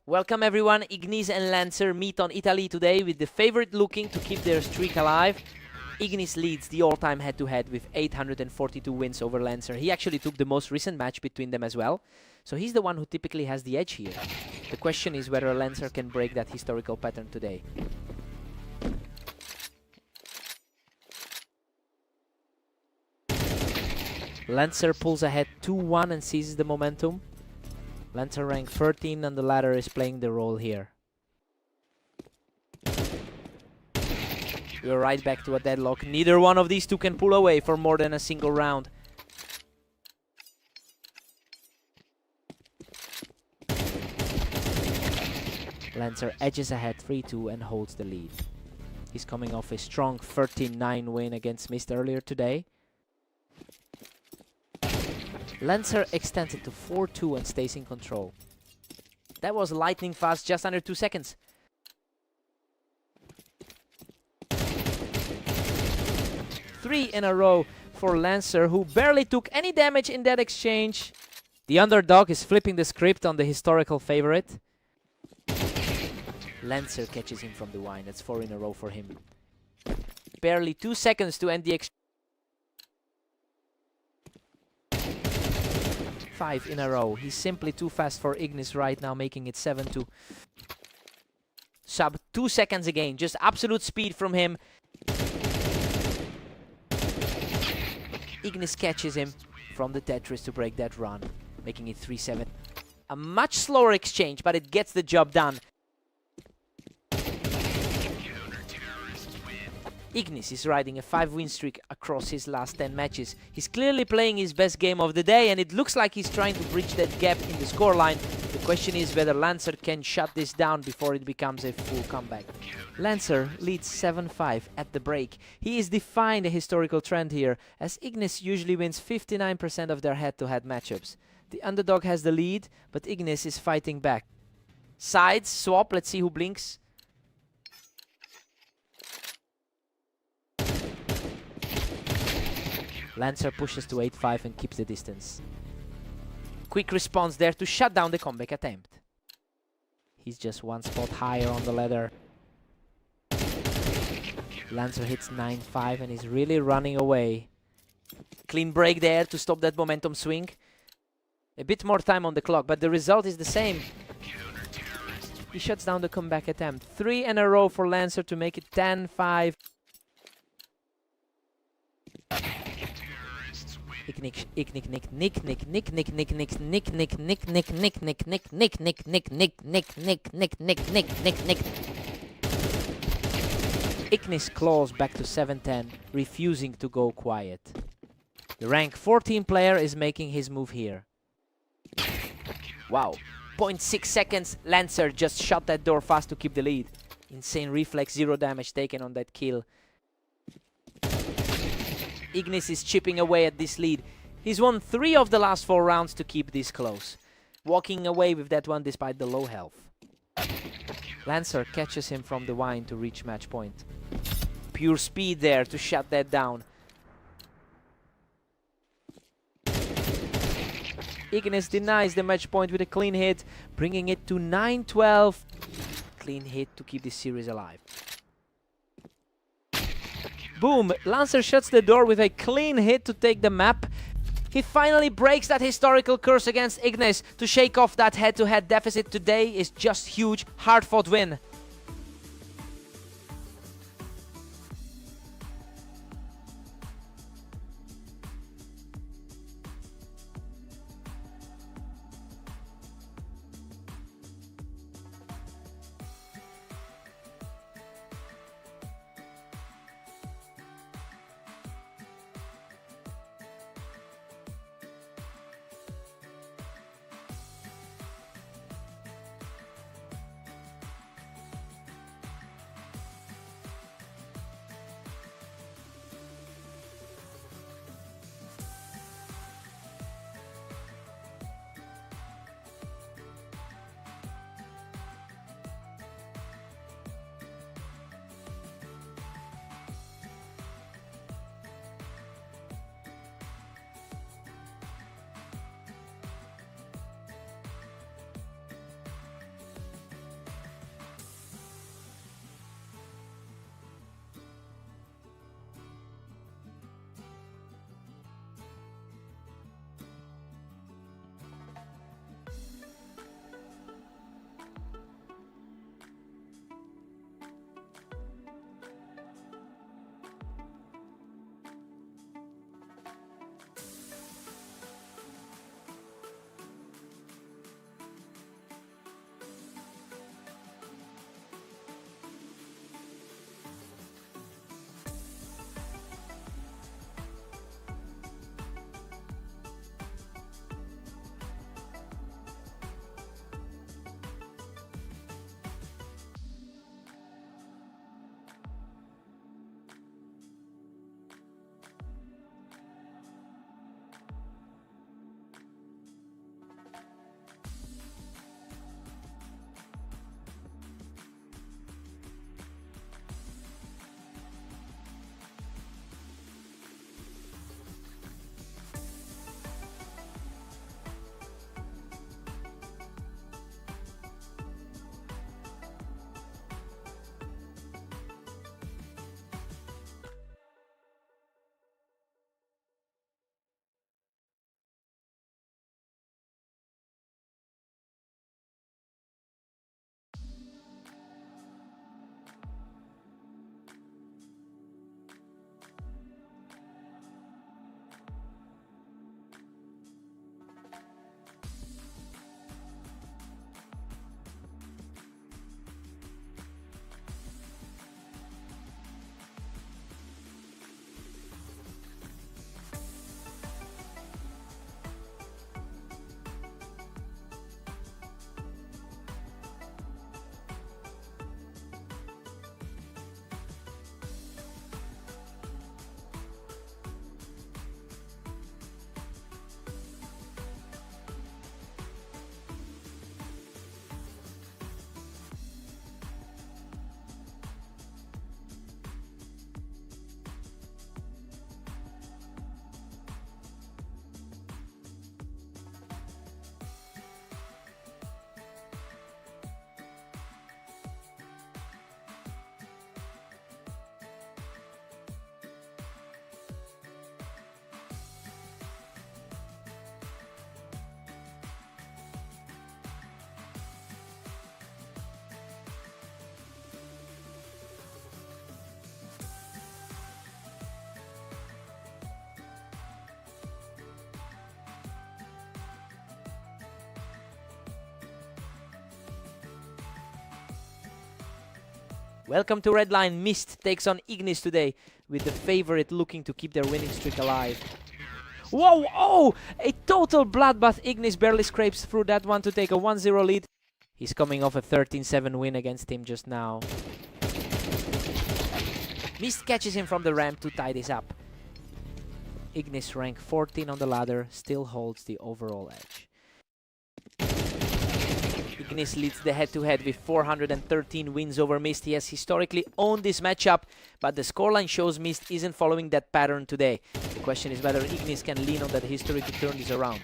Welcome everyone. Ignis and Lancer meet on Italy today with the favorite looking to keep their streak alive. Ignis leads the all-time head-to-head with 842 wins over Lancer. He actually took the most recent match between them as well. So he's the one who typically has the edge here. The question is whether Lancer can break that historical pattern today. Lancer pulls ahead 2-1 and seizes the momentum. Lancer rank 13 and the ladder is playing the role here. We're right back to a deadlock. Neither one of these two can pull away for more than a single round. Lancer edges ahead 3-2 and holds the lead. He's coming off a strong 13-9 win against Mist earlier today. Lancer extends it to 4-2 and stays in control. That was lightning fast, just under 2 seconds. Three in a row for Lancer, who barely took any damage in that exchange. The underdog is flipping the script on the historical favorite. Lancer catches him from the wine. That's 4 in a row for him. Barely 2 seconds to end the exchange. 5 in a row. He's simply too fast for Ignis right now, making it 7-2. Sub 2 seconds again. Just absolute speed from him. Ignis catches him from the Tetris to break that run, making it 3-7. A much slower exchange, but it gets the job done. Ignis is riding a 5-win streak across his last 10 matches. He's clearly playing his best game of the day, and it looks like he's trying to bridge that gap in the scoreline. The question is whether Lancer can shut this down before it becomes a full comeback. Lancer leads 7-5 at the break. He is defying the historical trend here, as Ignis usually wins 59% of their head-to-head matchups. The underdog has the lead, but Ignis is fighting back. Sides, swap, let's see who blinks. Lancer pushes to 8-5 and keeps the distance. Quick response there to shut down the comeback attempt. He's just one spot higher on the ladder. Lancer hits 9-5 and is really running away. Clean break there to stop that momentum swing. A bit more time on the clock, but the result is the same. He shuts down the comeback attempt. 3 in a row for Lancer to make it 10-5. Ignis claws back to 7-10, refusing to go quiet. The rank 14 player is making his move here. Wow, 0.6 seconds. Lancer just shut that door fast to keep the lead. Insane reflex, 0 damage taken on that kill. Ignis is chipping away at this lead. He's won 3 of the last 4 rounds to keep this close, walking away with that one despite the low health. Lancer catches him from the wine to reach match point. Pure speed there to shut that down. Ignis denies the match point with a clean hit, bringing it to 9-12. Clean hit to keep this series alive. Boom! Lancer shuts the door with a clean hit to take the map. He finally breaks that historical curse against Ignis to shake off that head-to-head deficit. Today is just huge, hard-fought win. Welcome to Redline. Mist takes on Ignis today, with the favorite looking to keep their winning streak alive. Whoa! Oh! A total bloodbath. Ignis barely scrapes through that one to take a 1-0 lead. He's coming off a 13-7 win against him just now. Mist catches him from the ramp to tie this up. Ignis, rank 14 on the ladder, still holds the overall edge. Ignis leads the head-to-head with 413 wins over Mist. He has historically owned this matchup, but the scoreline shows Mist isn't following that pattern today. The question is whether Ignis can lean on that history to turn this around.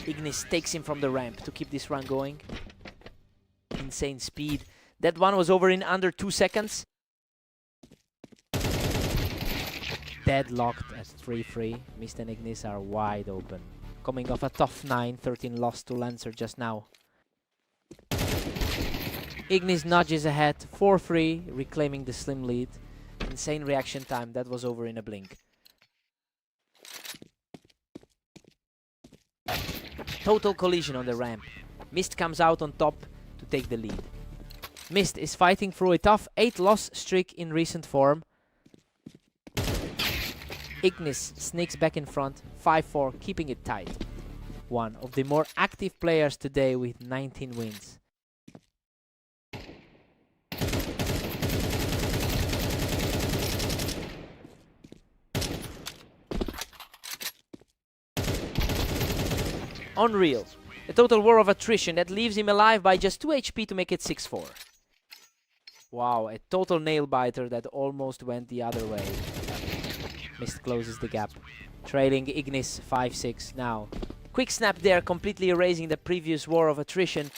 Ignis takes him from the ramp to keep this run going. Insane speed. That one was over in under 2 seconds. Deadlocked at 3-3. Mist and Ignis are wide open. Coming off a tough 9-13 loss to Lancer just now. Ignis nudges ahead, 4-3, reclaiming the slim lead. Insane reaction time, that was over in a blink. Total collision on the ramp. Mist comes out on top to take the lead. Mist is fighting through a tough 8-loss streak in recent form. Ignis sneaks back in front, 5-4, keeping it tight. One of the more active players today with 19 wins. Unreal. A total war of attrition that leaves him alive by just 2 HP to make it 6-4. Wow, a total nail-biter that almost went the other way. Mist closes the gap, trailing Ignis 5-6 now. Quick snap there, completely erasing the previous war of attrition.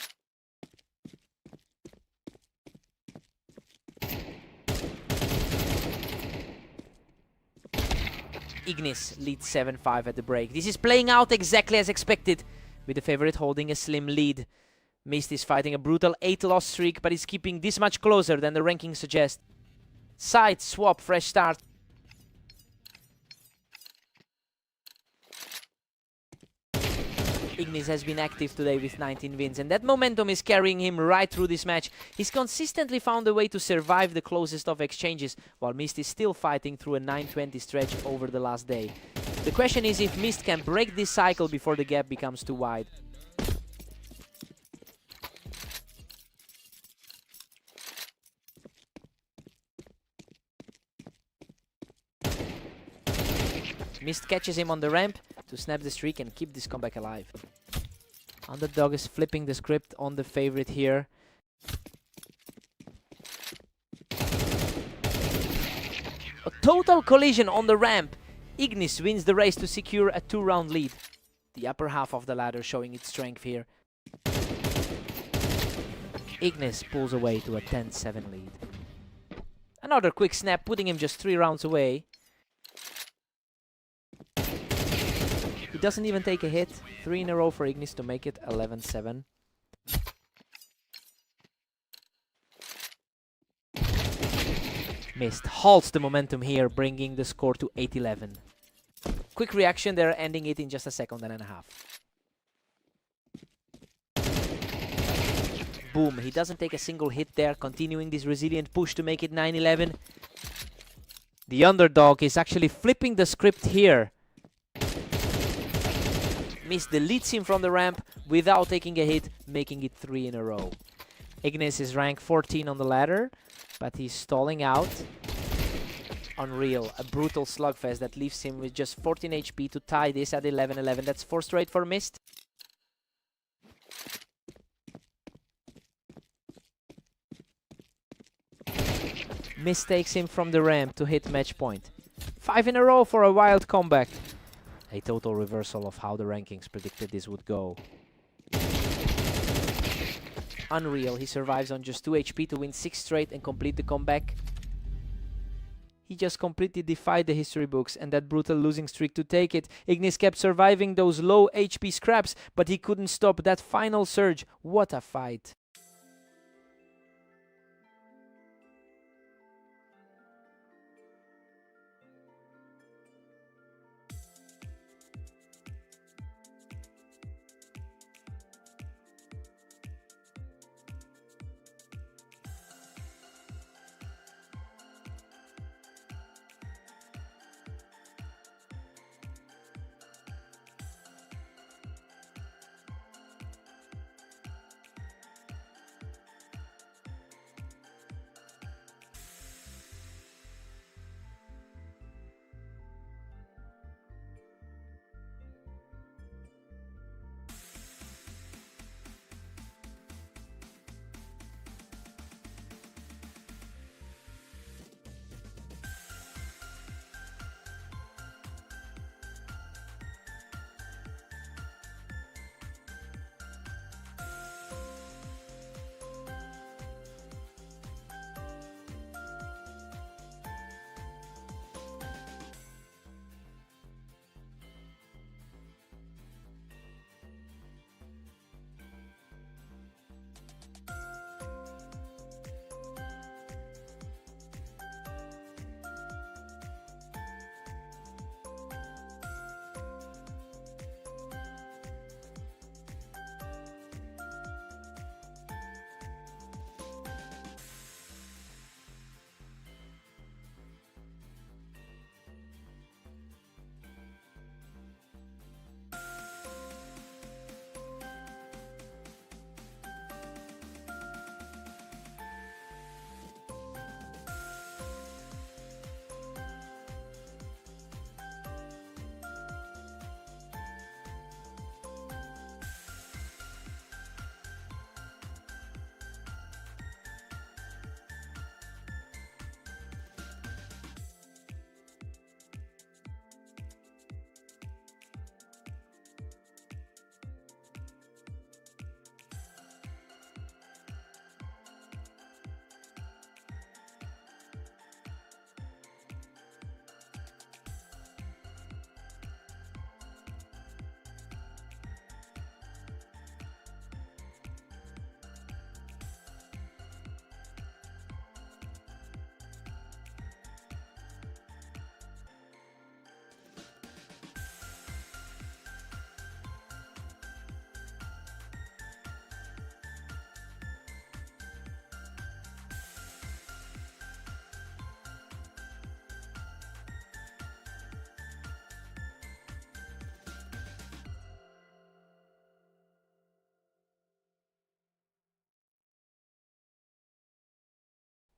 Ignis leads 7-5 at the break. This is playing out exactly as expected, with the favorite holding a slim lead. Mist is fighting a brutal 8-loss streak, but is keeping this much closer than the rankings suggest. Side swap, fresh start. Ignis has been active today with 19 wins, and that momentum is carrying him right through this match. He's consistently found a way to survive the closest of exchanges, while Mist is still fighting through a 9-20 stretch over the last day. The question is if Mist can break this cycle before the gap becomes too wide. Mist catches him on the ramp to snap the streak and keep this comeback alive. Underdog is flipping the script on the favorite here. A total collision on the ramp. Ignis wins the race to secure a 2-round lead. The upper half of the ladder showing its strength here. Ignis pulls away to a 10-7 lead. Another quick snap, putting him just 3 rounds away. He doesn't even take a hit. 3 in a row for Ignis to make it 11-7. Mist halts the momentum here, bringing the score to 8-11. Quick reaction there, ending it in just a second and a half. Boom, he doesn't take a single hit there, continuing this resilient push to make it 9-11. The underdog is actually flipping the script here. Mist deletes him from the ramp without taking a hit, making it 3 in a row. Ignis is rank 14 on the ladder, but he's stalling out. Unreal, a brutal slugfest that leaves him with just 14 HP to tie this at 11-11. That's 4 straight for Mist. Mist takes him from the ramp to hit match point. 5 in a row for a wild comeback. A total reversal of how the rankings predicted this would go. Unreal, he survives on just 2 HP to win 6 straight and complete the comeback. He just completely defied the history books and that brutal losing streak to take it. Ignis kept surviving those low HP scraps, but he couldn't stop that final surge. What a fight.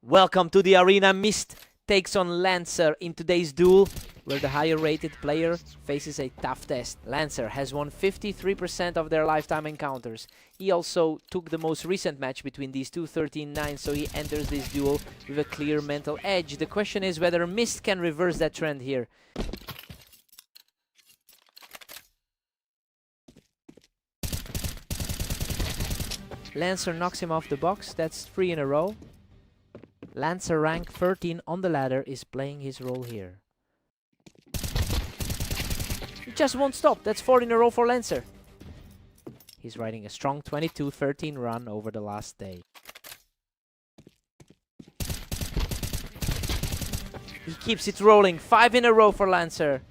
Welcome to the arena. Mist takes on Lancer in today's duel, where the higher rated player faces a tough test. Lancer has won 53% of their lifetime encounters. He also took the most recent match between these two 13-9, so he enters this duel with a clear mental edge. The question is whether Mist can reverse that trend here. Lancer knocks him off the box. That's 3 in a row. Lancer, rank 13 on the ladder, is playing his role here. He just won't stop. That's 4 in a row for Lancer. He's riding a strong 22-13 run over the last day. He keeps it rolling. 5 in a row for Lancer.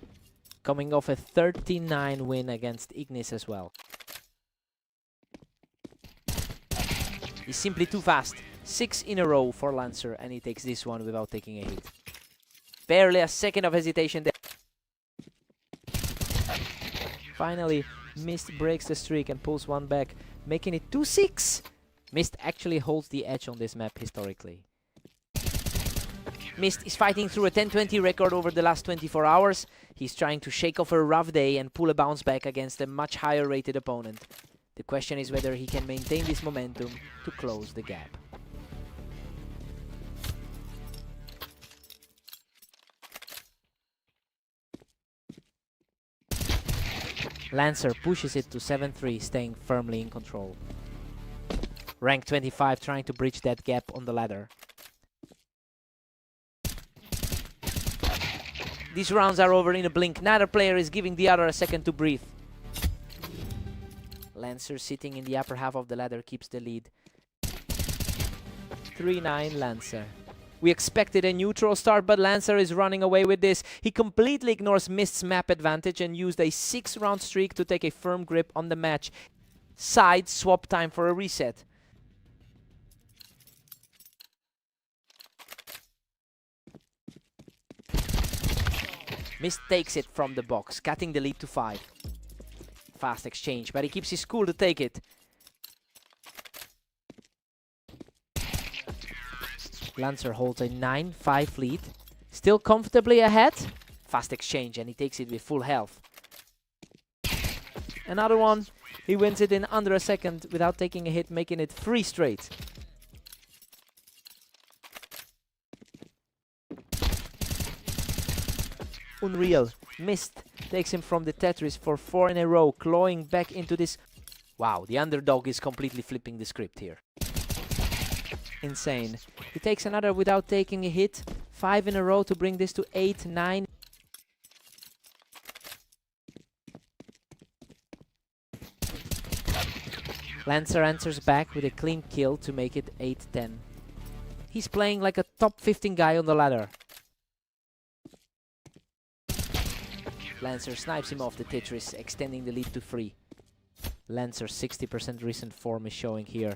Coming off a 13-9 win against Ignis as well. He's simply too fast. 6 in a row for Lancer, and he takes this one without taking a hit. Barely a second of hesitation there. Finally, Mist breaks the streak and pulls one back, making it 2-6. Mist actually holds the edge on this map historically. Mist is fighting through a 10-20 record over the last 24 hours. He's trying to shake off a rough day and pull a bounce back against a much higher rated opponent. The question is whether he can maintain this momentum to close the gap. Lancer pushes it to 7-3, staying firmly in control. Rank 25 trying to bridge that gap on the ladder. These rounds are over in a blink. Neither player is giving the other a second to breathe. Lancer, sitting in the upper half of the ladder, keeps the lead. 3-9 Lancer. We expected a neutral start, but Lancer is running away with this. He completely ignores Mist's map advantage and used a 6-round streak to take a firm grip on the match. Side swap time for a reset. Mist takes it from the box, cutting the lead to 5. Fast exchange, but he keeps his cool to take it. Lancer holds a 9-5 lead. Still comfortably ahead. Fast exchange, and he takes it with full health. Another one. He wins it in under a second without taking a hit, making it 3 straight. Unreal. Mist takes him from the Tetris for 4 in a row, clawing back into this. Wow, the underdog is completely flipping the script here. Insane. He takes another without taking a hit. 5 in a row to bring this to 8-9. Lancer answers back with a clean kill to make it 8-10. He's playing like a top 15 guy on the ladder. Lancer snipes him off the Tetris, extending the lead to 3. Lancer's 60% recent form is showing here.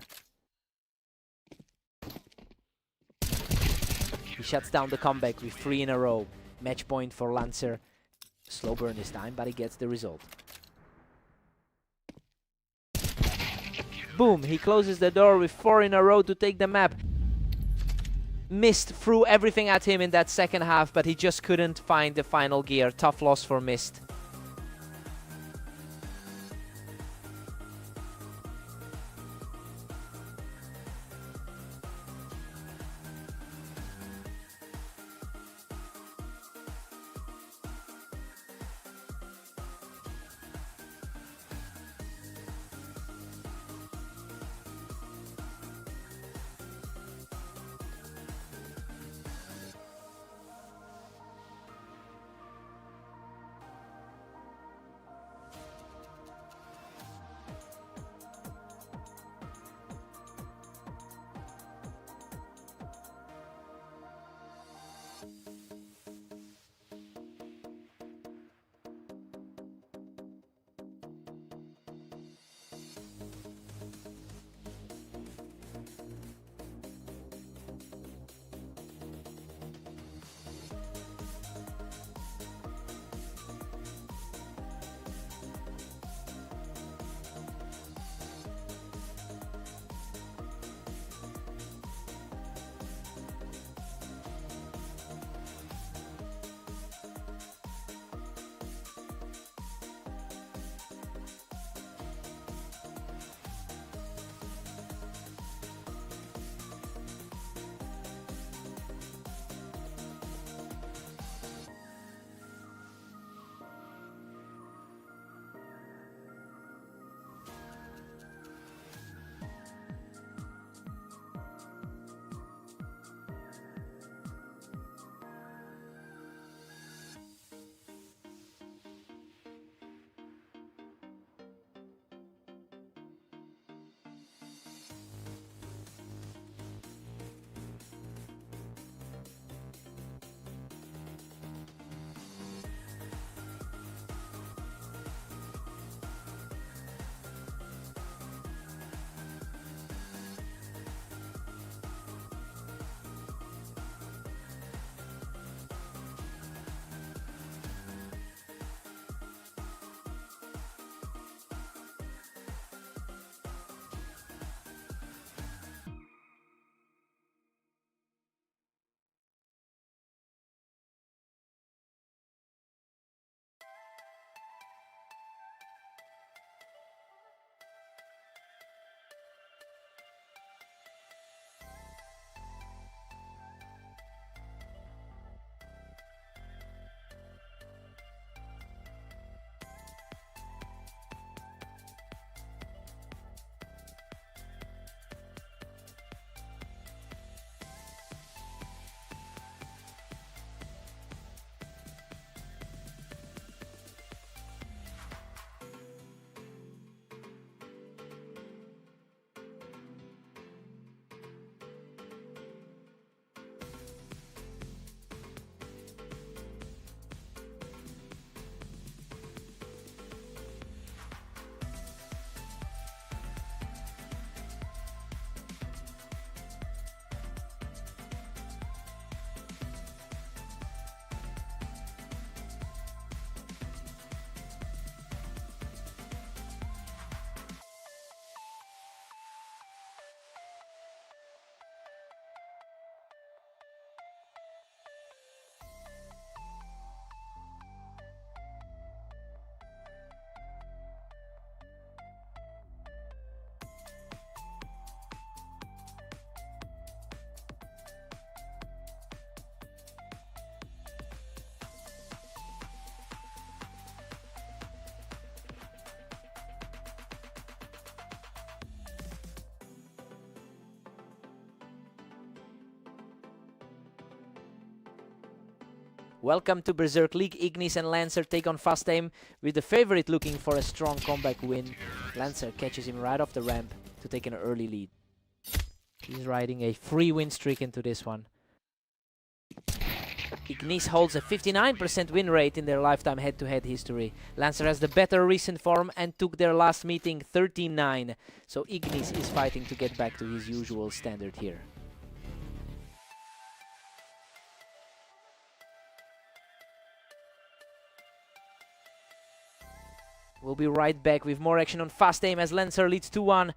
He shuts down the comeback with 3 in a row. Match point for Lancer. Slow burn this time, but he gets the result. Boom! He closes the door with 4 in a row to take the map. Mist threw everything at him in that second half, but he just couldn't find the final gear. Tough loss for Mist. Welcome to Berserk League. Ignis and Lancer take on Fast Aim with the favorite looking for a strong comeback win. Lancer catches him right off the ramp to take an early lead. He's riding a free win streak into this one. Ignis holds a 59% win rate in their lifetime head-to-head history. Lancer has the better recent form and took their last meeting 13-9. So Ignis is fighting to get back to his usual standard here. We'll be right back with more action on Fast Aim as Lancer leads 2-1.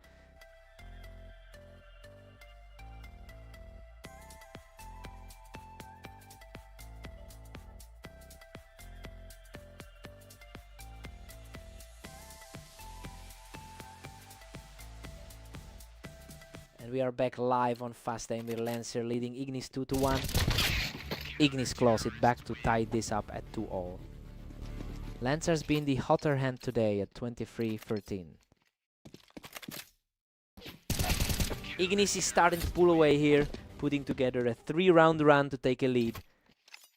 And we are back live on Fast Aim with Lancer leading Ignis 2-1. Ignis claws it back to tie this up at 2-all. Lancer's been the hotter hand today at 23-13. Ignis is starting to pull away here, putting together a 3-round run to take a lead.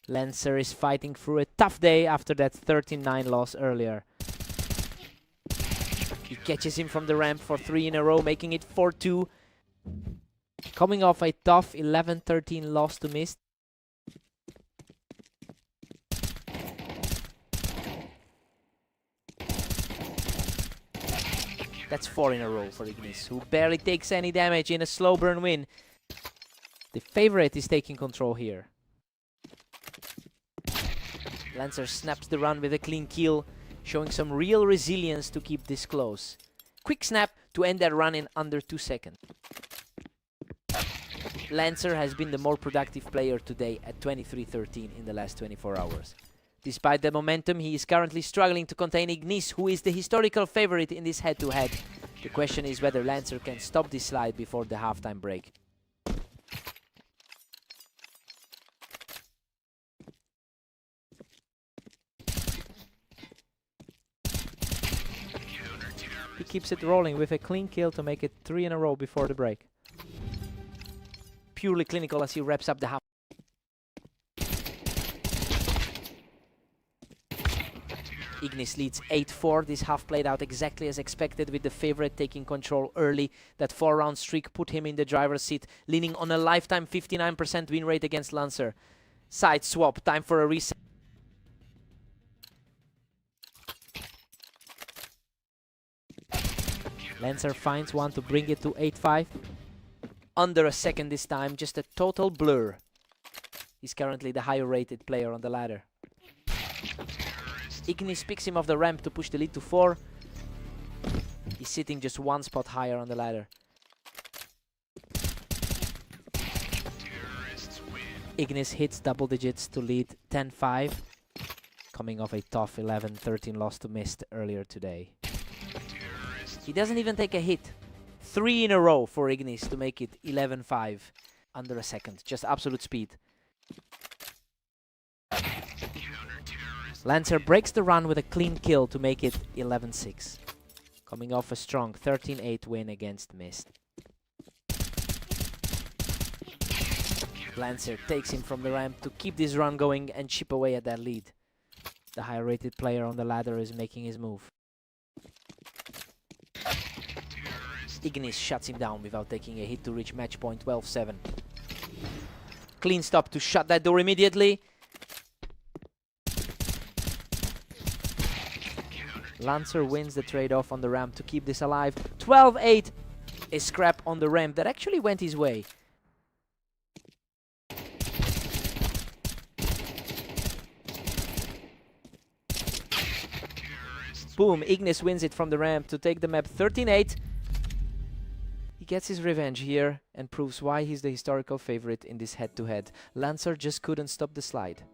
Lancer is fighting through a tough day after that 13-9 loss earlier. He catches him from the ramp for 3 in a row, making it 4-2. Coming off a tough 11-13 loss to Mist. That's 4 in a row for Ignis, who barely takes any damage in a slow burn win. The favorite is taking control here. Lancer snaps the run with a clean kill, showing some real resilience to keep this close. Quick snap to end that run in under 2 seconds. Lancer has been the more productive player today at 23-13 in the last 24 hours. Despite the momentum, he is currently struggling to contain Ignis, who is the historical favorite in this head-to-head. The question is whether Lancer can stop this slide before the halftime break. He keeps it rolling with a clean kill to make it 3 in a row before the break. Purely clinical as he wraps up the half. Ignis leads 8-4. This half played out exactly as expected, with the favorite taking control early. That 4-round streak put him in the driver's seat, leaning on a lifetime 59% win rate against Lancer. Side swap, time for a reset. Lancer finds one to bring it to 8-5. Under a second this time, just a total blur. He's currently the higher rated player on the ladder. Ignis picks him off the ramp to push the lead to 4. He's sitting just 1 spot higher on the ladder. Ignis hits double digits to lead 10-5, coming off a tough 11-13 loss to Mist earlier today. He doesn't even take a hit. 3 in a row for Ignis to make it 11-5 under a second. Just absolute speed. Lancer breaks the run with a clean kill to make it 11-6. Coming off a strong 13-8 win against Mist. Lancer takes him from the ramp to keep this run going and chip away at that lead. The higher rated player on the ladder is making his move. Ignis shuts him down without taking a hit to reach match point 12-7. Clean stop to shut that door immediately. Lancer wins the trade-off on the ramp to keep this alive. 12-8. A scrap on the ramp that actually went his way. Boom, Ignis wins it from the ramp to take the map 13-8. He gets his revenge here and proves why he's the historical favorite in this head-to-head. Lancer just couldn't stop the slide.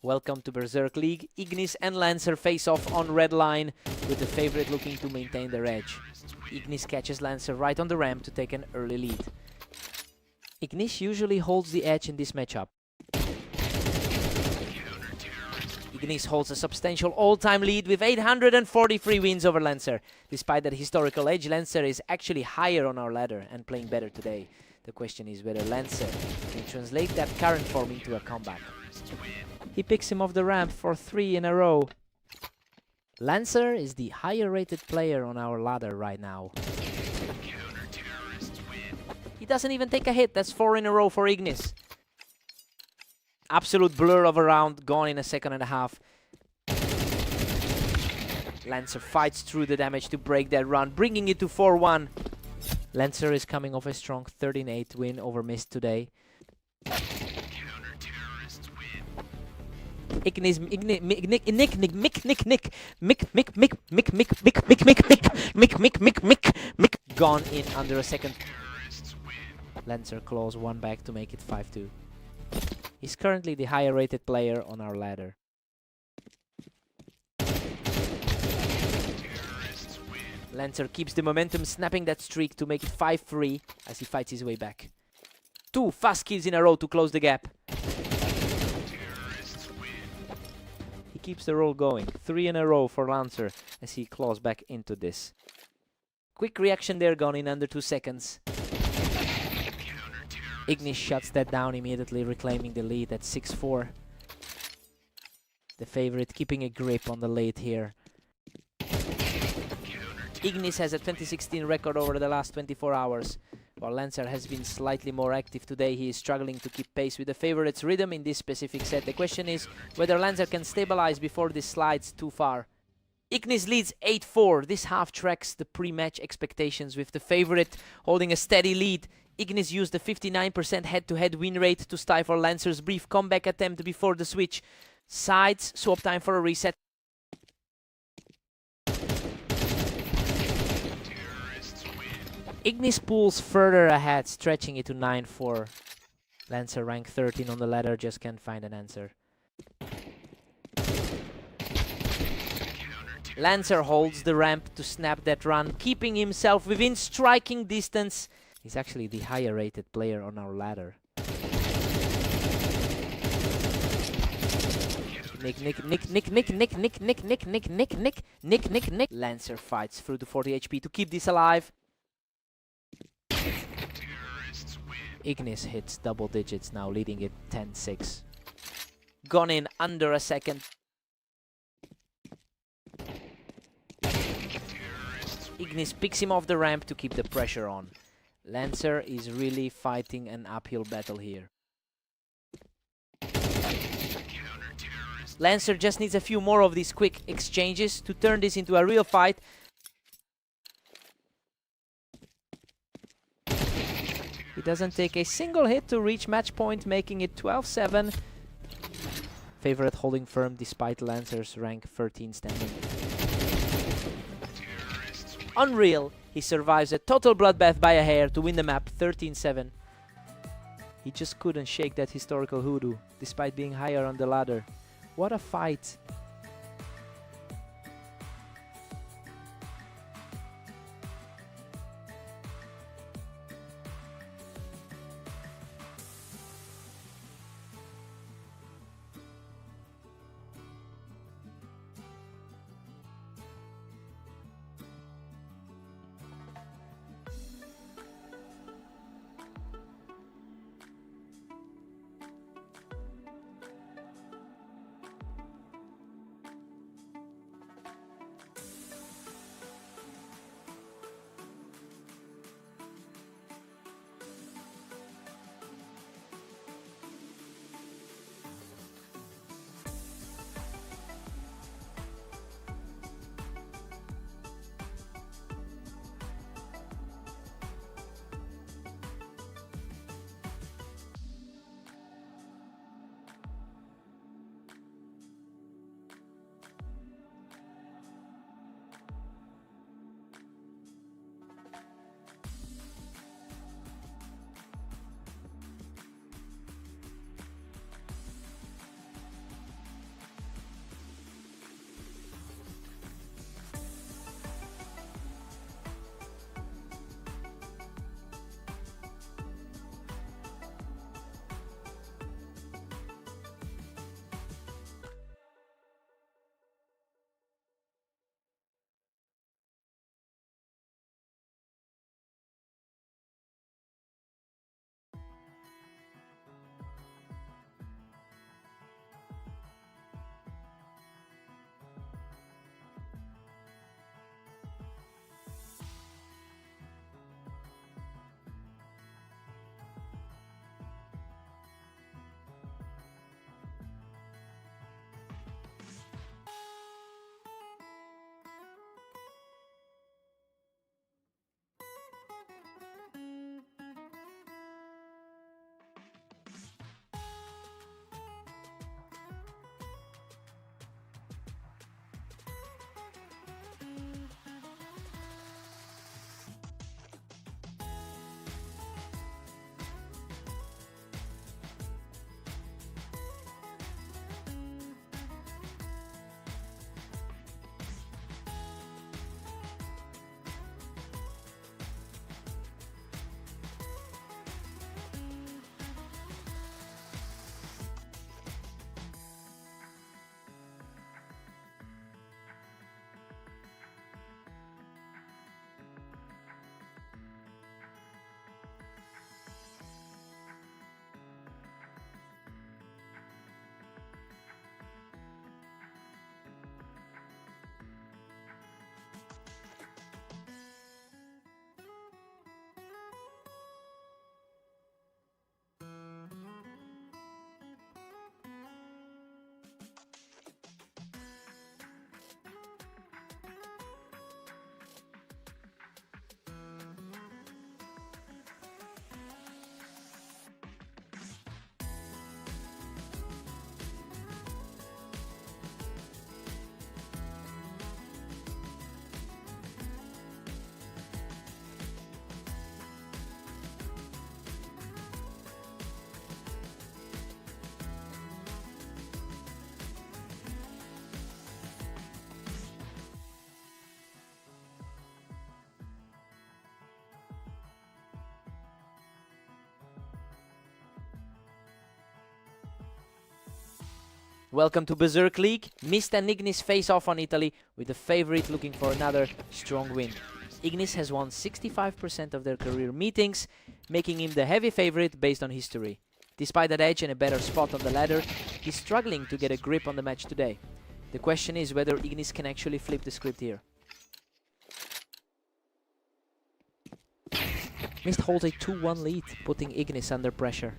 Welcome to Berserk League. Ignis and Lancer face off on red line, with the favorite looking to maintain their edge. Ignis catches Lancer right on the ramp to take an early lead. Ignis usually holds the edge in this matchup. Ignis holds a substantial all-time lead with 843 wins over Lancer. Despite that historical edge, Lancer is actually higher on our ladder and playing better today. The question is whether Lancer can translate that current form into a comeback. He picks him off the ramp for 3 in a row. Lancer is the higher rated player on our ladder right now. He doesn't even take a hit. That's 4 in a row for Ignis. Absolute blur of a round, gone in a second and a half. Lancer fights through the damage to break that run, bringing it to 4-1. Lancer is coming off a strong 13-8 win over Mist today. Ignis, gone in under a second. Lancer claws one back to make it 5-2. He's currently the higher rated player on our ladder. Lancer keeps the momentum, snapping that streak to make it 5-3 as he fights his way back. 2 fast kills in a row to close the gap. He keeps the roll going. 3 in a row for Lancer as he claws back into this. Quick reaction there, gone in under 2 seconds. Ignis shuts that down immediately, reclaiming the lead at 6-4. The favorite keeping a grip on the lead here. Ignis has a 2016 record over the last 24 hours. While Lancer has been slightly more active today, he is struggling to keep pace with the favorite's rhythm in this specific set. The question is whether Lancer can stabilize before this slides too far. Ignis leads 8-4. This half tracks the pre-match expectations, with the favorite holding a steady lead. Ignis used a 59% head-to-head win rate to stifle Lancer's brief comeback attempt before the switch. Sides, swap time for a reset. Ignis pulls further ahead, stretching it to 9-4. Lancer rank 13 on the ladder, just can't find an answer. Lancer holds the ramp to snap that run, keeping himself within striking distance. He's actually the higher rated player on our ladder. Nick. Lancer fights through the 40 HP to keep this alive. Ignis hits double digits now, leading it 10-6. Gone in under a second. Ignis picks him off the ramp to keep the pressure on. Lancer is really fighting an uphill battle here. Lancer just needs a few more of these quick exchanges to turn this into a real fight. He doesn't take a single hit to reach match point, making it 12-7. Favorite holding firm despite Lancer's rank 13 standing. Unreal! He survives a total bloodbath by a hair to win the map 13-7. He just couldn't shake that historical hoodoo, despite being higher on the ladder. What a fight! Welcome to Berserk League. Mist and Ignis face off on Italy, with the favorite looking for another strong win. Ignis has won 65% of their career meetings, making him the heavy favorite based on history. Despite that edge and a better spot on the ladder, he's struggling to get a grip on the match today. The question is whether Ignis can actually flip the script here. Mist holds a 2-1 lead, putting Ignis under pressure.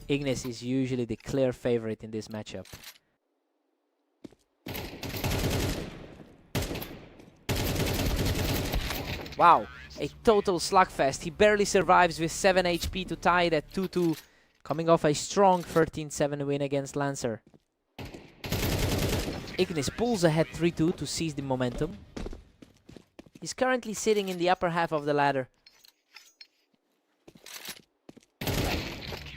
Ignis is usually the clear favorite in this matchup. Wow, a total slugfest. He barely survives with 7 HP to tie it at 2-2, coming off a strong 13-7 win against Lancer. Ignis pulls ahead 3-2 to seize the momentum. He's currently sitting in the upper half of the ladder.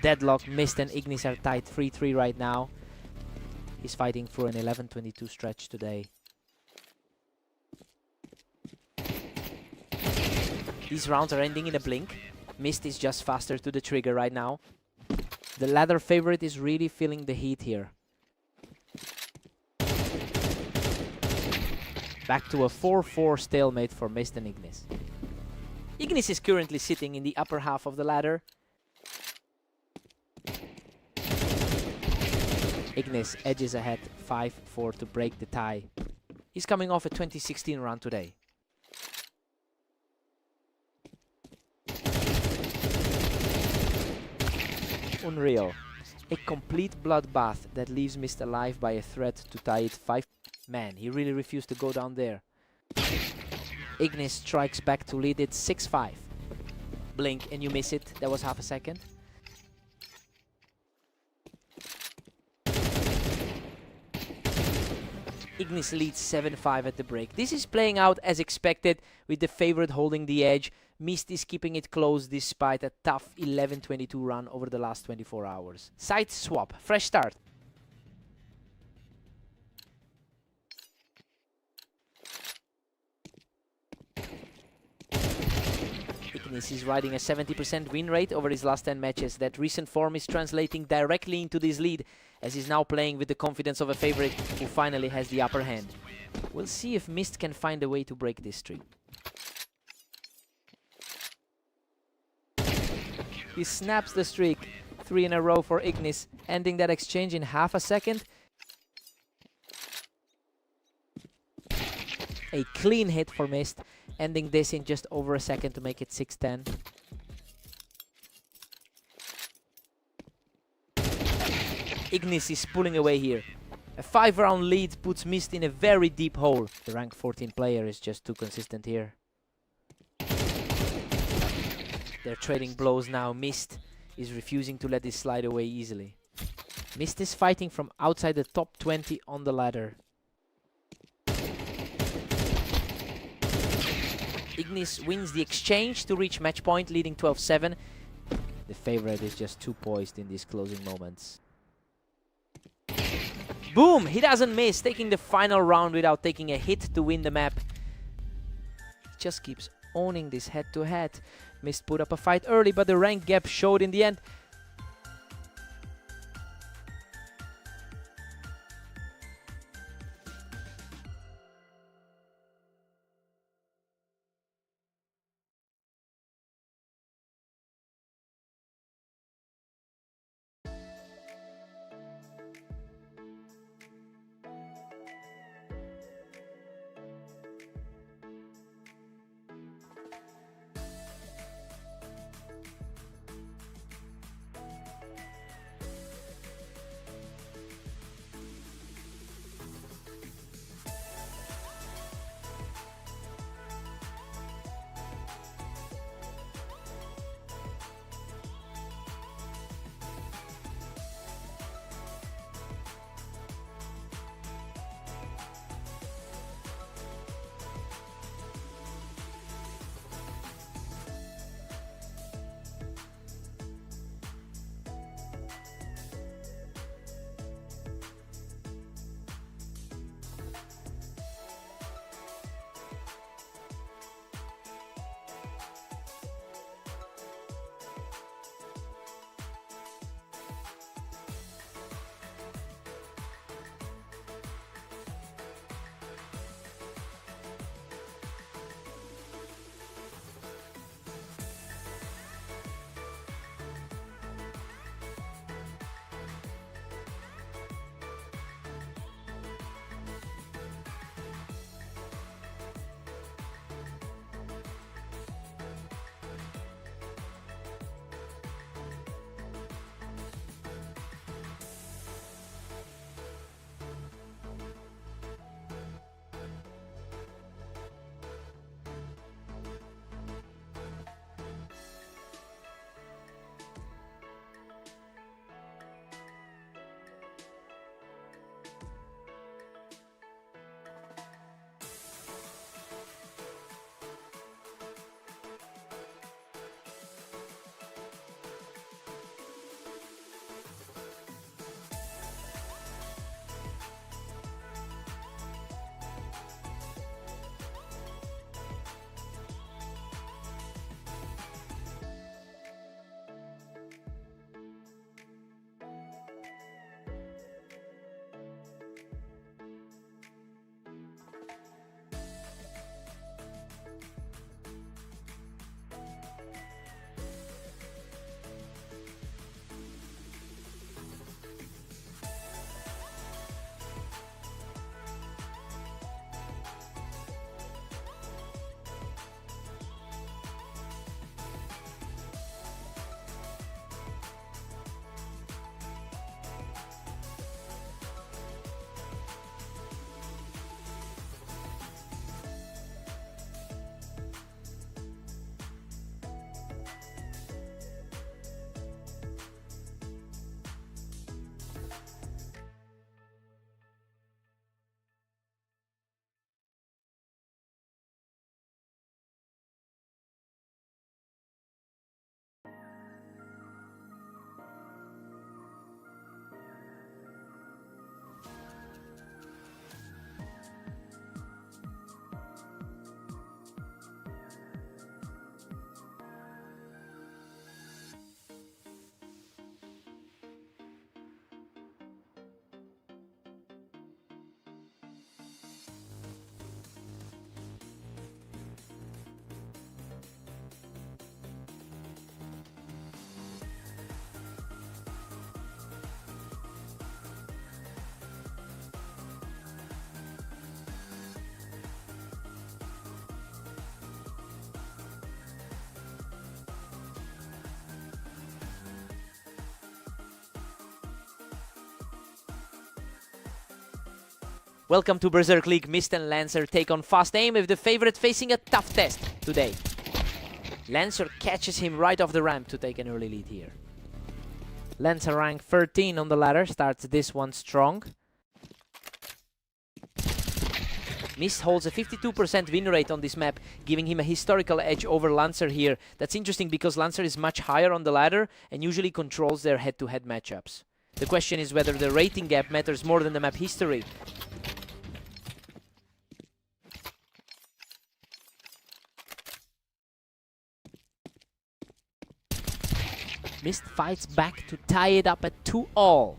Deadlock, Mist and Ignis are tied 3-3 right now. He's fighting for an 11-22 stretch today. These rounds are ending in a blink. Mist is just faster to the trigger right now. The ladder favorite is really feeling the heat here. Back to a 4-4 stalemate for Mist and Ignis. Ignis is currently sitting in the upper half of the ladder. Ignis edges ahead 5-4 to break the tie. He's coming off a 2016 run today. Unreal. A complete bloodbath that leaves Mist alive by a threat to tie it 5. Man, he really refused to go down there. Ignis strikes back to lead it 6-5. Blink and you miss it. That was half a second. Ignis leads 7-5 at the break. This is playing out as expected, with the favorite holding the edge. Mist is keeping it close despite a tough 11-22 run over the last 24 hours. Side swap, fresh start. Ignis is riding a 70% win rate over his last 10 matches. That recent form is translating directly into this lead, as he's now playing with the confidence of a favorite who finally has the upper hand. We'll see if Mist can find a way to break this streak. He snaps the streak. 3 in a row for Ignis, ending that exchange in half a second. A clean hit for Mist, ending this in just over a second to make it 6-10. Ignis is pulling away here. A 5-round lead puts Mist in a very deep hole. The rank 14 player is just too consistent here. They're trading blows now. Mist is refusing to let this slide away easily. Mist is fighting from outside the top 20 on the ladder. Ignis wins the exchange to reach match point, leading 12-7. The favorite is just too poised in these closing moments. Boom! He doesn't miss, taking the final round without taking a hit to win the map. He just keeps owning this head-to-head. Mist put up a fight early, but the rank gap showed in the end. Welcome to Berserk League. Mist and Lancer take on Fast Aim with the favorite facing a tough test today. Lancer catches him right off the ramp to take an early lead here. Lancer rank 13 on the ladder, starts this one strong. Mist holds a 52% win rate on this map, giving him a historical edge over Lancer here. That's interesting because Lancer is much higher on the ladder and usually controls their head-to-head matchups. The question is whether the rating gap matters more than the map history. Mist fights back to tie it up at 2-all.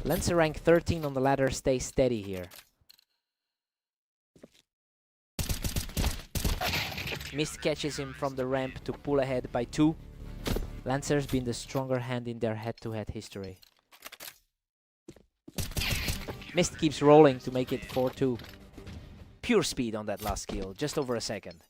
Lancer rank 13 on the ladder stays steady here. Mist catches him from the ramp to pull ahead by 2. Lancer's been the stronger hand in their head-to-head history. Mist keeps rolling to make it 4-2. Pure speed on that last kill, just over a second.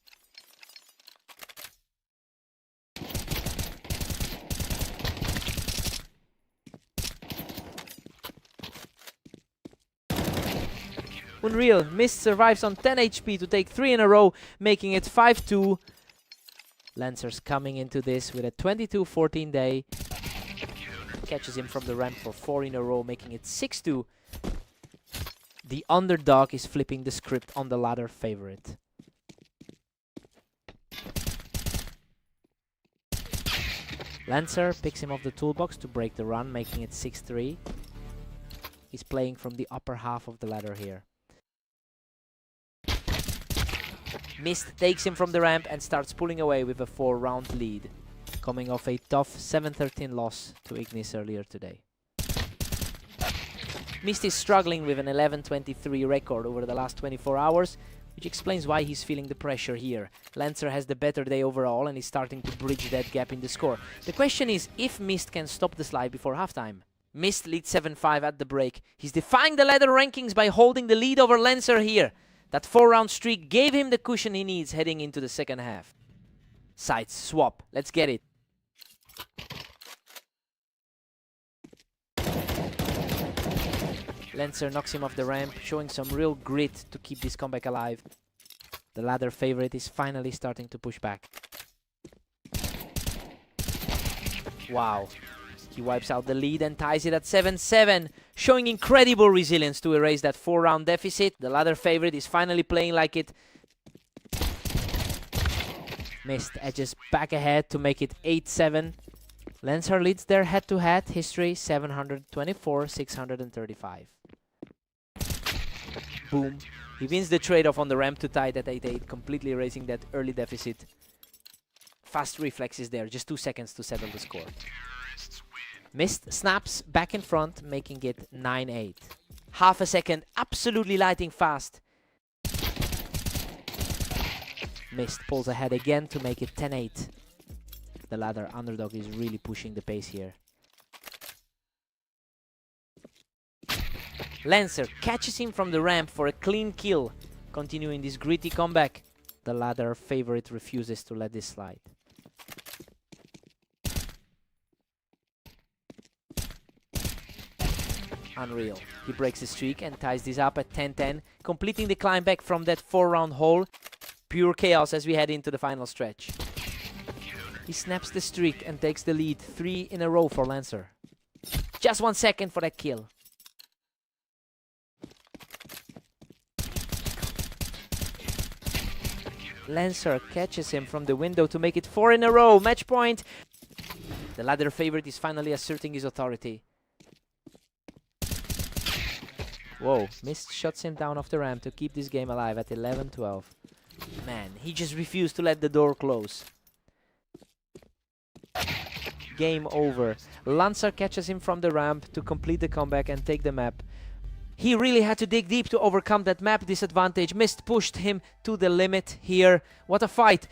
Unreal, Mist survives on 10 HP to take 3 in a row, making it 5-2. Lancer's coming into this with a 22-14 day. Catches him from the ramp for 4 in a row, making it 6-2. The underdog is flipping the script on the ladder favorite. Lancer picks him off the toolbox to break the run, making it 6-3. He's playing from the upper half of the ladder here. Mist takes him from the ramp and starts pulling away with a 4-round lead, coming off a tough 7-13 loss to Ignis earlier today. Mist is struggling with an 11-23 record over the last 24 hours, which explains why he's feeling the pressure here. Lancer has the better day overall and is starting to bridge that gap in the score. The question is if Mist can stop the slide before halftime. Mist leads 7-5 at the break. He's defying the ladder rankings by holding the lead over Lancer here. That 4-round streak gave him the cushion he needs heading into the second half. Sides swap. Let's get it. Lancer knocks him off the ramp, showing some real grit to keep this comeback alive. The ladder favorite is finally starting to push back. Wow. He wipes out the lead and ties it at 7-7, showing incredible resilience to erase that 4-round deficit. The ladder favorite is finally playing like it. Mist edges back ahead to make it 8-7. Lancer leads their head-to-head history 724-635. Boom. He wins the trade-off on the ramp to tie it at 8-8, completely erasing that early deficit. Fast reflexes there, just 2 seconds to settle the score. Mist snaps back in front, making it 9-8. Half a second, absolutely lighting fast. Mist pulls ahead again to make it 10-8. The ladder underdog is really pushing the pace here. Lancer catches him from the ramp for a clean kill, continuing this gritty comeback. The ladder favorite refuses to let this slide. Unreal. He breaks the streak and ties this up at 10-10, completing the climb back from that 4-round hole. Pure chaos as we head into the final stretch. He snaps the streak and takes the lead, 3 in a row for Lancer. Just 1 second for that kill. Lancer catches him from the window to make it 4 in a row. Match point. The ladder favorite is finally asserting his authority. Whoa, Mist shuts him down off the ramp to keep this game alive at 11-12. Man, he just refused to let the door close. Game over. Lancer catches him from the ramp to complete the comeback and take the map. He really had to dig deep to overcome that map disadvantage. Mist pushed him to the limit here. What a fight.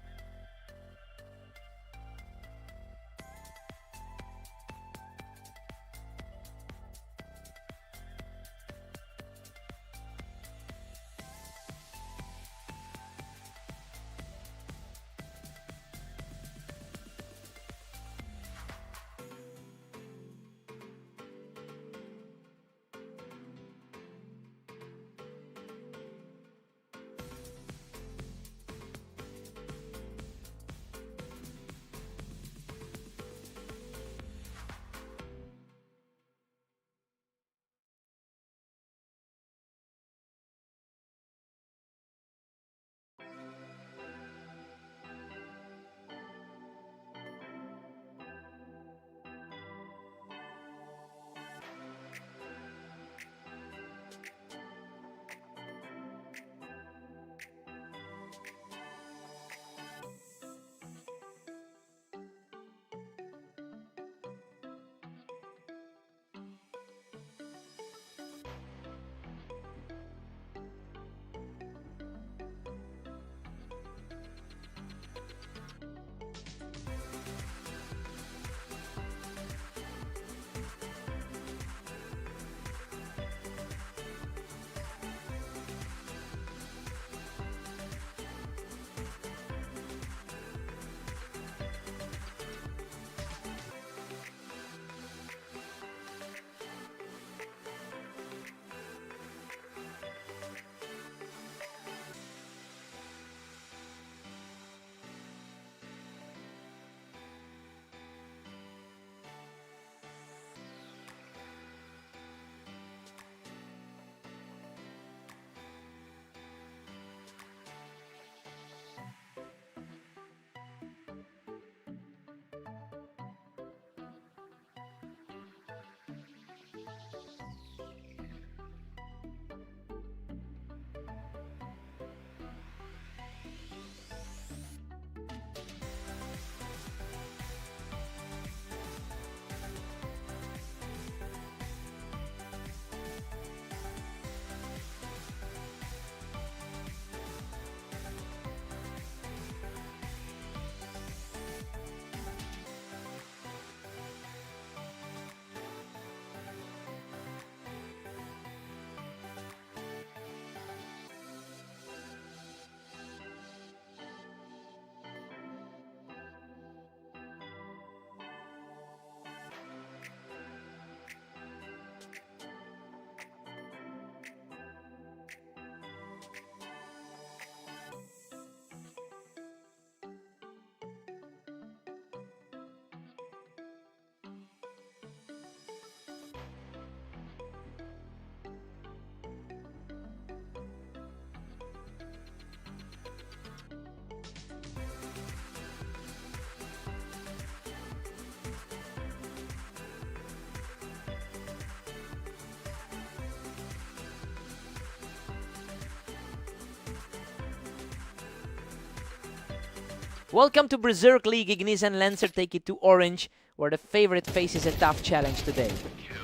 Welcome to Berserk League. Ignis and Lancer take it to Orange, where the favorite faces a tough challenge today.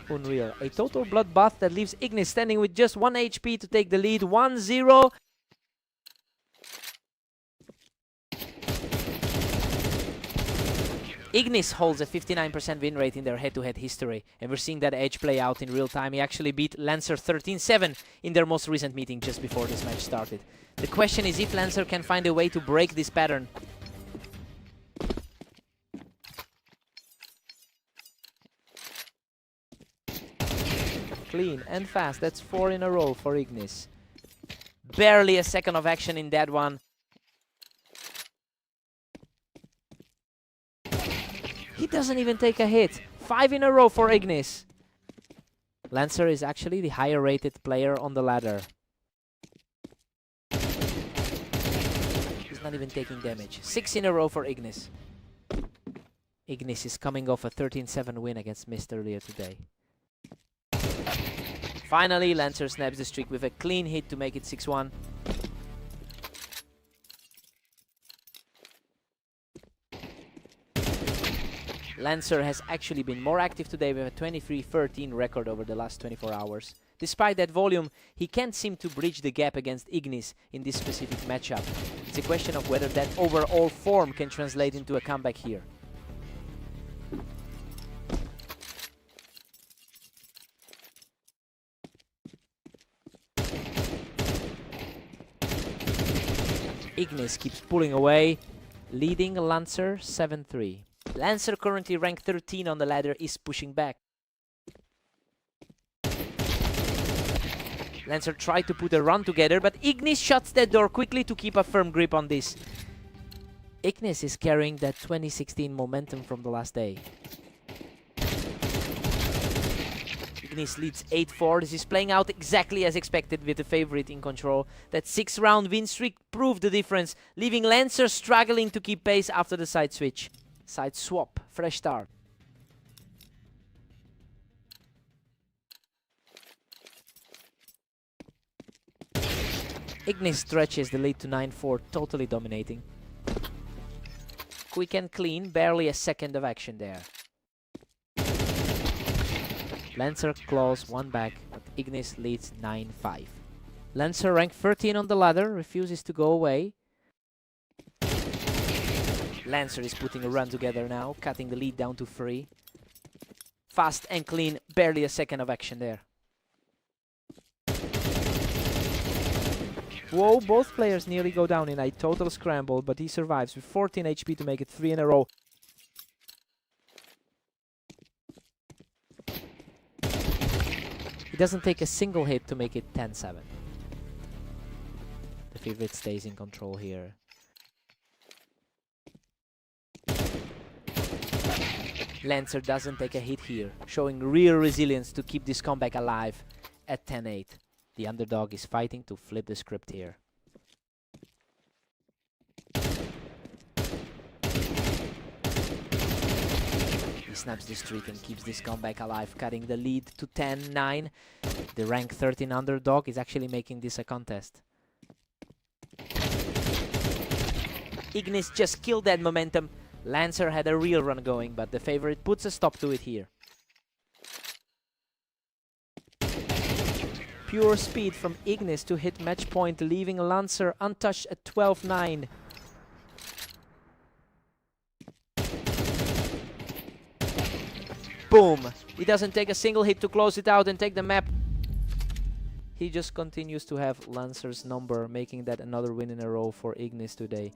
Unreal. A total bloodbath that leaves Ignis standing with just 1 HP to take the lead. 1-0. Ignis holds a 59% win rate in their head-to-head history, and we're seeing that edge play out in real time. He actually beat Lancer 13-7 in their most recent meeting just before this match started. The question is if Lancer can find a way to break this pattern. Clean and fast. That's 4 in a row for Ignis. Barely a second of action in that one. He doesn't even take a hit. 5 in a row for Ignis. Lancer is actually the higher rated player on the ladder. He's not even taking damage. 6 in a row for Ignis. Ignis is coming off a 13-7 win against Mist earlier today. Finally, Lancer snaps the streak with a clean hit to make it 6-1. Lancer has actually been more active today with a 23-13 record over the last 24 hours. Despite that volume, he can't seem to bridge the gap against Ignis in this specific matchup. It's a question of whether that overall form can translate into a comeback here. Ignis keeps pulling away, leading Lancer 7-3. Lancer, currently ranked 13 on the ladder, is pushing back. Lancer tried to put a run together, but Ignis shuts that door quickly to keep a firm grip on this. Ignis is carrying that 2016 momentum from the last day. Ignis leads 8-4. This is playing out exactly as expected with the favorite in control. That 6-round win streak proved the difference, leaving Lancer struggling to keep pace after the side switch. Side swap, fresh start. Ignis stretches the lead to 9-4, totally dominating. Quick and clean, barely a second of action there. Lancer claws one back, but Ignis leads 9-5. Lancer, ranked 13 on the ladder, refuses to go away. Lancer is putting a run together now, cutting the lead down to 3. Fast and clean, barely a second of action there. Whoa, both players nearly go down in a total scramble, but he survives with 14 HP to make it 3 in a row. He doesn't take a single hit to make it 10-7. The favorite stays in control here. Lancer doesn't take a hit here, showing real resilience to keep this comeback alive at 10-8. The underdog is fighting to flip the script here. He snaps the streak and keeps this comeback alive, cutting the lead to 10-9. The rank 13 underdog is actually making this a contest. Ignis just killed that momentum. Lancer had a real run going, but the favorite puts a stop to it here. Pure speed from Ignis to hit match point, leaving Lancer untouched at 12-9. Boom! He doesn't take a single hit to close it out and take the map. He just continues to have Lancer's number, making that another win in a row for Ignis today.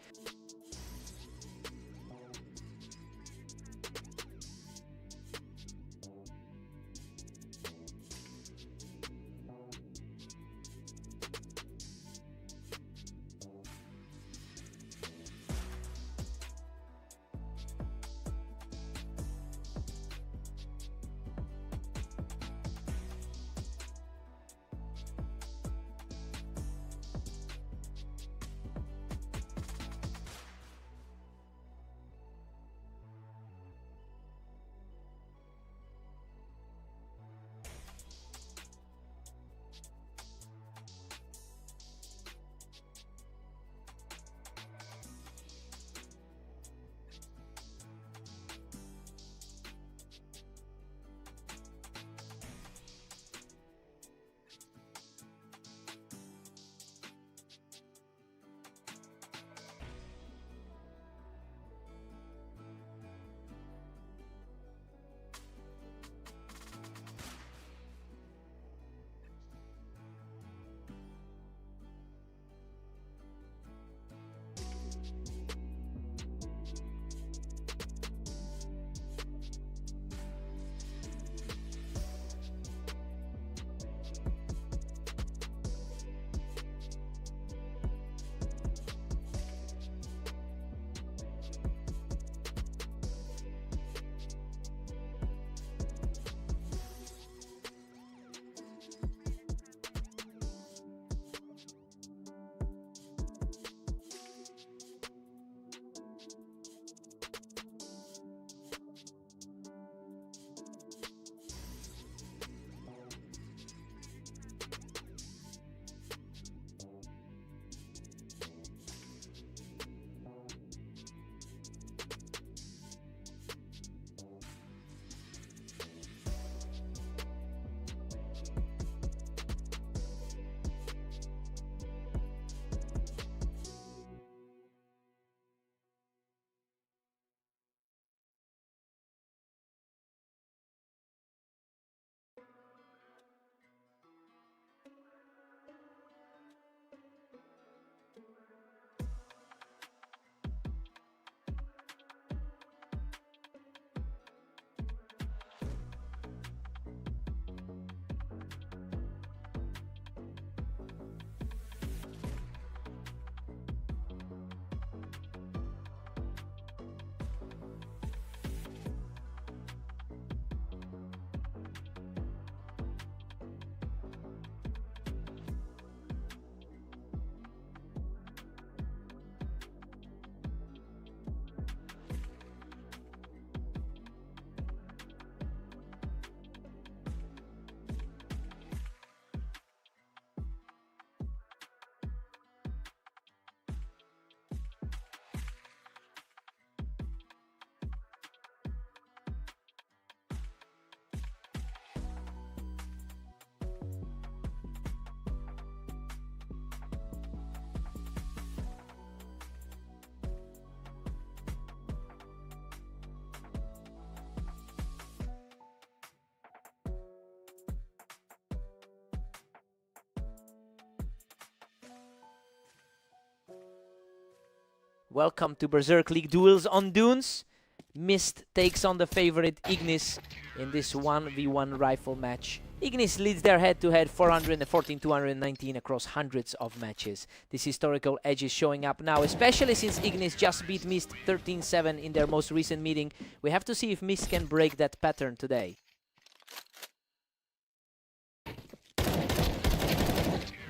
Welcome to Berserk League Duels on Dunes. Mist takes on the favorite Ignis in this 1v1 rifle match. Ignis leads their head-to-head 414-219 across hundreds of matches. This historical edge is showing up now, especially since Ignis just beat Mist 13-7 in their most recent meeting. We have to see if Mist can break that pattern today.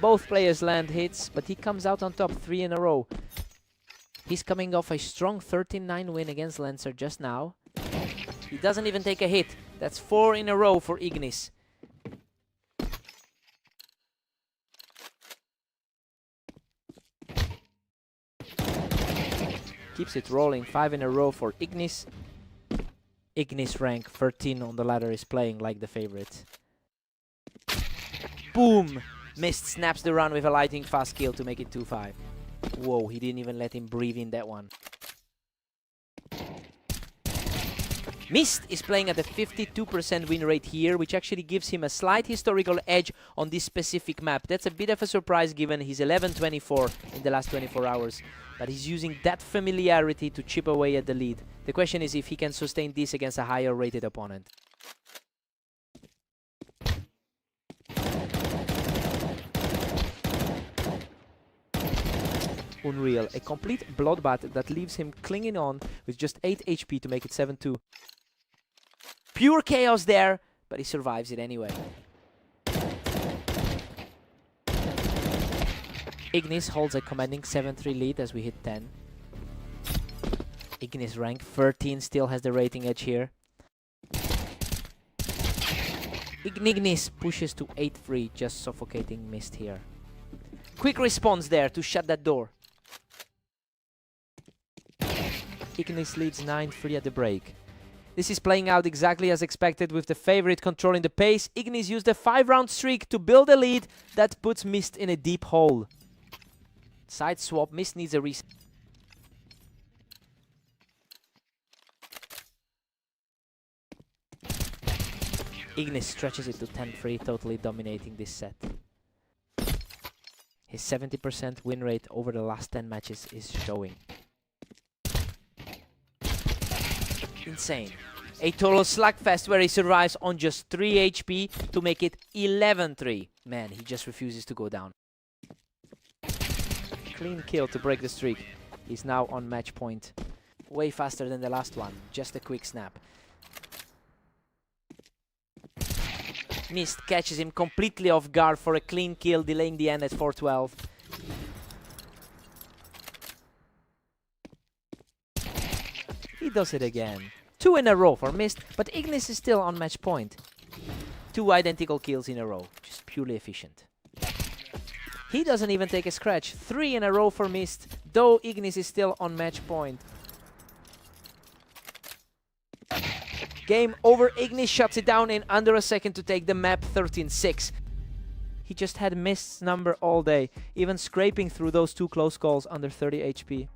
Both players land hits, but he comes out on top 3 in a row. He's coming off a strong 13-9 win against Lancer just now. He doesn't even take a hit. That's 4 in a row for Ignis. Keeps it rolling, 5 in a row for Ignis. Ignis rank 13 on the ladder is playing like the favorite. Boom! Mist snaps the run with a lightning fast kill to make it 2-5. Whoa, he didn't even let him breathe in that one. Mist is playing at a 52% win rate here, which actually gives him a slight historical edge on this specific map. That's a bit of a surprise given he's 11-24 in the last 24 hours. But he's using that familiarity to chip away at the lead. The question is if he can sustain this against a higher rated opponent. Unreal, a complete bloodbath that leaves him clinging on with just 8 HP to make it 7-2. Pure chaos there, but he survives it anyway. Ignis holds a commanding 7-3 lead as we hit 10. Ignis rank 13 still has the rating edge here. Ignis pushes to 8-3, just suffocating Mist here. Quick response there to shut that door. Ignis leads 9-3 at the break. This is playing out exactly as expected with the favorite controlling the pace. Ignis used a 5-round streak to build a lead that puts Mist in a deep hole. Side swap, Mist needs a reset. Ignis stretches it to 10-3, totally dominating this set. His 70% win rate over the last 10 matches is showing. Insane. A total slugfest where he survives on just 3 HP to make it 11-3. Man, he just refuses to go down. Clean kill to break the streak. He's now on match point. Way faster than the last one. Just a quick snap. Mist catches him completely off guard for a clean kill, delaying the end at 4-12. He does it again. 2 in a row for Mist, but Ignis is still on match point. 2 identical kills in a row. Just purely efficient. He doesn't even take a scratch. 3 in a row for Mist, though Ignis is still on match point. Game over. Ignis shuts it down in under a second to take the map 13-6. He just had Mist's number all day, even scraping through those 2 close calls under 30 HP.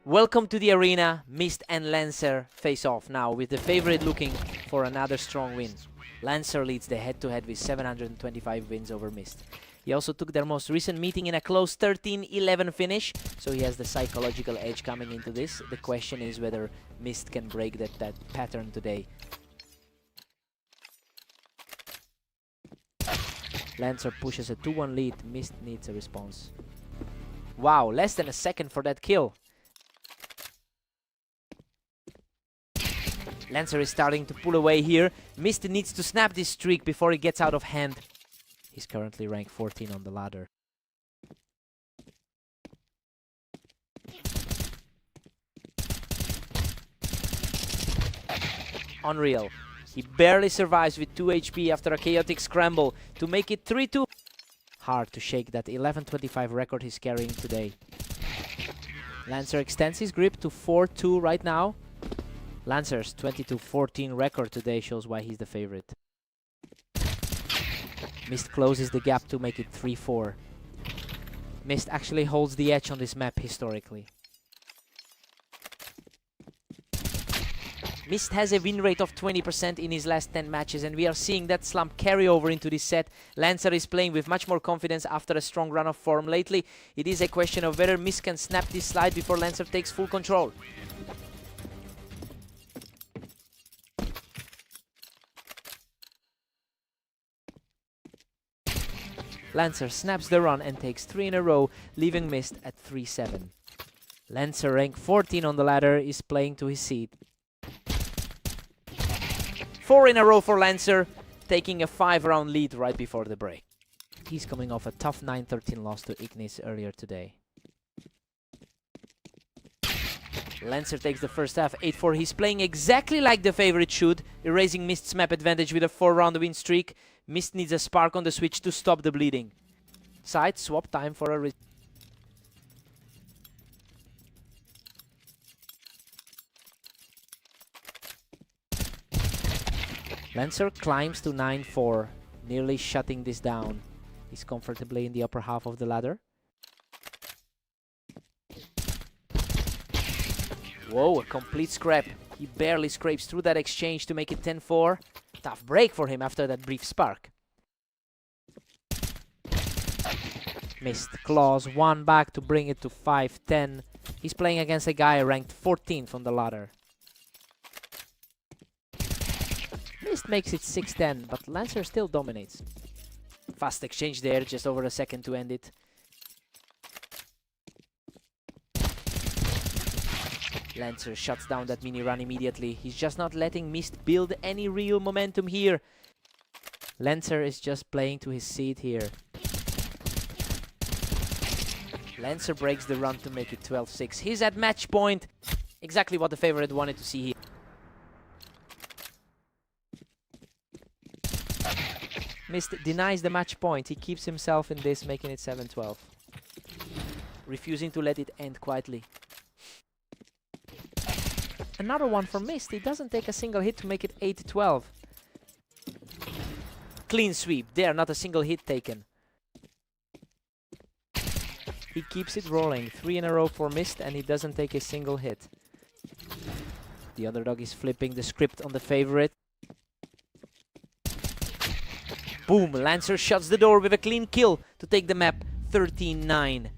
Welcome to the arena. Mist and Lancer face off now with the favorite looking for another strong win. Lancer leads the head-to-head with 725 wins over Mist. He also took their most recent meeting in a close 13-11 finish, so he has the psychological edge coming into this. The question is whether Mist can break that pattern today. Lancer pushes a 2-1 lead. Mist needs a response. Wow, less than a second for that kill. Lancer is starting to pull away here. Mist needs to snap this streak before it gets out of hand. He's currently ranked 14 on the ladder. Unreal. He barely survives with 2 HP after a chaotic scramble to make it 3-2. Hard to shake that 11:25 record he's carrying today. Lancer extends his grip to 4-2 right now. Lancer's 22-14 record today shows why he's the favorite. Mist closes the gap to make it 3-4. Mist actually holds the edge on this map historically. Mist has a win rate of 20% in his last 10 matches, and we are seeing that slump carry over into this set. Lancer is playing with much more confidence after a strong run of form lately. It is a question of whether Mist can snap this slide before Lancer takes full control. Lancer snaps the run and takes 3 in a row, leaving Mist at 3-7. Lancer, rank 14 on the ladder, is playing to his seat. 4 in a row for Lancer, taking a 5-round lead right before the break. He's coming off a tough 9-13 loss to Ignis earlier today. Lancer takes the first half 8-4. He's playing exactly like the favorite should, erasing Mist's map advantage with a 4-round win streak. Mist needs a spark on the switch to stop the bleeding. Side swap time for a Lancer climbs to 9-4, nearly shutting this down. He's comfortably in the upper half of the ladder. Whoa, a complete scrap. He barely scrapes through that exchange to make it 10-4. Tough break for him after that brief spark. Mist claws one back to bring it to 5-10. He's playing against a guy ranked 14th on the ladder. Mist makes it 6-10, but Lancer still dominates. Fast exchange there, just over a second to end it. Lancer shuts down that mini run immediately. He's just not letting Mist build any real momentum here. Lancer is just playing to his seat here. Lancer breaks the run to make it 12-6. He's at match point. Exactly what the favorite wanted to see here. Mist denies the match point. He keeps himself in this, making it 7-12. Refusing to let it end quietly. Another one for Mist. He doesn't take a single hit to make it 8-12. Clean sweep. There, not a single hit taken. He keeps it rolling. 3 in a row for Mist, and he doesn't take a single hit. The underdog is flipping the script on the favorite. Boom! Lancer shuts the door with a clean kill to take the map 13-9.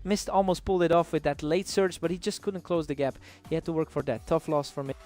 Mist almost pulled it off with that late surge, but he just couldn't close the gap. He had to work for that. Tough loss for Mist.